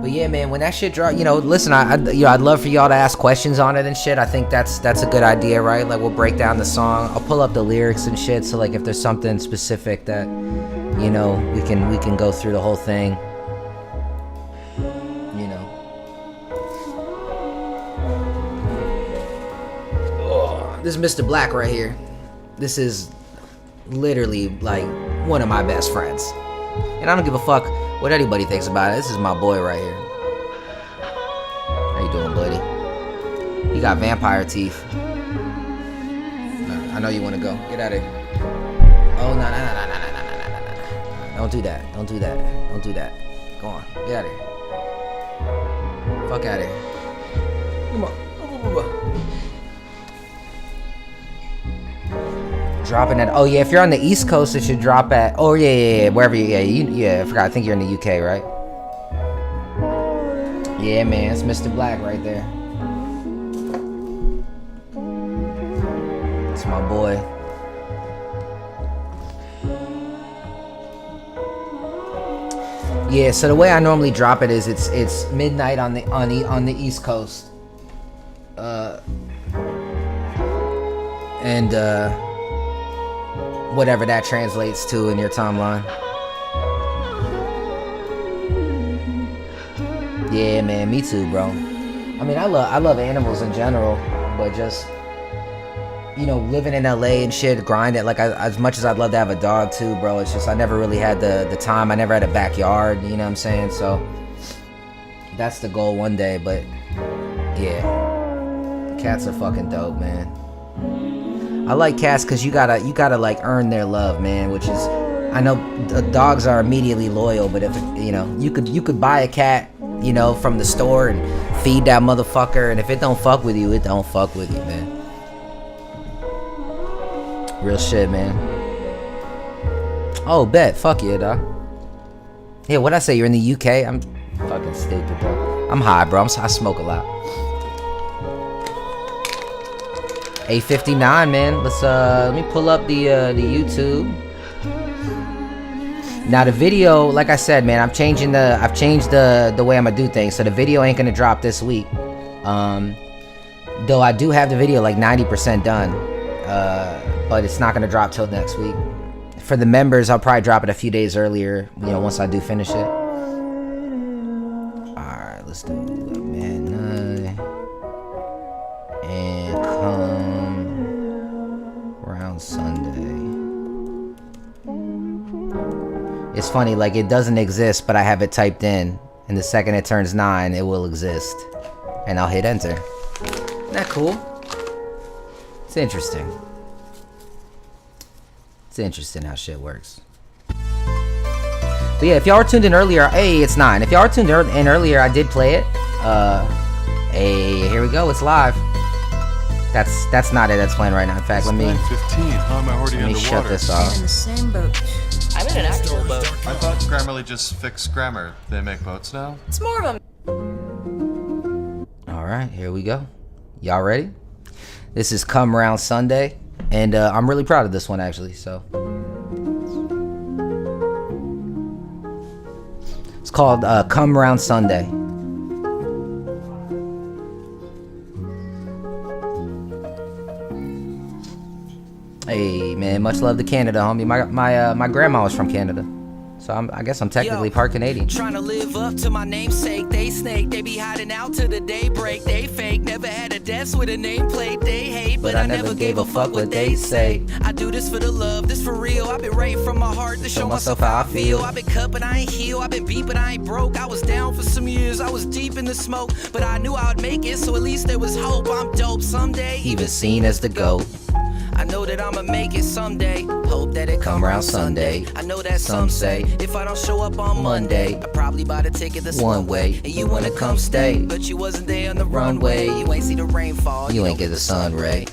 But yeah, man, when that shit drop, listen, I'd love for y'all to ask questions on it and shit. I think that's a good idea, right? Like we'll break down the song. I'll pull up the lyrics and shit. So like if there's something specific that we can go through the whole thing. This is Mr. Black right here. This is literally like one of my best friends, and I don't give a fuck what anybody thinks about it. This is my boy right here. How you doing, buddy? He got vampire teeth. I know you want to go. Get out of here. Oh, no. Don't do that. Don't do that. Don't do that. Go on. Get out of here. Fuck out of here. Come on. Dropping at, oh yeah, if you're on the East Coast, it should drop at, oh yeah, wherever I forgot, I think you're in the UK, right? Yeah, man, it's Mr. Black right there. It's my boy. Yeah, so the way I normally drop it is it's midnight on the East Coast. Whatever that translates to in your timeline. Yeah, man, me too, bro. I mean, I love animals in general, but just living in LA and shit, grinding. Like as much as I'd love to have a dog too, bro. It's just I never really had the time. I never had a backyard. You know what I'm saying? So that's the goal one day. But yeah, cats are fucking dope, man. I like cats because you gotta like earn their love, man. Which is, I know dogs are immediately loyal, but if you could buy a cat, from the store and feed that motherfucker, and if it don't fuck with you, it don't fuck with you, man. Real shit, man. Oh, bet. Fuck yeah, dog. Yeah, what'd I say? You're in the UK? I'm fucking stupid, bro. I'm high, bro. I smoke a lot. 8:59, man. Let me pull up the YouTube. Now the video, like I said, man, I've changed the way I'm gonna do things. So the video ain't gonna drop this week. Though I do have the video like 90% done. But it's not gonna drop till next week. For the members, I'll probably drop it a few days earlier, once I do finish it. Alright, let's do midnight. And come around Sunday. It's funny, like it doesn't exist, but I have it typed in, and the second it turns 9, it will exist, and I'll hit enter. Isn't that cool? It's interesting. It's interesting how shit works. But yeah, if y'all were tuned in earlier, hey, it's 9. If y'all were tuned in earlier, I did play it. Hey, here we go. It's live. That's not it. That's playing right now. In fact, let me shut this off. In the same boat. I'm in an actual boat. I thought Grammarly just fixed grammar. They make boats now? It's more of a... Alright, here we go. Y'all ready? This is Come Round Sunday. And I'm really proud of this one, actually. So it's called Come Round Sunday. Hey, man, much love to Canada, homie. My grandma was from Canada. So I guess I'm technically part Canadian. Trying to live up to my namesake. They snake, they be hiding out till the daybreak. They fake, never had a death best with a nameplate they hate, but I never gave a fuck what they say. I do this for the love, this for real. I've been writing from my heart to show myself how I feel. I've been cut but I ain't healed, I've been beat but I ain't broke. I was down for some years, I was deep in the smoke, but I knew I would make it, so at least there was hope. I'm dope someday, Even seen as the GOAT. I know that I'ma make it someday. Hope that it come around Sunday. I know that some say if I don't show up on Monday, I probably buy the ticket this one way. And you wanna come stay, but you wasn't there on the runway. You ain't see the rainfall, You ain't get the sun ray.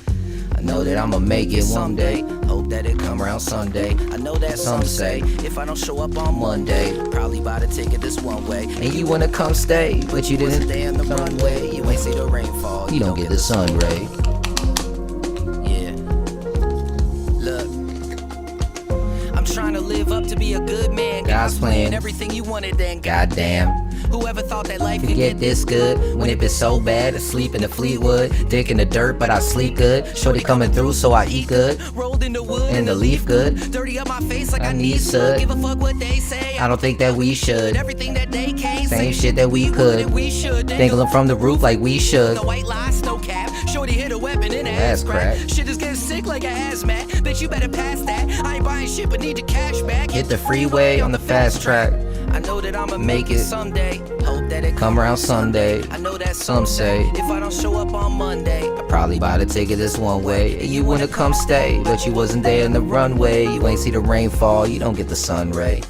I know that I'ma make it someday. Hope that it come around Sunday. I know that some say if I don't show up on Monday, probably buy the ticket this one way. And you wanna come stay, but you wasn't didn't. there on the runway. You ain't see the rainfall, You don't get the sun ray. Yeah. Look, I'm trying to live up to be a good man. God's plan. Everything you wanted, then Goddamn. whoever thought that life Could could get this good when it been so bad. Asleep in the Fleetwood, dick in the dirt, but I sleep good. Shorty coming through, so I eat good. rolled in the wood And the leaf good. dirty up my face like I I need need soot. soot. Give a fuck what they say. I don't think that we should. Everything that they can't Same say. shit that we could. We should. Dangling from the roof like we should. No white lies, no cap. Shorty hit a weapon in the Ass ass crack. crack. Shit is getting sick like a hazmat. Bitch, you better pass that. I ain't buying shit, but need the cash back. Hit the freeway on the fast track. I know that I'ma Make make it. it someday. Hope that it Come around Sunday. I know that Some say if I don't show up on Monday, probably buy the ticket this one way. And you wanna come stay, but you wasn't there in the runway. You ain't see the rainfall, you don't get the sun ray.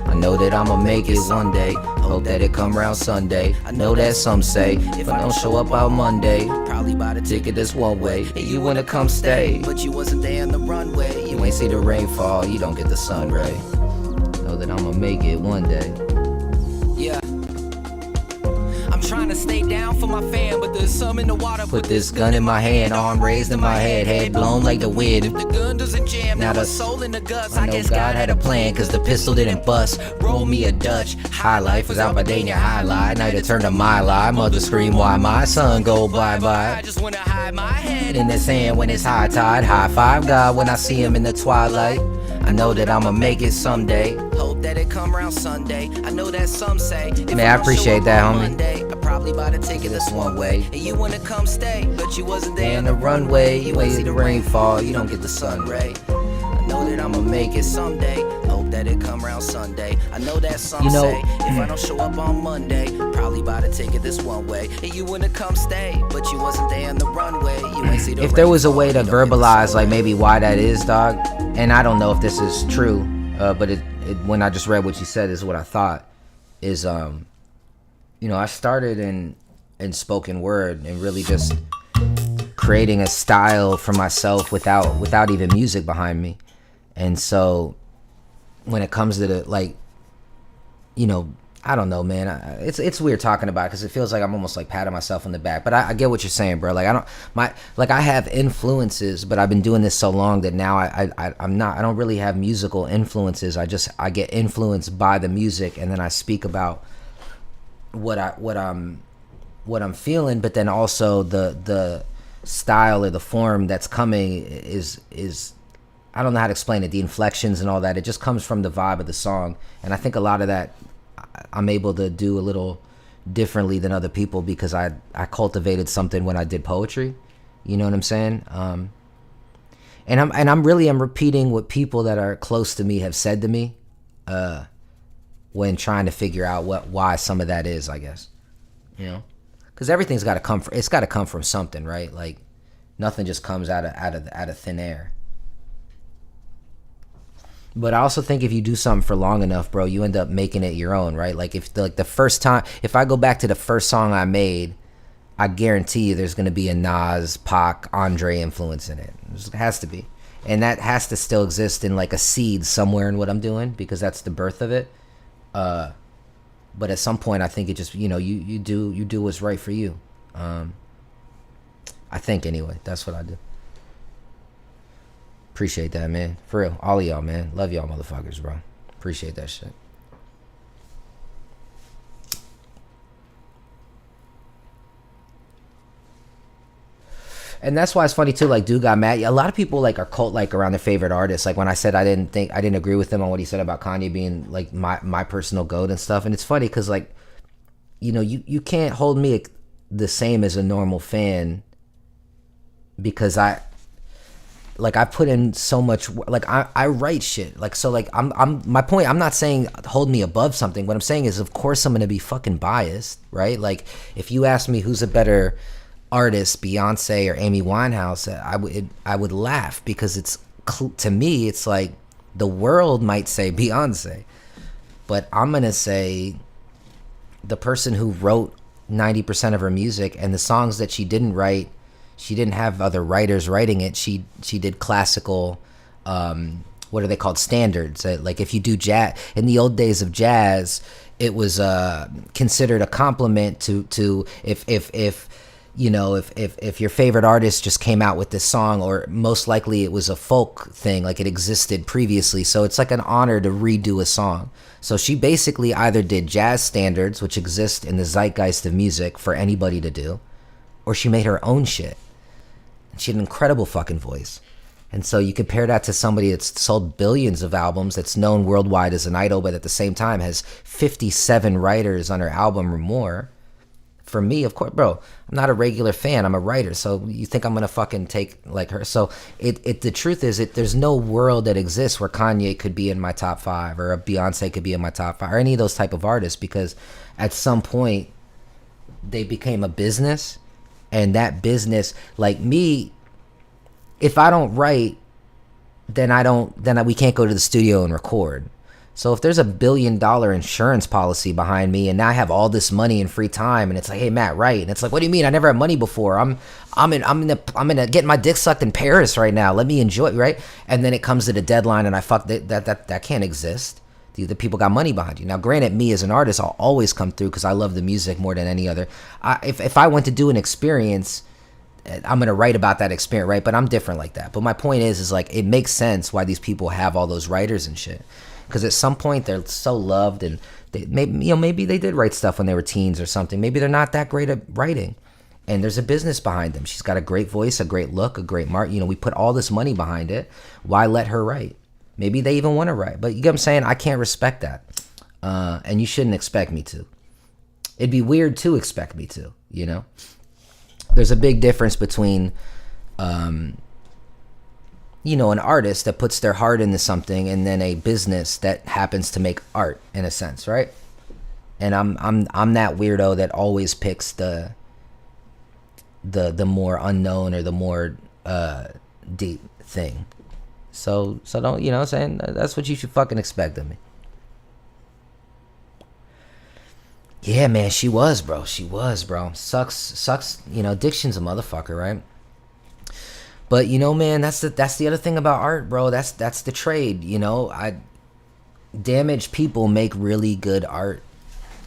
I know that I'ma make it one day. Hope that it come around Sunday. I know that some say if I don't show up on Monday, probably buy the ticket this one way. And you wanna come stay, but you wasn't there on the runway. you ain't see the rainfall, you don't get the sun ray. Know that I'ma make it one day. Yeah. I'm trying to stay down for my fam, but there's some in the water. Put this gun in my hand, arm raised in my head blown like the wind. The gun doesn't jam, Now now the- the soul in the guts. I know God had a plan, cause the pistol didn't bust. Roll me a Dutch. High life was out by day near highlight. Night it turned to my lie. Mother scream why my son go bye I bye. just wanna hide my head In the sand when it's high tide. High five God when I see him in the twilight. I know that I'ma make it someday. Hope that it come around Sunday. I know that some say if Man, I don't appreciate show up that, on homie. Monday, I probably buy the ticket this one way. And you wanna come stay, but you wasn't there In the runway, you ain't see the rainfall, you don't get the sun ray. I know that I'ma make it someday. Hope that it come around Sunday. I know that some You know- say if I don't show up on Monday, probably buy the ticket this one way. And you wanna come stay, but you wasn't there on the runway. You ain't see the If there was a rainfall, way to you don't get the verbalize sun like ray. maybe why that is, dog, and I don't know if this is true, but it when I just read what you said is what I thought is you know, I started in spoken word and really just creating a style for myself without even music behind me. And so when it comes to the, like, you know, I don't know, man. It's weird talking about it because it feels like I'm almost like patting myself on the back. But I get what you're saying, bro. Like I have influences, but I've been doing this so long that now I don't really have musical influences. I get influenced by the music, and then I speak about what I'm feeling. But then also the style or the form that's coming is I don't know how to explain it. The inflections and all that, it just comes from the vibe of the song, and I think a lot of that I'm able to do a little differently than other people because I cultivated something when I did poetry. You know what I'm saying? And I'm repeating what people that are close to me have said to me when trying to figure out why some of that is, I guess. You know, because everything's got to come from, it's got to come from something, right? Like nothing just comes out of thin air. But I also think if you do something for long enough, bro, you end up making it your own, right? Like if the first time, if I go back to the first song I made, I guarantee you there's gonna be a Nas, Pac, Andre influence in it. It has to be, and that has to still exist in like a seed somewhere in what I'm doing because that's the birth of it. But at some point, I think it just, you know, you do what's right for you. I think anyway, that's what I do. Appreciate that, man. For real. All of y'all, man. Love y'all motherfuckers, bro. Appreciate that shit. And that's why it's funny too, like dude got mad. A lot of people like are cult like around their favorite artists. Like when I said I didn't agree with him on what he said about Kanye being like my personal goat and stuff. And it's funny because like, you know, you can't hold me the same as a normal fan because I put in so much, like I write shit, like, so like I'm my point, I'm not saying hold me above something. What I'm saying is, of course I'm gonna be fucking biased, right? Like, if you ask me who's a better artist, Beyonce or Amy Winehouse, I would laugh, because it's, to me, it's like the world might say Beyonce, but I'm gonna say the person who wrote 90% of her music, and the songs that she didn't write, she didn't have other writers writing it. She did classical, what are they called, standards. Like, if you do jazz, in the old days of jazz, it was considered a compliment to if you know, if your favorite artist just came out with this song, or most likely it was a folk thing, like it existed previously, so it's like an honor to redo a song. So she basically either did jazz standards, which exist in the zeitgeist of music for anybody to do, or she made her own shit. She had an incredible fucking voice. And so you compare that to somebody that's sold billions of albums, that's known worldwide as an idol, but at the same time has 57 writers on her album or more. For me, of course, bro, I'm not a regular fan, I'm a writer, so you think I'm gonna fucking take like her? So the truth is, there's no world that exists where Kanye could be in my top 5, or a Beyonce could be in my top 5, or any of those type of artists, because at some point they became a business, and that business, like me, if I don't write, then we can't go to the studio and record. So if there's $1 billion insurance policy behind me, and now I have all this money and free time, and it's like, hey Matt, write, and it's like, what do you mean? I never had money before. I'm getting my dick sucked in Paris right now. Let me enjoy it, right? And then it comes to the deadline, and I fuck that can't exist. The people got money behind you. Now, granted, me as an artist, I'll always come through because I love the music more than any other. If I went to do an experience, I'm gonna write about that experience, right? But I'm different like that. But my point is like, it makes sense why these people have all those writers and shit. Because at some point they're so loved, and maybe they did write stuff when they were teens or something. Maybe they're not that great at writing, and there's a business behind them. She's got a great voice, a great look, a great mark. We put all this money behind it. Why let her write? Maybe they even want to write. But you get what I'm saying? I can't respect that, and you shouldn't expect me to. It'd be weird to expect me to. There's a big difference between an artist that puts their heart into something, and then a business that happens to make art, in a sense, right? And I'm that weirdo that always picks the more unknown, or the more deep thing. So don't, what I'm saying? That's what you should fucking expect of me. Yeah, man, she was, bro. Sucks. Addiction's a motherfucker, right? But man, that's the other thing about art, bro. That's the trade. Damaged people make really good art.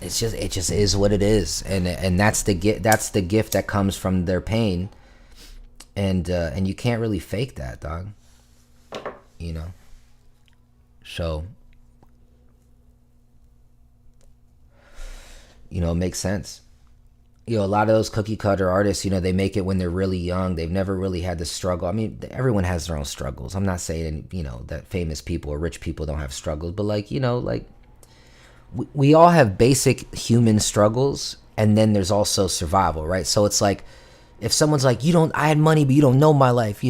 It just is what it is, and that's the gift that comes from their pain, and you can't really fake that, dog. So it makes sense. A lot of those cookie cutter artists, they make it when they're really young. They've never really had the struggle. I mean, everyone has their own struggles. I'm not saying, that famous people or rich people don't have struggles, but we all have basic human struggles, and then there's also survival, right? So it's like, if someone's like, I had money, but you don't know my life,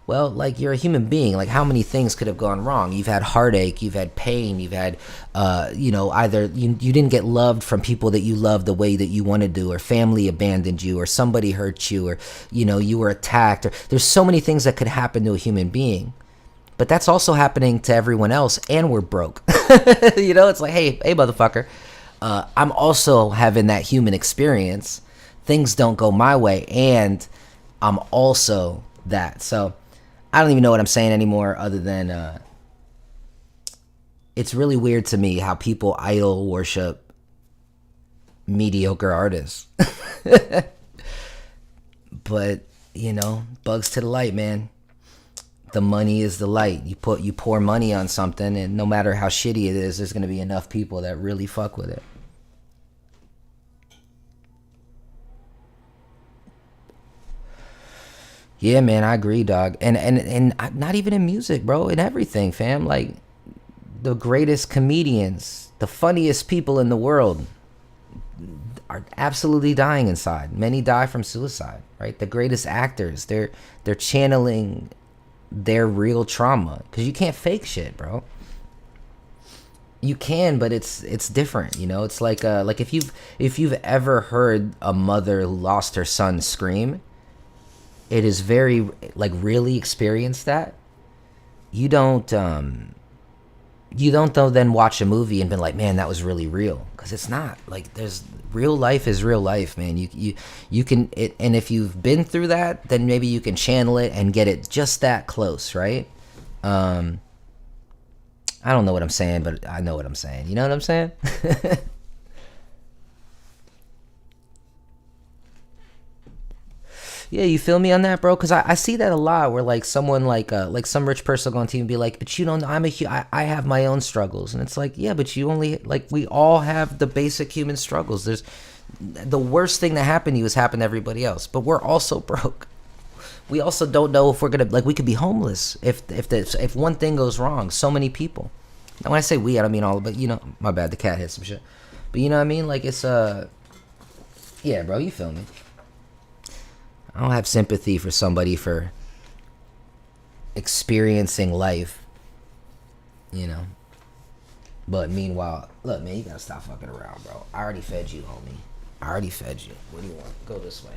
well, you're a human being. How many things could have gone wrong? You've had heartache, you've had pain, you've had, either you didn't get loved from people that you loved the way that you wanted to, or family abandoned you, or somebody hurt you, or, you were attacked. Or there's so many things that could happen to a human being. But that's also happening to everyone else, and we're broke. It's like, hey, motherfucker, I'm also having that human experience. Things don't go my way, and I'm also that. So I don't even know what I'm saying anymore, other than it's really weird to me how people idol worship mediocre artists. But bugs to the light, man. The money is the light. You pour money on something, and no matter how shitty it is, there's gonna be enough people that really fuck with it. Yeah, man, I agree, dog. And not even in music, bro. In everything, fam. The greatest comedians, the funniest people in the world are absolutely dying inside. Many die from suicide, right? The greatest actors, they're channeling their real trauma, because you can't fake shit, bro. You can, but it's different, you know. It's like if you've ever heard a mother who lost her son scream, it is very, like, really experienced that. You don't though then watch a movie and be like, man, that was really real, because it's not. Like, there's real life is real life, man. You can it, and if you've been through that, then maybe you can channel it and get it just that close, right? I don't know what I'm saying, but I know what I'm saying. You know what I'm saying? Yeah, you feel me on that, bro? Because I see that a lot, where like someone like some rich person will go on TV and be like, but you don't know, I have my own struggles. And it's like, yeah, but you only, like, we all have the basic human struggles. There's the worst thing that happened to you has happened to everybody else, but we're also broke. We also don't know if we're gonna, like, we could be homeless if one thing goes wrong. So many people. Now when I say we, I don't mean all, but you know, my bad, the cat hit some shit. But you know what I mean? Like, it's yeah, bro, you feel me? I don't have sympathy for somebody for experiencing life, you know. But meanwhile, look, man, you gotta stop fucking around, bro. I already fed you, homie. I already fed you. What do you want? Go this way.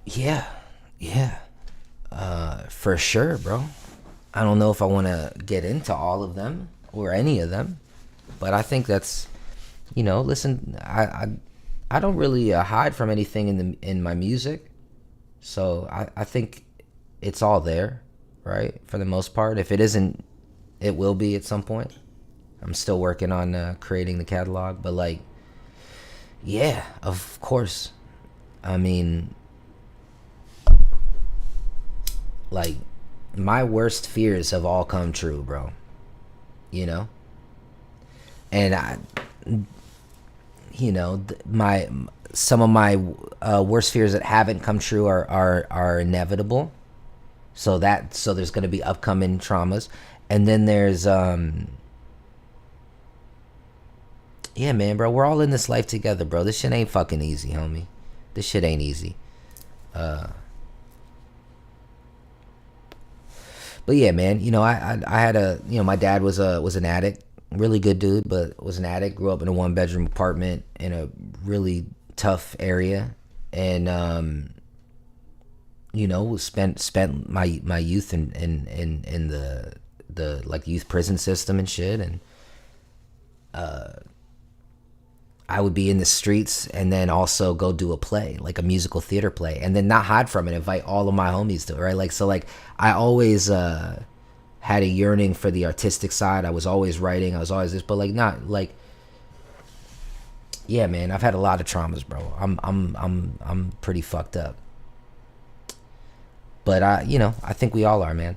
Yeah. For sure, bro. I don't know if I want to get into all of them or any of them, but I think that's, you know, listen, I don't really hide from anything in my music, so I think it's all there, right? For the most part. If it isn't, it will be at some point. I'm still working on creating the catalog, but like, yeah, of course. I mean, like, my worst fears have all come true, bro. You know? And some of my worst fears that haven't come true are inevitable. So there's going to be upcoming traumas. And then there's yeah, man, bro, we're all in this life together, bro. This shit ain't fucking easy, homie. This shit ain't easy. But yeah, man, you know, I had my dad was an addict, really good dude, but was an addict. Grew up in a 1-bedroom apartment in a really tough area, and spent my youth in the like youth prison system and shit, and I would be in the streets and then also go do a play, like a musical theater play, and then not hide from it, invite all of my homies to it, right? Like, so like I always had a yearning for the artistic side. I was always writing, I was always this, but like not like, yeah, man, I've had a lot of traumas, bro. I'm pretty fucked up. But I think we all are, man.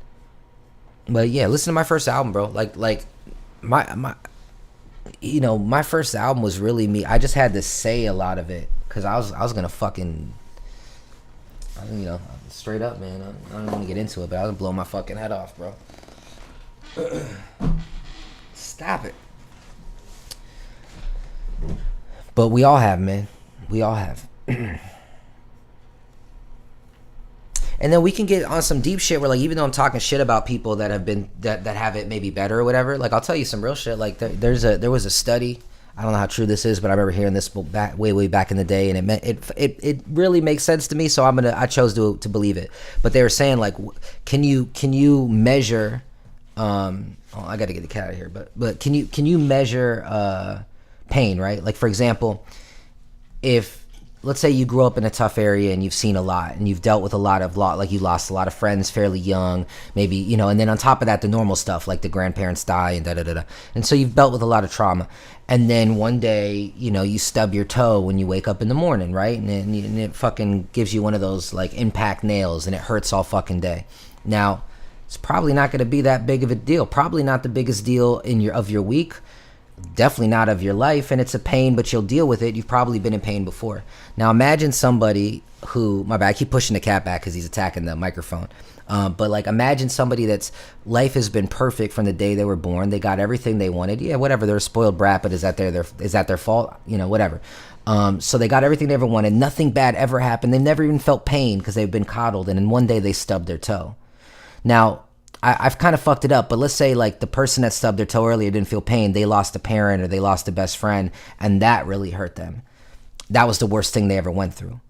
But yeah, listen to my first album, bro. Like my my first album was really me. I just had to say a lot of it because I was gonna fucking, straight up, man. I don't want to get into it, but I was gonna blow my fucking head off, bro. Stop it. But we all have, man. We all have. And then we can get on some deep shit where, like, even though I'm talking shit about people that have been that have it maybe better or whatever, like, I'll tell you some real shit. Like, there was a study. I don't know how true this is, but I remember hearing this way back in the day, and it really makes sense to me. So I chose to believe it. But they were saying, like, can you measure? I got to get the cat out of here. But can you measure pain, right? Like, for example, if, let's say you grew up in a tough area and you've seen a lot and you've dealt with a lot of like you lost a lot of friends fairly young, maybe, and then on top of that, the normal stuff like the grandparents die and da-da-da-da. And so you've dealt with a lot of trauma. And then one day, you stub your toe when you wake up in the morning, right? And it fucking gives you one of those like impact nails and it hurts all fucking day. Now, it's probably not going to be that big of a deal. Probably not the biggest deal of your week. definitely not of your life, and it's a pain, but you'll deal with it. You've probably been in pain before. Now imagine somebody who, my bad, I keep pushing the cat back because he's attacking the microphone. But like, imagine somebody that's life has been perfect from the day they were born. They got everything they wanted. Yeah, whatever. They're a spoiled brat, but is that their fault? You know, whatever. So they got everything they ever wanted. Nothing bad ever happened. They've never even felt pain because they've been coddled. And then one day they stubbed their toe. Now, I've kind of fucked it up, but let's say like the person that stubbed their toe earlier didn't feel pain. They lost a parent or they lost a best friend, and that really hurt them. That was the worst thing they ever went through.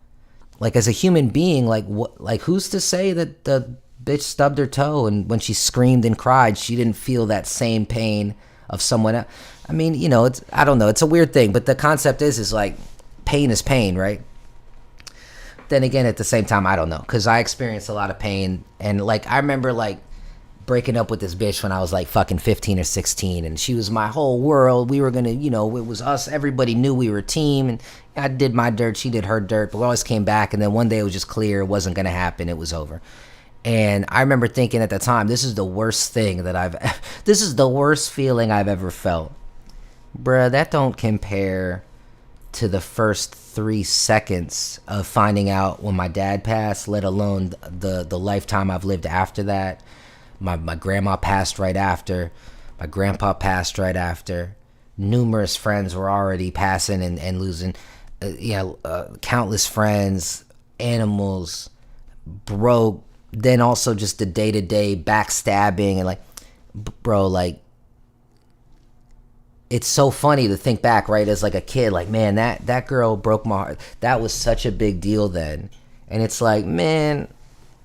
Like, as a human being, like, what, like, who's to say that the bitch stubbed her toe and when she screamed and cried, she didn't feel that same pain of someone else? I mean, you know, it's, I don't know, it's a weird thing, but the concept is like, pain is pain, right? Then again, at the same time, I don't know, because I experienced a lot of pain, and like, I remember like breaking up with this bitch when I was like fucking 15 or 16, and she was my whole world. We were gonna, you know, it was us, everybody knew we were a team, and I did my dirt, she did her dirt, but we always came back, and then one day it was just clear it wasn't gonna happen, it was over. And I remember thinking at the time, this is the worst thing that this is the worst feeling I've ever felt. Bruh, that don't compare to the first 3 seconds of finding out when my dad passed, let alone the lifetime I've lived after that. My grandma passed right after. My grandpa passed right after. Numerous friends were already passing and losing. Countless friends, animals, broke. Then also just the day-to-day backstabbing and like, bro, like, it's so funny to think back, right, as like a kid, like, man, that girl broke my heart. That was such a big deal then. And it's like, man,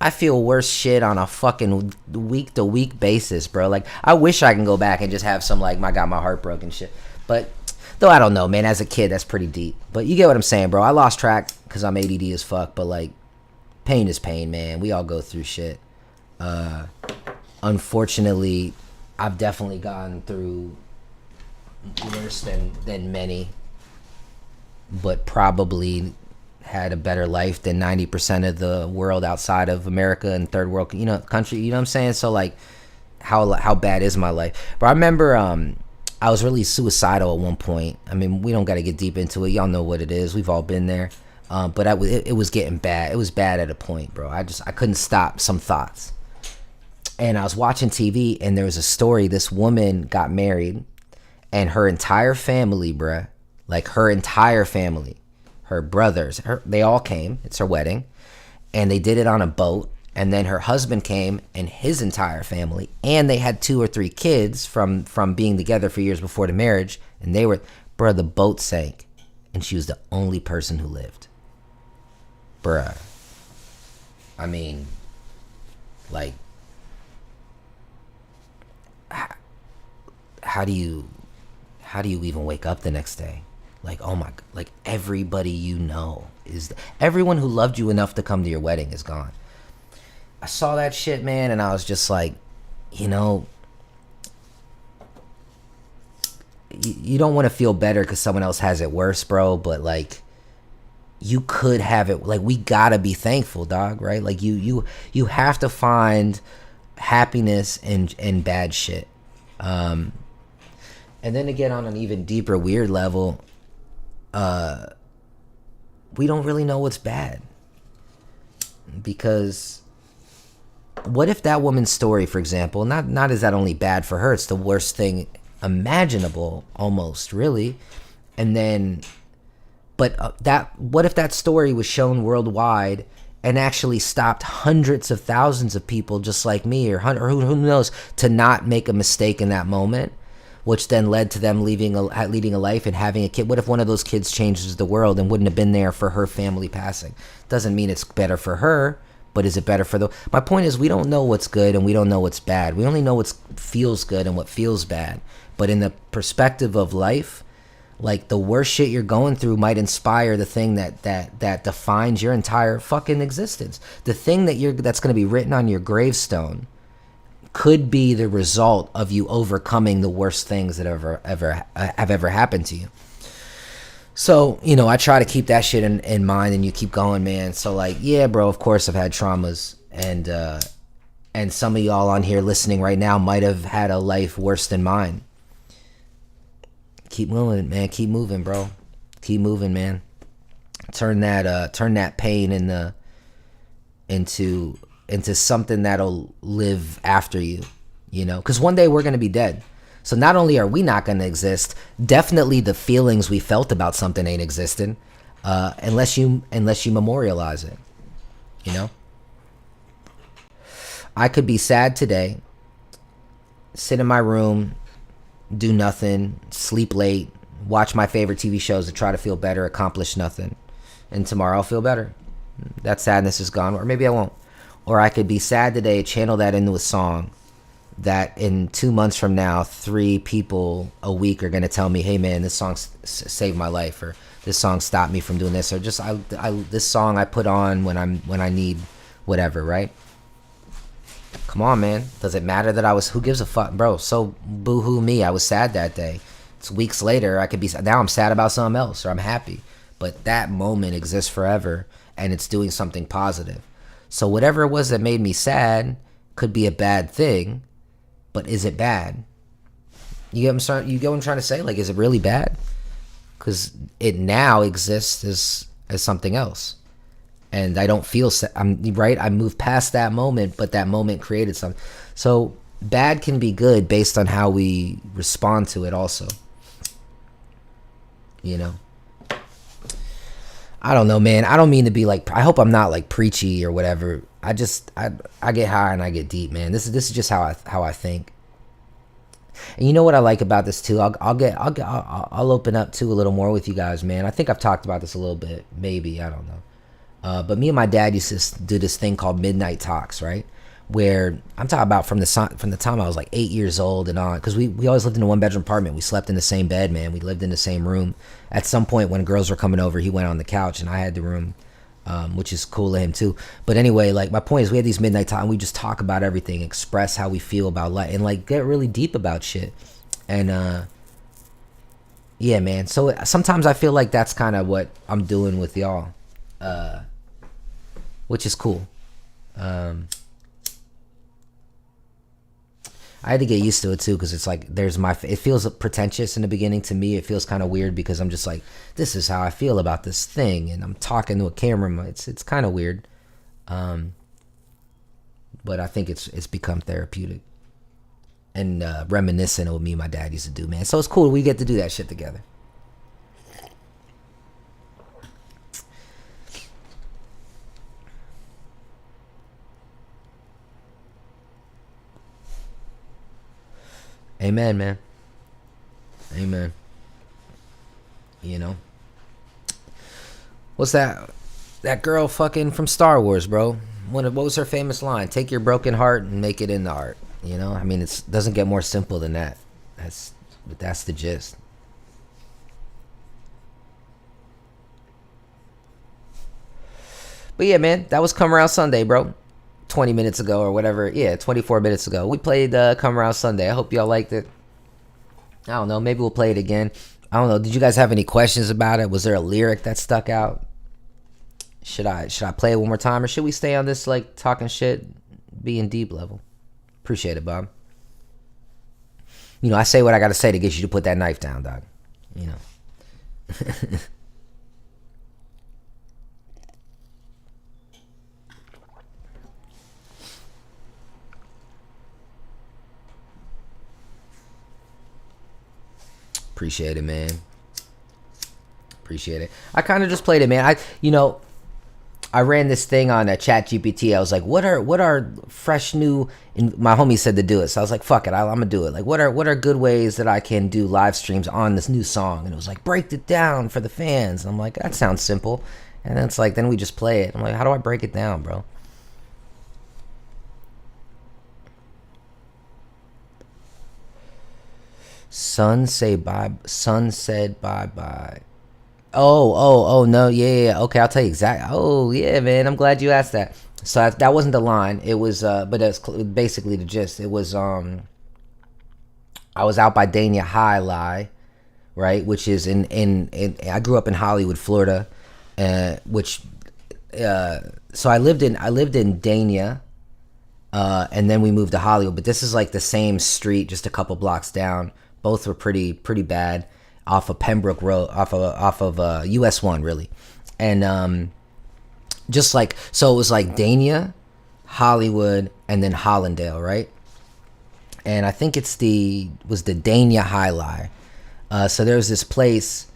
I feel worse shit on a fucking week-to-week basis, bro. Like, I wish I can go back and just have some, like, I got my heart broken shit. But, though, I don't know, man. As a kid, that's pretty deep. But you get what I'm saying, bro. I lost track because I'm ADD as fuck. But, like, pain is pain, man. We all go through shit. Unfortunately, I've definitely gone through worse than many. But probably had a better life than 90% of the world outside of America and third world, you know, country, you know what I'm saying? So like, how bad is my life? But I remember I was really suicidal at one point. I mean, we don't got to get deep into it. Y'all know what it is. We've all been there. But it was getting bad. It was bad at a point, bro. I couldn't stop some thoughts. And I was watching TV, and there was a story. This woman got married, and her entire family, bruh, like her entire family, her brothers, they all came. It's her wedding. And they did it on a boat. And then her husband came and his entire family. And they had 2 or 3 kids from being together for years before the marriage. And they were, bruh, the boat sank. And she was the only person who lived. Bruh. I mean, like, how do you even wake up the next day? Like, oh my, like everybody you know everyone who loved you enough to come to your wedding is gone. I saw that shit, man, and I was just like, you know, you don't want to feel better because someone else has it worse, bro, but like, you could have it. Like, we gotta be thankful, dog, right? Like, you have to find happiness in bad shit. And then to get on an even deeper weird level, we don't really know what's bad. Because what if that woman's story, for example, not is that only bad for her, it's the worst thing imaginable, almost, really. And then, but what if that story was shown worldwide and actually stopped hundreds of thousands of people just like me, or who knows, to not make a mistake in that moment, which then led to them leading a life and having a kid? What if one of those kids changes the world and wouldn't have been there for her family passing? Doesn't mean it's better for her, but is it better for my point is, we don't know what's good and we don't know what's bad. We only know what feels good and what feels bad. But in the perspective of life, like, the worst shit you're going through might inspire the thing that defines your entire fucking existence. The thing that's going to be written on your gravestone could be the result of you overcoming the worst things that have ever happened to you. So, you know, I try to keep that shit in mind, and you keep going, man. So, like, yeah, bro, of course I've had traumas, and some of y'all on here listening right now might have had a life worse than mine. Keep moving, man. Keep moving, bro. Keep moving, man. Turn that pain into something that'll live after you, you know? Because one day we're gonna be dead. So not only are we not gonna exist, definitely the feelings we felt about something ain't existing, unless you memorialize it, you know? I could be sad today, sit in my room, do nothing, sleep late, watch my favorite TV shows to try to feel better, accomplish nothing. And tomorrow I'll feel better. That sadness is gone, or maybe I won't. Or I could be sad today, channel that into a song that in 2 months from now, 3 people a week are going to tell me, hey man, this song saved my life, or this song stopped me from doing this, or just this song I put on when I need whatever, right? Come on, man. Does it matter that who gives a fuck, bro? So boo-hoo me. I was sad that day. It's weeks later. I could be, now I'm sad about something else, or I'm happy. But that moment exists forever, and it's doing something positive. So whatever it was that made me sad could be a bad thing, but is it bad? You get what I'm trying to say? Like, is it really bad? Because it now exists as something else. And I don't feel I'm right. I moved past that moment, but that moment created something. So bad can be good based on how we respond to it also. You know? I don't know, man. I don't mean to be like, I hope I'm not like preachy or whatever. I get high and I get deep, man. This is just how I think. And you know what I like about this too? I'll open up too a little more with you guys, man. I think I've talked about this a little bit, maybe, I don't know. But me and my dad used to do this thing called midnight talks, right? Where I'm talking about from the time I was like 8 years old and on, because we always lived in a 1-bedroom apartment. We slept in the same bed, man. We lived in the same room. At some point when girls were coming over, he went on the couch and I had the room, which is cool to him too. But anyway, like my point is we had these midnight talks and we just talk about everything, express how we feel about life, and like get really deep about shit. And yeah, man. So sometimes I feel like that's kind of what I'm doing with y'all. Which is cool. I had to get used to it too, because it's like it feels pretentious in the beginning to me. It feels kind of weird because I'm just like, this is how I feel about this thing, and I'm talking to a camera. It's kind of weird, but I think it's become therapeutic and reminiscent of what me and my dad used to do, man. So it's cool we get to do that shit together. Amen, man. Amen. You know, what's that girl fucking from Star Wars, bro? What was her famous line? Take your broken heart and make it into art. You know, I mean, it doesn't get more simple than that. That's the gist. But yeah, man, that was Come Around Sunday, bro. 20 minutes ago or whatever. Yeah, 24 minutes ago. We played Come Around Sunday. I hope y'all liked it. I don't know. Maybe we'll play it again. I don't know. Did you guys have any questions about it? Was there a lyric that stuck out? Should I play it one more time, or should we stay on this like talking shit, being deep level? Appreciate it, Bob. You know, I say what I got to say to get you to put that knife down, dog. You know. Appreciate it, man. Appreciate it. I kind of just played it, man. I ran this thing on ChatGPT. I was like, what are fresh new? And my homie said to do it, so I was like, fuck it, I'm gonna do it. Like, what are good ways that I can do live streams on this new song? And it was like, break it down for the fans. And I'm like, that sounds simple. And then it's like, then we just play it. I'm like, how do I break it down, bro? Sun said bye bye. Oh no, yeah. Okay, I'll tell you exactly. Oh yeah, man, I'm glad you asked that. So that wasn't the line. It was, but that's basically the gist. It was, I was out by Dania High, right, which is in I grew up in Hollywood, Florida, so I lived in Dania, and then we moved to Hollywood. But this is like the same street, just a couple blocks down. Both were pretty bad. off of Pembroke Road, off of US 1 really. And just like, so it was like Dania, Hollywood, and then Hollandale, right? And I think was the Dania High Lie. So there's this place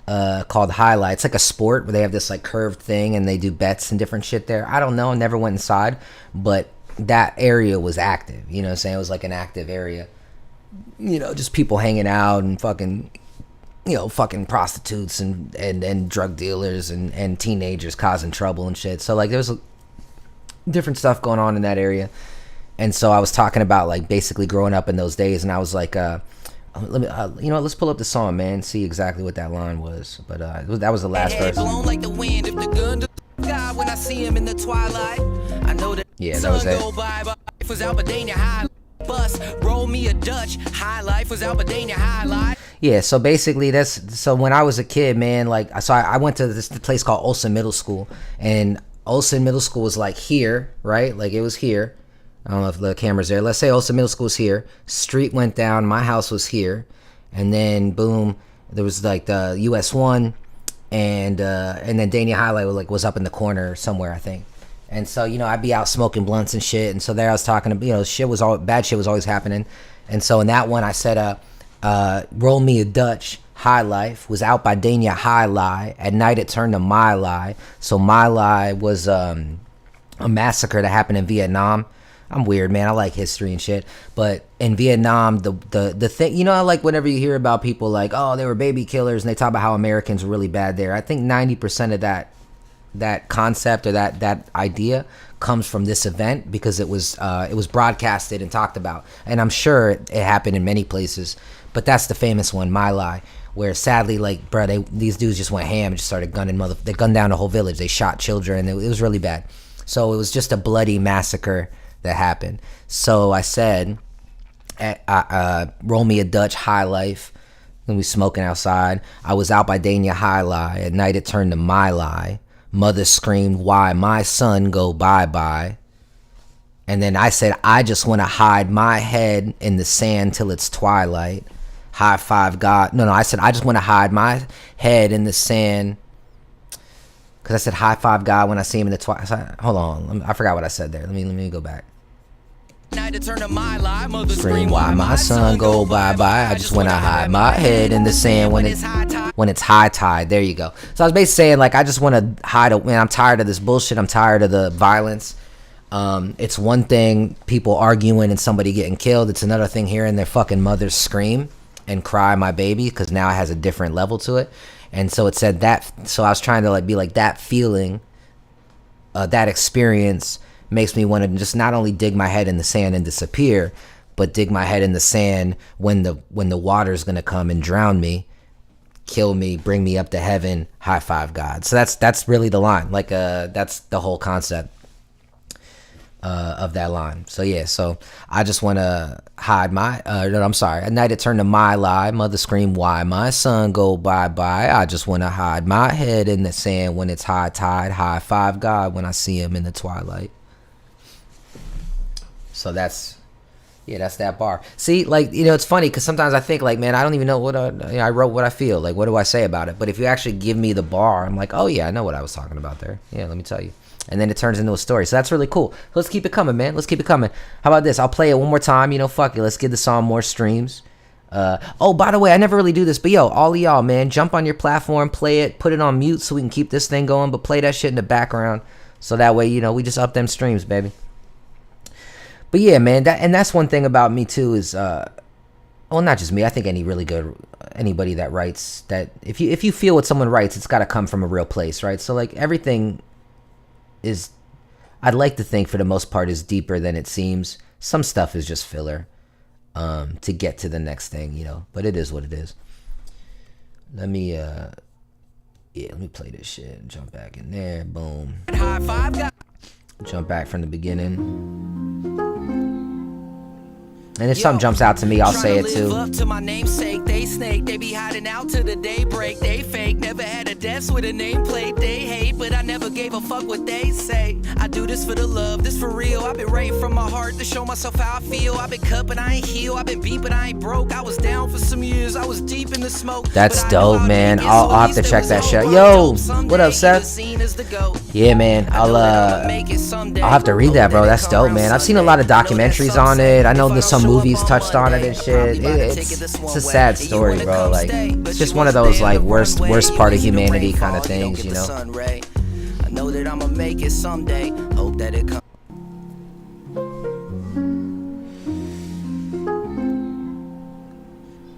called High Lie. It's like a sport where they have this like curved thing and they do bets and different shit there. I don't know, I never went inside, but that area was active, you know what I'm saying? It was like an active area, you know, just people hanging out and fucking, you know, fucking prostitutes and drug dealers and teenagers causing trouble and shit. So like there was different stuff going on in that area. And so I was talking about like basically growing up in those days, and I was like, let me, you know, let's pull up the song, man, see exactly what that line was. But that was the last verse. Blown like the wind, if the gun God, when I see him in the twilight, I know that that was it. Life was Albadania High bus, roll me a Dutch. High life was Albadania High Life. Yeah, so basically so when I was a kid, man, like I went to this place called Olsen Middle School, and Olsen Middle School was like here, right? Like it was here. I don't know if the camera's there. Let's say Olsen Middle School was here. Street went down. My house was here, and then boom, there was like the US 1, and then Dania Highlight was up in the corner somewhere, I think. And so, you know, I'd be out smoking blunts and shit. And so there I was talking to, you know, bad shit was always happening. And so in that one, I said, roll me a Dutch. High Life was out by Dania High Lie. At night, it turned to My Lie. So My Lie was a massacre that happened in Vietnam. I'm weird, man. I like history and shit. But in Vietnam, the thing, you know, I like whenever you hear about people like, oh, they were baby killers, and they talk about how Americans were really bad there. I think 90% of that concept or that idea comes from this event, because it was broadcasted and talked about, and I'm sure it happened in many places, but that's the famous one, My Lie, where sadly, like, bro, these dudes just went ham and just started they gunned down the whole village. They shot children. It was really bad. So it was just a bloody massacre that happened. So I said, roll me a Dutch. High Life. And we smoking outside. I was out by Dania High Lie. At night it turned to My Lie. Mother screamed, why my son go bye-bye. And then I said, I just want to hide my head in the sand till it's twilight. High five God. No, I said, I just want to hide my head in the sand. Because I said, high five God when I see him in the twilight. Hold on. I forgot what I said there. Let me go back. Night to turn to My Lie. Mother Scream, why my son go bye-bye. I just want to hide my head in the sand when it's high tide. There you go. So I was basically saying, like, I just want to hide. Man, I'm tired of this bullshit. I'm tired of the violence. It's one thing people arguing and somebody getting killed. It's another thing hearing their fucking mothers scream and cry my baby, because now it has a different level to it. And so it said that. So I was trying to like be like, that feeling, that experience makes me want to just not only dig my head in the sand and disappear, but dig my head in the sand when the water's gonna come and drown me, kill me, bring me up to heaven, high five God. So that's really the line. Like that's the whole concept of that line. So yeah, so I just want to hide my no, I'm sorry. At night it turned to My Lie. Mother screamed, why my son go bye-bye. I just want to hide my head in the sand when it's high tide. High five God when I see him in the twilight. So that's that bar. See, like, you know, it's funny because sometimes I think like, man, I don't even know what I wrote what I feel. Like, what do I say about it? But if you actually give me the bar, I'm like, oh yeah, I know what I was talking about there. Yeah, let me tell you. And then it turns into a story. So that's really cool. Let's keep it coming, man. Let's keep it coming. How about this? I'll play it one more time. You know, fuck it. Let's give the song more streams. Oh, by the way, I never really do this, but yo, all of y'all, man, jump on your platform, play it, put it on mute so we can keep this thing going, but play that shit in the background. So that way, you know, we just up them streams, baby. But yeah, man, that's one thing about me too is, well, not just me. I think anybody that writes, that if you feel what someone writes, it's got to come from a real place, right? So like everything is, I'd like to think for the most part, is deeper than it seems. Some stuff is just filler to get to the next thing, you know. But it is what it is. Let me play this shit and jump back in there. Boom. High five God. Jump back from the beginning. And if something jumps out to me, I'll say it too. Up to my namesake, they snake, they be hiding out to the daybreak. They fake, never had a desk with a nameplate. They hate, but I never gave a fuck what they say. I do this for the love, this for real. I've been writing from my heart to show myself how I feel. I've been cut, but I ain't healed. I've been beat, but I ain't broke. I was down for some years. I was deep in the smoke. That's dope, man. I'll have to check that shit. Yo, what up, Seth? Yeah, man. I'll have to read that, bro. That's dope, man. I've seen a lot of documentaries on it. I know there's some movies touched on it and shit. It's a sad story, bro. Like, it's just one of those like worst part of humanity kind of things, you know. I know that I'ma make it someday. Hope that it comes.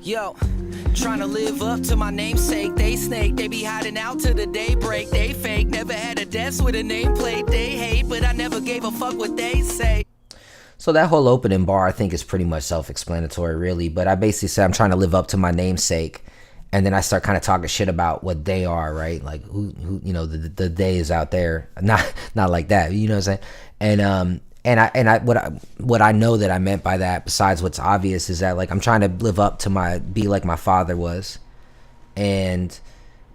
Yo, trying to live up to my namesake. They snake, they be hiding out to the daybreak. They fake, never had a desk with a nameplate. They hate, but I never gave a fuck what they say. So that whole opening bar, I think, is pretty much self-explanatory, really. But I basically say I'm trying to live up to my namesake, and then I start kind of talking shit about what they are, right? Like who you know, the they is out there, not like that, you know what I'm saying? And what I know that I meant by that, besides what's obvious, is that like I'm trying to live up to be like my father was, and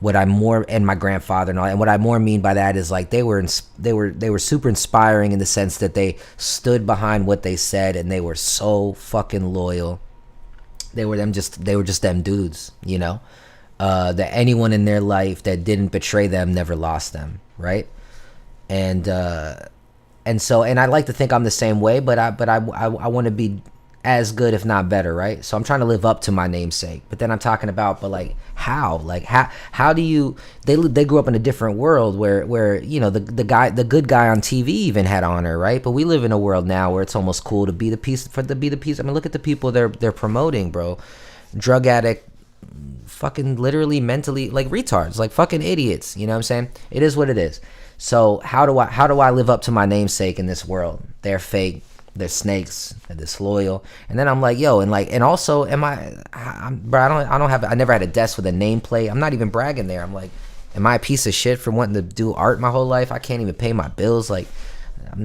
what I more, and my grandfather and all. And what I more mean by that is like they were super inspiring in the sense that they stood behind what they said, and they were so fucking loyal. They were just them dudes, you know. That anyone in their life that didn't betray them never lost them, right? And so I like to think I'm the same way, but I want to be as good, if not better, right? So I'm trying to live up to my namesake. But then I'm talking about, but like how do you? They grew up in a different world where you know the good guy on TV even had honor, right? But we live in a world now where it's almost cool to be the piece. I mean, look at the people they're promoting, bro. Drug addict, fucking literally mentally like retards, like fucking idiots. You know what I'm saying? It is what it is. So how do I live up to my namesake in this world? They're fake. They're snakes. They're disloyal. And then I'm like, yo, and also, I never had a desk with a nameplate. I'm not even bragging there. I'm like, am I a piece of shit for wanting to do art my whole life? I can't even pay my bills. Like,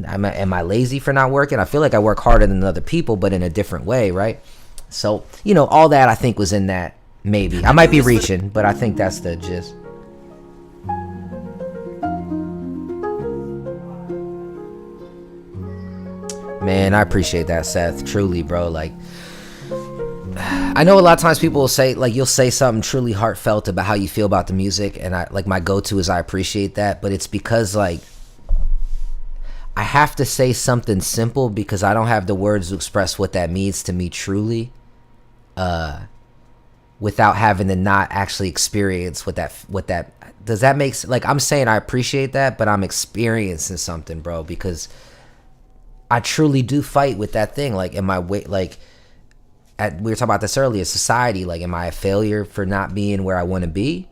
am I lazy for not working? I feel like I work harder than other people, but in a different way, right? So, you know, all that I think was in that. Maybe I might be reaching, but I think that's the gist. Man, I appreciate that, Seth. Truly, bro. Like, I know a lot of times people will say, like, you'll say something truly heartfelt about how you feel about the music, and my go-to is I appreciate that, but it's because, like, I have to say something simple because I don't have the words to express what that means to me truly, without having to not actually experience what that does that make sense? Like, I'm saying I appreciate that, but I'm experiencing something, bro, because I truly do fight with that thing. Like, am I we were talking about this earlier, society, like, am I a failure for not being where I want to be?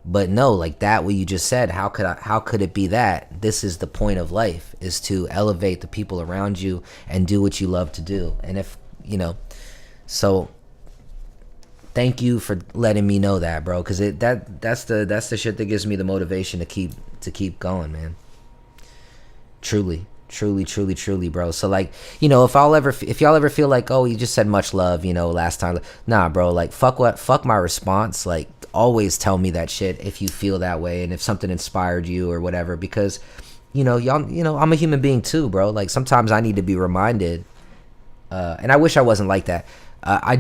But no, like that, what you just said, how could it be that? This is the point of life, is to elevate the people around you and do what you love to do. And if, you know, so thank you for letting me know that, bro, because that's the shit that gives me the motivation to keep going, man. Truly, bro. So, like, you know, if y'all ever feel like, oh, you just said much love, you know, last time, nah, bro, like, fuck my response. Like, always tell me that shit if you feel that way, and if something inspired you or whatever, because, you know, y'all, you know, I'm a human being too, bro. Like, sometimes I need to be reminded, and I wish I wasn't like that. I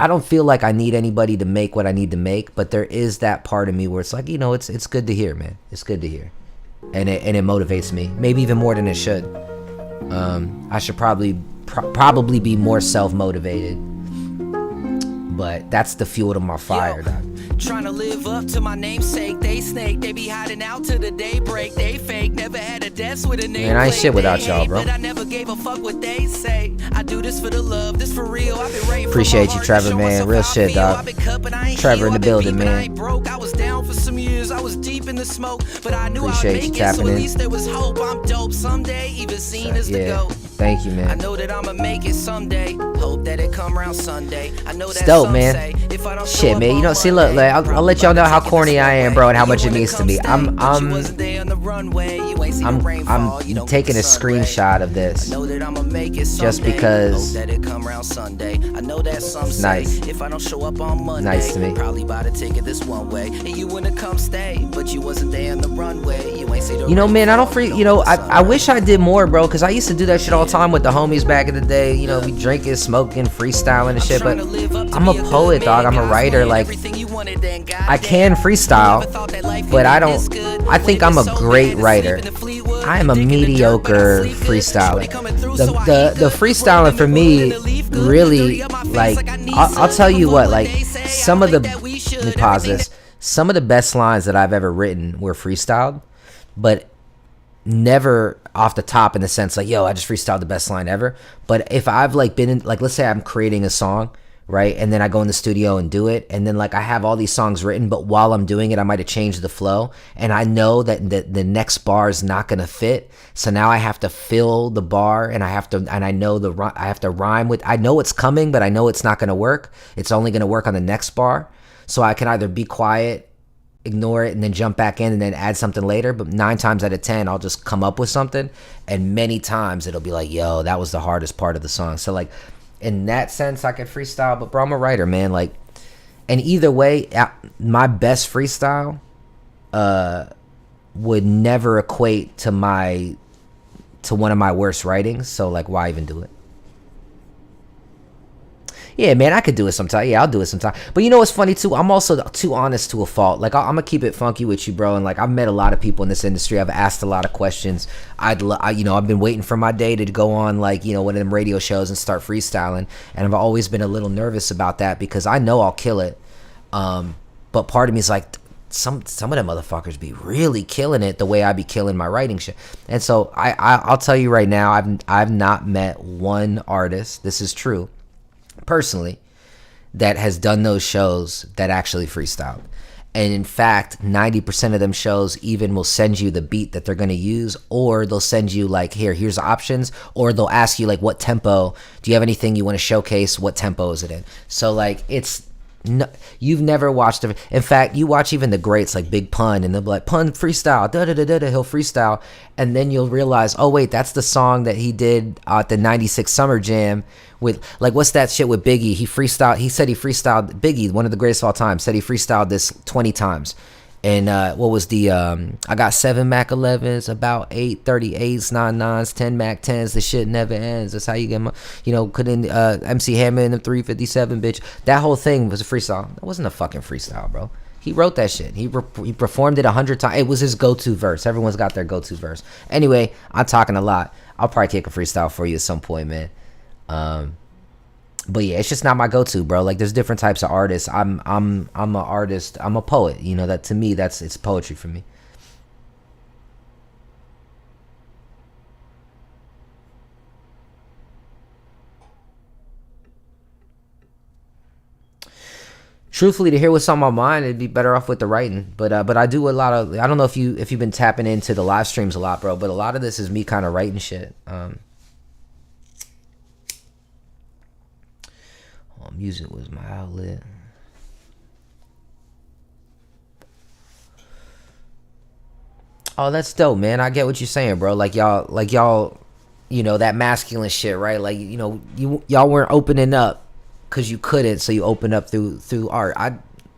don't feel like I need anybody to make what I need to make, but there is that part of me where it's like, you know, it's good to hear, man. It's good to hear. And it motivates me, maybe even more than it should. I should probably be more self-motivated, but that's the fuel to my fire, dog. Trying to live up to my namesake. They snake, they be hiding out to the daybreak. They fake, never had a desk with a name. Man, I ain't shit without y'all, bro. But I never gave a fuck what they say. I do this for the love, this for real. I've been writing. Appreciate you, Trevor, man. Real shit, dog. Trevor in the building, man. I was down for some years. I was deep in the smoke, but I knew I'd make it. So at least there was hope. I'm dope someday, even seen as the GOAT. Thank you, man. I know that I'ma make it someday. Hope that it come around Sunday. I know that's dope, man. Shit, man. You know, see, look, I'll let y'all know how corny I am, bro, and how much it means to me. I'm taking a screenshot of this just because it's nice. If I don't show up on Monday, nice to me. Probably buy the ticket this one way, and you wanna come stay, but you wasn't there on the runway. You ain't see the man, I don't I wish I did more, bro, because I used to do that shit all the time with the homies back in the day. We drinking, smoking, freestyling and shit, but I'm a poet, dog. I'm a writer. Like, I can freestyle, but I think I'm a great writer. I am a mediocre freestyler. The freestyling for me really, like, I'll tell you what, like, let me pause this. Some of the best lines that I've ever written were freestyled, but never off the top in the sense like, yo, I just freestyled the best line ever. But if I've like been in, like, let's say I'm creating a song, right, and then I go in the studio and do it, and then like I have all these songs written, but while I'm doing it I might have changed the flow, and I know that the next bar is not gonna fit, so now I have to fill the bar, and I have to rhyme with, I know it's coming, but I know it's not gonna work. It's only gonna work on the next bar, so I can either be quiet, ignore it, and then jump back in and then add something later. But 9 times out of 10 I'll just come up with something, and many times it'll be like, yo, that was the hardest part of the song. So like in that sense I could freestyle, but bro, I'm a writer, man. Like, and either way, my best freestyle would never equate to one of my worst writings, so like why even do it? Yeah, man, I could do it sometime. Yeah, I'll do it sometime. But you know what's funny too? I'm also too honest to a fault. Like, I'm gonna keep it funky with you, bro. And like, I've met a lot of people in this industry. I've asked a lot of questions. I've been waiting for my day to go on, like, one of them radio shows and start freestyling. And I've always been a little nervous about that because I know I'll kill it. But part of me is like, some of them motherfuckers be really killing it the way I be killing my writing shit. And so I'll tell you right now, I've not met one artist, this is true, personally, that has done those shows that actually freestyled. And in fact, 90% of them shows even will send you the beat that they're going to use, or they'll send you like, here's the options, or they'll ask you like, what tempo, do you have anything you want to showcase, what tempo is it in? So like, no, you've never watched it. In fact, you watch even the greats like Big Pun, and they'll be like, Pun freestyle, he'll freestyle, and then you'll realize, oh wait, that's the song that he did at the 96 Summer Jam with, like, what's that shit with Biggie? He said he freestyled, Biggie, one of the greatest of all time, said he freestyled this 20 times. And what was the I got 7 Mac 11s, about 8 38s, 99s, 10 Mac 10s, the shit never ends. That's how you get my, couldn't MC Hammer in the 357, bitch. That whole thing was a freestyle. It wasn't a fucking freestyle, bro. He wrote that shit. He performed it 100 times. It was his go-to verse. Everyone's got their go-to verse. Anyway, I'm talking a lot. I'll probably kick a freestyle for you at some point, man. But yeah, it's just not my go-to, bro. Like, there's different types of artists. I'm an artist. I'm a poet. That to me, it's poetry for me. Truthfully, to hear what's on my mind, it'd be better off with the writing. But I do a lot of, I don't know if you've been tapping into the live streams a lot, bro. But a lot of this is me kind of writing shit. Music was my outlet. Oh, that's dope, man. I get what you're saying, bro. Like y'all, that masculine shit, right? Like, y'all weren't opening up because you couldn't, so you opened up through art.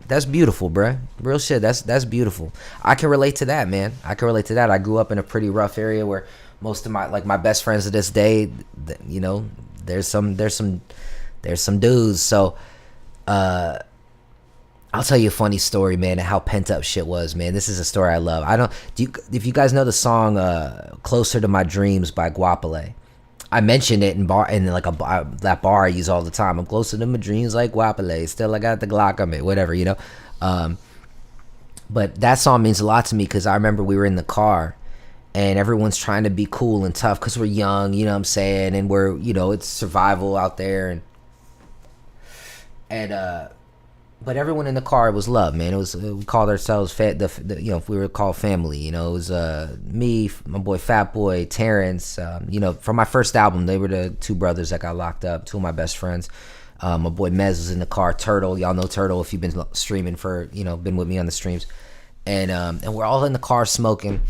That's beautiful, bro. Real shit. That's beautiful. I can relate to that, man. I can relate to that. I grew up in a pretty rough area where most of my best friends to this day, there's some dudes. So I'll tell you a funny story, man, and how pent up shit was, man. This is a story I love. If you guys know the song Closer to My Dreams by Guapale. I mentioned it in that bar I use all the time. I'm closer to my dreams like Guapale. Still I got the Glock on me, whatever, but that song means a lot to me because I remember we were in the car and everyone's trying to be cool and tough because we're young, you know what I'm saying, and we're, it's survival out there, but everyone in the car was love, man. It was, we called ourselves if we were called family, it was me, my boy Fat Boy, Terrence, from my first album. They were the two brothers that got locked up, two of my best friends. My boy Mez was in the car. Turtle, y'all know Turtle if you've been streaming for, been with me on the streams. And we're all in the car smoking,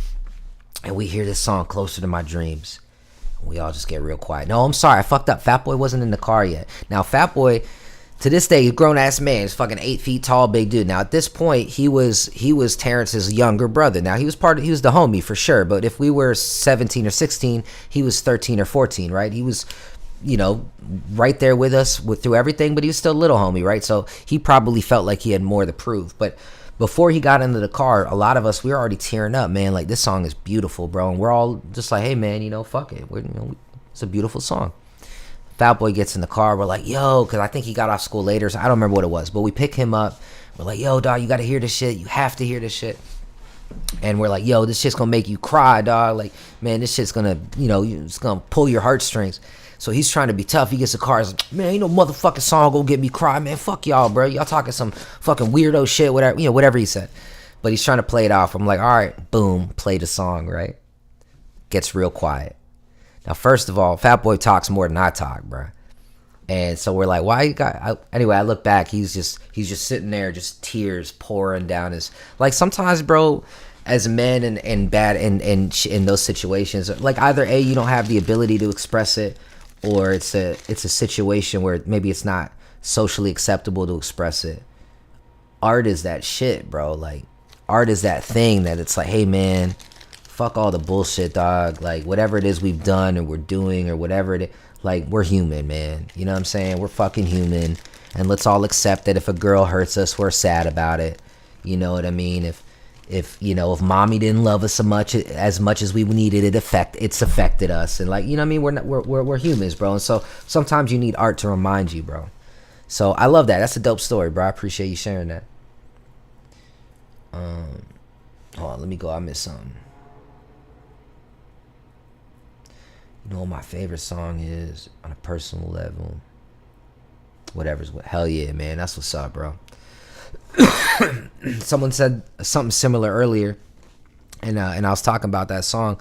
and we hear this song, Closer to My Dreams. We all just get real quiet. No, I'm sorry, I fucked up. Fat Boy wasn't in the car yet. Now, Fat Boy, to this day, he's a grown-ass man. He's fucking 8 feet tall, big dude. Now, at this point, he was Terrence's younger brother. Now, he was the homie for sure. But if we were 17 or 16, he was 13 or 14, right? He was, right there with us through everything, but he was still a little homie, right? So he probably felt like he had more to prove. But before he got into the car, a lot of us, we were already tearing up, man. Like, this song is beautiful, bro. And we're all just like, hey, man, fuck it. It's a beautiful song. Fat Boy gets in the car. We're like, yo, because I think he got off school later. So I don't remember what it was. But we pick him up. We're like, yo, dog, you got to hear this shit. You have to hear this shit. And we're like, yo, this shit's going to make you cry, dog. Like, man, this shit's going to, it's going to pull your heartstrings. So he's trying to be tough. He gets the car. He's like, man, ain't no motherfucking song gonna get me cry, man. Fuck y'all, bro. Y'all talking some fucking weirdo shit, whatever, whatever he said. But he's trying to play it off. I'm like, all right, boom, play the song, right? Gets real quiet. Now, first of all, Fat Boy talks more than I talk, bro. And so we're like, why you got? Anyway, I look back. He's just sitting there, just tears pouring down his. Like sometimes, bro, as men and bad in those situations, like either A, you don't have the ability to express it, or it's a situation where maybe it's not socially acceptable to express it. Art is that shit, bro. Like art is that thing that it's like, hey man, fuck all the bullshit, dog. Like whatever it is we've done or we're doing or whatever it is, like we're human, man. You know what I'm saying? We're fucking human, and let's all accept that if a girl hurts us, we're sad about it. You know what I mean? If mommy didn't love us as much as we needed, it's affected us, and like, you know what I mean? We're humans, bro. And so sometimes you need art to remind you, bro. So I love that. That's a dope story, bro. I appreciate you sharing that. Hold on, let me go. I missed something. You know what my favorite song is on a personal level? Whatever's what. Hell yeah, man. That's what's up, bro. Someone said something similar earlier, and I was talking about that song.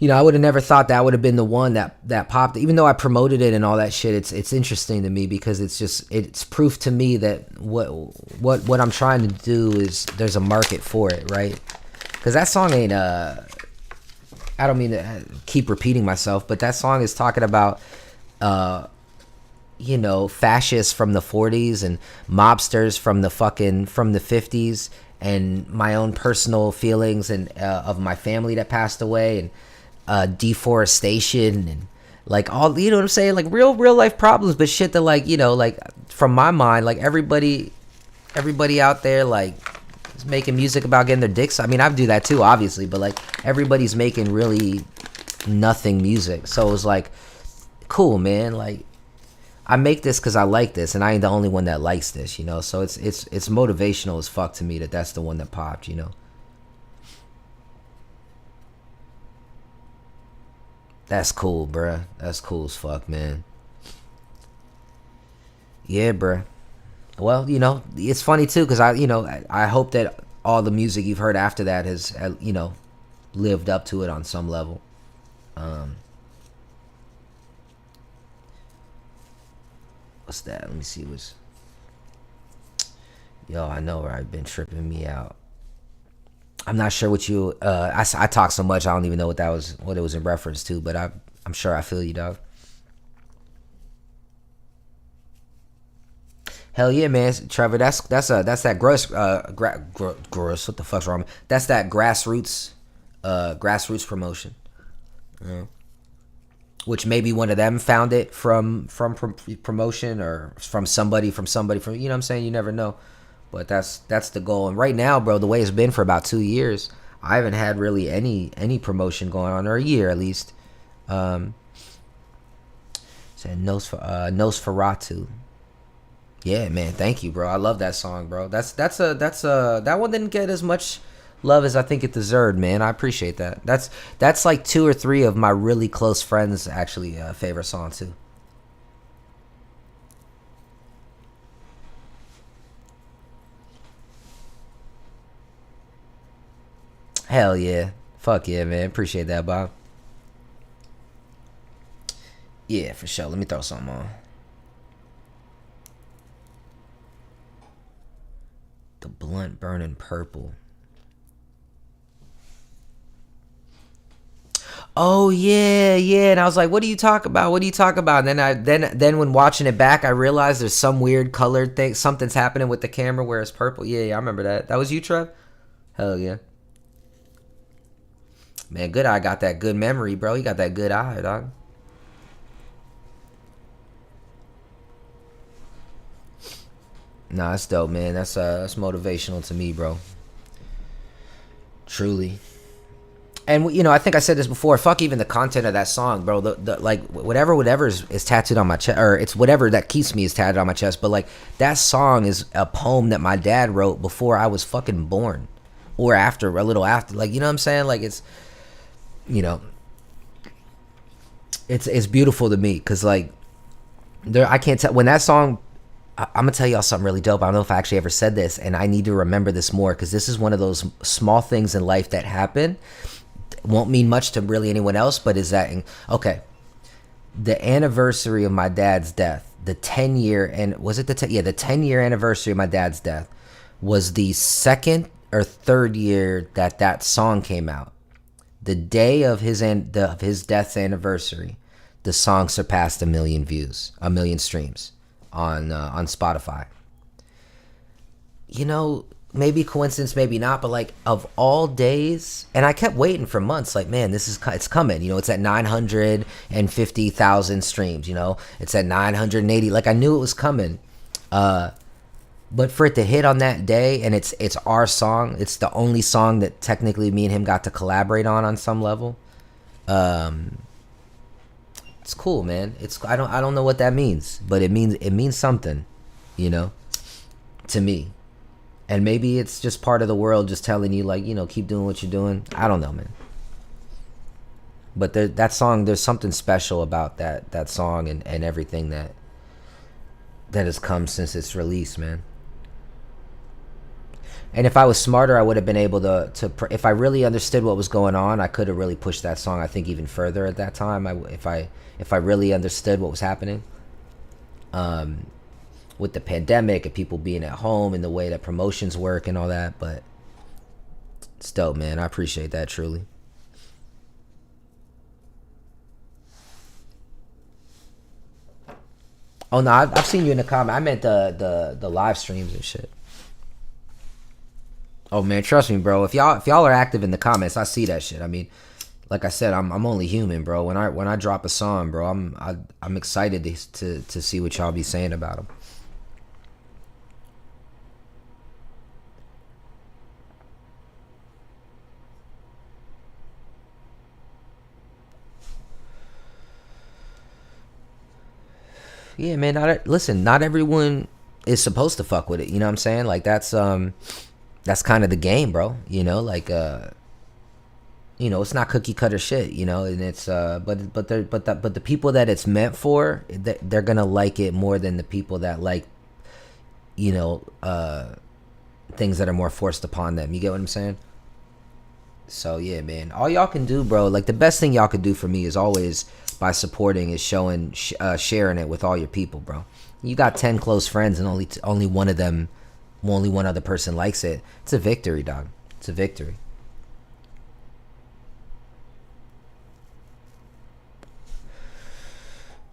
I would have never thought that would have been the one that popped. Even though I promoted it and all that shit, it's interesting to me because it's proof to me that what I'm trying to do is there's a market for it, right? Because that song ain't I don't mean to keep repeating myself, but that song is talking about fascists from the 40s and mobsters from the 50s, and my own personal feelings and of my family that passed away, and deforestation, and like all, you know what I'm saying, like real life problems, but shit that like from my mind, like everybody out there like is making music about getting their dicks. I mean, I do that too, obviously, but like everybody's making really nothing music. So it was like, cool, man, like I make this because I like this, and I ain't the only one that likes this, so it's motivational as fuck to me that's the one that popped. That's cool, bruh. That's cool as fuck, man. Yeah, bruh. Well, it's funny too, because I hope that all the music you've heard after that has lived up to it on some level. What's that? Let me see. I know, right? Been tripping me out. I'm not sure what you. I talk so much I don't even know what it was in reference to. But I'm sure I feel you, dog. Hell yeah, man, Trevor. That's that gross. Gross. What the fuck's wrong? That's that grassroots promotion. Yeah. Which maybe one of them found it from promotion, or from somebody, you know what I'm saying? You never know. But that's the goal. And right now, bro, the way it's been for about 2 years, I haven't had really any promotion going on, or a year at least. Said Nosferatu. Yeah, man, thank you, bro. I love that song, bro. That one didn't get as much love as I think it deserved, man. I appreciate that. That's like 2 or 3 of my really close friends actually favorite song too. Hell yeah. Fuck yeah, man. Appreciate that, Bob. Yeah, for sure. Let me throw something on. The blunt burning purple. Oh yeah, yeah. And I was like, what do you talk about? What do you talk about? And then when watching it back, I realized there's some weird colored thing. Something's happening with the camera where it's purple. Yeah, yeah, I remember that. That was you, Trev? Hell yeah. Man, Good Eye got that good memory, bro. You got that good eye, dog. Nah, that's dope, man. That's motivational to me, bro. Truly. And you know, I think I said this before. Fuck even the content of that song, bro. The like whatever is tattooed on my chest, or it's whatever that keeps me is tattooed on my chest. But like that song is a poem that my dad wrote before I was fucking born, or after, a little after. Like, you know what I'm saying? Like, it's, you know, it's beautiful to me because like I can't tell when that song. I'm gonna tell y'all something really dope. I don't know if I actually ever said this, and I need to remember this more because this is one of those small things in life that happen. Won't mean much to really anyone else, but is that okay? The anniversary of my dad's death, the 10-year, and was it the 10-year anniversary of my dad's death was the second or third year that song came out. The day of his death's anniversary, the song surpassed 1 million views, 1 million streams on Spotify. You know, maybe coincidence, maybe not, but like of all days, and I kept waiting for months, like, man, it's coming, you know, it's at 950,000 streams, you know, it's at 980, like I knew it was coming, but for it to hit on that day, and it's our song, it's the only song that technically me and him got to collaborate on some level. It's cool, man. I don't know what that means, but it means something, you know, to me. And maybe it's just part of the world just telling you, like, you know, keep doing what you're doing. I don't know, man. But that song, there's something special about that song and everything that has come since its release, man. And if I was smarter, I would have been able to if I really understood what was going on, I could have really pushed that song, I think, even further at that time. If I really understood what was happening. With the pandemic and people being at home and the way that promotions work and all that, but it's dope, man. I appreciate that, truly. Oh no, I've seen you in the comment. I meant the live streams and shit. Oh man, trust me, bro. If y'all are active in the comments, I see that shit. I mean, like I said, I'm only human, bro. When I drop a song, bro, I'm excited to see what y'all be saying about them. Yeah, man. Not everyone is supposed to fuck with it. You know what I'm saying? Like that's kind of the game, bro. You know, like you know, it's not cookie cutter shit. You know, and it's but the people that it's meant for, they're gonna like it more than the people that like, you know, things that are more forced upon them. You get what I'm saying? So yeah, man. All y'all can do, bro. Like the best thing y'all could do for me is always by supporting is sharing it with all your people, bro. You got 10 close friends and only one other person likes it. It's a victory, dog. It's a victory.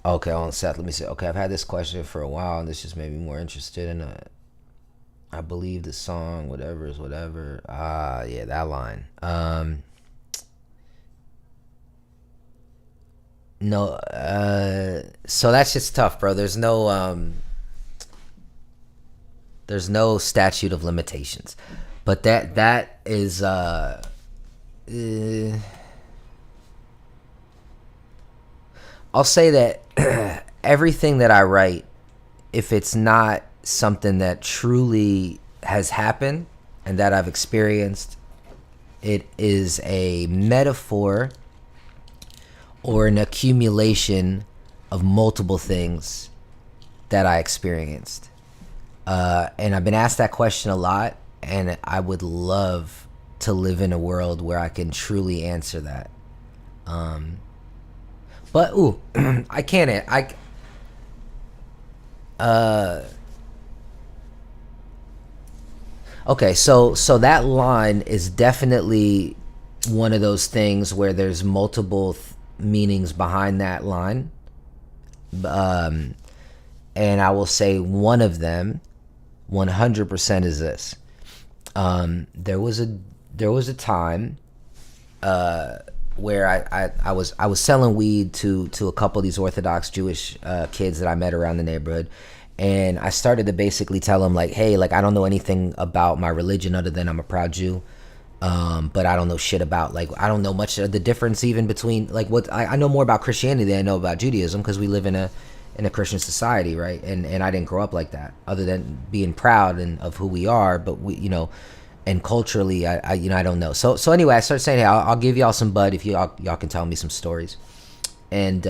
Okay, hold on, Seth. Let me see. Okay, I've had this question for a while, and this just made me more interested in it. I believe the song, whatever is whatever. Yeah, that line. No, so that's just tough, bro. There's no statute of limitations, but that is I'll say that everything that I write, if it's not something that truly has happened and that I've experienced, it is a metaphor or an accumulation of multiple things that I experienced. And I've been asked that question a lot, and I would love to live in a world where I can truly answer that. But I can't. Okay, so that line is definitely one of those things where there's multiple meanings behind that line. And I will say one of them 100% is this. There was a time where I was selling weed to a couple of these Orthodox Jewish kids that I met around the neighborhood, and I started to basically tell them like, hey, like I don't know anything about my religion other than I'm a proud Jew, but I don't know shit about, like, I don't know much of the difference even between, like, what I know more about Christianity than I know about Judaism, because we live in a Christian society, right? And I didn't grow up like that, other than being proud and of who we are, but we, you know. And culturally, I you know, I don't know. So anyway, I started saying, hey, I'll give y'all some bud if y'all can tell me some stories. And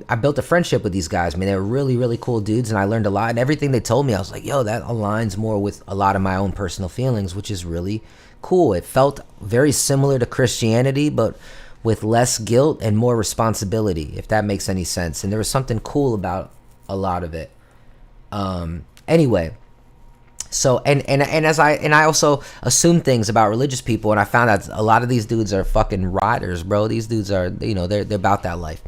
I built a friendship with these guys. I mean, they were really, really cool dudes, and I learned a lot. And everything they told me, I was like, yo, that aligns more with a lot of my own personal feelings, which is really cool. It felt very similar to Christianity, but with less guilt and more responsibility, if that makes any sense. And there was something cool about a lot of it. Anyway. So and I also assumed things about religious people, and I found out a lot of these dudes are fucking riders, bro. These dudes are, you know, they're about that life.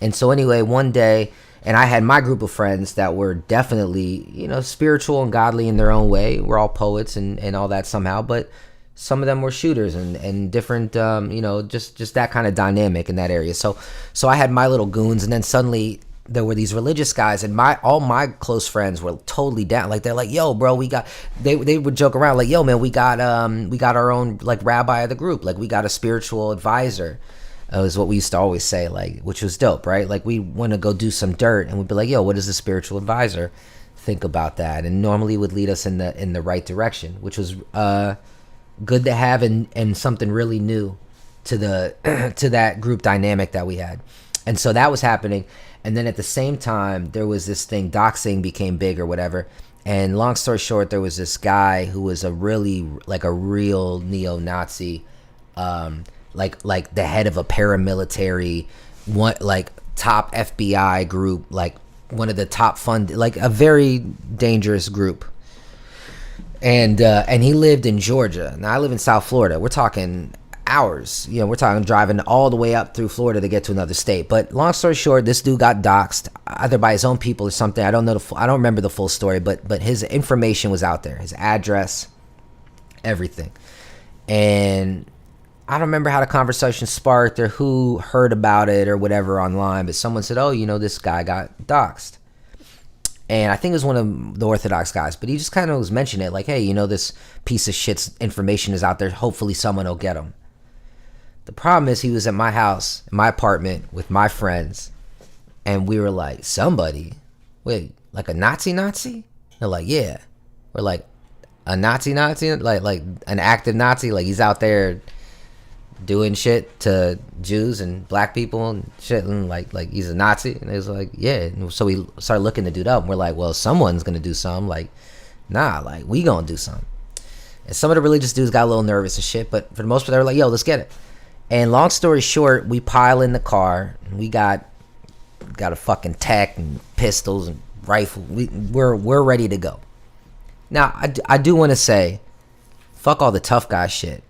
And so anyway, one day, and I had my group of friends that were definitely, you know, spiritual and godly in their own way. We're all poets and all that somehow, but some of them were shooters and different, you know, just that kind of dynamic in that area. So I had my little goons, and then suddenly there were these religious guys, and all my close friends were totally down. Like, they're like, yo, bro, they would joke around like, yo, man, we got our own, like, rabbi of the group. Like, we got a spiritual advisor, is what we used to always say, like, which was dope, right? Like, we want to go do some dirt, and we'd be like, yo, what does the spiritual advisor think about that? And normally would lead us in the right direction, which was good to have, and something really new to to that group dynamic that we had. And so that was happening. And then at the same time, there was this thing, doxing became big or whatever. And long story short, there was this guy who was a real neo-Nazi, like the head of a paramilitary, top FBI group, like one of the top funded, like a very dangerous group. And he lived in Georgia. Now I live in South Florida. We're talking hours, you know, we're talking driving all the way up through Florida to get to another state. But long story short, this dude got doxxed either by his own people or something. I don't know I don't remember the full story, but his information was out there, his address, everything. And I don't remember how the conversation sparked or who heard about it or whatever online, but someone said, oh, you know, this guy got doxxed. And I think it was one of the Orthodox guys, but he just kind of was mentioning it like, hey, you know, this piece of shit's information is out there. Hopefully someone will get him. The problem is he was at my house, my apartment, with my friends, and we were like, somebody? Wait, like a Nazi? They're like, yeah. We're like, a Nazi? Like an active Nazi? Like he's out there doing shit to Jews and black people and shit, and like he's a Nazi? And it was like, yeah. And so we started looking the dude up, and we're like, well, someone's gonna do something. Like, nah, like we gonna do something. And some of the religious dudes got a little nervous and shit, but for the most part, they were like, yo, let's get it. And long story short, we pile in the car, and we got a fucking tech and pistols and rifle. We're ready to go. Now, I do want to say, fuck all the tough guy shit.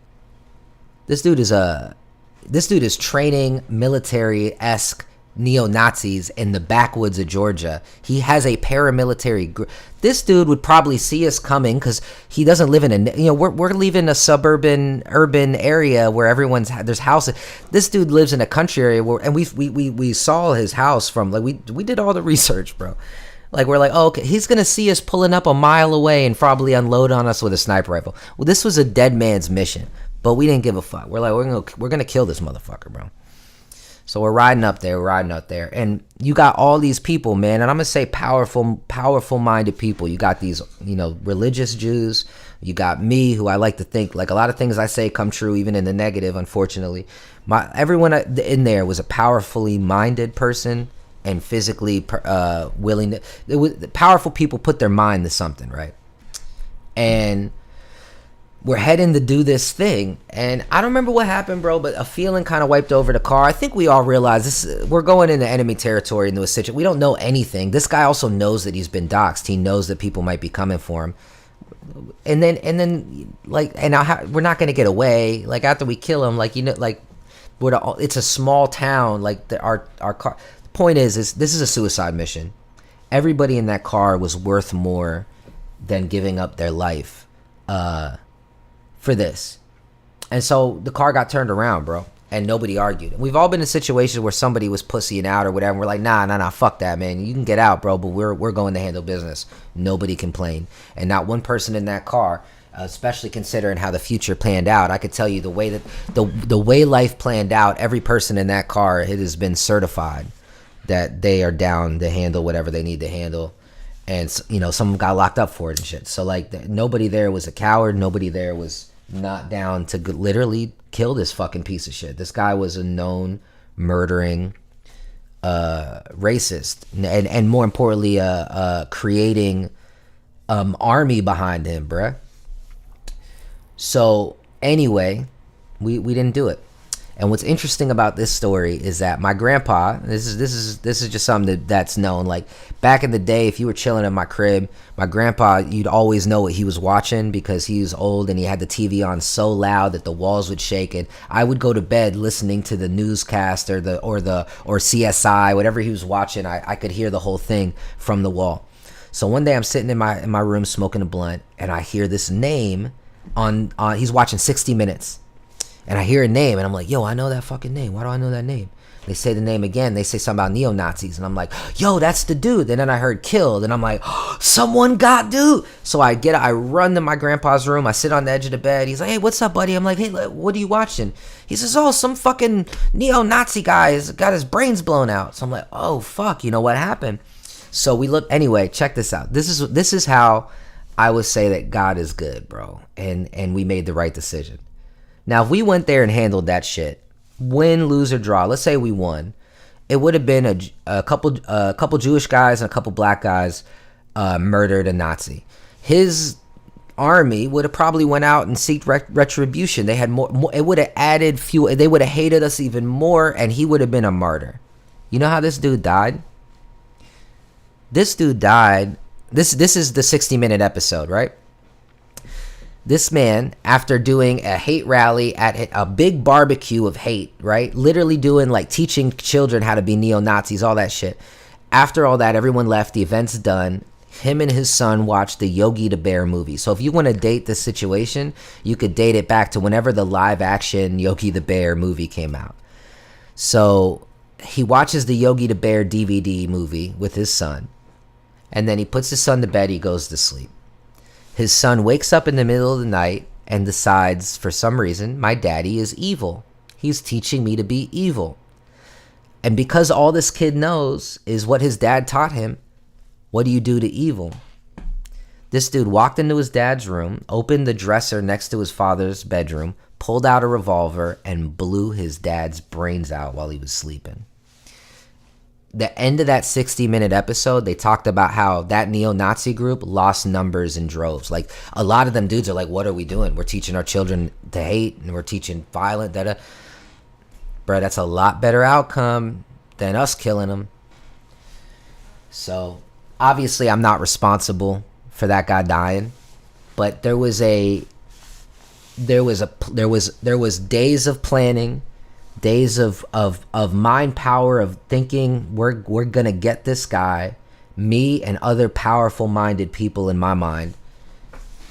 This dude is training military-esque neo-Nazis in the backwoods of Georgia. He has a paramilitary group. This dude would probably see us coming because he doesn't live in a, you know, we're leaving a suburban urban area where there's houses. This dude lives in a country area where, and we saw his house from, like, we did all the research, bro. Like, we're like, oh, okay, he's gonna see us pulling up a mile away and probably unload on us with a sniper rifle. Well, this was a dead man's mission, but we didn't give a fuck. We're like, we're gonna kill this motherfucker, bro. So we're riding up there, and you got all these people, man, and I'm gonna say powerful minded people. You got these, you know, religious Jews. You got me, who I like to think, like, a lot of things I say come true, even in the negative, unfortunately. Everyone in there was a powerfully minded person and physically willing to. Powerful people put their mind to something, right? And we're heading to do this thing, and I don't remember what happened, bro, but a feeling kind of wiped over the car. I think we all realized we're going into enemy territory, into a situation. We don't know anything. This guy also knows that he's been doxxed. He knows that people might be coming for him. and then like, and we're not gonna get away. Like after we kill him, like, you know, like it's a small town. Like our car. The point is this is a suicide mission. Everybody in that car was worth more than giving up their life for this. And so the car got turned around, bro, and nobody argued. We've all been in situations where somebody was pussying out or whatever, and we're like, nah, fuck that, man. You can get out, bro, but we're going to handle business. Nobody complained. And not one person in that car, especially considering how the future planned out. I could tell you the way that the way life planned out, every person in that car, it has been certified that they are down to handle whatever they need to handle. And, you know, some got locked up for it and shit. So, like, nobody there was a coward. Nobody there was not down to literally kill this fucking piece of shit. This guy was a known murdering racist. And more importantly, creating army behind him, bruh. So, anyway, we didn't do it. And what's interesting about this story is that my grandpa, this is just something that's known. Like back in the day, if you were chilling in my crib, my grandpa, you'd always know what he was watching because he was old and he had the TV on so loud that the walls would shake. And I would go to bed listening to the newscast or CSI, whatever he was watching. I could hear the whole thing from the wall. So one day I'm sitting in my room smoking a blunt, and I hear this name on he's watching 60 Minutes. And I hear a name, and I'm like, yo, I know that fucking name. Why do I know that name? They say the name again. They say something about neo-Nazis. And I'm like, yo, that's the dude. And then I heard killed. And I'm like, oh, someone got dude. So I run to my grandpa's room. I sit on the edge of the bed. He's like, hey, what's up, buddy? I'm like, hey, what are you watching? He says, oh, some fucking neo-Nazi guy has got his brains blown out. So I'm like, oh, fuck. You know what happened? So we look. Anyway, check this out. This is how I would say that God is good, bro. And we made the right decision. Now, if we went there and handled that shit, win, lose, or draw, let's say we won, it would have been a couple Jewish guys and a couple black guys murdered a Nazi. His army would have probably went out and seeked retribution. They had more. It would have added fuel. They would have hated us even more, and he would have been a martyr. You know how this dude died? This dude died. This is the 60-minute episode, right? This man, after doing a hate rally at a big barbecue of hate, right? Literally doing like teaching children how to be neo-Nazis, all that shit. After all that, everyone left. The event's done. Him and his son watched the Yogi the Bear movie. So if you want to date this situation, you could date it back to whenever the live action Yogi the Bear movie came out. So he watches the Yogi the Bear DVD movie with his son. And then he puts his son to bed. He goes to sleep. His son wakes up in the middle of the night and decides, for some reason, my daddy is evil. He's teaching me to be evil. And because all this kid knows is what his dad taught him, what do you do to evil? This dude walked into his dad's room, opened the dresser next to his father's bedroom, pulled out a revolver, and blew his dad's brains out while he was sleeping. The end of that 60-minute episode, they talked about how that neo-Nazi group lost numbers in droves. Like, a lot of them dudes are like, what are we doing? We're teaching our children to hate, and we're teaching violent, da-da. Bro, that's a lot better outcome than us killing them. So, obviously, I'm not responsible for that guy dying. But there was days of planning, days of mind power, of thinking we're gonna get this guy, me and other powerful minded people in my mind.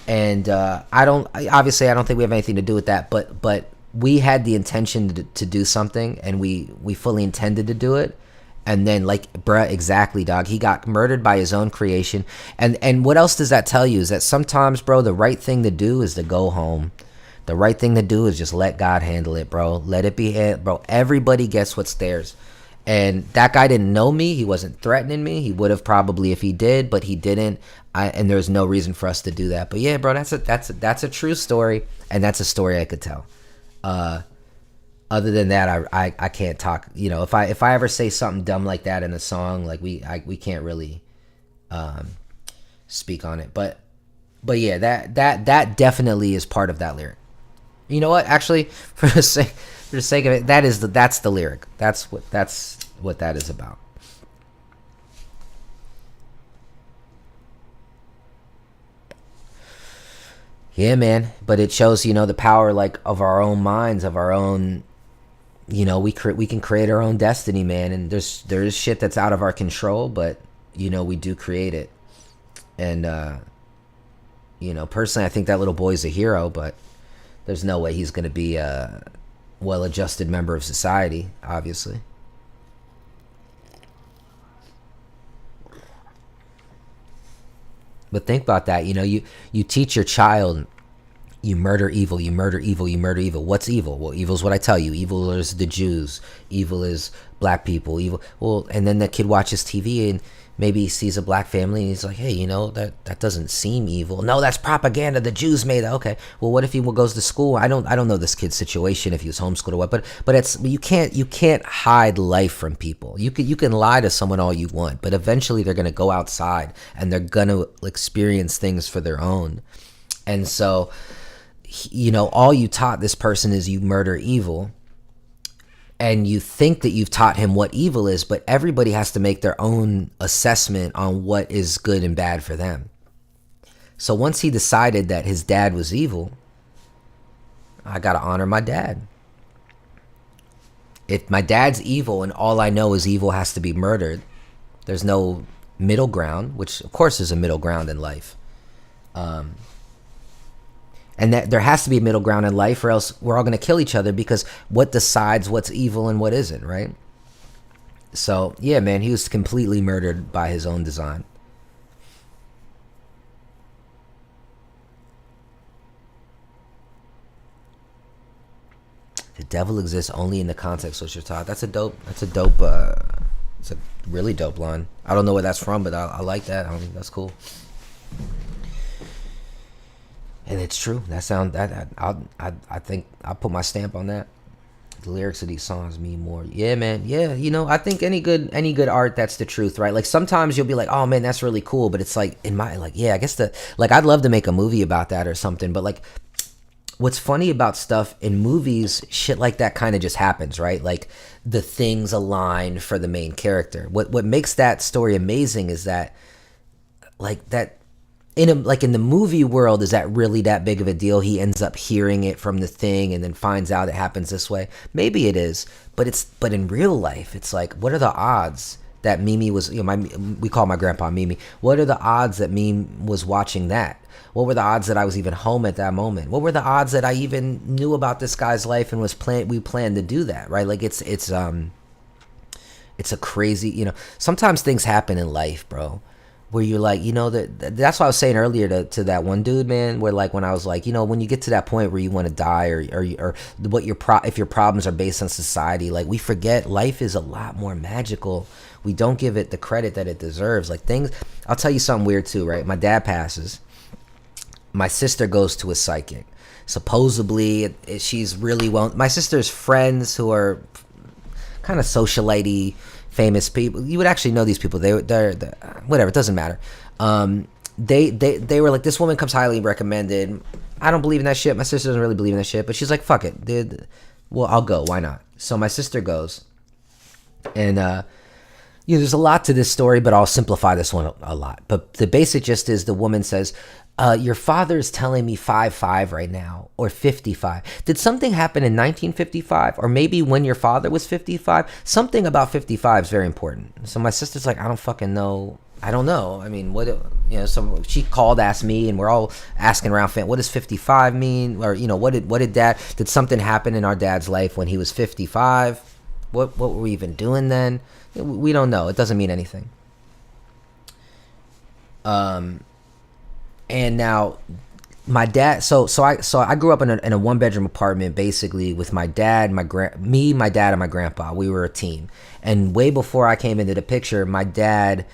And I don't think we have anything to do with that, but we had the intention to do something, and we fully intended to do it. And then, like, bruh, exactly, dog, he got murdered by his own creation. And what else does that tell you is that sometimes, bro, the right thing to do is to go home. The right thing to do is just let God handle it, bro. Let it be, bro. Everybody gets what's theirs. And that guy didn't know me. He wasn't threatening me. He would have probably if he did, but he didn't. And there's no reason for us to do that. But yeah, bro, that's a true story, and that's a story I could tell. Other than that, I can't talk. You know, if I ever say something dumb like that in a song, like we can't really speak on it. But yeah, that definitely is part of that lyric. You know what? Actually, for the sake of it, that's the lyric. That's what that is about. Yeah, man. But it shows, the power like of our own minds, of our own. We can create our own destiny, man. And there's shit that's out of our control, but we do create it. And personally, I think that little boy's a hero, but there's no way he's gonna be a well-adjusted member of society, obviously. But think about that. You teach your child, you murder evil, you murder evil, you murder evil. What's evil? Well, evil is what I tell you. Evil is the Jews. Evil is black people. Evil. Well, and then the kid watches TV and maybe he sees a black family and he's like, hey, that doesn't seem evil. No, that's propaganda. The Jews made that. Okay. Well, what if he goes to school? I don't know this kid's situation, if he was homeschooled or what. But you can't hide life from people. You can lie to someone all you want, but eventually they're gonna go outside and they're gonna experience things for their own. And so, all you taught this person is you murder evil. And you think that you've taught him what evil is, but everybody has to make their own assessment on what is good and bad for them. So once he decided that his dad was evil, I got to honor my dad. If my dad's evil and all I know is evil has to be murdered, there's no middle ground, which of course is a middle ground in life. And that there has to be a middle ground in life, or else we're all going to kill each other, because what decides what's evil and what isn't, right? So, yeah, man, he was completely murdered by his own design. The devil exists only in the context which you're taught. That's a really dope line. I don't know where that's from, but I like that. That's cool. And it's true. I think I'll put my stamp on that. The lyrics of these songs mean more. Yeah, man. Yeah, I think any good art, that's the truth, right? Like sometimes you'll be like, oh man, that's really cool, but it's like I guess I'd love to make a movie about that or something, but like what's funny about stuff in movies, shit like that kind of just happens, right? Like the things align for the main character. What makes that story amazing is that in the movie world, is that really that big of a deal? He ends up hearing it from the thing and then finds out it happens this way. Maybe it is, but in real life, it's like, what are the odds that Mimi was, we call my grandpa Mimi. What are the odds that Mimi was watching that? What were the odds that I was even home at that moment? What were the odds that I even knew about this guy's life and we planned to do that, right? Like it's a crazy, sometimes things happen in life, bro, where you're like, that's what I was saying earlier to that one dude, man, where like when I was like, when you get to that point where you want to die or what if your problems are based on society, like we forget life is a lot more magical. We don't give it the credit that it deserves. Like things, I'll tell you something weird too, right? My dad passes. My sister goes to a psychic. Supposedly she's really well, my sister's friends who are kind of socialite-y, famous people. You would actually know these people. They're whatever. It doesn't matter. They were like, this woman comes highly recommended. I don't believe in that shit. My sister doesn't really believe in that shit, but she's like, fuck it, dude. Well, I'll go. Why not? So my sister goes, and there's a lot to this story, but I'll simplify this one a lot. But the basic gist is the woman says, your father's telling me 55 right now, or 55. Did something happen in 1955, or maybe when your father was 55? Something about 55 is very important. So my sister's like, I don't fucking know. I don't know. I mean, so she called, asked me, and we're all asking around, what does 55 mean? Or, did something happen in our dad's life when he was 55? What were we even doing then? We don't know. It doesn't mean anything. And now my dad, so I grew up in a one bedroom apartment, basically with my dad, my dad and my grandpa. We were a team. And way before I came into the picture, my dad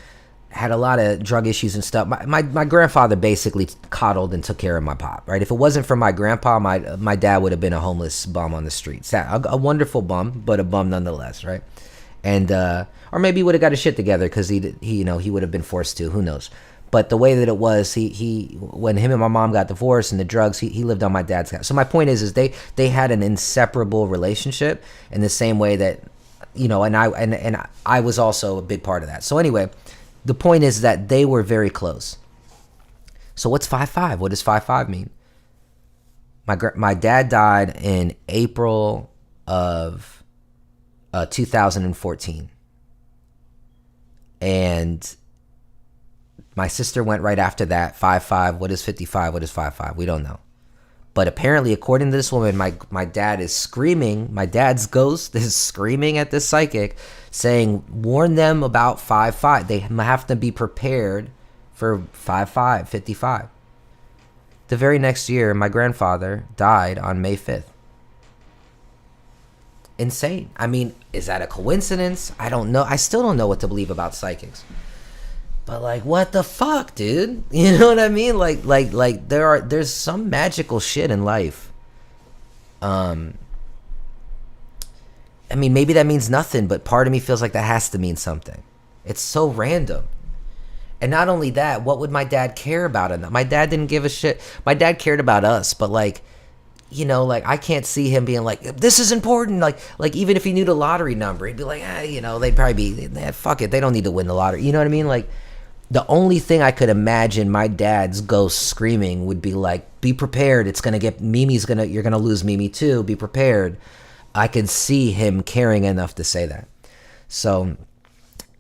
had a lot of drug issues and stuff. My grandfather basically coddled and took care of my pop, right? If it wasn't for my grandpa, my dad would have been a homeless bum on the streets. A wonderful bum, but a bum nonetheless, right? And or maybe he would have got his shit together because he would have been forced to. Who knows? But the way that it was, he when him and my mom got divorced and the drugs, he lived on my dad's house. So my point is they had an inseparable relationship in the same way that, and I was also a big part of that. So anyway, the point is that they were very close. So what's 55? What does 55 mean? my dad died in April of 2014, and my sister went right after that. 5'5". What is 55? What is 5'5"? We don't know. But apparently, according to this woman, my dad is screaming. My dad's ghost is screaming at this psychic, saying, warn them about 5'5". They have to be prepared for 5'5", 55. The very next year, my grandfather died on May 5th. Insane. I mean, is that a coincidence? I don't know. I still don't know what to believe about psychics. But like, what the fuck, dude? You know what I mean? Like there's some magical shit in life. I mean, maybe that means nothing, but part of me feels like that has to mean something. It's so random. And not only that, what would my dad care about enough? My dad didn't give a shit. My dad cared about us, but like, you know, like I can't see him being like, this is important. Like even if he knew the lottery number, he'd be like, you know, they'd probably be, fuck it, they don't need to win the lottery. You know what I mean? Like, the only thing I could imagine my dad's ghost screaming would be like, be prepared. It's gonna get you're gonna lose Mimi too. Be prepared. I could see him caring enough to say that. So,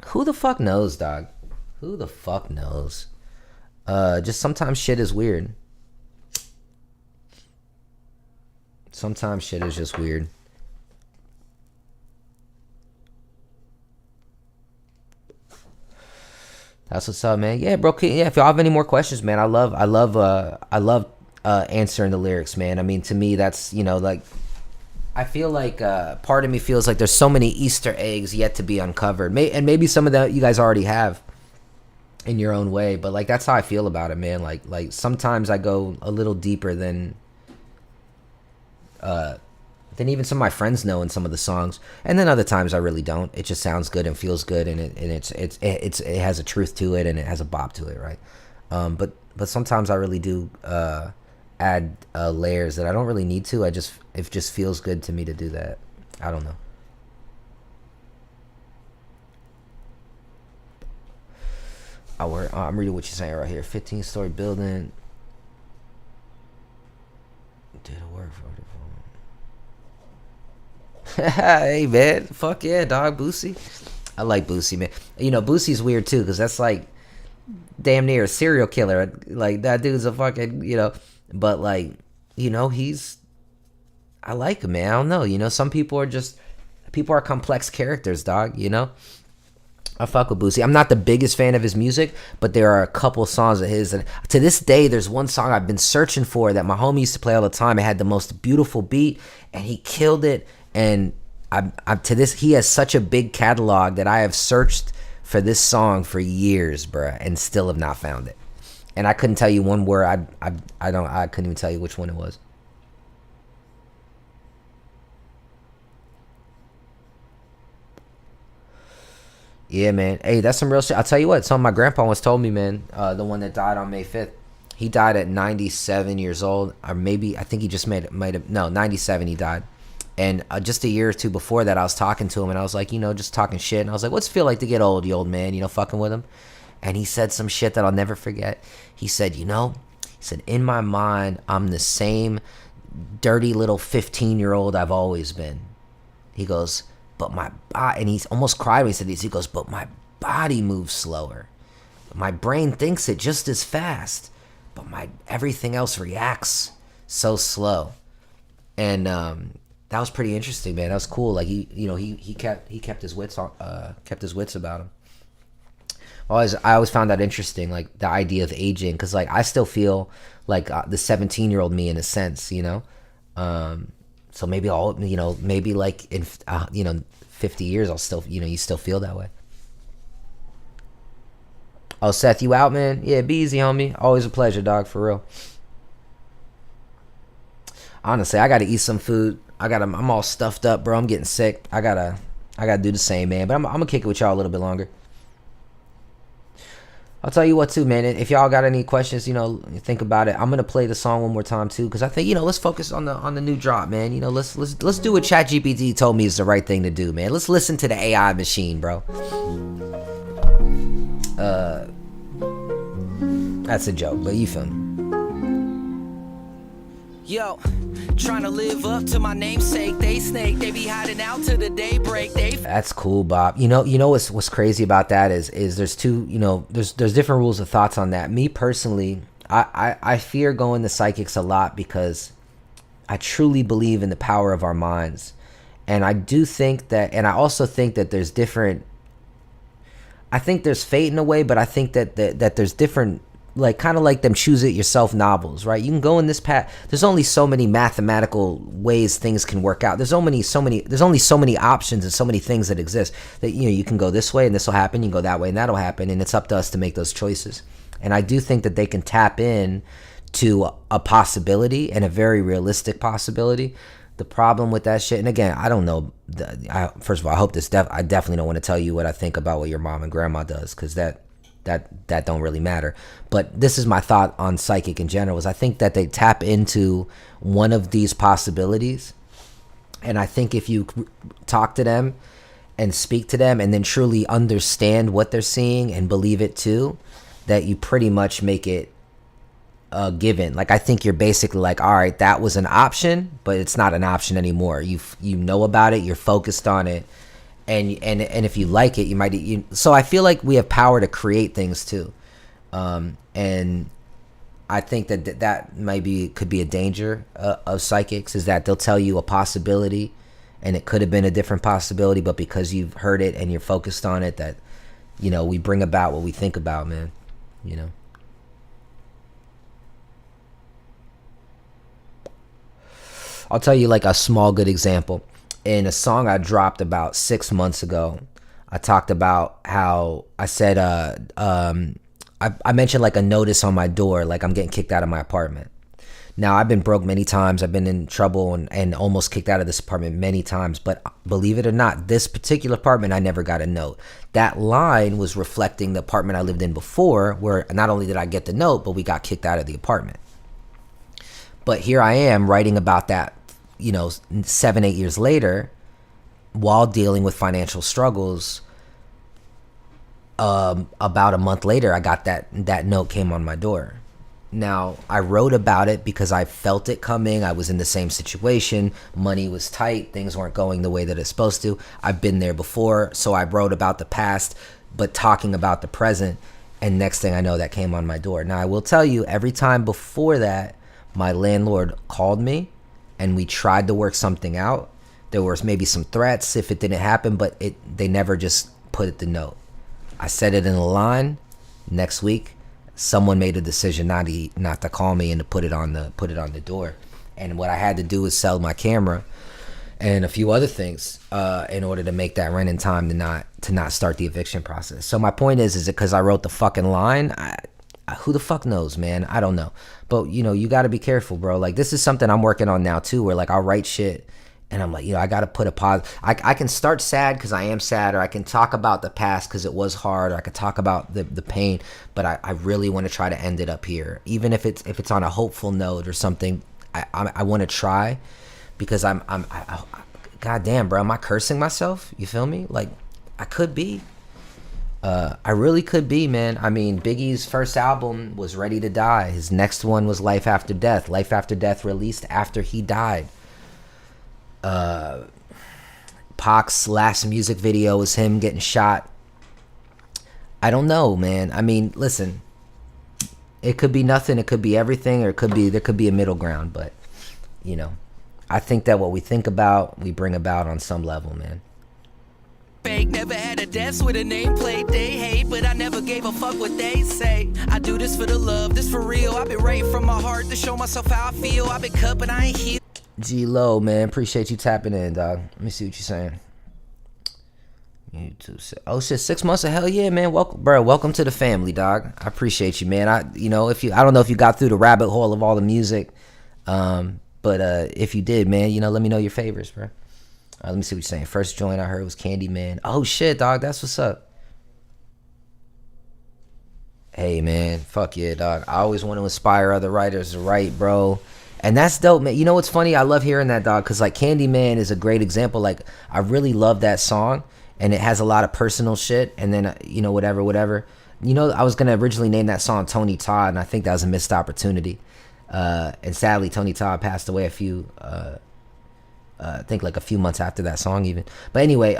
who the fuck knows, dog? Who the fuck knows? Just sometimes shit is weird. Sometimes shit is just weird. That's what's up, man. Yeah, bro. Yeah, if y'all have any more questions, man, I love answering the lyrics, man. I mean, to me, that's, you know, like, I feel like part of me feels like there's so many Easter eggs yet to be uncovered, and maybe some of that you guys already have in your own way. But like, that's how I feel about it, man. Like sometimes I go a little deeper than even some of my friends know in some of the songs, and then other times I really don't. It just sounds good and feels good, and it has a truth to it, and it has a bop to it, right? But sometimes I really do add layers that I don't really need to. It just feels good to me to do that. I don't know. I'm reading what you're saying right here. 15-story building. Did it work for it? Hey, man. Fuck yeah, dog. Boosie. I like Boosie, man. You know, Boosie's weird, too, because that's like damn near a serial killer. Like, that dude's a fucking, you know. But, like, you know, I like him, man. I don't know. You know, some people are complex characters, dog, you know. I fuck with Boosie. I'm not the biggest fan of his music, but there are a couple songs of his. And to this day, there's one song I've been searching for that my homie used to play all the time. It had the most beautiful beat, and he killed it. And he has such a big catalog that I have searched for this song for years, bruh, and still have not found it. And I couldn't tell you one word. I couldn't even tell you which one it was. Yeah, man. Hey, that's some real shit. I'll tell you what, something my grandpa once told me, man. The one that died on May 5th. He died at 97 years old. Or maybe, I think he just 97 he died. And just a year or two before that, I was talking to him, and I was like, you know, just talking shit. And I was like, what's it feel like to get old, you old man? You know, fucking with him. And he said some shit that I'll never forget. He said, in my mind, I'm the same dirty little 15-year-old I've always been. He goes, but my body, and he almost cried when he said this. He goes, but my body moves slower. My brain thinks it just as fast, but everything else reacts so slow. And that was pretty interesting, man. That was cool. Like he kept his wits about him. I always found that interesting, like the idea of aging, because like I still feel like the 17-year-old me in a sense, you know. So maybe maybe like in 50 years I'll still, you still feel that way. Oh, Seth, you out, man? Yeah, be easy, homie. Always a pleasure, dog, for real. Honestly, I gotta eat some food. I'm all stuffed up, bro. I'm getting sick. I gotta do the same, man. But I'm gonna kick it with y'all a little bit longer. I'll tell you what, too, man. If y'all got any questions, think about it. I'm gonna play the song one more time too, because I think let's focus on the new drop, man. Let's do what ChatGPT told me is the right thing to do, man. Let's listen to the AI machine, bro. That's a joke, but you feel me? Yo, trying to live up to my namesake. They snake, they be hiding out to the daybreak. That's cool, Bob. You know what's crazy about that is there's two, there's different rules of thoughts on that. Me personally, I fear going to psychics a lot because I truly believe in the power of our minds. And I do think that, and I also think that there's different, I think there's fate in a way, but I think that there's different, like kind of like them choose it yourself novels, right? You can go in this path. There's only so many mathematical ways things can work out. There's only so many options and so many things that exist that, you can go this way and this will happen. You can go that way and that'll happen. And it's up to us to make those choices. And I do think that they can tap in to a possibility, and a very realistic possibility. The problem with that shit, and again, I don't know. First of all, I hope this. I definitely don't want to tell you what I think about what your mom and grandma does, because that don't really matter. But this is my thought on psychic in general. Is I think that they tap into one of these possibilities, and I think if you talk to them and speak to them, and then truly understand what they're seeing and believe it too, that you pretty much make it given. Like, I think you're basically like, all right, that was an option, but it's not an option anymore. You know about it, you're focused on it, and if you like it, you might. So I feel like we have power to create things too, and I think that could be a danger of psychics, is that they'll tell you a possibility, and it could have been a different possibility, but because you've heard it and you're focused on it, that we bring about what we think about, man. I'll tell you like a small good example. In a song I dropped about 6 months ago, I talked about how I said I mentioned like a notice on my door, like I'm getting kicked out of my apartment. Now, I've been broke many times. I've been in trouble and almost kicked out of this apartment many times. But believe it or not, this particular apartment, I never got a note. That line was reflecting the apartment I lived in before, where not only did I get the note, but we got kicked out of the apartment. But here I am writing about that, 7-8 years later, while dealing with financial struggles. About a month later, I got that note came on my door. Now, I wrote about it because I felt it coming. I was in the same situation. Money was tight. Things weren't going the way that it's supposed to. I've been there before. So I wrote about the past, but talking about the present. And next thing I know, that came on my door. Now, I will tell you, every time before that, my landlord called me and we tried to work something out. There was maybe some threats if it didn't happen, but they never just put the note. I said it in a line. Next week, someone made a decision not to call me and to put it on the door. And what I had to do was sell my camera and a few other things in order to make that rent in time to not start the eviction process. So my point is it because I wrote the fucking line? Who the fuck knows, man? I don't know. But you got to be careful, bro. Like, this is something I'm working on now too, where like I'll write shit and I'm like, I got to put a pause. I can start sad because I am sad, or I can talk about the past because it was hard, or I could talk about the pain, but I really want to try to end it up here. Even if it's on a hopeful note or something, I want to try, because I'm goddamn, bro, am I cursing myself? You feel me? Like, I could be. I really could be, man. I mean, Biggie's first album was Ready to Die. His next one was Life After Death. Life After Death released after he died. Pac's last music video was him getting shot. I don't know, man. I mean, listen, it could be nothing, it could be everything, or there could be a middle ground. But I think that what we think about, we bring about on some level, man. Fake, never had a desk with a nameplate. They hate, but I never gave a fuck what they say. I do this for the love, this for real. I've been writing from my heart to show myself how I feel. I've been cut, but I ain't healed. G-Lo, man, appreciate you tapping in, dog. Let me see what you're saying. Oh shit, 6 months of hell yeah, man. Welcome to the family, dog. I appreciate you, man. I don't know if you got through the rabbit hole of all the music, but if you did, man, let me know your favorites, bro. Let me see what you're saying. First joint I heard was Candyman. Oh shit, dog, that's what's up. Hey man, fuck yeah, dog. I always want to inspire other writers to write, bro. And that's dope, man. You know what's funny? I love hearing that, dog, because like Candyman is a great example. Like, I really love that song, and it has a lot of personal shit, and then whatever. I was gonna originally name that song Tony Todd, and I think that was a missed opportunity. And sadly, Tony Todd passed away I think like a few months after that song even. But anyway,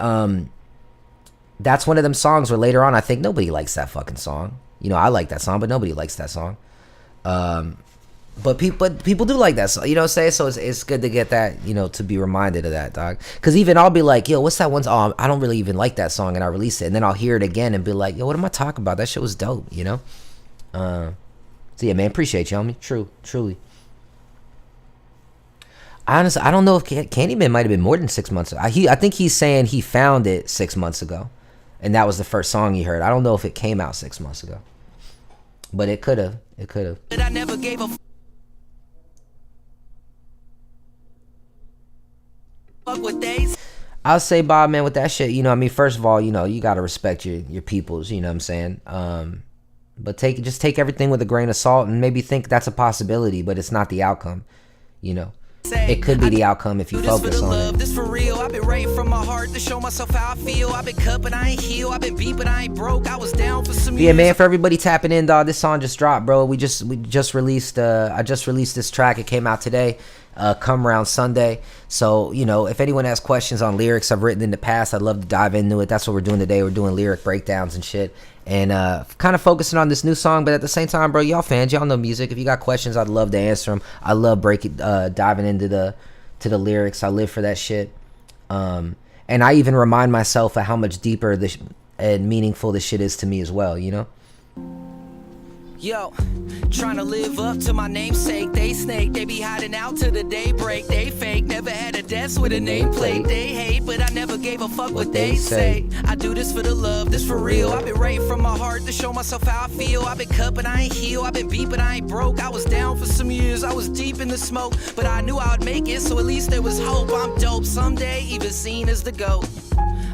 that's one of them songs where later on I think nobody likes that fucking song. You know, I like that song, but nobody likes that song. But people do like that song, you know what I'm saying? So it's good to get that, you know, to be reminded of that, dog. Because even I'll be like, yo, what's that one song? Oh, I don't really even like that song, and I release it, and then I'll hear it again and be like, yo, what am I talking about? That shit was dope, you know? So yeah, man, appreciate you, homie. Truly. Honestly, I don't know if Candyman might have been more than 6 months ago. I think he's saying he found it 6 months ago, and that was the first song he heard. I don't know if it came out 6 months ago, but it could have. But I never gave a fuck what they I'll say, Bob, man, with that shit, you know, I mean, first of all, you know, you gotta respect your peoples, you know what I'm saying? But just take everything with a grain of salt and maybe think that's a possibility, but it's not the outcome, you know. It could be the outcome if you focus on it. This for real. I've been writing from my heart to show myself how I feel. I've been cut, but I ain't healed. I've been beat, but I ain't broke. I was down for some years. Yeah, man, for everybody tapping in, dog, this song just dropped, bro. We just released I just released this track. It came out today. Come around Sunday. So, you know, if anyone has questions on lyrics I've written in the past, I'd love to dive into it. That's what we're doing today. We're doing lyric breakdowns and shit. And kind of focusing on this new song, but at the same time, bro, y'all fans, y'all know music. If you got questions, I'd love to answer them. I love diving into the lyrics. I live for that shit. And I even remind myself of how much deeper this and meaningful this shit is to me as well, you know? Yo, trying to live up to my namesake. They snake, they be hiding out till the daybreak. They fake, never had a desk with a nameplate. They hate, but I never gave a fuck what they say. I do this for the love, this for real. I've been writing from my heart to show myself how I feel. I've been cut, but I ain't healed. I've been beat, but I ain't broke. I was down for some years, I was deep in the smoke, but I knew I would make it, so at least there was hope. I'm dope someday, even seen as the GOAT.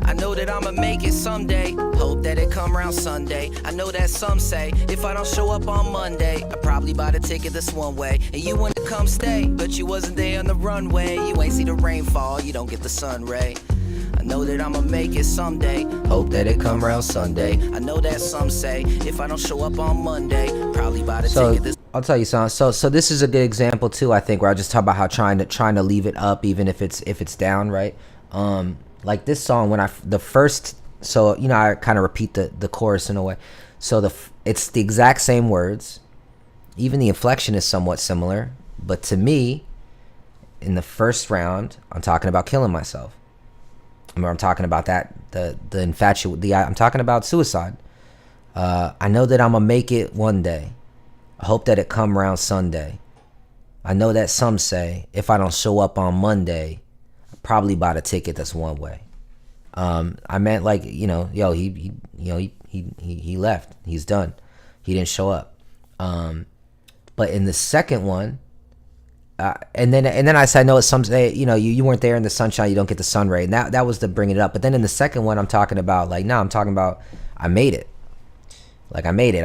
I know that I'ma make it someday. Hope that it come around Sunday. I know that some say if I don't show up on Monday, I probably buy the ticket this one way. And you wanna come stay, but you wasn't there on the runway. You ain't see the rainfall, you don't get the sun ray. I know that I'ma make it someday. Hope that it come around Sunday. I know that some say if I don't show up on Monday, probably buy the ticket this. I'll tell you something. So this is a good example too, I think, where I just talk about how trying to leave it up even if it's down, right? Like this song, when so you know, I kind of repeat the chorus in a way. So it's the exact same words, even the inflection is somewhat similar. But to me, in the first round, I'm talking about killing myself. I'm talking about that I'm talking about suicide. I know that I'm gonna make it one day. I hope that it come around Sunday. I know that some say if I don't show up on Monday, probably buy the ticket that's one way. I meant, like, you know, yo, he left. He's done. He didn't show up. But in the second one, and then I said, no, some say, you know, you weren't there in the sunshine, you don't get the sun ray. And that was to bring it up. But then in the second one, I'm talking about, like, I'm talking about I made it. Like, I made it.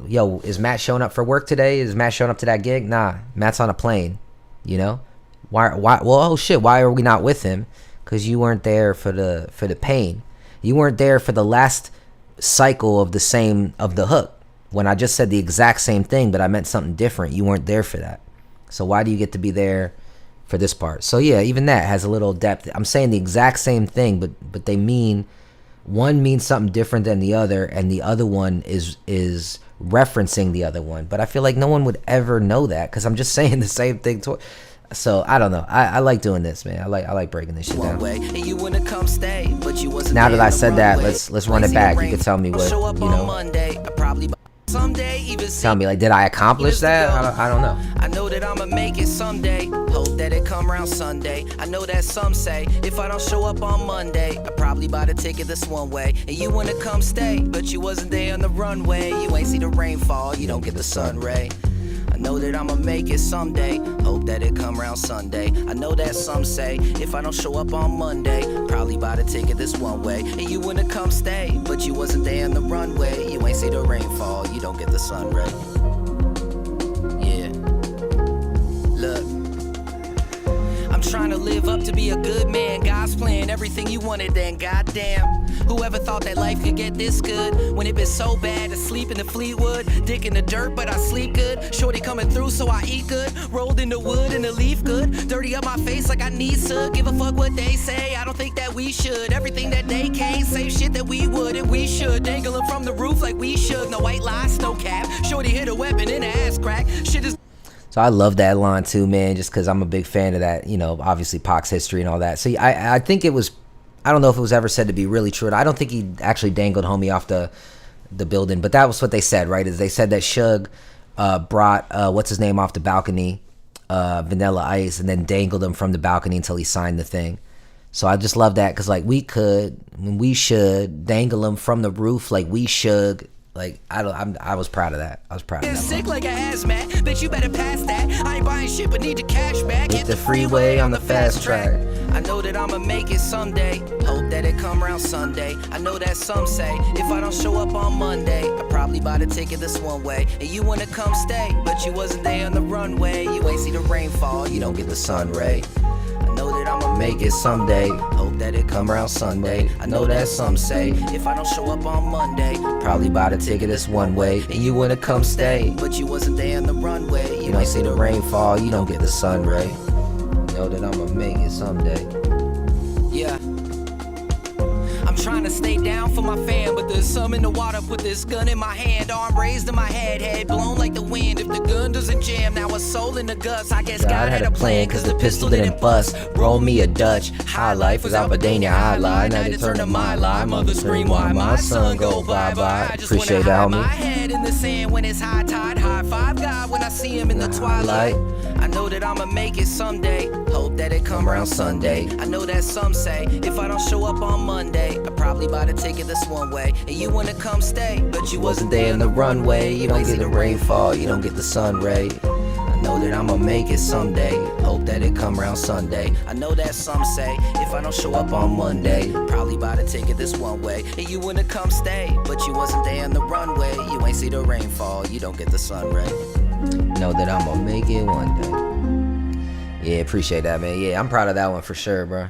Yo, is Matt showing up for work today? Is Matt showing up to that gig? Nah, Matt's on a plane, you know? Why? Well, oh shit! Why are we not with him? Because you weren't there for the pain. You weren't there for the last cycle of the hook. When I just said the exact same thing, but I meant something different. You weren't there for that. So why do you get to be there for this part? So yeah, even that has a little depth. I'm saying the exact same thing, but they mean, one means something different than the other, and the other one is referencing the other one. But I feel like no one would ever know that because I'm just saying the same thing. So I don't know. I like doing this, man. I like breaking this shit down. Now that I said that, let's run it back. You can tell me what, you know. Tell me, like, did I accomplish that? I don't know. I know that I'ma make it someday. Hope that it come around Sunday. I know that some say if I don't show up on Monday, I probably buy the ticket this one way. And you wanna come stay, but you wasn't there on the runway. You ain't see the rainfall, you don't get the sun ray. I know that I'ma make it someday. Hope that it come around Sunday. I know that some say if I don't show up on Monday, probably buy the ticket this one way. And you wanna come stay, but you wasn't there on the runway. You ain't see the rainfall, you don't get the sun ray. Yeah. Look, I'm trying to live up to be a good man. God's plan, everything you wanted then, goddamn. Whoever thought that life could get this good? When it been so bad to sleep in the Fleetwood, dick in the dirt, but I sleep good. Shorty coming through, so I eat good. Rolled in the wood and the leaf good. Dirty up my face like I need to. Give a fuck what they say. I don't think that we should. Everything that they can't say, shit that we would and we should. Dangling from the roof like we should. No white lies, no cap. Shorty hit a weapon in the ass crack. Shit is. So I love that line too, man, just because I'm a big fan of that, you know, obviously Pac's history and all that. So I think it was, I don't know if it was ever said to be really true. And I don't think he actually dangled homie off the building, but that was what they said, right? Is they said that Suge brought, what's his name, off the balcony, Vanilla Ice, and then dangled him from the balcony until he signed the thing. So I just love that because, like, we should dangle him from the roof like we should. Like, I was proud of that. I was proud of that. Sick like a hazmat, bitch, you better pass that. I ain't buying shit, but need the cash back. Hit the freeway on the fast track. I know that I'ma make it someday. Hope that it come around Sunday. I know that some say if I don't show up on Monday, I probably buy the ticket this one way. And you wanna come stay, but you wasn't there on the runway. You ain't see the rainfall, you don't get the sun ray. I know that I'ma make it someday. Hope that it come around Sunday. I know that some say if I don't show up on Monday, probably buy the ticket this one way. And you wanna come stay, but you wasn't there on the runway. You ain't see the rainfall, you don't get the sun ray. Know that I'ma make it someday. Yeah. I'm trying to stay down for my fam, but there's some in the water. Put this gun in my hand, arm raised in my head blown like the wind. If the gun doesn't jam, now a soul in the guts. I guess God had a plan, cause the pistol didn't bust. Roll me a Dutch. High life was Albadania, high lie. Now they turn to my lie. Mother scream, why my son go bye-bye. I just Appreciate wanna that, hide homie. my head in the sand when it's high tide. High five God when I see him in the twilight. I know that I'ma make it someday. Hope that it come around Sunday. I know that some say if I don't show up on Monday, I probably buy the ticket this one way. And you wanna come stay, but you wasn't there in the runway. You don't get the rainfall, you don't get the sun ray. I know that I'ma make it someday. Hope that it come around Sunday. I know that some say if I don't show up on Monday, probably buy the ticket this one way. And you wanna come stay, but you wasn't there in the runway. You ain't see the rainfall, you don't get the sun ray. Know that I'ma make it one day. Yeah, appreciate that, man. Yeah, I'm proud of that one for sure, bro.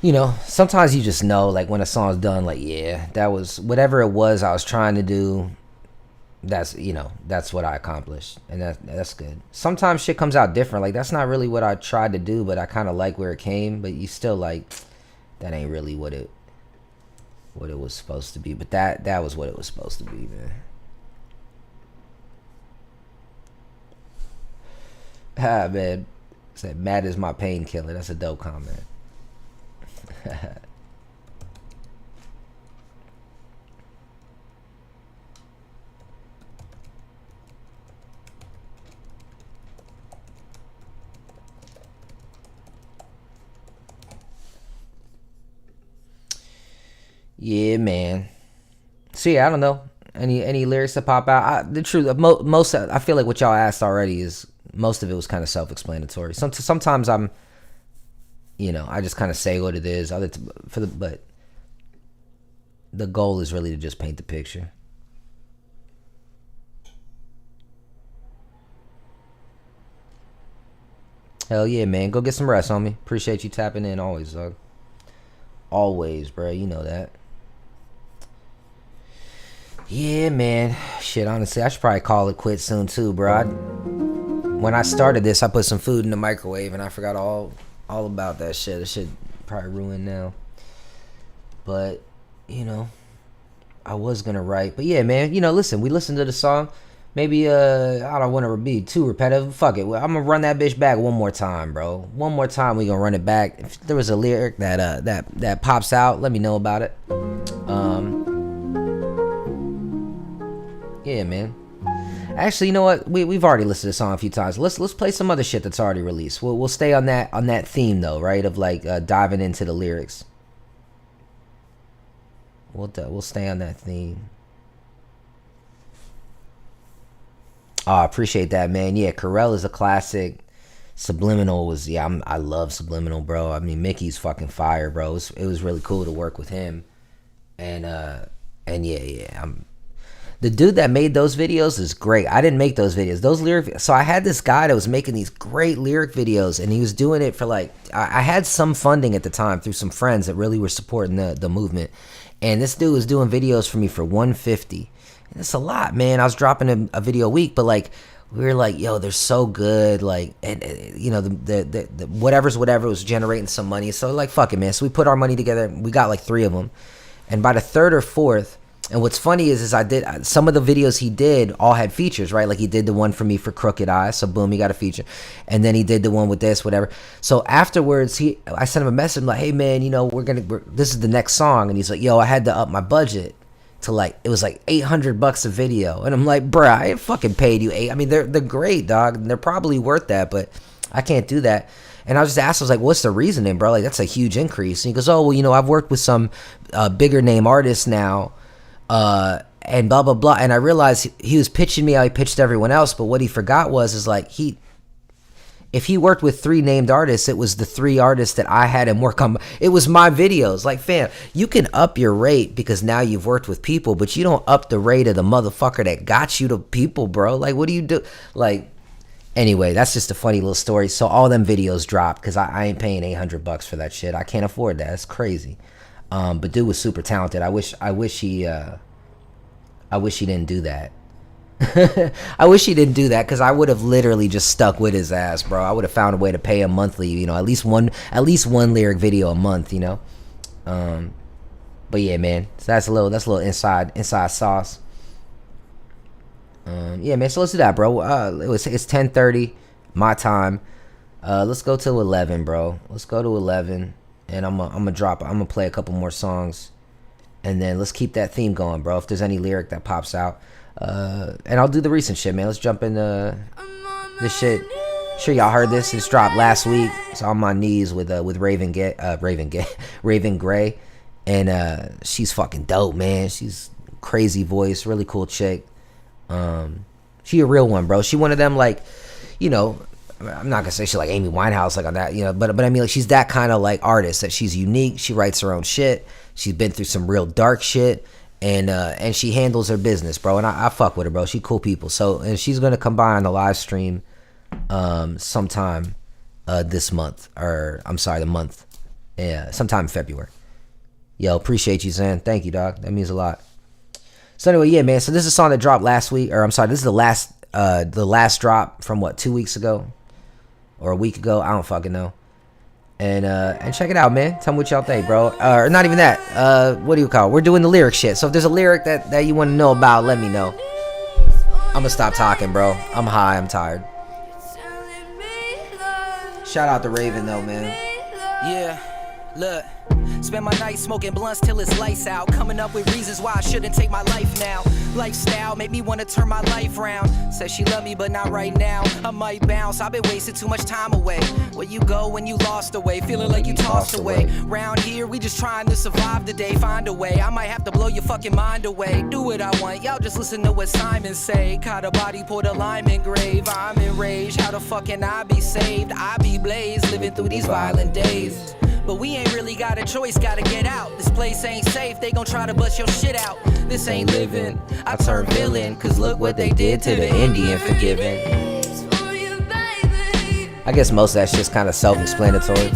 You know, sometimes you just know, like, when a song's done, like, yeah, that was whatever it was I was trying to do. That's, you know, that's what I accomplished, and that's good. Sometimes shit comes out different. Like, that's not really what I tried to do, but I kind of like where it came. But you still like, that ain't really what it was supposed to be. But that was what it was supposed to be, man. Ah, man. Said, mad is my painkiller. That's a dope comment. Yeah, man. So yeah, I don't know any lyrics that pop out. The truth, most I feel like what y'all asked already is most of it was kind of self-explanatory. Sometimes I'm, you know, I just kind of say what it is. But the goal is really to just paint the picture. Hell yeah, man. Go get some rest, homie. Appreciate you tapping in always, dog. Always, bro. You know that. Yeah, man. Shit, honestly, I should probably call it quits soon too, bro. When I started this, I put some food in the microwave and I forgot all about that shit. It should probably ruin now. But, you know, I was gonna write. But yeah, man, you know, listen, we listened to the song. Maybe I don't want to be too repetitive. Fuck it. I'm gonna run that bitch back one more time, bro. One more time, we gonna run it back. If there was a lyric that pops out, let me know about it. Yeah, man. Actually, you know what? We've already listened to the song a few times. Let's play some other shit that's already released. We'll stay on that theme though, right? Of like diving into the lyrics. We'll stay on that theme. Oh, I appreciate that, man. Yeah, Carell is a classic. Subliminal was, yeah, I love Subliminal, bro. I mean, Mickey's fucking fire, bro. It was really cool to work with him. And yeah, The dude that made those videos is great. I didn't make those videos. Those lyric. So I had this guy that was making these great lyric videos, and he was doing it for like. I had some funding at the time through some friends that really were supporting the movement, and this dude was doing videos for me for $150. And it's a lot, man. I was dropping a video a week, but like we were like, yo, they're so good. Like, and you know, the whatever was generating some money. So like, fuck it, man. So we put our money together. We got like 3 of them, and by the 3rd or 4th. And what's funny is I did some of the videos he did all had features, right? Like he did the one for me for Crooked Eye, so boom, he got a feature. And then he did the one with this, whatever. So afterwards, I sent him a message like, hey man, you know, this is the next song. And he's like, yo, I had to up my budget to like, it was like $800 a video. And I'm like, bruh, I ain't fucking paid you I mean, they're great, dog. And they're probably worth that, but I can't do that. And I was just asked, I was like, what's the reasoning, bro? Like, that's a huge increase. And he goes, oh, well, you know, I've worked with some bigger name artists now. And blah blah blah, and I realized he was pitching me how he pitched everyone else, but what he forgot is like if he worked with 3 named artists, it was the 3 artists that I had him work on. It was my videos. Like, fam, you can up your rate because now you've worked with people, but you don't up the rate of the motherfucker that got you to people, bro. Like, what do you do? Like, anyway, that's just a funny little story. So all them videos dropped because I ain't paying $800 for that shit. I can't afford that. It's crazy. But dude was super talented. I wish he didn't do that. I wish he didn't do that because I would have literally just stuck with his ass, bro. I would have found a way to pay him monthly, you know, at least one lyric video a month, you know. But yeah, man. So that's a little inside sauce. Yeah, man. So let's do that, bro. It's 10:30 my time. Let's go to 11, bro. Let's go to 11. And I'm gonna play a couple more songs, and then let's keep that theme going, bro. If there's any lyric that pops out, and I'll do the recent shit, man. Let's jump into this shit. Sure, y'all heard this. This dropped last week. It's on my knees with Raven Gray, and she's fucking dope, man. She's crazy voice, really cool chick. She a real one, bro. She one of them, like, you know. I'm not gonna say she's like Amy Winehouse, like on that, you know, but I mean, like, she's that kind of like artist that she's unique. She writes her own shit. She's been through some real dark shit, and she handles her business, bro. And I fuck with her, bro. She cool people. So, and she's gonna come by on the live stream, sometime, this month, or I'm sorry, the month, yeah, sometime in February. Yo, appreciate you, Zan. Thank you, dog. That means a lot. So anyway, yeah, man. So this is a song that dropped last week, or I'm sorry, this is the last drop from 2 weeks ago. Or a week ago, I don't fucking know. And check it out, man. Tell me what y'all think, bro. Or not even that. What do you call it? We're doing the lyric shit. So if there's a lyric that you want to know about, let me know. I'm gonna stop talking, bro. I'm high. I'm tired. Shout out to Raven, though, man. Yeah, look. Spend my night smoking blunts till it's lights out. Coming up with reasons why I shouldn't take my life now. Lifestyle made me want to turn my life round. Said she love me but not right now. I might bounce, I've been wasting too much time away. Where you go when you lost away, feeling like you tossed away. Round here we just trying to survive the day. Find a way, I might have to blow your fucking mind away. Do what I want, y'all just listen to what Simon say. Caught a body, poured a lime in grave. I'm enraged, how the fuck can I be saved? I be blazed, living through these violent days. But we ain't really got a choice, gotta get out. This place ain't safe, they gon' try to bust your shit out. This ain't living, I turn villain. Cause look what they did to the Indian forgiven. I guess most of that shit's kind of self-explanatory.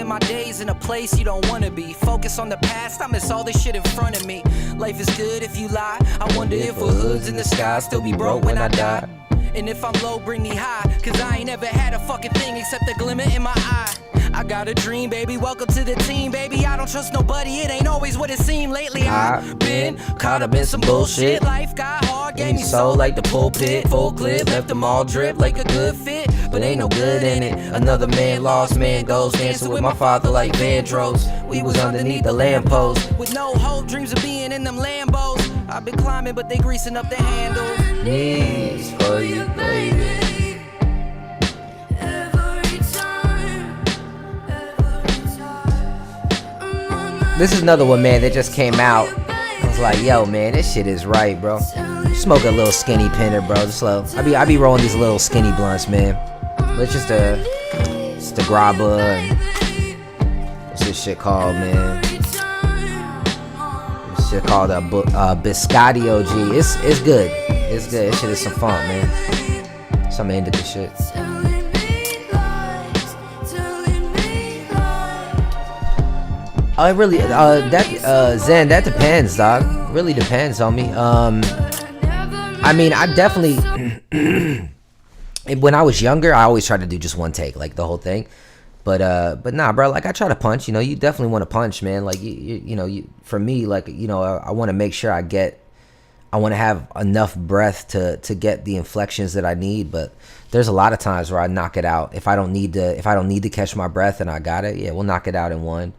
My days in a place you don't wanna be. Focus on the past, I miss all this shit in front of me. Life is good if you lie. I wonder if a hood's in the sky still be broke when I die. And if I'm low, bring me high. Cause I ain't ever had a fucking thing except the glimmer in my eye. I got a dream, baby, welcome to the team, baby. I don't trust nobody, it ain't always what it seemed. Lately I've been caught up in some bullshit. Life got hard, gave me soul like the pulpit. Full clip, left them all drip like a good fit. But ain't no good in it. Another man lost, man goes. Dancing with my father like Vandross. We was underneath the lamppost. With no hope, dreams of being in them Lambos. I've been climbing, but they greasing up the handles. Knees for you, baby. This is another one, man, that just came out. I was like, yo, man, this shit is right, bro. Smoke a little skinny pinner, bro. Just slow. I be rolling these little skinny blunts, man. But it's just a grabba and what's this shit called, man? This shit called a biscotti OG. It's good. It's good. This shit is some funk, man. Some indica shit. It really Zen, that depends, dog. Really depends on me. I mean, I definitely when I was younger, I always tried to do just one take, like the whole thing. But nah, bro. Like I try to punch. You know, you definitely want to punch, man. Like you know, for me, like you know, I want to make sure I want to have enough breath to get the inflections that I need. But there's a lot of times where I knock it out if I don't need to catch my breath and I got it. Yeah, we'll knock it out in one.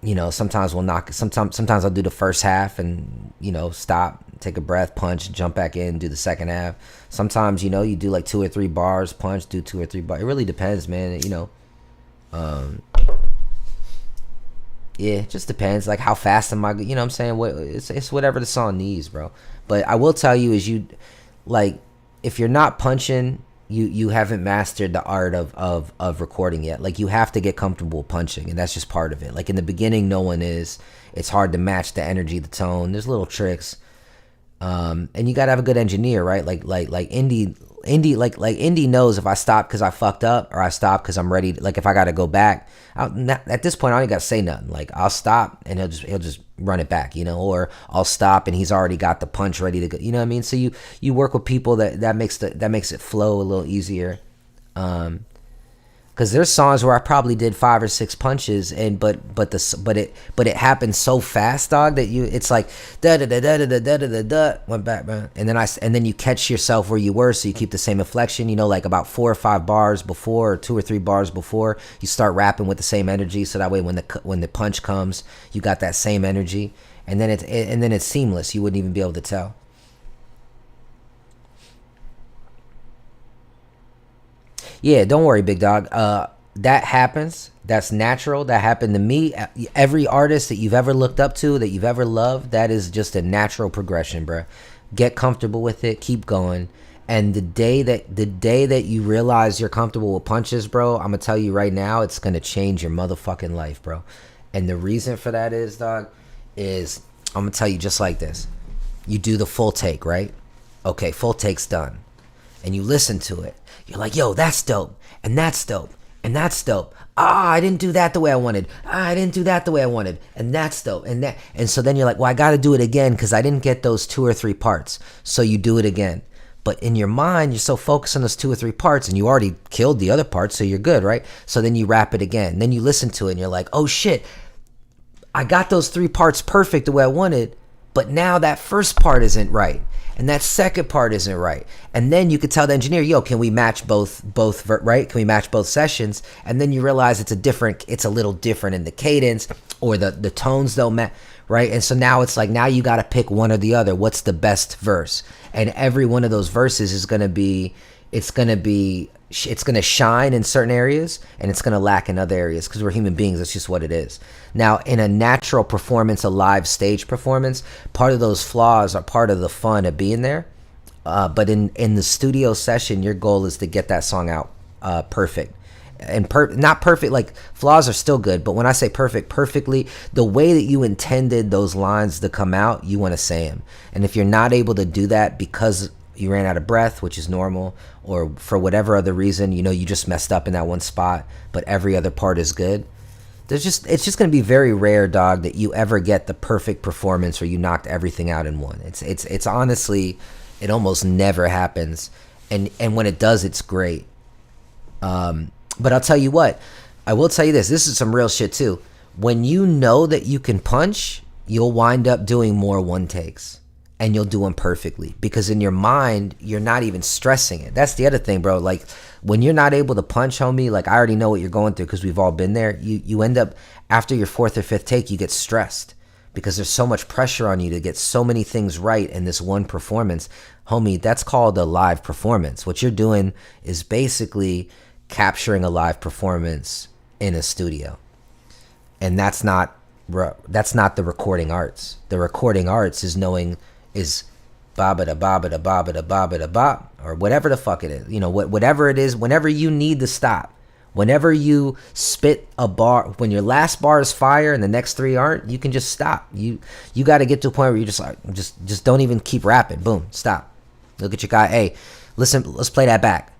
You know, sometimes I'll do the first half and, you know, stop, take a breath, punch, jump back in, do the second half. Sometimes, you know, you do like 2 or 3 bars, punch, do 2 or 3 bars. It really depends, man. You know, yeah, it just depends. Like how fast am I? You know what I'm saying? It's whatever the song needs, bro. But I will tell you is if you're not punching, you haven't mastered the art of recording yet. Like you have to get comfortable punching, and that's just part of it. Like in the beginning, no one is. It's hard to match the energy, the tone. There's little tricks, and you gotta have a good engineer, right? Like Indy knows if I stop because I fucked up or I stop because I'm ready. Like if I gotta go back, at this point I don't even gotta say nothing. Like I'll stop and he'll just run it back, you know, or I'll stop and he's already got the punch ready to go. You know what I mean? So you work with people that makes it flow a little easier. Because there's songs where I probably did 5 or 6 punches, but it happened so fast, dog, that it's like da da da da da da da da da went back, man, and then you catch yourself where you were, so you keep the same inflection, you know, like about 4 or 5 bars before, or 2 or 3 bars before, you start rapping with the same energy, so that way when the punch comes, you got that same energy, and then it's seamless. You wouldn't even be able to tell. Yeah, don't worry, big dog. That happens. That's natural. That happened to me. Every artist that you've ever looked up to, that you've ever loved, that is just a natural progression, bro. Get comfortable with it. Keep going. And the day that you realize you're comfortable with punches, bro, I'm gonna tell you right now, it's gonna change your motherfucking life, bro. And the reason for that is, dog, is I'm gonna tell you just like this. You do the full take, right? Okay, full take's done. And you listen to it. You're like, yo, that's dope, and that's dope, and that's dope. I didn't do that the way I wanted. I didn't do that the way I wanted, and that's dope, and so then you're like, well, I got to do it again because I didn't get those 2 or 3 parts. So you do it again, but in your mind, you're so focused on those 2 or 3 parts, and you already killed the other parts, so you're good, right? So then you rap it again. Then you listen to it, and you're like, oh shit, I got those 3 parts perfect the way I wanted, but now that first part isn't right. And that second part isn't right. And then you could tell the engineer, yo, can we match both right? Can we match both sessions? And then you realize it's a little different in the cadence, or the tones don't match, right? And so now it's like, now you got to pick one or the other. What's the best verse? And every one of those verses is going to shine in certain areas, and it's going to lack in other areas, because we're human beings. That's just what it is. Now, in a natural performance, a live stage performance, part of those flaws are part of the fun of being there. But in the studio session, your goal is to get that song out perfect. And not perfect, like flaws are still good, but when I say perfectly, the way that you intended those lines to come out, you want to say them. And if you're not able to do that because you ran out of breath, which is normal, or for whatever other reason, you know, you just messed up in that one spot, but every other part is good, it's just going to be very rare, dog, that you ever get the perfect performance where you knocked everything out in one. It's honestly, it almost never happens, and when it does, it's great. But I'll tell you what, I will tell you this is some real shit too. When you know that you can punch, you'll wind up doing more one takes. And you'll do them perfectly, because in your mind, you're not even stressing it. That's the other thing, bro. Like when you're not able to punch, homie, like I already know what you're going through, because we've all been there. You end up, after your 4th or 5th take, you get stressed because there's so much pressure on you to get so many things right in this one performance. Homie, that's called a live performance. What you're doing is basically capturing a live performance in a studio. And that's not bro, that's not the recording arts. The recording arts is knowing is ba da ba da ba da ba da ba, or whatever the fuck it is. You know, whatever it is, whenever you need to stop. Whenever you spit a bar, when your last bar is fire and the next three aren't, you can just stop. You got to get to a point where you just like, just don't even keep rapping. Boom, stop. Look at your guy. Hey, listen, let's play that back.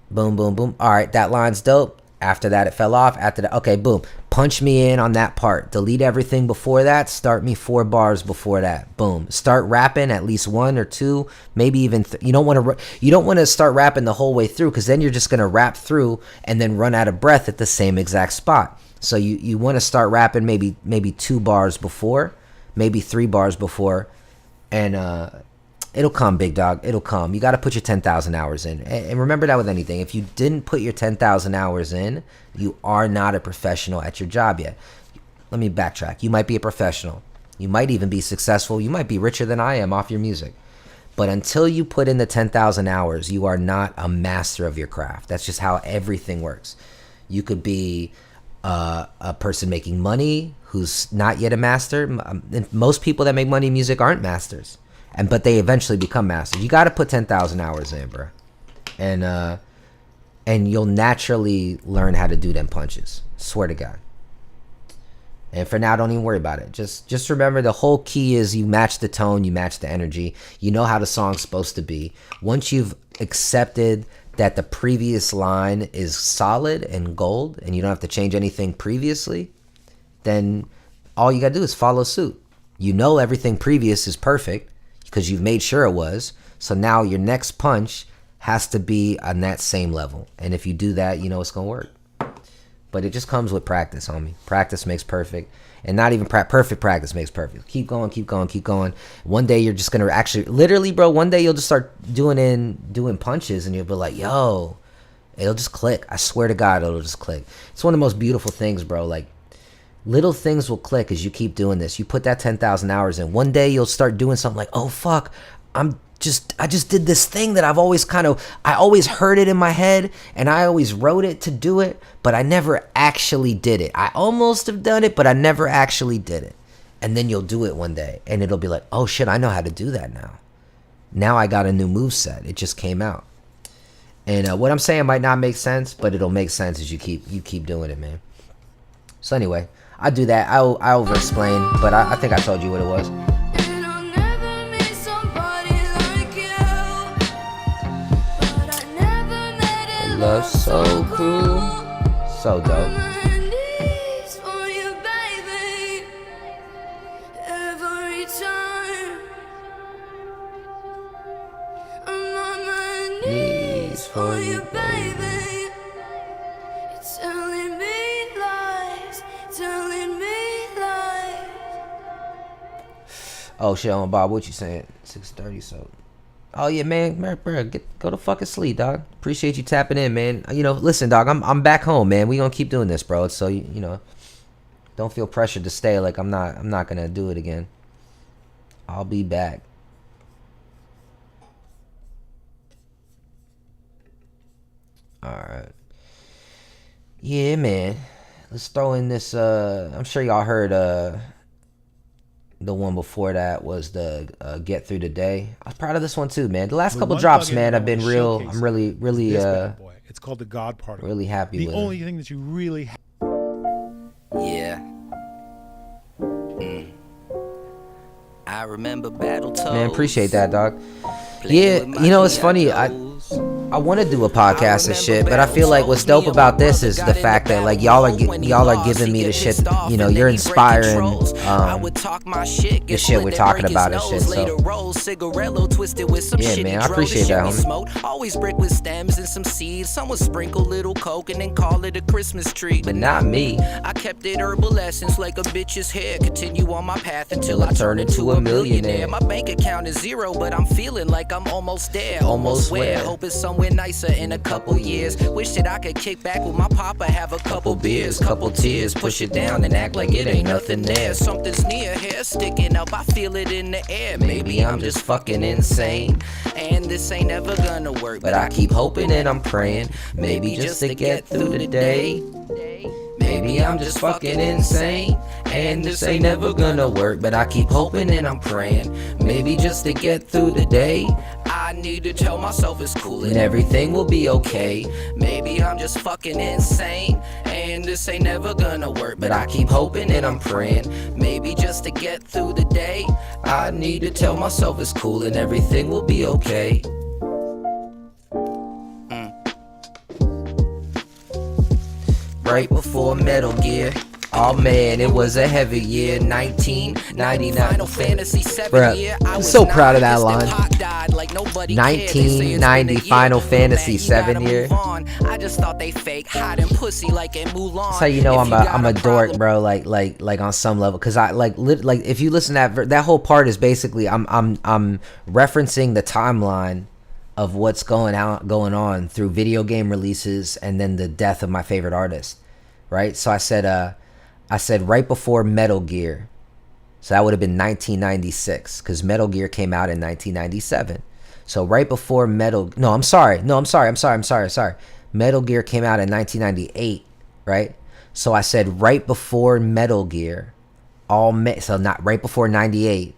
Boom, boom, boom. All right, that line's dope. After that, it fell off. After that, okay, boom. Punch me in on that part. Delete everything before that. Start me 4 bars before that. Boom. Start rapping at least 1 or 2, maybe even. You don't want to start rapping the whole way through, because then you're just gonna rap through and then run out of breath at the same exact spot. So you want to start rapping maybe 2 bars before, maybe 3 bars before, and it'll come, big dog. It'll come. You got to put your 10,000 hours in. And remember that with anything. If you didn't put your 10,000 hours in, you are not a professional at your job yet. Let me backtrack. You might be a professional. You might even be successful. You might be richer than I am off your music. But until you put in the 10,000 hours, you are not a master of your craft. That's just how everything works. You could be a person making money who's not yet a master. Most people that make money in music aren't masters. But they eventually become masters. You got to put 10,000 hours in, bro, and you'll naturally learn how to do them punches. Swear to God. And for now, don't even worry about it. Just remember, the whole key is you match the tone, you match the energy. You know how the song's supposed to be. Once you've accepted that the previous line is solid and gold, and you don't have to change anything previously, then all you got to do is follow suit. You know everything previous is perfect, because you've made sure it was. So now your next punch has to be on that same level. And if you do that, you know it's going to work. But it just comes with practice, homie. Practice makes perfect. And not even perfect practice makes perfect. Keep going, keep going, keep going. One day you're just going to actually, literally, bro, one day you'll just start doing punches and you'll be like, yo, it'll just click. I swear to God, it'll just click. It's one of the most beautiful things, bro. Like, little things will click as you keep doing this. You put that 10,000 hours in. One day you'll start doing something like, oh fuck, I just did this thing that I always heard it in my head and I always wrote it to do it, but I never actually did it. I almost have done it, but I never actually did it. And then you'll do it one day and it'll be like, oh shit, I know how to do that now. Now I got a new move set. It just came out. And what I'm saying might not make sense, but it'll make sense as you keep doing it, man. So anyway, I do that. I over-explain, but I think I told you what it was. And I'll never meet somebody like you, but I never met a Love so cool. So dope. On my knees for you, baby, every time. I'm on my knees for you, baby. You're telling me lies, telling me lies. Oh shit, on Bob, what you saying? 6:30. So, oh yeah, man, bro, go to fucking sleep, dog. Appreciate you tapping in, man. You know, listen, dog, I'm back home, man. We gonna keep doing this, bro. So you know, don't feel pressured to stay. Like I'm not gonna do it again. I'll be back. All right. Yeah, man. Let's throw in this. I'm sure y'all heard. The one before that was the Get Through the Day. I was proud of this one too, man. The last couple drops, man, I've been real. I'm really, it's called the God Particle. really happy The with only it. thing that you really Yeah. I remember battle toes. Man, appreciate that, dog. Yeah, you know, it's funny. I want to do a podcast and shit, but I feel like what's dope about this is the fact that like y'all are giving me the shit. You know, you're inspiring the shit we're talking about and shit. So yeah, man, I appreciate that, homie. Always brick with stems and some seeds. Someone sprinkle little coke and then call it a Christmas tree. But not me. I kept it herbal essence like a bitch's hair. Continue on my path until I turn turn into into a a millionaire. millionaire. My bank account is 0, but I'm feeling like I'm almost there. Almost where? Hope it's somewhere nicer in a couple years. Wish that I could kick back with my papa, have a couple beers, couple tears, push it down and act like it ain't nothing there. Something's near, hair sticking up, I feel it in the air. Maybe I'm just fucking insane, and this ain't ever gonna work. But I keep hoping and I'm praying, maybe just to get through the day. Maybe I'm just fucking insane, And this ain't never gonna work, but I keep hoping and I'm praying. Maybe just to get through the day, I need to tell myself it's cool and everything will be okay. Maybe I'm just fucking insane, and this ain't never gonna work, But I keep hoping and I'm praying. maybe just to get through the day. I need to tell myself it's cool and everything will be okay. Right before Metal Gear. Oh man, it was a heavy year, 1999. Final Fantasy 7 Bruh, year, I'm I was so proud of that 9, line. Pac died like nobody cared. They say it's been a 1990 year. Final Fantasy Man, you 7 gotta year. move on. I just thought they fake hiding pussy like in Mulan. That's how you know If I'm you got a dork, problem- bro. Like on some level, cause I like if you listen to that whole part is basically I'm referencing the timeline of what's going on through video game releases and then the death of my favorite artist, right? So I said right before Metal Gear, so that would have been 1996, cause Metal Gear came out in 1997. So right before Metal Gear came out in 1998, right? So I said right before Metal Gear, so not right before 98,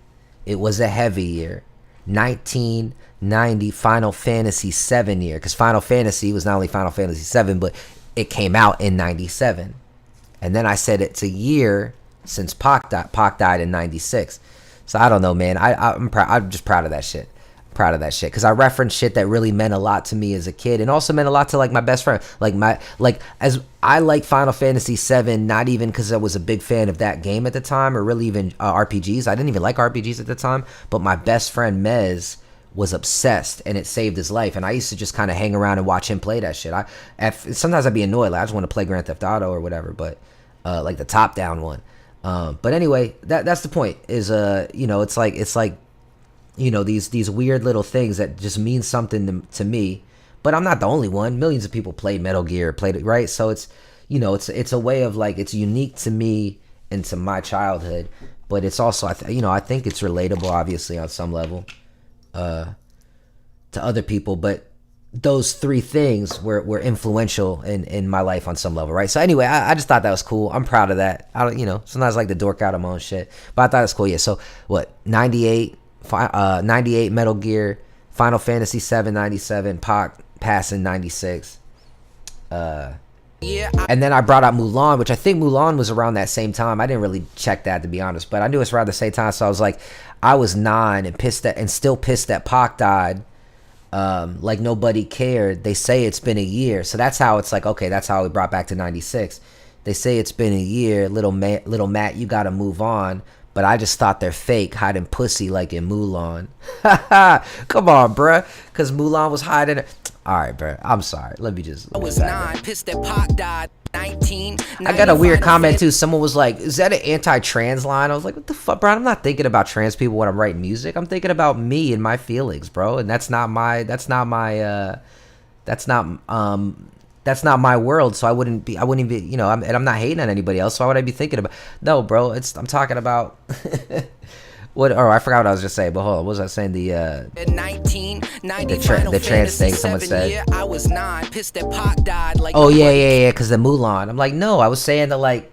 it was a heavy year. 1990 Final Fantasy 7 year, because Final Fantasy was not only Final Fantasy 7, but it came out in 97. And then I said it's a year since Pac died in 96. So I don't know, man. I'm just proud of that shit. Proud of that shit, because I referenced shit that really meant a lot to me as a kid, and also meant a lot to like my best friend. As I like Final Fantasy 7, not even because I was a big fan of that game at the time, or really even RPGs. I didn't even like RPGs at the time, but my best friend Mez was obsessed, and it saved his life. And I used to just kind of hang around and watch him play that shit. Sometimes I'd be annoyed, like I just want to play Grand Theft Auto or whatever, but like the top down one. But anyway, that's the point. Is it's like these weird little things that just mean something to me. But I'm not the only one. Millions of people played Metal Gear, played it, right? So it's it's a way of like, it's unique to me and to my childhood, but it's also I think it's relatable, obviously, on some level to other people. But those three things were influential in my life on some level, right? So anyway, I just thought that was cool. I'm proud of that. I don't, sometimes I like to dork out of my own shit, but I thought it was cool. Yeah. So what? 98 Metal Gear, Final Fantasy 7 97, Pac passing 96. And then I brought out Mulan, which I think Mulan was around that same time. I didn't really check that, to be honest, but I knew it's around the same time. So I was like, I was 9 and still pissed that Pac died. Like nobody cared. They say it's been a year, so that's how it's like. Okay, that's how we brought back to 96. They say it's been a year, little Matt, you gotta move on. But I just thought they're fake, hiding pussy like in Mulan. Come on, bruh. Because Mulan was hiding. All right, bruh. I'm sorry. Let me just. I was 9, pissed that Pac died. 19. I got a weird comment too. Someone was like, "Is that an anti-trans line?" I was like, "What the fuck, bro? I'm not thinking about trans people when I'm writing music. I'm thinking about me and my feelings, bro. And that's not my world. So I wouldn't be, I'm not hating on anybody else. So why would I be thinking about? No, bro. I'm talking about what? Oh, I forgot what I was just saying. But hold on, what was I saying? The trans thing. Someone said. I was 9, pissed that Pac died. Like, oh yeah. Because the Mulan. I'm like, no. I was saying that like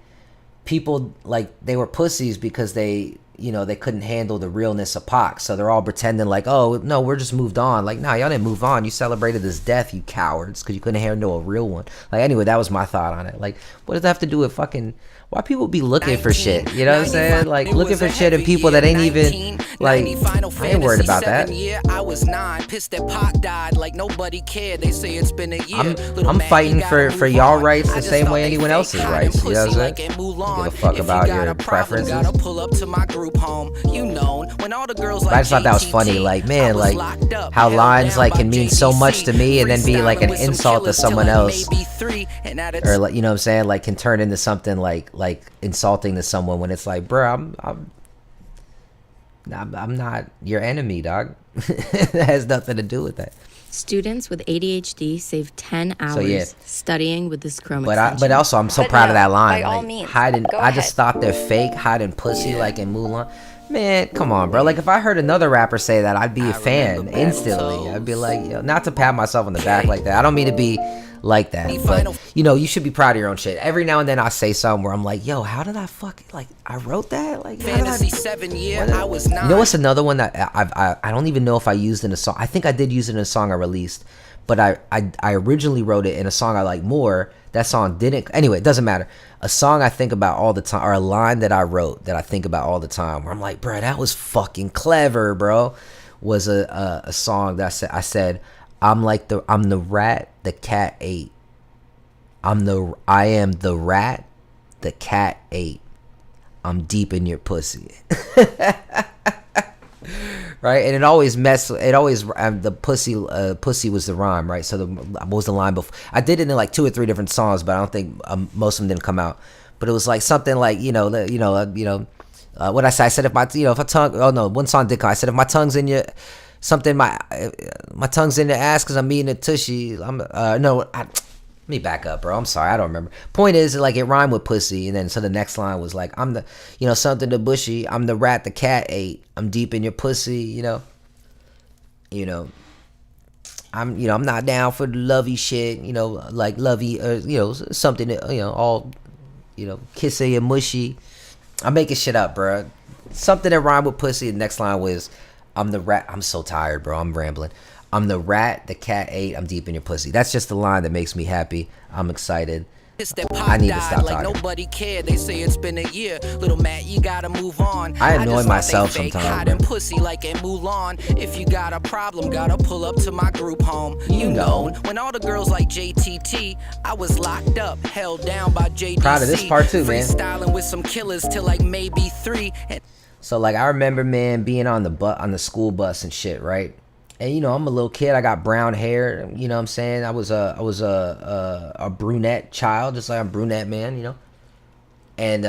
people like they were pussies because they couldn't handle the realness of Pac, so they're all pretending like, oh no, we're just moved on. Like, nah, y'all didn't move on. You celebrated his death, you cowards, because you couldn't handle a real one. Like, anyway, that was my thought on it. Like, what does that have to do with fucking? Why people be looking for shit? You know what I'm saying? Like, looking for shit in people that ain't even like. I ain't worried about that. I was 9, pissed that Pac died. Like nobody cared. They say it's been a year. I'm fighting for y'all rights the same way anyone else's rights. You know what I'm saying? Give a fuck about your preferences. Pull up to my group home. When all the girls But I just thought that was funny. Like, man, like how lines like can mean so much to me and then be like an insult to someone else, or like, you know what I'm saying? Like, can turn into something like insulting to someone when it's like, bro, I'm not your enemy, dog. That has nothing to do with that. Students with ADHD save 10 hours studying with this Chrome extension. But also, I'm so proud of that line. By all Like, means, I just thought they're fake, hiding pussy like in Mulan. Man, come on, bro. Like, if I heard another rapper say that, I'd be a fan instantly. I'd be like, not to pat myself on the back like that. I don't mean to be like that. But you know, you should be proud of your own shit. Every now and then I say something where I'm like, yo, how did I fucking, like, I wrote that? Like, Fantasy 7 year, I was 9. You know what's another one that I don't even know if I used in a song. I think I did use it in a song I released, but I originally wrote it in a song I like more. That song didn't. Anyway, it doesn't matter. A song I think about all the time, or a line that I wrote that I think about all the time, where I'm like, bro, that was fucking clever, bro. Was a song that I said, I'm the rat the cat ate. I am the rat the cat ate. I'm deep in your pussy. Right, and it always the pussy was the rhyme, right? So what was the line before? I did it in like 2 or 3 different songs, but I don't think most of them didn't come out. But it was like something like what I said. I said if my tongue. Oh no, one song did come. I said if my tongue's in your something, my tongue's in your ass because I'm eating a tushy. Let me back up, bro. I'm sorry, I don't remember. Point is, like, it rhymed with pussy, and then so the next line was like, I'm the, something to bushy. I'm the rat the cat ate. I'm deep in your pussy. I'm not down for the lovey shit. Like lovey, something that, all, kissy and mushy. I'm making shit up, bro. Something that rhymed with pussy. The next line was, I'm the rat. I'm so tired, bro. I'm rambling. I'm the rat the cat ate. I'm deep in your pussy. That's just the line that makes me happy. I'm excited. I need to stop talking. Nobody cared. They say it's been a year. Little Matt, you gotta move on. I annoy myself sometimes. Hiding pussy like in Mulan. If you got a problem, gotta pull up to my group home. You know, when all the girls like JTT, I was locked up, held down by JDC. Proud of this part too, man. Freestyling with some killers till like maybe 3. So like I remember, man, being on the school bus and shit, right? And I'm a little kid. I got brown hair. You know what I'm saying? I was a brunette child, just like I'm a brunette man. And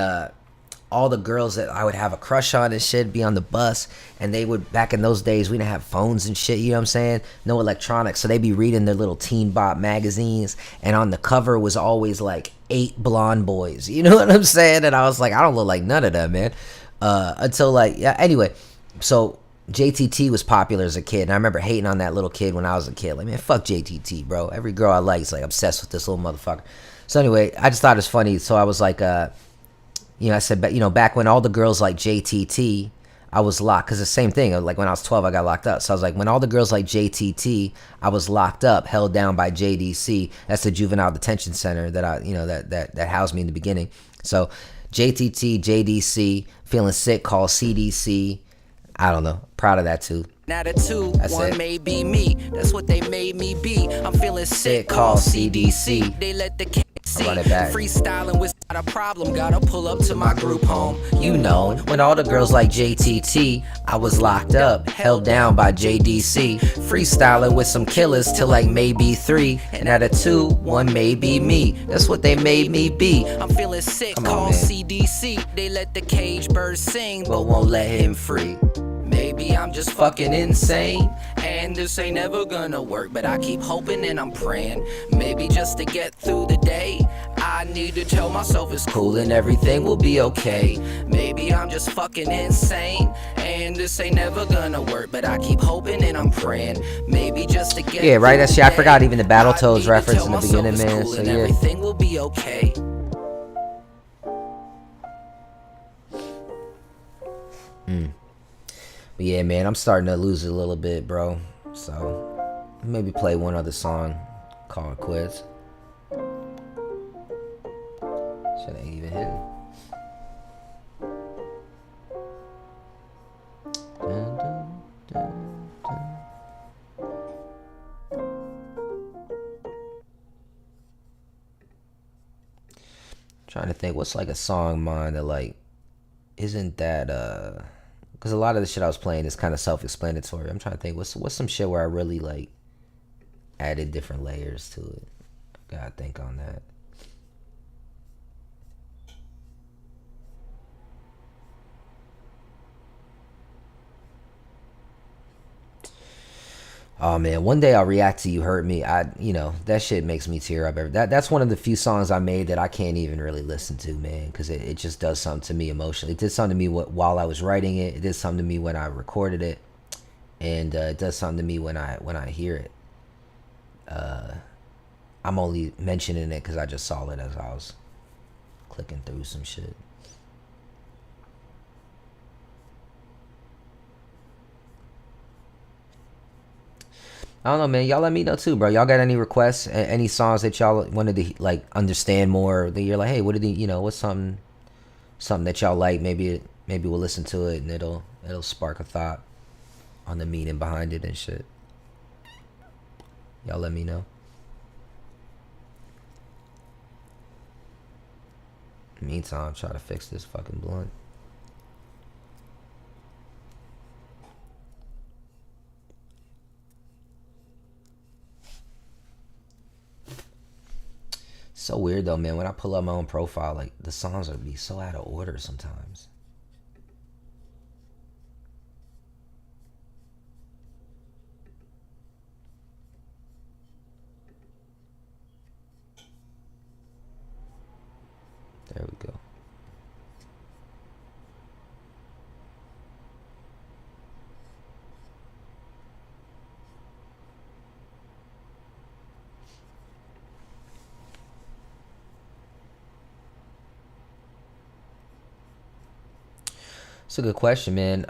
all the girls that I would have a crush on and shit be on the bus, and they would, back in those days, we didn't have phones and shit. You know what I'm saying? No electronics, so they'd be reading their little Teen Bop magazines, and on the cover was always like 8 blonde boys. You know what I'm saying? And I was like, I don't look like none of them, man. Until like, yeah. Anyway, so JTT was popular as a kid, and I remember hating on that little kid when I was a kid. Like, man, fuck JTT, bro. Every girl I like is like obsessed with this little motherfucker. So anyway, I just thought it was funny. So I was like, I said, back when all the girls like JTT, I was locked. Because the same thing, like when I was 12, I got locked up. So I was like, when all the girls like JTT, I was locked up, held down by JDC. That's the juvenile detention center that that housed me in the beginning. So JTT, JDC, feeling sick, call CDC. I don't know. Proud of that too. Attitude, one may be me. That's what they made me be. I'm feeling sick, call CDC. They let the cat see. Run it back. Freestyling was not a problem. Gotta pull up to my group home. You know, when all the girls like JTT, I was locked up, held down by JDC. Freestyling with some killers till like maybe 3. And attitude, one may be me. That's what they made me be. I'm feeling sick, call CDC. They let the cage bird sing, but won't let him free. Maybe I'm just fucking insane, and this ain't ever gonna work, but I keep hoping and I'm praying. Maybe just to get through the day, I need to tell myself it's cool and everything will be okay. Maybe I'm just fucking insane, and this ain't never gonna work, but I keep hoping and I'm praying. Maybe just to get right. through That's the I forgot day, even the Battletoads I reference in the need to tell beginning, myself man. it's cool So and yeah. everything will be okay. But yeah, man, I'm starting to lose it a little bit, bro. So maybe play one other song, call it quits. Shit ain't even hitting. Dun, dun, dun, dun. Trying to think, what's like a song of mine that like isn't that because a lot of the shit I was playing is kind of self-explanatory. I'm trying to think, what's some shit where I really like added different layers to it. Gotta think on that. Oh man, one day I'll react to You Hurt Me. That shit makes me tear up. That's one of the few songs I made that I can't even really listen to, man, because it just does something to me emotionally. It did something to me while I was writing it. It did something to me when I recorded it, and it does something to me when I hear it. I'm only mentioning it because I just saw it as I was clicking through some shit. I don't know, man. Y'all let me know too, bro. Y'all got any requests, any songs that y'all wanted to like understand more? That you're like, hey, what did what's something that y'all like? Maybe we'll listen to it and it'll spark a thought on the meaning behind it and shit. Y'all let me know. In the meantime, try to fix this fucking blunt. So weird though, man. When I pull up my own profile, like the songs would be so out of order sometimes. There we go. It's a good question, man.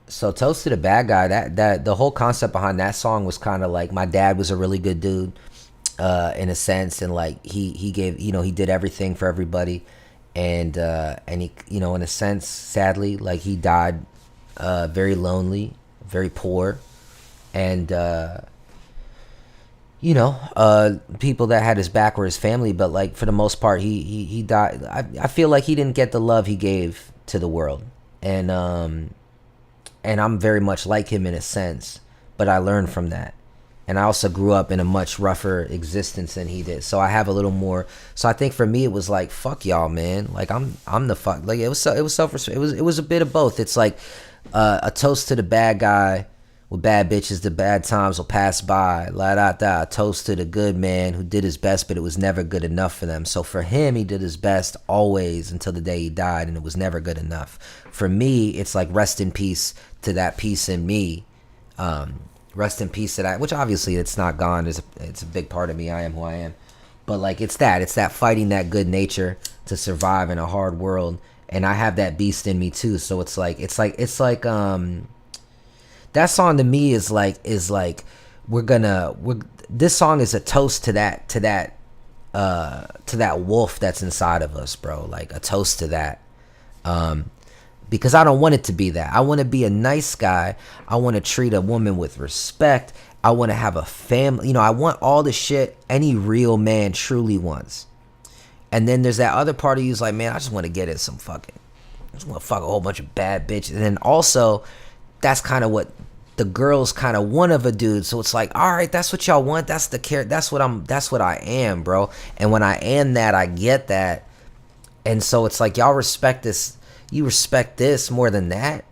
So Toast to the Bad Guy, that the whole concept behind that song was kind of like my dad was a really good dude, in a sense, and like he gave, he did everything for everybody, and he, in a sense, sadly, like he died very lonely, very poor, and people that had his back were his family, but like for the most part, he died. I feel like he didn't get the love he gave to the world. And I'm very much like him in a sense, but I learned from that. And I also grew up in a much rougher existence than he did, so I have a little more. So I think for me it was like, fuck y'all, man. Like I'm the fuck. Like it was self-respect. It was a bit of both. It's like a toast to the bad guy with bad bitches. The bad times will pass by. La da da. A toast to the good man who did his best, but it was never good enough for them. So for him, he did his best always until the day he died, and it was never good enough. For me, it's like rest in peace to that piece in me. Rest in peace to that, which obviously it's not gone. It's a big part of me. I am who I am. But like it's that fighting that good nature to survive in a hard world, and I have that beast in me too. So it's like that song to me is like this song is a toast to that wolf that's inside of us, bro. Like a toast to that. Because I don't want it to be that. I want to be a nice guy. I want to treat a woman with respect. I want to have a family. I want all the shit any real man truly wants. And then there's that other part of you who's like, man, I just want to get in some fucking, I just want to fuck a whole bunch of bad bitches. And then also, that's kind of what the girls kind of want of a dude. So it's like, all right, that's what y'all want. That's the care. That's what I am, bro. And when I am that, I get that. And so it's like, y'all respect this. You respect this more than that.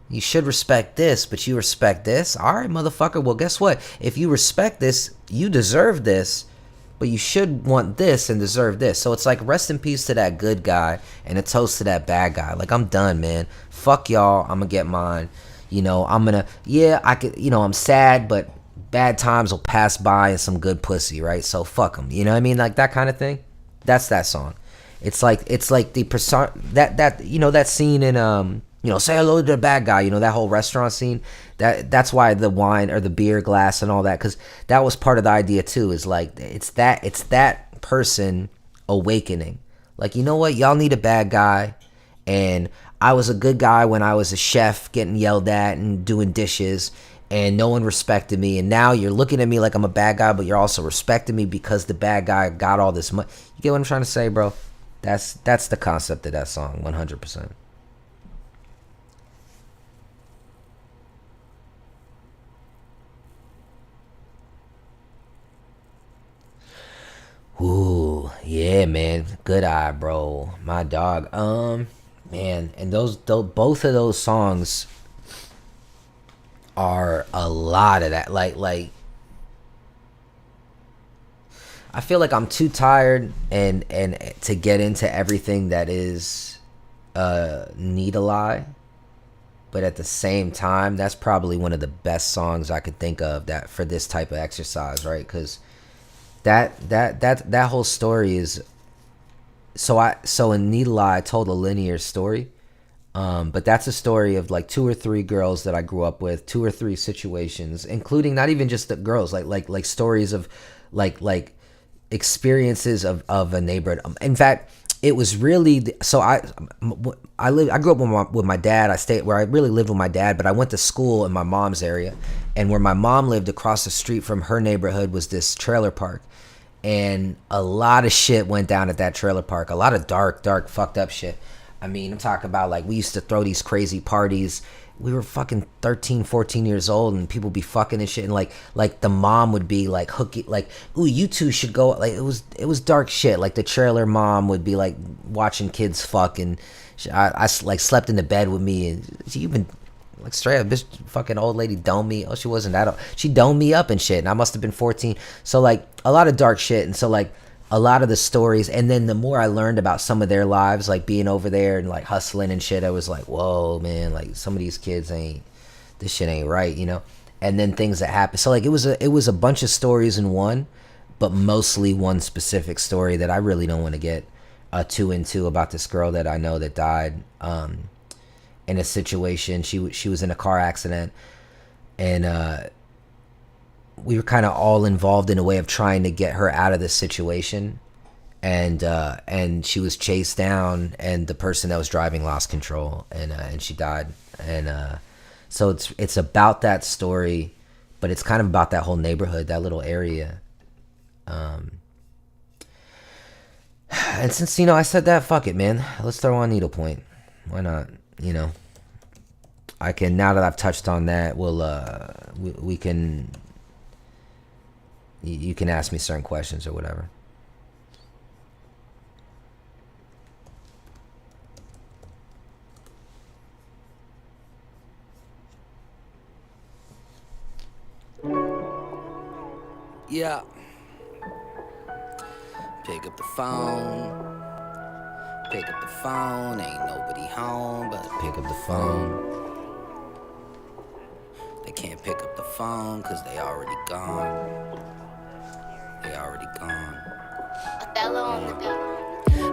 You should respect this, but you respect this. All right, motherfucker. Well, guess what? If you respect this, you deserve this, but you should want this and deserve this. So it's like rest in peace to that good guy and a toast to that bad guy. Like I'm done, man. Fuck y'all. I'm gonna get mine. I'm sad, but bad times will pass by and some good pussy, right? So fuck them. You know what I mean? Like that kind of thing. That's that song. It's like the persona that scene in say hello to the bad guy, that whole restaurant scene. That's why the wine or the beer glass and all that, because that was part of the idea too, is like it's that person awakening. Like, you know what, y'all need a bad guy, and I was a good guy when I was a chef getting yelled at and doing dishes, and no one respected me, and now you're looking at me like I'm a bad guy, but you're also respecting me because the bad guy got all this money. You get what I'm trying to say, bro? That's the concept of that song, 100%. Ooh, yeah, man. Good eye, bro. My dog. Man, and both of those songs are a lot of that. Like I feel like I'm too tired and to get into everything that is Need a Lie, but at the same time, that's probably one of the best songs I could think of that for this type of exercise, right? Because that whole story is so in Needle Eye I told a linear story, but that's a story of like 2 or 3 girls that I grew up with, 2 or 3 situations, including not even just the girls, like stories of like experiences of a neighborhood. In fact, it was really I grew up with my dad. I stayed where I really lived with my dad, but I went to school in my mom's area, and where my mom lived across the street from her neighborhood was this trailer park, and a lot of shit went down at that trailer park. A lot of dark fucked up shit. I mean, I'm talking about like we used to throw these crazy parties. We were fucking 13, 14 years old, and people be fucking and shit, and like the mom would be like hooky, like, ooh, you two should go. Like it was dark shit. Like the trailer mom would be like watching kids fuck, and I like slept in the bed with me, and she even like straight up, this fucking old lady domed me. Oh, she wasn't that old. She domed me up and shit, and I must have been 14. So like a lot of dark shit, and so like a lot of the stories, and then the more I learned about some of their lives, like being over there and like hustling and shit, I was like, whoa, man, like some of these kids this shit ain't right, you know. And then things that happen. So like it was a bunch of stories in one, but mostly one specific story that I really don't want to get too into, about this girl that I know that died in a situation. She was in a car accident, and we were kind of all involved in a way of trying to get her out of this situation, and she was chased down, and the person that was driving lost control, and she died. And so it's about that story, but it's kind of about that whole neighborhood, that little area. And since I said that, fuck it, man, let's throw on needlepoint. Why not? I can, now that I've touched on that, we can. You can ask me certain questions or whatever. Yeah. Pick up the phone. Pick up the phone. Ain't nobody home, but pick up the phone. They can't pick up the phone cause they already gone. They already gone. Othello on the beat.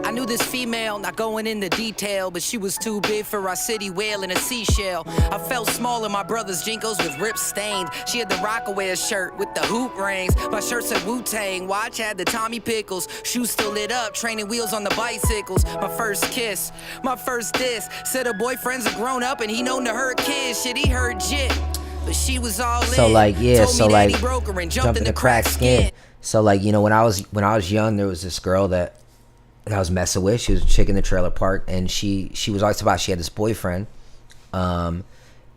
I knew this female, not going into detail, but she was too big for our city whale in a seashell. I felt small in my brother's Jinkos with rips stained. She had the Rockaway shirt with the hoop rings. My shirt said Wu-Tang, watch had the Tommy Pickles. Shoes still lit up, training wheels on the bicycles. My first kiss, my first diss. Said her boyfriend's a grown up and he known to her kids. Shit, he heard jit. But she was all in. So like, yeah, Told so me like that he broke her and jumped in the cracked skin. So like, when I was young, there was this girl that I was messing with. She was a chick in the trailer park, and she was always about, she had this boyfriend, and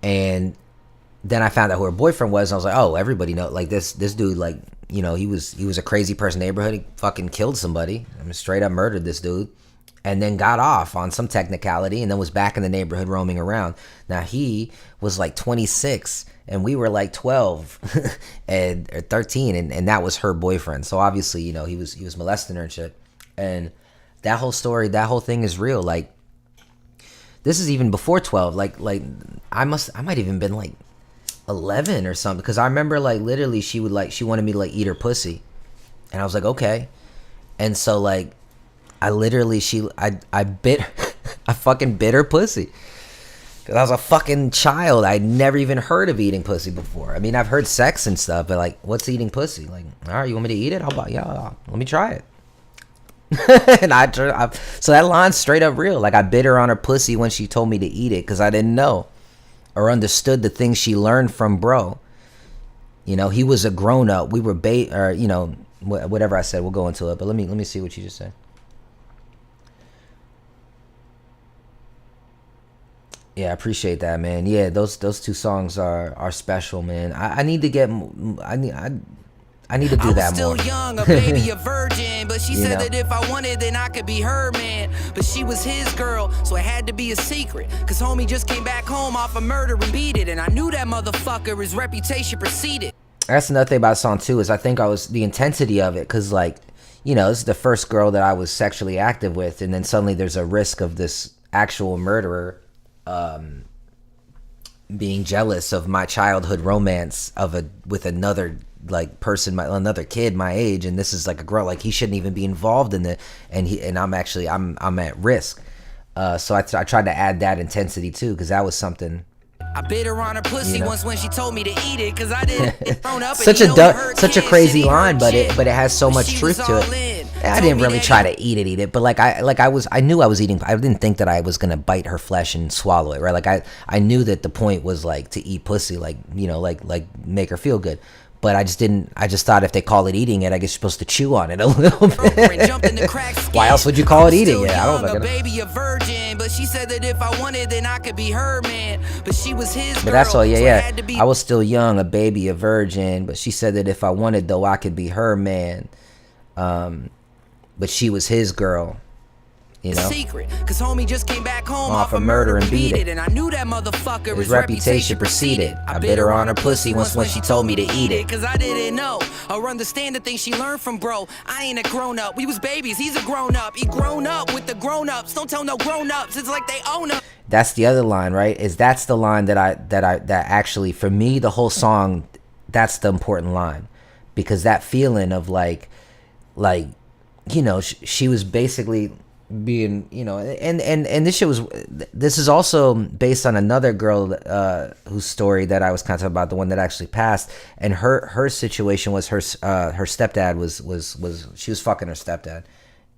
then I found out who her boyfriend was, and I was like, oh, everybody know, like this dude, like, he was a crazy person in the neighborhood. He fucking killed somebody. I mean, straight up murdered this dude, and then got off on some technicality, and then was back in the neighborhood roaming around. Now he was like 26 and we were like 12 or 13, and that was her boyfriend. So obviously, he was molesting her and shit. And that whole story, that whole thing is real. Like, this is even before 12. Like I might even been like 11 or something, because I remember like literally she wanted me to like eat her pussy, and I was like, okay. And so like I bit I fucking bit her pussy, because I was a fucking child. I'd never even heard of eating pussy before. I mean, I've heard sex and stuff, but like, what's eating pussy? Like, all right, you want me to eat it? How about, yeah, let me try it. And so that line's straight up real. Like, I bit her on her pussy when she told me to eat it, because I didn't know or understood the things she learned from bro. He was a grown up. We were whatever I said. We'll go into it, but let me see what you just said. Yeah, I appreciate that, man. Yeah, those two songs are special, man. I need to get. I need to do that more. I was still young, a baby, a virgin, but she said that if I wanted, then I could be her man. But she was his girl, so it had to be a secret. Cause homie just came back home off a murder and beat it, and I knew that motherfucker, his reputation preceded. That's another thing about the song too, is I think the intensity of it, cause like, this is the first girl that I was sexually active with, and then suddenly there's a risk of this actual murderer being jealous of my childhood romance with another like person, another kid my age, and this is like a girl. Like, he shouldn't even be involved in it, and I'm at risk. So I tried to add that intensity too, because that was something. I bit her on her pussy once when she told me to eat it, cause I didn't grown up. Such a crazy line, but it has so much truth to it. I didn't really try to eat it, but I knew I was eating. I didn't think that I was gonna bite her flesh and swallow it, right? Like I knew that the point was like to eat pussy, like, you know, like make her feel good. But I just thought if they call it eating it, I guess you're supposed to chew on it a little bit. Why else would you call it eating it? I don't know. Baby a virgin, but she said that if I wanted, then I could be her man. But she was his girl. But that's all, yeah. I was still young, a baby, a virgin, but she said that if I wanted, though, I could be her man. But she was his girl. You know? Secret, cause homie just came back home off a murder and beat it. And I knew that motherfucker, his reputation preceded. I bit her on her pussy once when she told me to eat it. Cause I didn't know or understand the things she learned from bro. I ain't a grown up, we was babies, he's a grown up. He grown up with the grown ups. Don't tell no grown ups, it's like they own up. That's the other line, right? That's the line that actually, for me, the whole song, that's the important line. Because that feeling of like, you know, she was basically being, you know, and this is also based on another girl whose story that I was kind of talking about, the one that actually passed, and her situation was her stepdad was she was fucking her stepdad,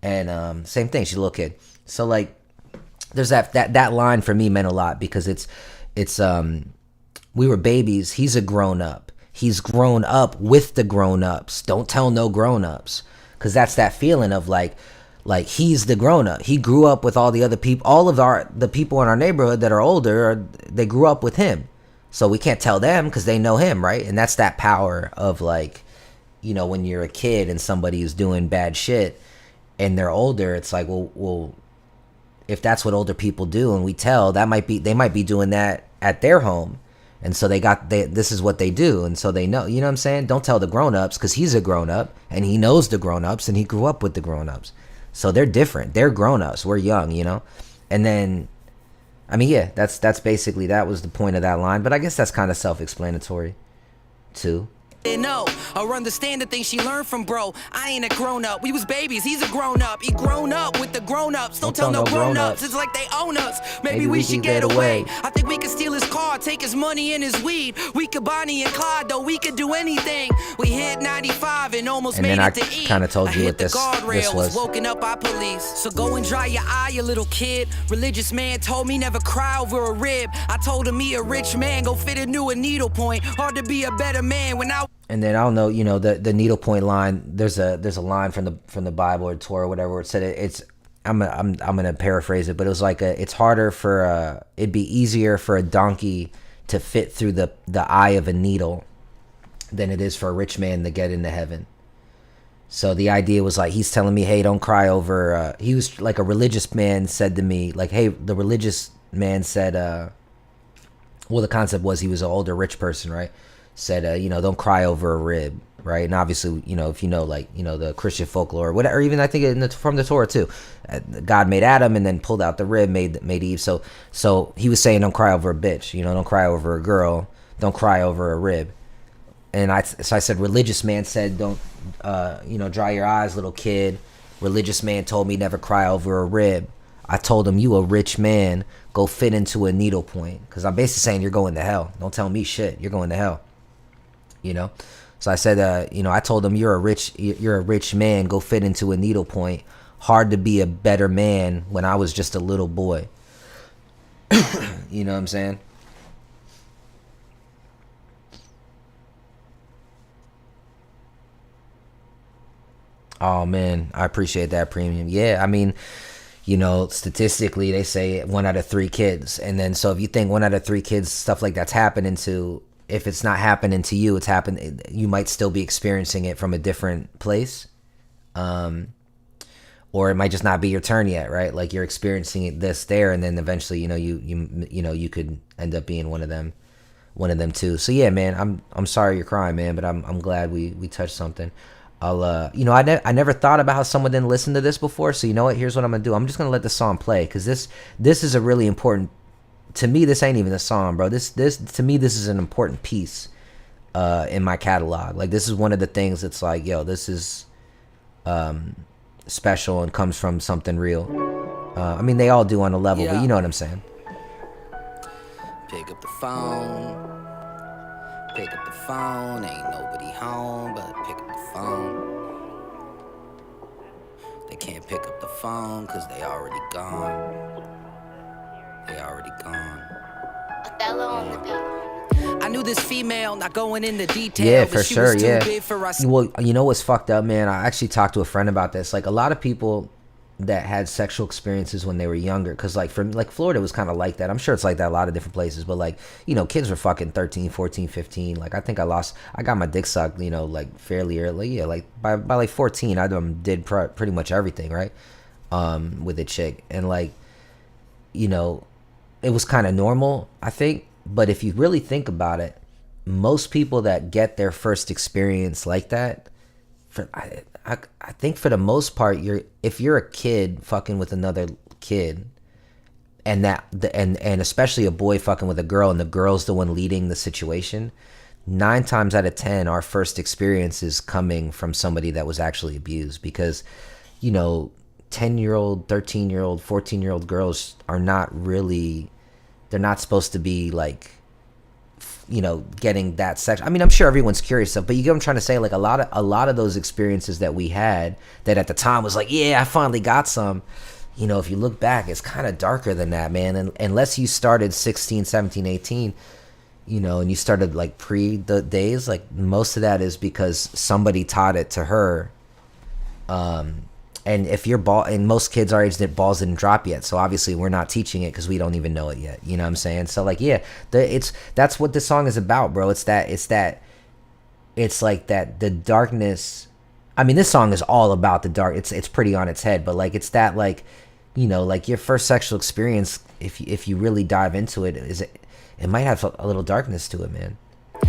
and same thing, she's a little kid. So like, there's that line for me meant a lot, because it's we were babies, he's a grown up, he's grown up with the grown ups, don't tell no grown ups, because that's that feeling of like he's the grown up. He grew up with all the other people, all of the people in our neighborhood that are older, they grew up with him. So we can't tell them because they know him, right? And that's that power of, like, you know, when you're a kid and somebody is doing bad shit and they're older, it's like, well, if that's what older people do and we tell, they might be doing that at their home. And so this is what they do. And so they know, you know what I'm saying? Don't tell the grown-ups, because he's a grown-up and he knows the grown-ups and he grew up with the grown-ups. So they're different. They're grown-ups. We're young, you know? And then, I mean, yeah, that's basically, that was the point of that line. But I guess that's kind of self-explanatory too. Know or understand the things she learned from bro. I ain't a grown up, we was babies, he's a grown up. He grown up with the grown ups. Don't tell no grown ups, it's like they own us. Maybe we should get away. I think we could steal his car, take his money and his weed. We could Bonnie and Clyde, though we could do anything. We hit 95 and almost made it to eat. And then I kind of told you what this was. Woken up by police. So go and dry your eye, you little kid. Religious man told me never cry over a rib. I told him he a rich man, go fit a new needle point. Hard to be a better man when I. And then I don't know, you know, the needlepoint line. There's a line from the Bible or Torah or whatever, where it said it's. I'm gonna paraphrase it, but it was like it's harder for it'd be easier for a donkey to fit through the eye of a needle than it is for a rich man to get into heaven. So the idea was like, he's telling me, hey, don't cry over. He was like, a religious man said to me, like, hey, the religious man said, well, the concept was he was an older rich person, right? Said, you know, don't cry over a rib, right? And obviously, you know, if you know, like, you know, the Christian folklore, or whatever, or even I think from the Torah too, God made Adam and then pulled out the rib, made Eve. So he was saying, don't cry over a bitch, you know, don't cry over a girl, don't cry over a rib. And I said, religious man said, don't, you know, dry your eyes, little kid. Religious man told me never cry over a rib. I told him, you a rich man, go fit into a needle point, because I'm basically saying you're going to hell. Don't tell me shit, you're going to hell. You know, so I said, you know, I told him, you're a rich man, go fit into a needle point. Hard to be a better man when I was just a little boy. You know what I'm saying? Oh man, I appreciate that, Premium. Yeah, I mean, you know, statistically they say 1 out of 3 kids, and then so if you think 1 out of 3 kids, stuff like that's happening to. If it's not happening to you, it's happened. You might still be experiencing it from a different place, or it might just not be your turn yet, right? Like you're experiencing this there, and then eventually, you know, you know, you could end up being one of them too. So yeah, man, I'm sorry you're crying, man, but I'm glad we touched something. I'll you know, I never thought about how someone didn't listen to this before. So you know what? Here's what I'm gonna do. I'm just gonna let the song play, because this is a really important. To me, this ain't even a song, bro. This to me, this is an important piece in my catalog. Like, this is one of the things that's like, yo, this is special and comes from something real. I mean, they all do on a level, but you know what I'm saying. Pick up the phone. Pick up the phone. Ain't nobody home, but pick up the phone. They can't pick up the phone because they already gone. They already gone. Othello on the beat. I knew this female, not going into detail. Yeah, but for she sure. was too Yeah. big for us. Well, you know what's fucked up, man? I actually talked to a friend about this. Like, a lot of people that had sexual experiences when they were younger, because like for like Florida was kind of like that. I'm sure it's like that a lot of different places, but like, you know, kids were fucking 13, 14, 15. Like, I think I got my dick sucked, you know, like fairly early. Yeah, like by like 14, I did pretty much everything, right? With a chick, and like, you know, it was kind of normal, I think. But if you really think about it, most people that get their first experience like that, I think for the most part, if you're a kid fucking with another kid, and especially a boy fucking with a girl, and the girl's the one leading the situation, 9 times out of 10, our first experience is coming from somebody that was actually abused. Because, you know, 10-year-old, 13-year-old, 14-year-old girls are not really, they're not supposed to be like, you know, getting that sex. I mean, I'm sure everyone's curious stuff, but you get what I'm trying to say. Like, a lot of those experiences that we had that at the time was like, yeah, I finally got some. You know, if you look back, it's kind of darker than that, man. And unless you started 16, 17, 18, you know, and you started like pre the days, like most of that is because somebody taught it to her. And if your ball, and most kids our age, that balls didn't drop yet, so obviously we're not teaching it because we don't even know it yet. You know what I'm saying? So like, yeah, that's what this song is about, bro. It's like that the darkness. I mean, this song is all about the dark. It's pretty on its head, but like, it's that, like, you know, like your first sexual experience. If you really dive into it, it might have a little darkness to it, man.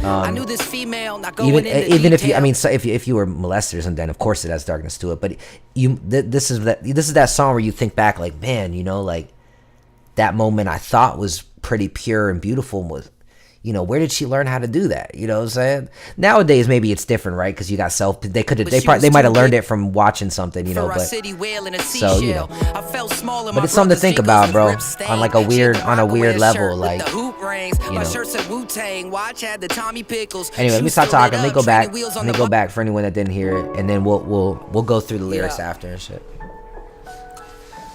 I knew this female, not going into even if detail. you, I mean, so if you were molesters, and then of course it has darkness to it. But this is that song where you think back, like, man, you know, like that moment I thought was pretty pure and beautiful was, you know, where did she learn how to do that? You know what I'm saying? Nowadays maybe it's different, right? Because you got they might have learned it from watching something, you know. But so, you know, but it's something to think about, bro, on like a weird level, like, you know. Anyway, let me stop talking. Let me go back for anyone that didn't hear it, and then we'll go through the lyrics after and shit.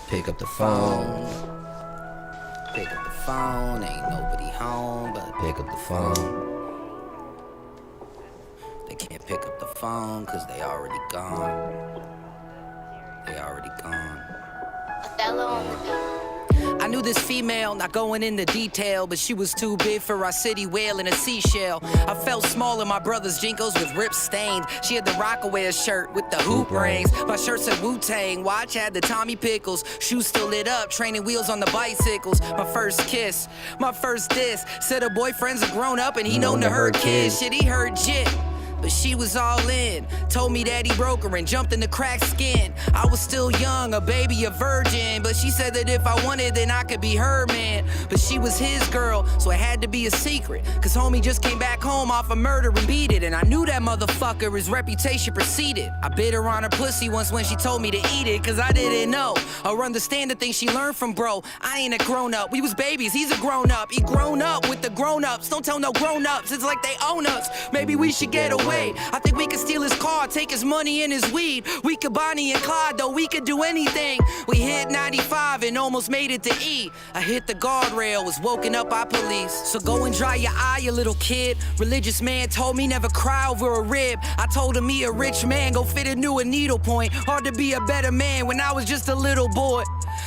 Pick up the phone. Pick up the phone. Ain't nobody home, but pick up the phone. They can't pick up the phone because they already gone. They already gone. Othello on the beat. I knew this female, not going into detail, but she was too big for our city whale in a seashell. I felt small in my brother's Jinkos with rips stained. She had the Rockaway shirt with the hoop rings. My shirt said Wu-Tang, watch had the Tommy Pickles. Shoes still lit up, training wheels on the bicycles. My first kiss, my first diss. Said her boyfriend's a grown up and he known to hurt kids. Shit, he heard jit. But she was all in. Told me that he broke her and jumped in the cracked skin. I was still young, a baby, a virgin. But she said that if I wanted, then I could be her man. But she was his girl, so it had to be a secret. Cause homie just came back home off a murder and beat it. And I knew that motherfucker, his reputation preceded. I bit her on her pussy once when she told me to eat it. Cause I didn't know or understand the things she learned from bro. I ain't a grown up, we was babies, he's a grown up. He grown up with the grown ups. Don't tell no grown ups, it's like they own us. Maybe we should get away. I think we could steal his car, take his money and his weed. We could Bonnie and Clyde, though we could do anything. We hit 95 and almost made it to E. I hit the guardrail, was woken up by police. So go and dry your eye, you little kid. Religious man told me never cry over a rib. I told him he a rich man, go fit a new needlepoint. Hard to be a better man when I was just a little boy.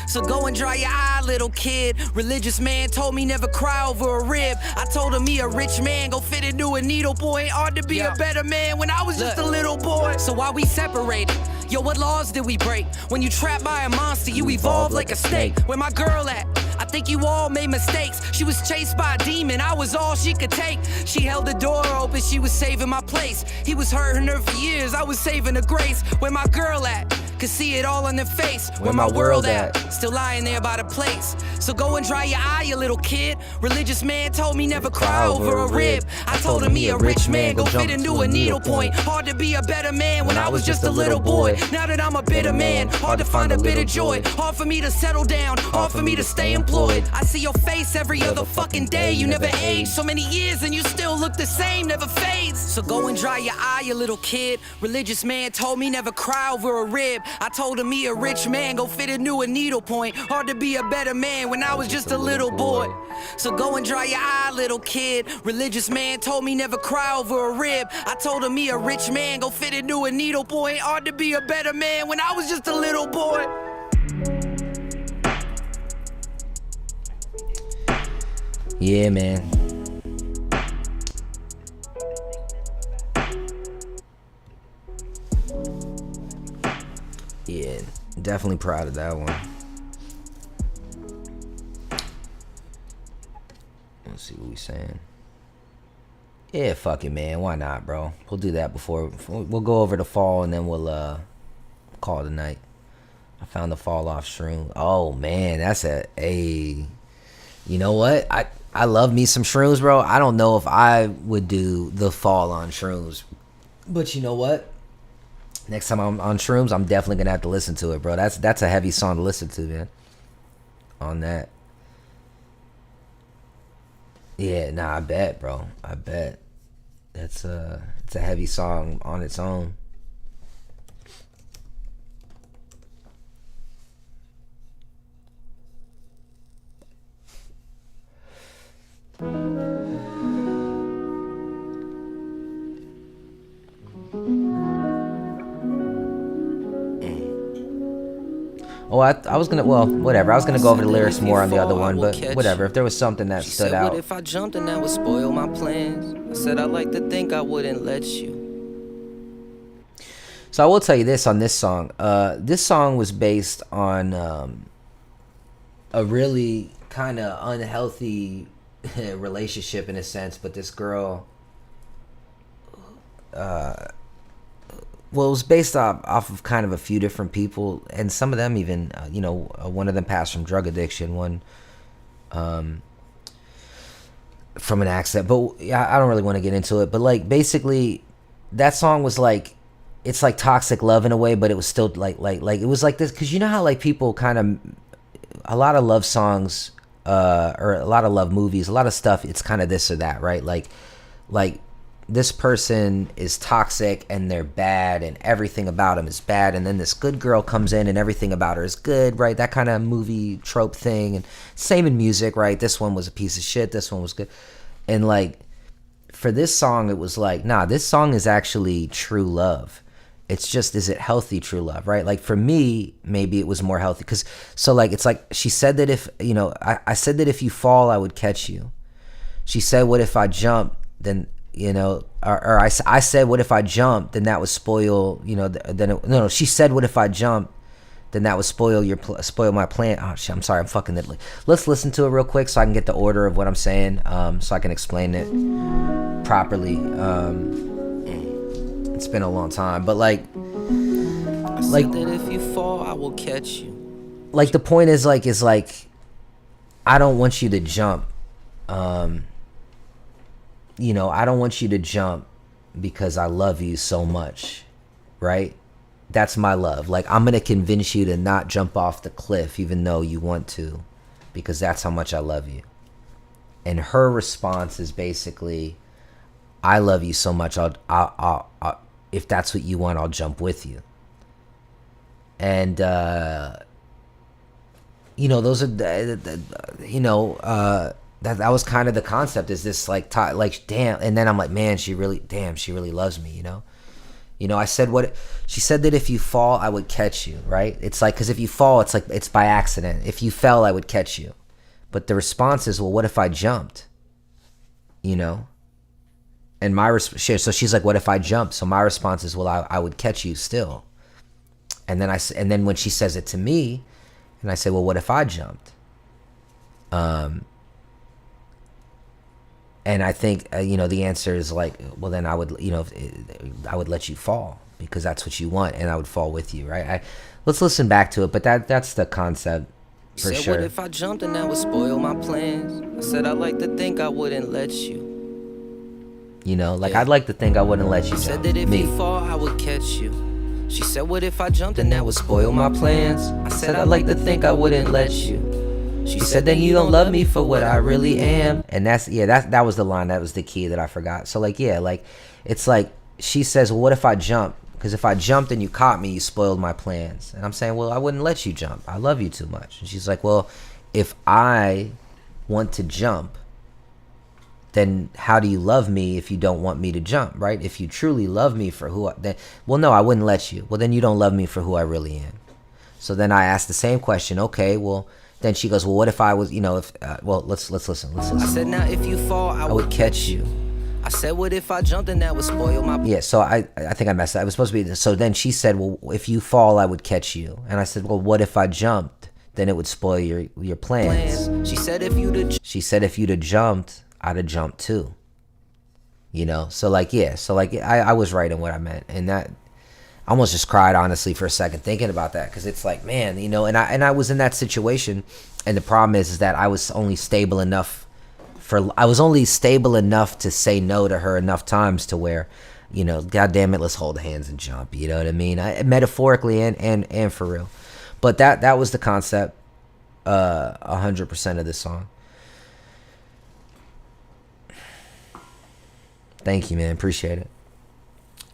So go and dry your eye, little kid. Religious man told me never cry over a rib. I told him he a rich man, go fit a new needlepoint. Hard to be a better man when I was just a little boy. So why we separated? Yo, what laws did we break? When you trapped by a monster, you evolve like a snake. Where my girl at? I think you all made mistakes. She was chased by a demon, I was all she could take. She held the door open, she was saving my place. He was hurting her for years, I was saving her grace. Where my girl at? could see it all on their face. Where my world at? Still lying there by the place. So go and dry your eye, you little kid. Religious man told me never cry over a rib. I told him he a rich man, go fit into a needlepoint. Hard to be a better man when I was just a little boy. Now that I'm a bitter man, hard to find a bit of joy. Hard for me to settle down, hard for me to stay employed. I see your face every other fucking day. You never age so many years and you still look the same, never fades. So go and dry your eye, you little kid. Religious man told me never cry over a rib. I told him he a rich man, go fit into a needlepoint. Hard to be a better man when I was just a little boy. So go and dry your eye, little kid. Religious man told me never cry over a rib. I told him he a rich man, go fit into a needlepoint. Hard to be a better man when I was just a little boy. Yeah, man. Yeah, definitely proud of that one. Let's see what we saying. Yeah, fuck it, man. Why not, bro? We'll do that before we'll go over the fall, and then we'll call it a night. I found the fall off shroom. Oh man, that's a. You know what? I love me some shrooms, bro. I don't know if I would do the fall on shrooms, but you know what? Next time I'm on shrooms, I'm definitely gonna have to listen to it, bro. That's a heavy song to listen to, man. On that. Yeah, nah, I bet, bro. I bet. It's a heavy song on its own. Oh, I was gonna, well, whatever. I was gonna go over the lyrics more on the other one, but whatever. If there was something that stood out. What if I jumped and that would spoil my plans? I said I like to think I wouldn't let you. So I will tell you this on this song. This song was based on a really kind of unhealthy relationship in a sense, but this girl, well, it was based off of kind of a few different people, and some of them even, one of them passed from drug addiction, one from an accident. But yeah, I don't really want to get into it. But like, basically, that song was like, it's like toxic love in a way, but it was still like it was like this, because you know how like people kind of, a lot of love songs, or a lot of love movies, a lot of stuff, it's kind of this or that, right? Like this person is toxic and they're bad and everything about them is bad, and then this good girl comes in and everything about her is good, right? That kind of movie trope thing. And same in music, right? This one was a piece of shit, this one was good. And like for this song, it was like, nah, this song is actually true love. It's just, is it healthy true love, right? Like for me, maybe it was more healthy, because so like, it's like she said that if, I said that if you fall, I would catch you. She said, what if I jump, then, or I said, what if I jump, then that would spoil, no, she said, what if I jump, then that would spoil my plan. Oh shit, I'm sorry, I'm fucking it. Let's listen to it real quick so I can get the order of what I'm saying, so I can explain it properly. It's been a long time, but like that if you fall, I will catch you. Like the point is like I don't want you to jump. I don't want you to jump because I love you so much, right? That's my love. Like, I'm gonna convince you to not jump off the cliff even though you want to, because that's how much I love you. And her response is basically, I love you so much, I'll if that's what you want, I'll jump with you. And those are that was kind of the concept, is this like damn. And then I'm like, man, she really loves me, I said she said that if you fall, I would catch you, right? It's like, because if you fall, it's like, it's by accident. If you fell, I would catch you. But the response is, well, what if I jumped? And so she's like, what if I jump? So my response is, well, I would catch you still. And then when she says it to me, and I say, well, what if I jumped? And I think the answer is like, well, then I would I would let you fall because that's what you want, and I would fall with you, right? Let's listen back to it, but that's the concept for said, sure. What if I jumped and that would spoil my plans? I said I'd like to think I wouldn't let you. I'd like to think I wouldn't let you jump. Said that if you fall, I would catch you. She said, what if I jumped and that would spoil my plans? I said I'd like to think I wouldn't let you. She said, then you don't love me for what I really am. And that was the line, that was the key that I forgot. So it's like she says, well, what if I jump? Because if I jumped and you caught me, you spoiled my plans. And I'm saying, well, I wouldn't let you jump. I love you too much. And she's like, well, if I want to jump, then how do you love me if you don't want me to jump, right? If you truly love me for no, I wouldn't let you. Well, then you don't love me for who I really am. So then I asked the same question. Okay, well, then she goes, well, what if I was, let's listen. I said, now if you fall, I would catch you. I said, what if I jumped and that would spoil my... Yeah, so I think I messed up. It was supposed to be... So then she said, well, if you fall, I would catch you. And I said, well, what if I jumped? Then it would spoil your plans. She said, if you'd have jumped, I'd have jumped too. So I was right in what I meant. And that... I almost just cried, honestly, for a second thinking about that. Because it's like, man, and I was in that situation. And the problem is that I was only stable enough to say no to her enough times to where, God damn it, let's hold hands and jump. You know what I mean? Metaphorically and for real. But that was the concept, 100% of this song. Thank you, man. Appreciate it.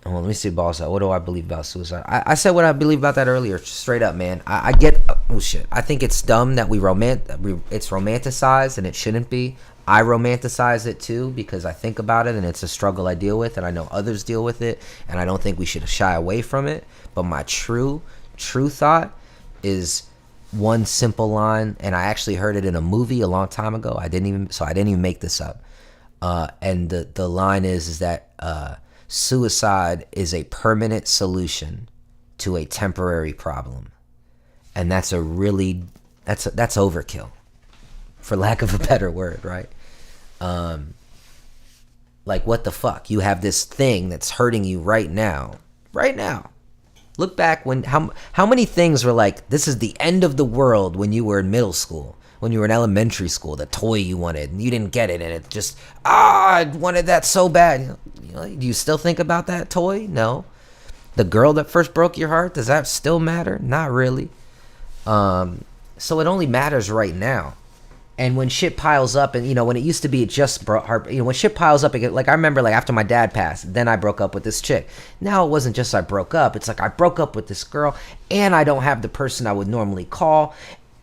Well, let me see, boss. What do I believe about suicide? I said what I believe about that earlier, straight up, man. I get, oh shit. I think it's dumb that it's romanticized, and it shouldn't be. I romanticize it too because I think about it, and it's a struggle I deal with, and I know others deal with it, and I don't think we should shy away from it. But my true thought is one simple line, and I actually heard it in a movie a long time ago. I didn't even make this up. And the line is that suicide is a permanent solution to a temporary problem, and that's overkill, for lack of a better word, right? Like, what the fuck? You have this thing that's hurting you right now. Look back when how many things were like, this is the end of the world when you were in middle school, when you were in elementary school, the toy you wanted and you didn't get it, and it just I wanted that so bad. Do you still think about that toy? No. The girl that first broke your heart, does that still matter? Not really. So it only matters right now. And when shit piles up, and when it used to be just heart, when shit piles up, like I remember, like after my dad passed, then I broke up with this chick. Now it wasn't just I broke up; it's like I broke up with this girl, and I don't have the person I would normally call,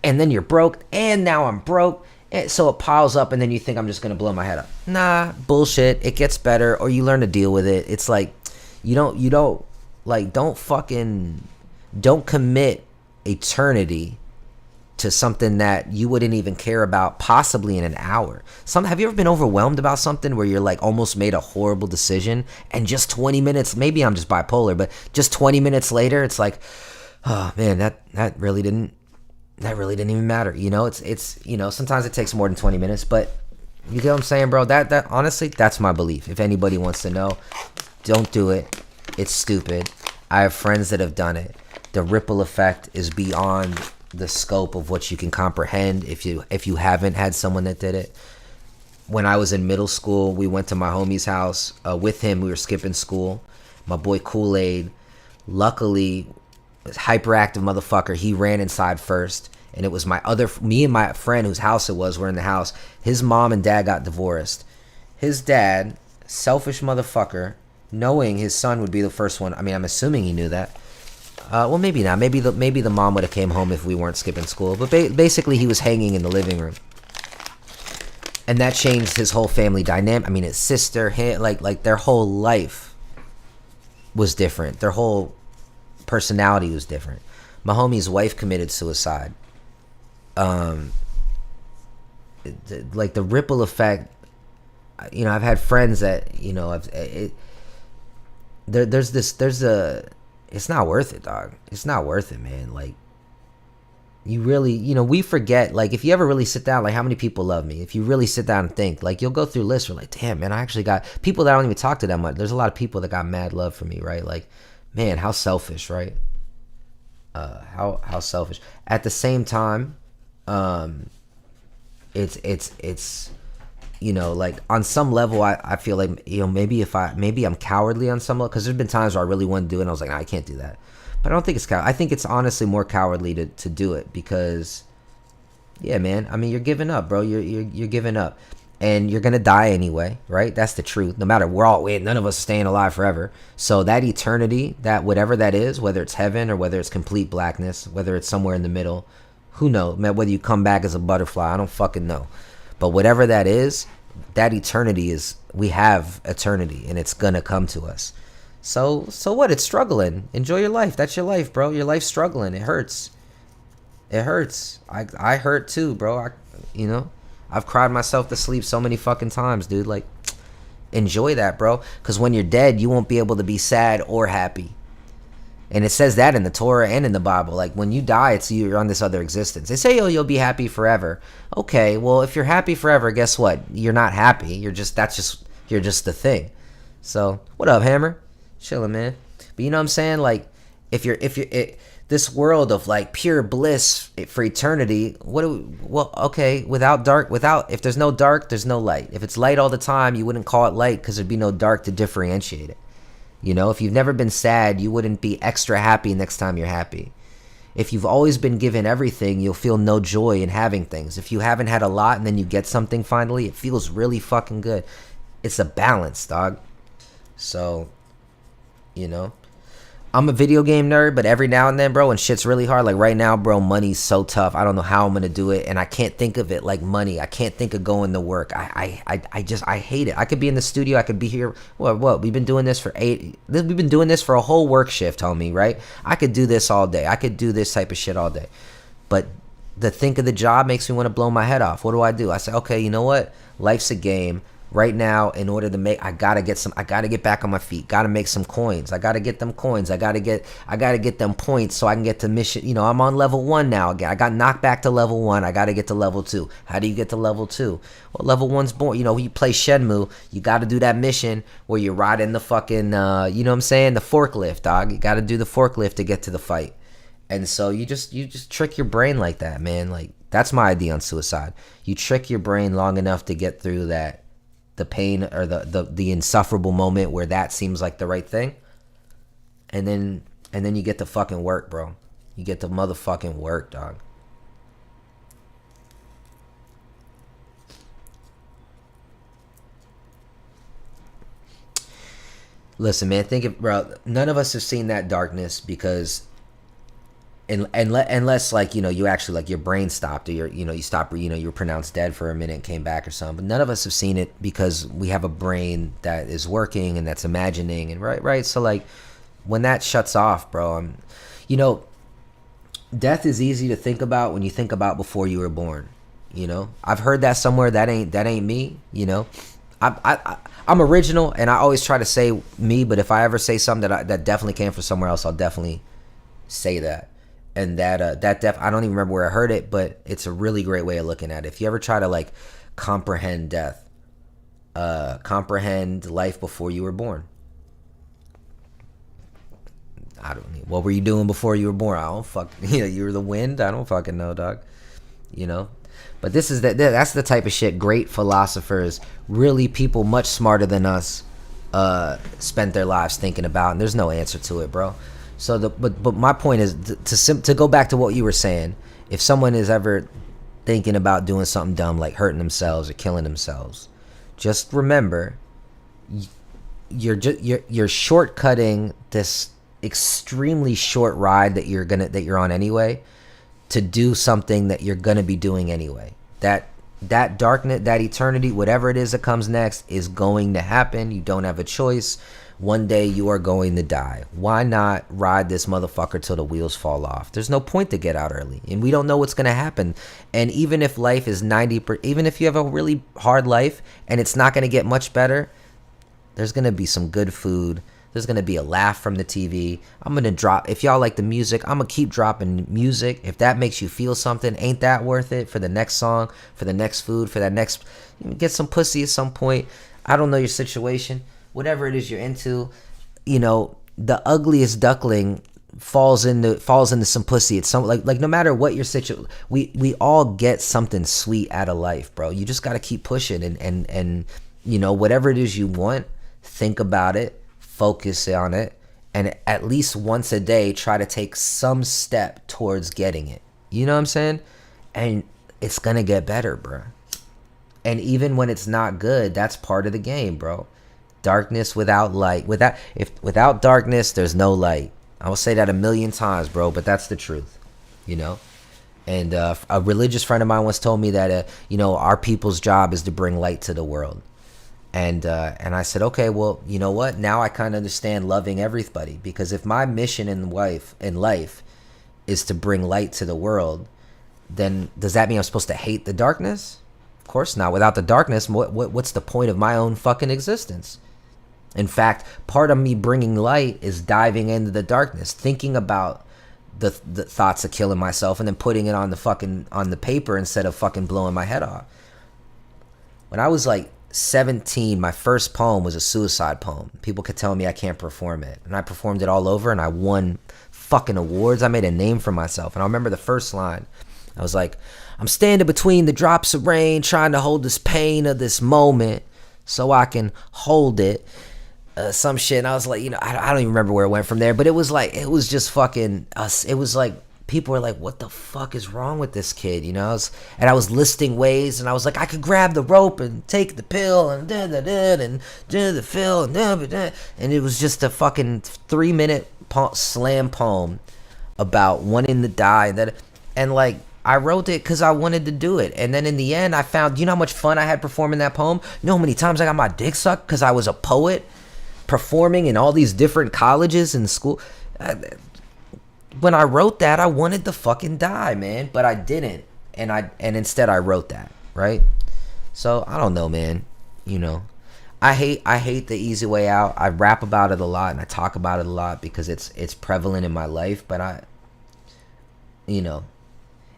and then you're broke, and now I'm broke, and so it piles up, and then you think I'm just gonna blow my head up. Nah, bullshit. It gets better, or you learn to deal with it. It's like don't commit eternity to something that you wouldn't even care about possibly in an hour. Have you ever been overwhelmed about something where you're like almost made a horrible decision, and just 20 minutes, maybe I'm just bipolar, but just 20 minutes later, it's like, oh man, that really didn't even matter. It's sometimes it takes more than 20 minutes, but you get what I'm saying, bro? That honestly, that's my belief. If anybody wants to know, don't do it. It's stupid. I have friends that have done it. The ripple effect is beyond the scope of what you can comprehend if you haven't had someone that did it. When I was in middle school, we went to my homie's house. With him, we were skipping school. My boy Kool-Aid, luckily, hyperactive motherfucker, he ran inside first. And it was me and my friend whose house it was, were in the house. His mom and dad got divorced. His dad, selfish motherfucker, knowing his son would be the first one. I mean, I'm assuming he knew that. Well, maybe not. Maybe the mom would have came home if we weren't skipping school. But basically, he was hanging in the living room, and that changed his whole family dynamic. I mean, his sister, like their whole life was different. Their whole personality was different. My homie's wife committed suicide. Like the ripple effect. I've had friends that it's not worth it, dog. It's not worth it, man. Like, you really, we forget, like, if you ever really sit down, like, how many people love me? If you really sit down and think, like, you'll go through lists, you're like, damn, man, I actually got people that I don't even talk to that much. There's a lot of people that got mad love for me, right? Like, man, how selfish, right? How selfish. At the same time, it's like, on some level, I feel like, maybe I'm cowardly on some level, because there's been times where I really want to do it and I was like, nah, I can't do that. But I don't think it's coward. I think it's honestly more cowardly to do it, because, yeah, man, I mean, you're giving up, bro. You're giving up, and you're gonna die anyway, right? That's the truth. No matter, none of us are staying alive forever. So that eternity, that whatever that is, whether it's heaven or whether it's complete blackness, whether it's somewhere in the middle, who knows? Man, whether you come back as a butterfly, I don't fucking know. But whatever that is, that eternity is, we have eternity, and it's gonna come to us. So what? It's struggling. Enjoy your life. That's your life, bro. Your life's struggling. It hurts. It hurts. I hurt too, bro. I've cried myself to sleep so many fucking times, dude. Like, enjoy that, bro. Because when you're dead, you won't be able to be sad or happy. And it says that in the Torah and in the Bible. Like, when you die, it's you're on this other existence. They say, oh, you'll be happy forever. Okay, well, if you're happy forever, guess what? You're not happy. You're just the thing. So, what up, Hammer? Chilling, man. But you know what I'm saying? Like, if you're this world of like pure bliss for eternity, if there's no dark, there's no light. If it's light all the time, you wouldn't call it light, because there'd be no dark to differentiate it. If you've never been sad, you wouldn't be extra happy next time you're happy. If you've always been given everything, you'll feel no joy in having things. If you haven't had a lot and then you get something finally, it feels really fucking good. It's a balance, dog. So, I'm a video game nerd, but every now and then, bro, when shit's really hard, like right now, bro, money's so tough. I don't know how I'm gonna do it, and I can't think of it like money. I can't think of going to work. I hate it. I could be in the studio. I could be here. What? We've been doing this for we've been doing this for a whole work shift, homie, right? I could do this all day. I could do this type of shit all day. But the think of the job makes me want to blow my head off. What do? I say, okay, you know what? Life's a game. Right now, in order to make, I gotta get back on my feet. Gotta make some coins. I gotta get them coins. I gotta get them points so I can get to mission. I'm on level 1 now. Again, I got knocked back to level 1. I gotta get to level 2. How do you get to level 2? Well, level 1's born. You play Shenmue. You gotta do that mission where you're riding the fucking, the forklift, dog. You gotta do the forklift to get to the fight. And so you just trick your brain like that, man. Like, that's my idea on suicide. You trick your brain long enough to get through that. The pain or the insufferable moment where that seems like the right thing, and then you get to fucking work, bro. You get to motherfucking work, dog. Listen, man, bro. None of us have seen that darkness, because unless like you actually, like, your brain stopped, or you stopped, you were pronounced dead for a minute and came back or something. But none of us have seen it, because we have a brain that is working and that's imagining, and right. So like, when that shuts off, bro, death is easy to think about when you think about before you were born. I've heard that somewhere. That ain't me. I'm original, and I always try to say me. But if I ever say something that definitely came from somewhere else, I'll definitely say that. And I don't even remember where I heard it, but it's a really great way of looking at it. If you ever try to like comprehend death, comprehend life before you were born. What were you doing before you were born? I don't you were the wind. I don't fucking know, dog. But that's the type of shit great philosophers, really people much smarter than us, spent their lives thinking about, and there's no answer to it, bro. So but my point is to go back to what you were saying. If someone is ever thinking about doing something dumb like hurting themselves or killing themselves, just remember you're shortcutting this extremely short ride that you're on anyway, to do something that you're gonna be doing anyway. That darkness, that eternity, whatever it is that comes next, is going to happen. You don't have a choice. One day you are going to die. Why not ride this motherfucker till the wheels fall off? There's no point to get out early, and we don't know what's going to happen. And even if life is even if you have a really hard life and it's not going to get much better, there's going to be some good food. There's gonna be a laugh from the TV. I'm gonna drop, if y'all like the music, I'm gonna keep dropping music. If that makes you feel something, ain't that worth it? For the next song, for the next food, for that next, get some pussy at some point. I don't know your situation, whatever it is you're into. You know, the ugliest duckling falls into some pussy. It's some like no matter what your situation, we all get something sweet out of life, bro. You just gotta keep pushing and you know, whatever it is you want, think about it, focus on it, and at least once a day try to take some step towards getting it. You know what I'm saying? And it's gonna get better, bro. And even when it's not good, that's part of the game, bro. Darkness without light, without darkness, there's no light. I will say that a million times, bro, but that's the truth, you know. And a religious friend of mine once told me that you know, our people's job is to bring light to the world. And I said, okay, well, you know what? Now I kind of understand loving everybody, because if my mission in life is to bring light to the world, then does that mean I'm supposed to hate the darkness? Of course not. Without the darkness, what's the point of my own fucking existence? In fact, part of me bringing light is diving into the darkness, thinking about the thoughts of killing myself, and then putting it on the paper instead of fucking blowing my head off. When I was like 17, my first poem was a suicide poem. People kept telling me I can't perform it, and I performed it all over, and I won fucking awards. I made a name for myself. And I remember the first line. I was like, I'm standing between the drops of rain, trying to hold this pain of this moment so I can hold it. Some shit. And I was like, you know, I don't even remember where it went from there, but it was just fucking us. It was like, people were like, what the fuck is wrong with this kid? You know, I was listing ways, and I was like, I could grab the rope and take the pill and and do the fill and it was just a fucking 3-minute slam poem about wanting to die. And like, I wrote it because I wanted to do it. And then in the end, I found, you know how much fun I had performing that poem? You know how many times I got my dick sucked because I was a poet performing in all these different colleges and school. When I wrote that, I wanted to fucking die, man, but I didn't. And instead I wrote that, right? So I don't know, man. You know, I hate the easy way out. I rap about it a lot and I talk about it a lot because it's prevalent in my life. But you know,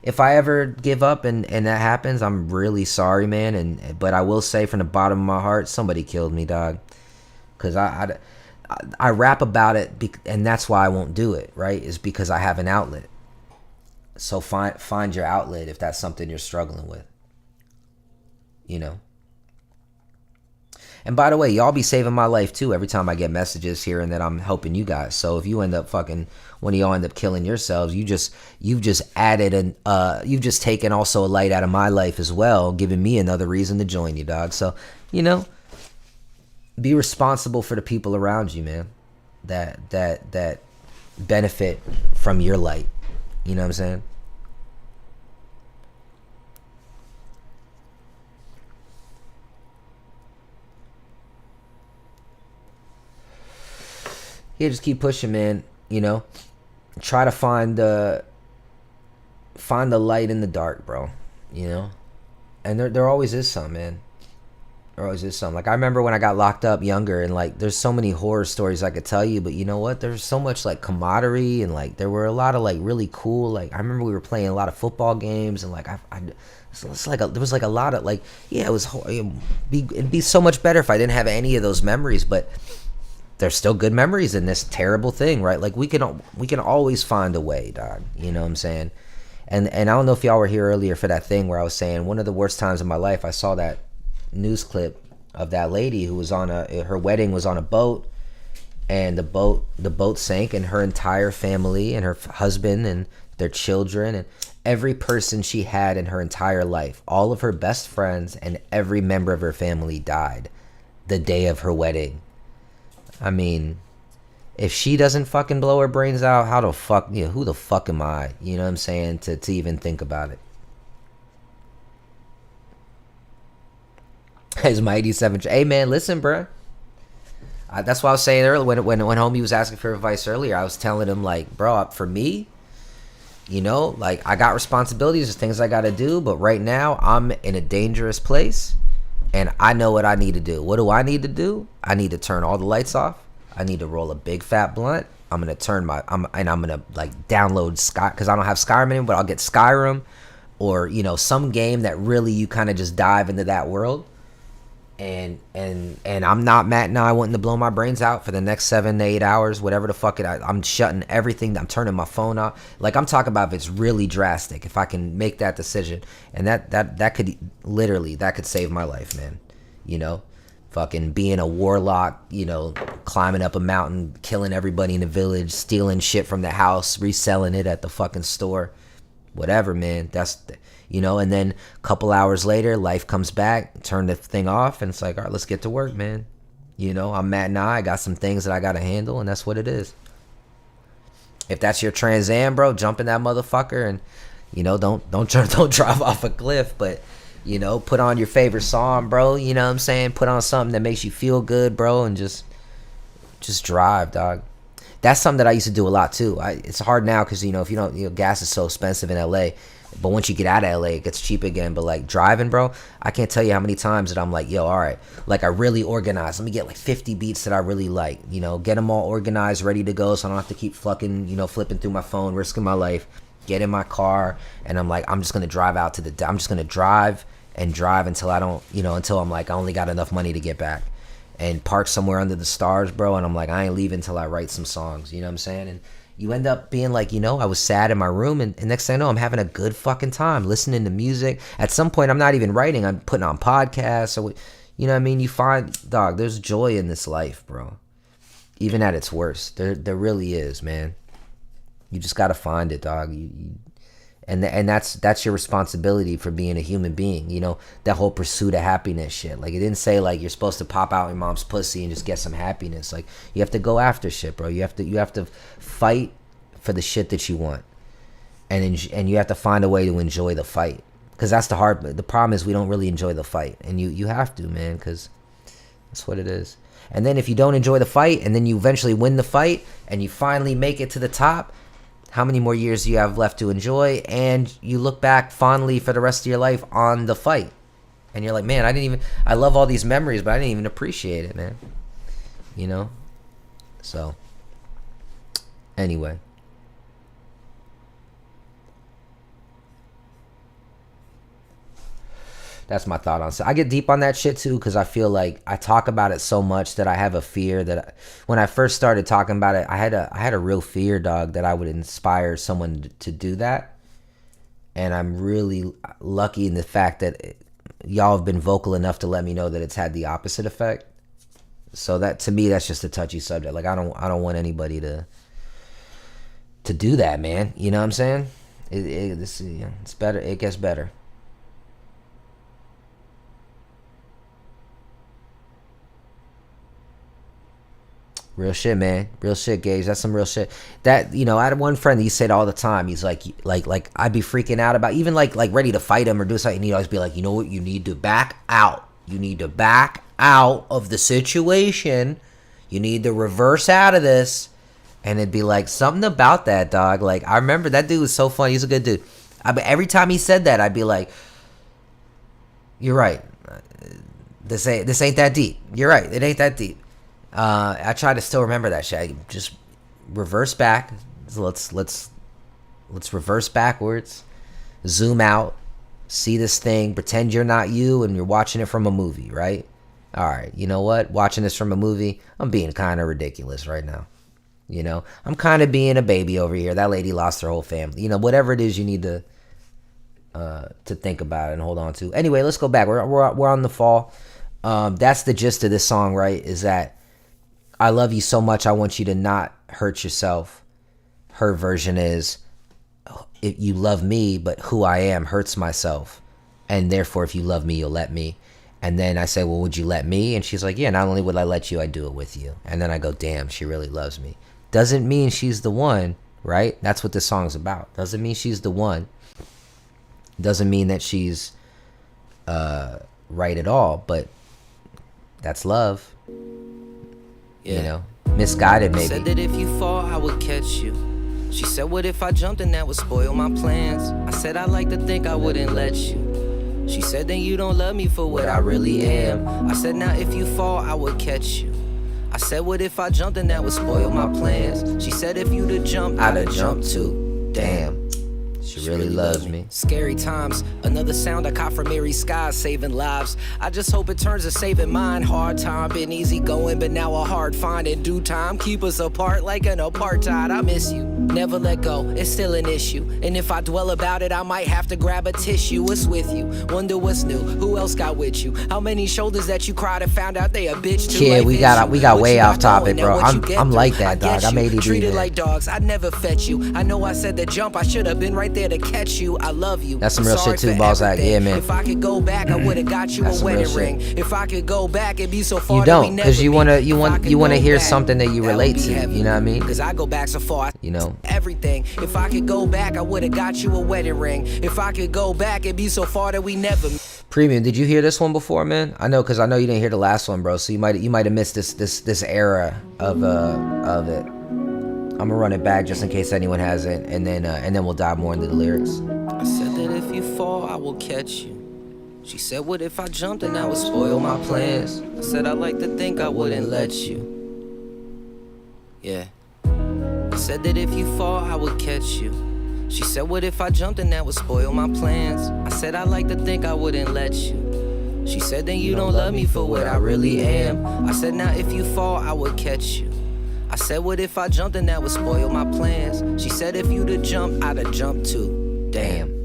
if I ever give up and that happens, I'm really sorry, man. But I will say from the bottom of my heart, somebody killed me, dog. Because I rap about it, and that's why I won't do it, right? Is because I have an outlet. So find your outlet if that's something you're struggling with. You know. And by the way, y'all be saving my life too every time I get messages here and that I'm helping you guys. So if you end up when y'all end up killing yourselves, you've just added you've just taken also a light out of my life as well, giving me another reason to join you, dog. So, you know, be responsible for the people around you, man, that benefit from your light. You know what I'm saying? Yeah, just keep pushing, man. You know, try to find the light in the dark, bro. You know, and there always is some, man. There always is some. Like, I remember when I got locked up younger, and like, there's so many horror stories I could tell you, but you know what? There's so much like camaraderie, and like, there were a lot of like really cool. Like, I remember we were playing a lot of football games, and like, it's like there was like a lot of like, yeah, it'd be so much better if I didn't have any of those memories, but there's still good memories in this terrible thing, right? Like, we can always find a way, dog. You know what I'm saying? And I don't know if y'all were here earlier for that thing where I was saying one of the worst times in my life, I saw that news clip of that lady who was her wedding was on a boat, and the boat sank, and her entire family and her husband and their children and every person she had in her entire life, all of her best friends and every member of her family died the day of her wedding. I mean, if she doesn't fucking blow her brains out, how the fuck, you know, who the fuck am I? You know what I'm saying? To even think about it. It's my 87. Hey, man, listen, bro. That's what I was saying earlier when homie was asking for advice earlier. I was telling him, like, bro, for me, you know, like, I got responsibilities, there's things I got to do, but right now I'm in a dangerous place, and I know what I need to do. What do I need to do? I need to turn all the lights off. I need to roll a big fat blunt. I'm gonna I'm gonna like download Sky, because I don't have Skyrim anymore, but I'll get Skyrim, or some game that really you kind of just dive into that world. And I'm not Matt and I wanting to blow my brains out for the next 7 to 8 hours, whatever the fuck I'm shutting everything. I'm turning my phone off. Like, I'm talking about if it's really drastic, if I can make that decision, and that could literally, that could save my life, man. Fucking being a warlock, climbing up a mountain, killing everybody in the village, stealing shit from the house, reselling it at the fucking store, whatever, man. And then a couple hours later, life comes back, turn the thing off, and it's like, all right, let's get to work, man. I'm Matt and I got some things that I got to handle, and that's what it is. If that's your Trans Am, bro, jump in that motherfucker, and, don't drive off a cliff, but, put on your favorite song, bro, you know what I'm saying? Put on something that makes you feel good, bro, and just drive, dog. That's something that I used to do a lot, too. It's hard now because, if you don't, gas is so expensive in LA. But once you get out of LA, it gets cheap again. But like driving, bro, I can't tell you how many times that I'm like, yo, all right, like I really organized. Let me get like 50 beats that I really like, get them all organized, ready to go, so I don't have to keep flipping through my phone, risking my life. Get in my car, and I'm like, I'm just gonna drive out to I'm just gonna drive until I don't, until I'm like, I only got enough money to get back, and park somewhere under the stars, bro. And I'm like, I ain't leaving until I write some songs. You know what I'm saying? And you end up being like, I was sad in my room, and next thing I know, I'm having a good fucking time listening to music. At some point, I'm not even writing. I'm putting on podcasts. Or, you know what I mean? You find, dog, there's joy in this life, bro. Even at its worst. There really is, man. You just got to find it, dog. And that's your responsibility for being a human being. That whole pursuit of happiness shit. Like, it didn't say like you're supposed to pop out your mom's pussy and just get some happiness. Like, you have to go after shit, bro. You have to fight for the shit that you want, and you have to find a way to enjoy the fight. Because that's the problem is we don't really enjoy the fight, and you have to, man, because that's what it is. And then if you don't enjoy the fight, and then you eventually win the fight, and you finally make it to the top, how many more years do you have left to enjoy? And you look back fondly for the rest of your life on the fight, and you're like, man, I love all these memories, but I didn't even appreciate it, man. So anyway, that's my thought on it. I get deep on that shit too, because I feel like I talk about it so much that I have a fear that when I first started talking about it, I had a real fear, dog, that I would inspire someone to do that. And I'm really lucky in the fact that y'all have been vocal enough to let me know that it's had the opposite effect. So that, to me, that's just a touchy subject. Like, I don't want anybody to do that, man. You know what I'm saying? It's better. It gets better. Real shit, man. Real shit, Gage. That's some real shit. That, I had one friend that he said all the time. He's like I'd be freaking out about, even like ready to fight him or do something. He'd always be like, you know what? You need to back out. You need to back out of the situation. You need to reverse out of this. And it'd be like something about that, dog. Like, I remember that dude was so funny. He's a good dude. Every time he said that, I'd be like, you're right. This ain't that deep. You're right. It ain't that deep. I try to still remember that shit. I just reverse back. So let's reverse backwards, zoom out, see this thing, pretend you're not you, and you're watching it from a movie, right? All right, you know what? Watching this from a movie, I'm being kind of ridiculous right now. I'm kind of being a baby over here. That lady lost her whole family. Whatever it is you need to think about and hold on to. Anyway, let's go back. We're on the fall. That's the gist of this song, right? Is that I love you so much, I want you to not hurt yourself. Her version is, you love me, but who I am hurts myself. And therefore, if you love me, you'll let me. And then I say, well, would you let me? And she's like, yeah, not only would I let you, I'd do it with you. And then I go, damn, she really loves me. Doesn't mean she's the one, right? That's what this song's about. Doesn't mean she's the one. Doesn't mean that she's right at all, but that's love. Misguided maybe. Said that if you fall, I would catch you. She said, what if I jumped and that would spoil my plans? I said, I like to think I wouldn't let you. She said, then you don't love me for what I really am. I said, now if you fall, I would catch you. I said, what if I jumped and that would spoil my plans? She said, if you'd have jumped, I'd have jumped too. Damn. She really loves me. Scary times, another sound I caught from Mary Skies, saving lives. I just hope it turns to saving mine. Hard time, been easy going, but now a hard find. In due time, keep us apart like an apartheid. I miss you, never let go, it's still an issue. And if I dwell about it, I might have to grab a tissue. What's with you? Wonder what's new, who else got with you? How many shoulders that you cried and found out they a bitch too? Yeah, we got way off topic, bro. I'm like that, dog. I made it treated like dogs, I never fetch you. I know I said the jump, I should have been right there to catch you. I love you. That's some real shit too, boss. Like, yeah, man. If I could go back, I would have got you a wedding ring. If I could go back, it'd be so far. You don't, because you wanna hear something that you relate to. You know what I mean? Because I go back so far. You know everything. If I could go back, I would have got you a wedding ring. If I could go back, it'd be so far that we never. Premium, did you hear this one before, man? I know, because I know you didn't hear the last one, bro. So you might have missed this era of it. I'm gonna run it back just in case anyone hasn't, and then we'll dive more into the lyrics. I said that if you fall, I will catch you. She said, what if I jumped and that would spoil my plans? I said, I like to think I wouldn't let you. Yeah. I said that if you fall, I would catch you. She said, what if I jumped and that would spoil my plans? I said, I like to think I wouldn't let you. She said, then you don't love me for what I really am. I said, now if you fall, I would catch you. I said, what if I jumped and that would spoil my plans? She said, if you'd have jumped, I'd have jumped too. Damn.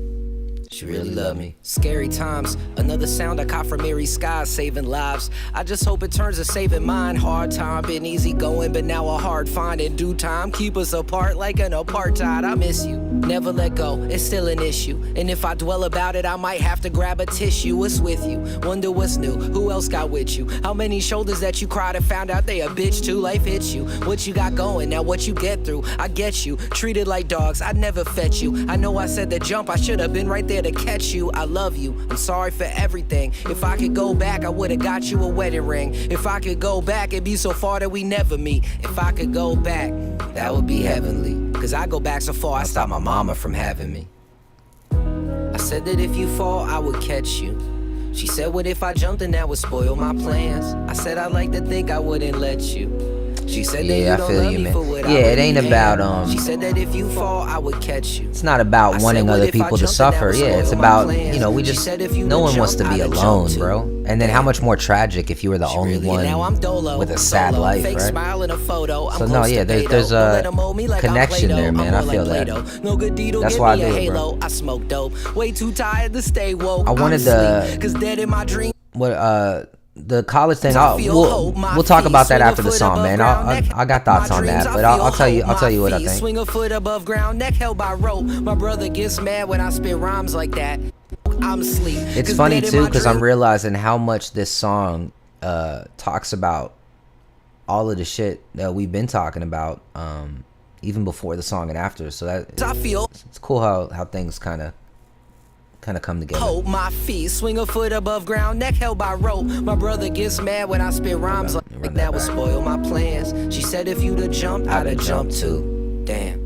She really loved me. Scary times, another sound I caught from Mary Skies, saving lives. I just hope it turns to saving mine. Hard time, been easy going, but now a hard find. In due time, keep us apart like an apartheid. I miss you, never let go, it's still an issue. And if I dwell about it, I might have to grab a tissue. What's with you? Wonder what's new, who else got with you? How many shoulders that you cried and found out they a bitch too? Life hits you, what you got going, now what you get through. I get you, treated like dogs, I'd never fetch you. I know I said the jump, I should have been right there to catch you. I love you, I'm sorry for everything. If I could go back, I would have got you a wedding ring. If I could go back, it'd be so far that we never meet. If I could go back, that would be heavenly. Cause I go back so far, I stopped my mama from having me. I said that if you fall, I would catch you. She said, what if I jumped and that would spoil my plans? I said, I like to think I wouldn't let you. She said that yeah, you I feel don't you, love me man. for what Yeah, I it ain't really about am. She said that if you fall, I would catch you. It's not about wanting other people to suffer. Yeah, it's about, you know, we just, no one wants to be alone, bro. And then how much more tragic if you were the only one with a sad life, right? So no, yeah, there's a connection there, man. I feel that. That's why I do it, bro. I smoke dope. Way too tired to stay woke. I wanted the cause dead in my dream. The college thing, we'll talk about that after the song, man. I got thoughts on that, but I'll tell you what I think. Swing a foot above ground, neck held by rope. My brother gets mad when I spit rhymes like that. I'm asleep. It's funny too, because I'm realizing how much this song talks about all of the shit that we've been talking about, even before the song and after. So it's cool how things kind of come together. Hold my feet, swing a foot above ground, neck held by rope. My brother gets mad when I spit rhymes like that would spoil my plans. She said if you'd have jumped, I'd have jumped too. Damn.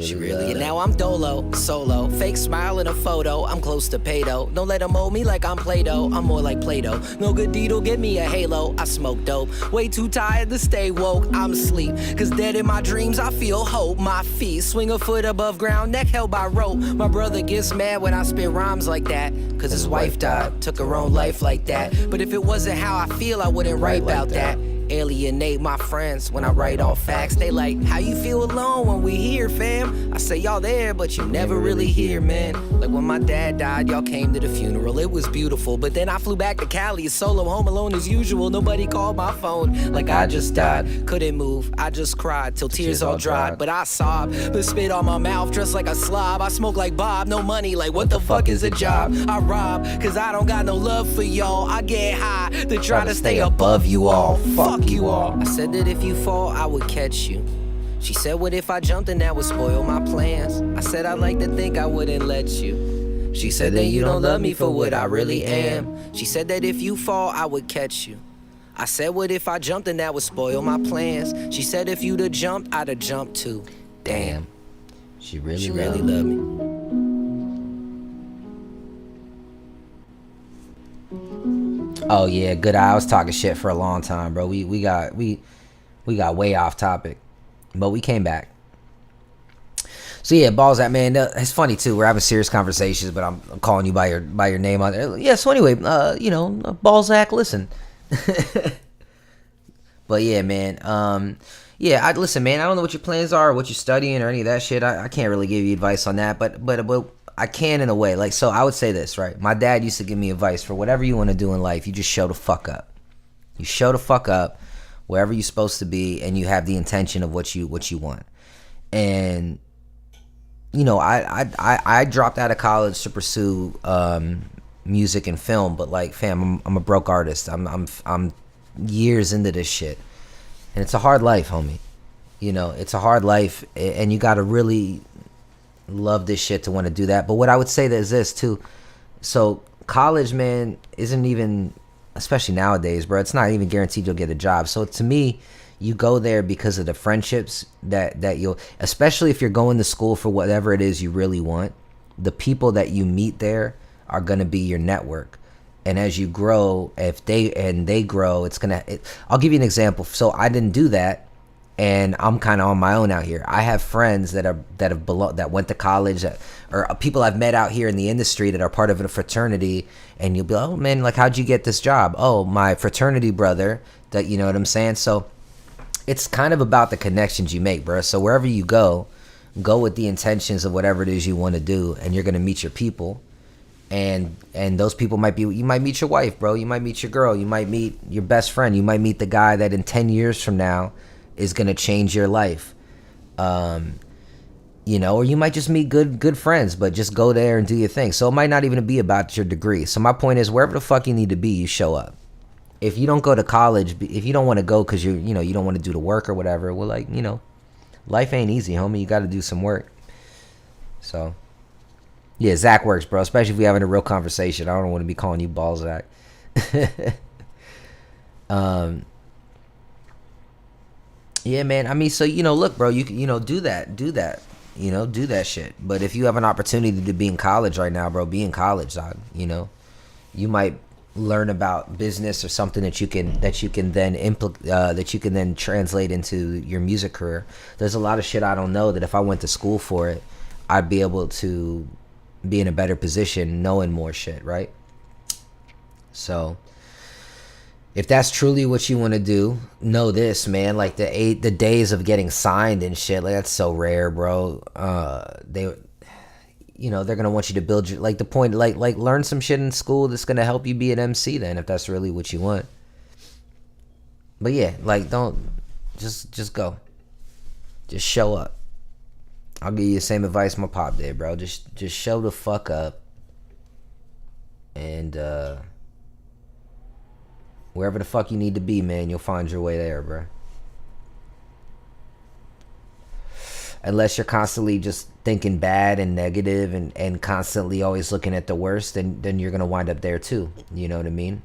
She really, and now I'm dolo, solo, fake smile in a photo. I'm close to Pato. Don't let them mold me like I'm Play-Doh. I'm more like Play-Doh. No good deed'll give me a halo. I smoke dope. Way too tired to stay woke. I'm asleep. Cause dead in my dreams, I feel hope. My feet swing a foot above ground, neck held by rope. My brother gets mad when I spit rhymes like that. Cause his wife died, took her own life like that. But if it wasn't how I feel, I wouldn't write about that. Alienate my friends when I write on facts. They like, how you feel alone when we here, fam? I say y'all there, but you never really here, man. Like when my dad died, y'all came to the funeral. It was beautiful, but then I flew back to Cali, solo, home alone as usual. Nobody called my phone, like I just died. Couldn't move, I just cried till tears all dried. But I sobbed, the spit on my mouth, dressed like a slob. I smoke like Bob, no money, like what the fuck is a job? I rob, cause I don't got no love for y'all. I get high to try to stay above you all. Fuck you all. I said that if you fall, I would catch you. She said, what if I jumped and that would spoil my plans? I said, I'd like to think I wouldn't let you. She said that you don't love me for what I really am. She said that if you fall, I would catch you. I said, what if I jumped and that would spoil my plans? She said, if you'd have jumped, I'd have jumped too. Damn. She really loved me. Oh yeah, good eye. I was talking shit for a long time, bro. We got way off topic, but we came back. So yeah, balls that man. It's funny too. We're having serious conversations, but I'm calling you by your name on there. Yeah. So anyway, Balzac, listen. But yeah, man. Yeah, listen, man. I don't know what your plans are, or what you're studying, or any of that shit. I can't really give you advice on that, but I can in a way. Like, so I would say this, right? My dad used to give me advice for whatever you want to do in life. You just show the fuck up. You show the fuck up wherever you're supposed to be, and you have the intention of what you want. And I dropped out of college to pursue music and film, but like, fam, I'm a broke artist. I'm years into this shit, and it's a hard life, homie. It's a hard life, and you gotta really love this shit to want to do that. But what I would say is this too. So college, man, isn't even, especially nowadays, bro, it's not even guaranteed you'll get a job. So to me, you go there because of the friendships that you'll, especially if you're going to school for whatever it is you really want. The people that you meet there are going to be your network. And as you grow, if they grow, I'll give you an example. So I didn't do that, and I'm kind of on my own out here. I have friends that went to college, or people I've met out here in the industry that are part of a fraternity, and you'll be like, oh man, like, how'd you get this job? Oh, my fraternity brother, that, you know what I'm saying? So it's kind of about the connections you make, bro. So wherever you go with the intentions of whatever it is you want to do, and you're going to meet your people. And those people you might meet your wife, bro. You might meet your girl. You might meet your best friend. You might meet the guy that in 10 years from now is going to change your life. Or you might just meet good friends, but just go there and do your thing. So it might not even be about your degree. So my point is, wherever the fuck you need to be, you show up. If you don't go to college, if you don't want to go because you don't want to do the work or whatever, well, like, life ain't easy, homie. You got to do some work. So yeah, Zach works, bro. Especially if we having a real conversation. I don't want to be calling you Balzac. Yeah, man. I mean, so look, bro. You do that. Do that shit. But if you have an opportunity to be in college right now, bro, be in college, dog. You might learn about business or something that you can then translate into your music career. There's a lot of shit I don't know that if I went to school for it, I'd be able to be in a better position knowing more shit, right? So if that's truly what you want to do, know this, man. Like the days of getting signed and shit, like, that's so rare, bro. They're gonna want you to build your, like, the point, like learn some shit in school that's gonna help you be an MC then, if that's really what you want. But yeah, like, don't just go, just show up. I'll give you the same advice my pop did, bro. Just show the fuck up, and wherever the fuck you need to be, man, you'll find your way there, bro. Unless you're constantly just thinking bad and negative and constantly always looking at the worst, then you're gonna wind up there too. You know what I mean?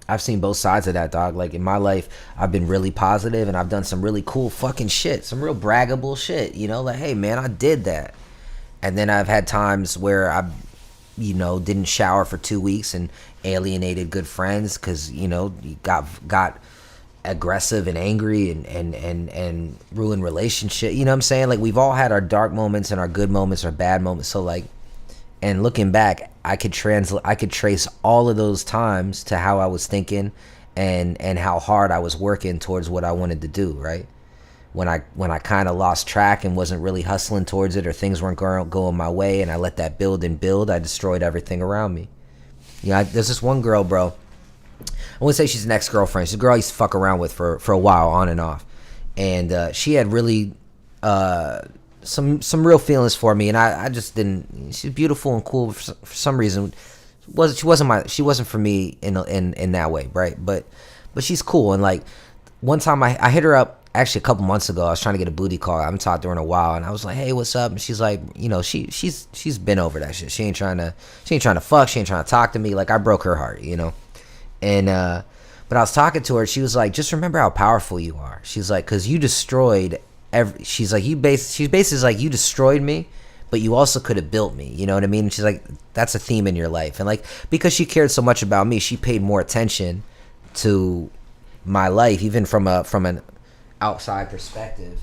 I've seen both sides of that, dog. Like, in my life, I've been really positive, and I've done some really cool fucking shit, some real braggable shit, like, hey man, I did that. And then I've had times where I didn't shower for 2 weeks and alienated good friends because you got aggressive and angry and ruined relationship. You know what I'm saying? Like, we've all had our dark moments and our good moments, our bad moments. So like, and looking back, I could trace all of those times to how I was thinking and how hard I was working towards what I wanted to do, right? When I kind of lost track and wasn't really hustling towards it, or things weren't going my way, and I let that build, I destroyed everything around me. There's this one girl, bro. I wouldn't say she's an ex-girlfriend. She's a girl I used to fuck around with for a while, on and off. And she had really some real feelings for me, and I just didn't. She's beautiful and cool for some reason. She wasn't for me in that way, right? But she's cool. And like, one time I hit her up, actually a couple months ago. I was trying to get a booty call. I haven't talked to her in a while, and I was like, hey, what's up? And she's like, she's been over that shit. She ain't trying to fuck. She ain't trying to talk to me. Like, I broke her heart, And but I was talking to her. She was like, just remember how powerful you are. She's like, because you destroyed she's basically like, you destroyed me, but you also could have built me. You know what I mean? And she's like, that's a theme in your life. And like, because she cared so much about me, she paid more attention to my life, even from an outside perspective.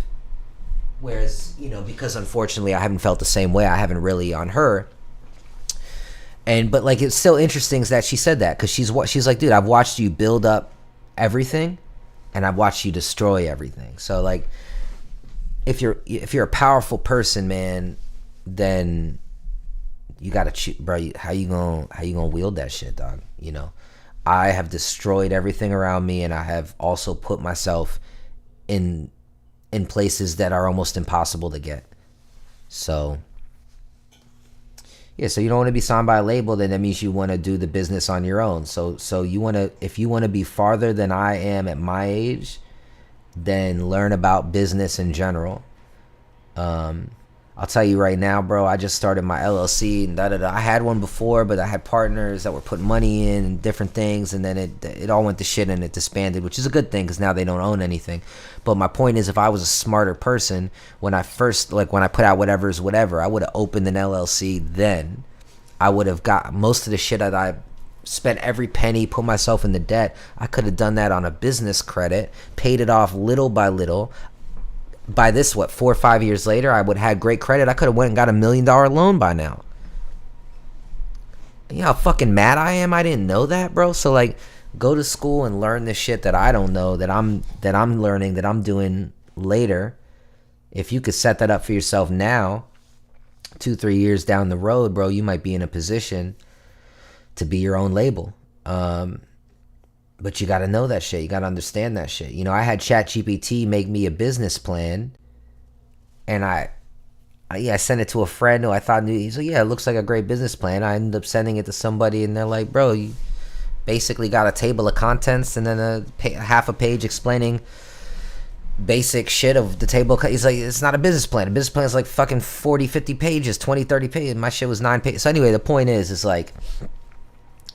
Whereas, you know, because unfortunately I haven't felt the same way, I haven't really on her. But like, it's still interesting that she said that, because she's like, dude, I've watched you build up everything, and I've watched you destroy everything. So like, if you're a powerful person, man, then you gotta choose, bro. How you gonna wield that shit, dog? You know, I have destroyed everything around me, and I have also put myself in places that are almost impossible to get. So yeah, so you don't want to be signed by a label, then that means you want to do the business on your own. So you want to, if you want to be farther than I am at my age, then learn about business in general. I'll tell you right now, bro, I just started my LLC and I had one before, but I had partners that were putting money in and different things, and then it all went to shit and it disbanded, which is a good thing because now they don't own anything. But my point is, if I was a smarter person when I put out whatever's whatever, I would have opened an LLC then. I would have got most of the shit that I spent every penny, put myself in the debt. I could have done that on a business credit, paid it off little by little. By this, 4 or 5 years later, I would have had great credit. I could have went and got $1 million loan by now. You know how fucking mad I am? I didn't know that, bro. So like, go to school and learn this shit that I don't know, that I'm learning, that I'm doing later. If you could set that up for yourself now, 2-3 years down the road, bro, you might be in a position to be your own label. But you got to know that shit. You got to understand that shit. You know, I had ChatGPT make me a business plan, and I sent it to a friend who I thought knew. He's like, yeah, it looks like a great business plan. I ended up sending it to somebody, and they're like, bro, you basically got a table of contents and then half a page explaining basic shit of the table. He's like, it's not a business plan. A business plan is like fucking 40, 50 pages, 20, 30 pages. My shit was 9 pages. So anyway, the point is like,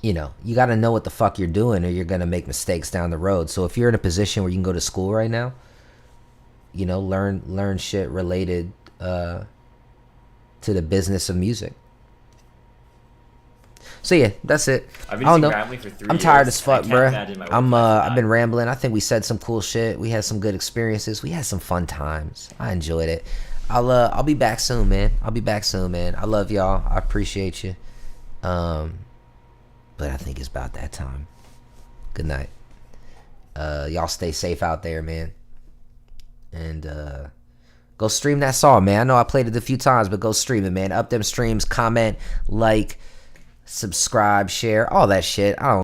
you know, you got to know what the fuck you're doing, or you're going to make mistakes down the road. So if you're in a position where you can go to school right now, you know, learn shit related to the business of music. So yeah, that's it. I've been I don't know. rambling for 3 I'm tired years. as fuck, I can't bro. imagine my work life I've been rambling. I think we said some cool shit. We had some good experiences. We had some fun times. I enjoyed it. I'll be back soon, man. I love y'all. I appreciate you. But I think it's about that time. Good night. Y'all stay safe out there, man. And go stream that song, man. I know I played it a few times, but go stream it, man. Up them streams, comment, like, subscribe, share, all that shit. I don't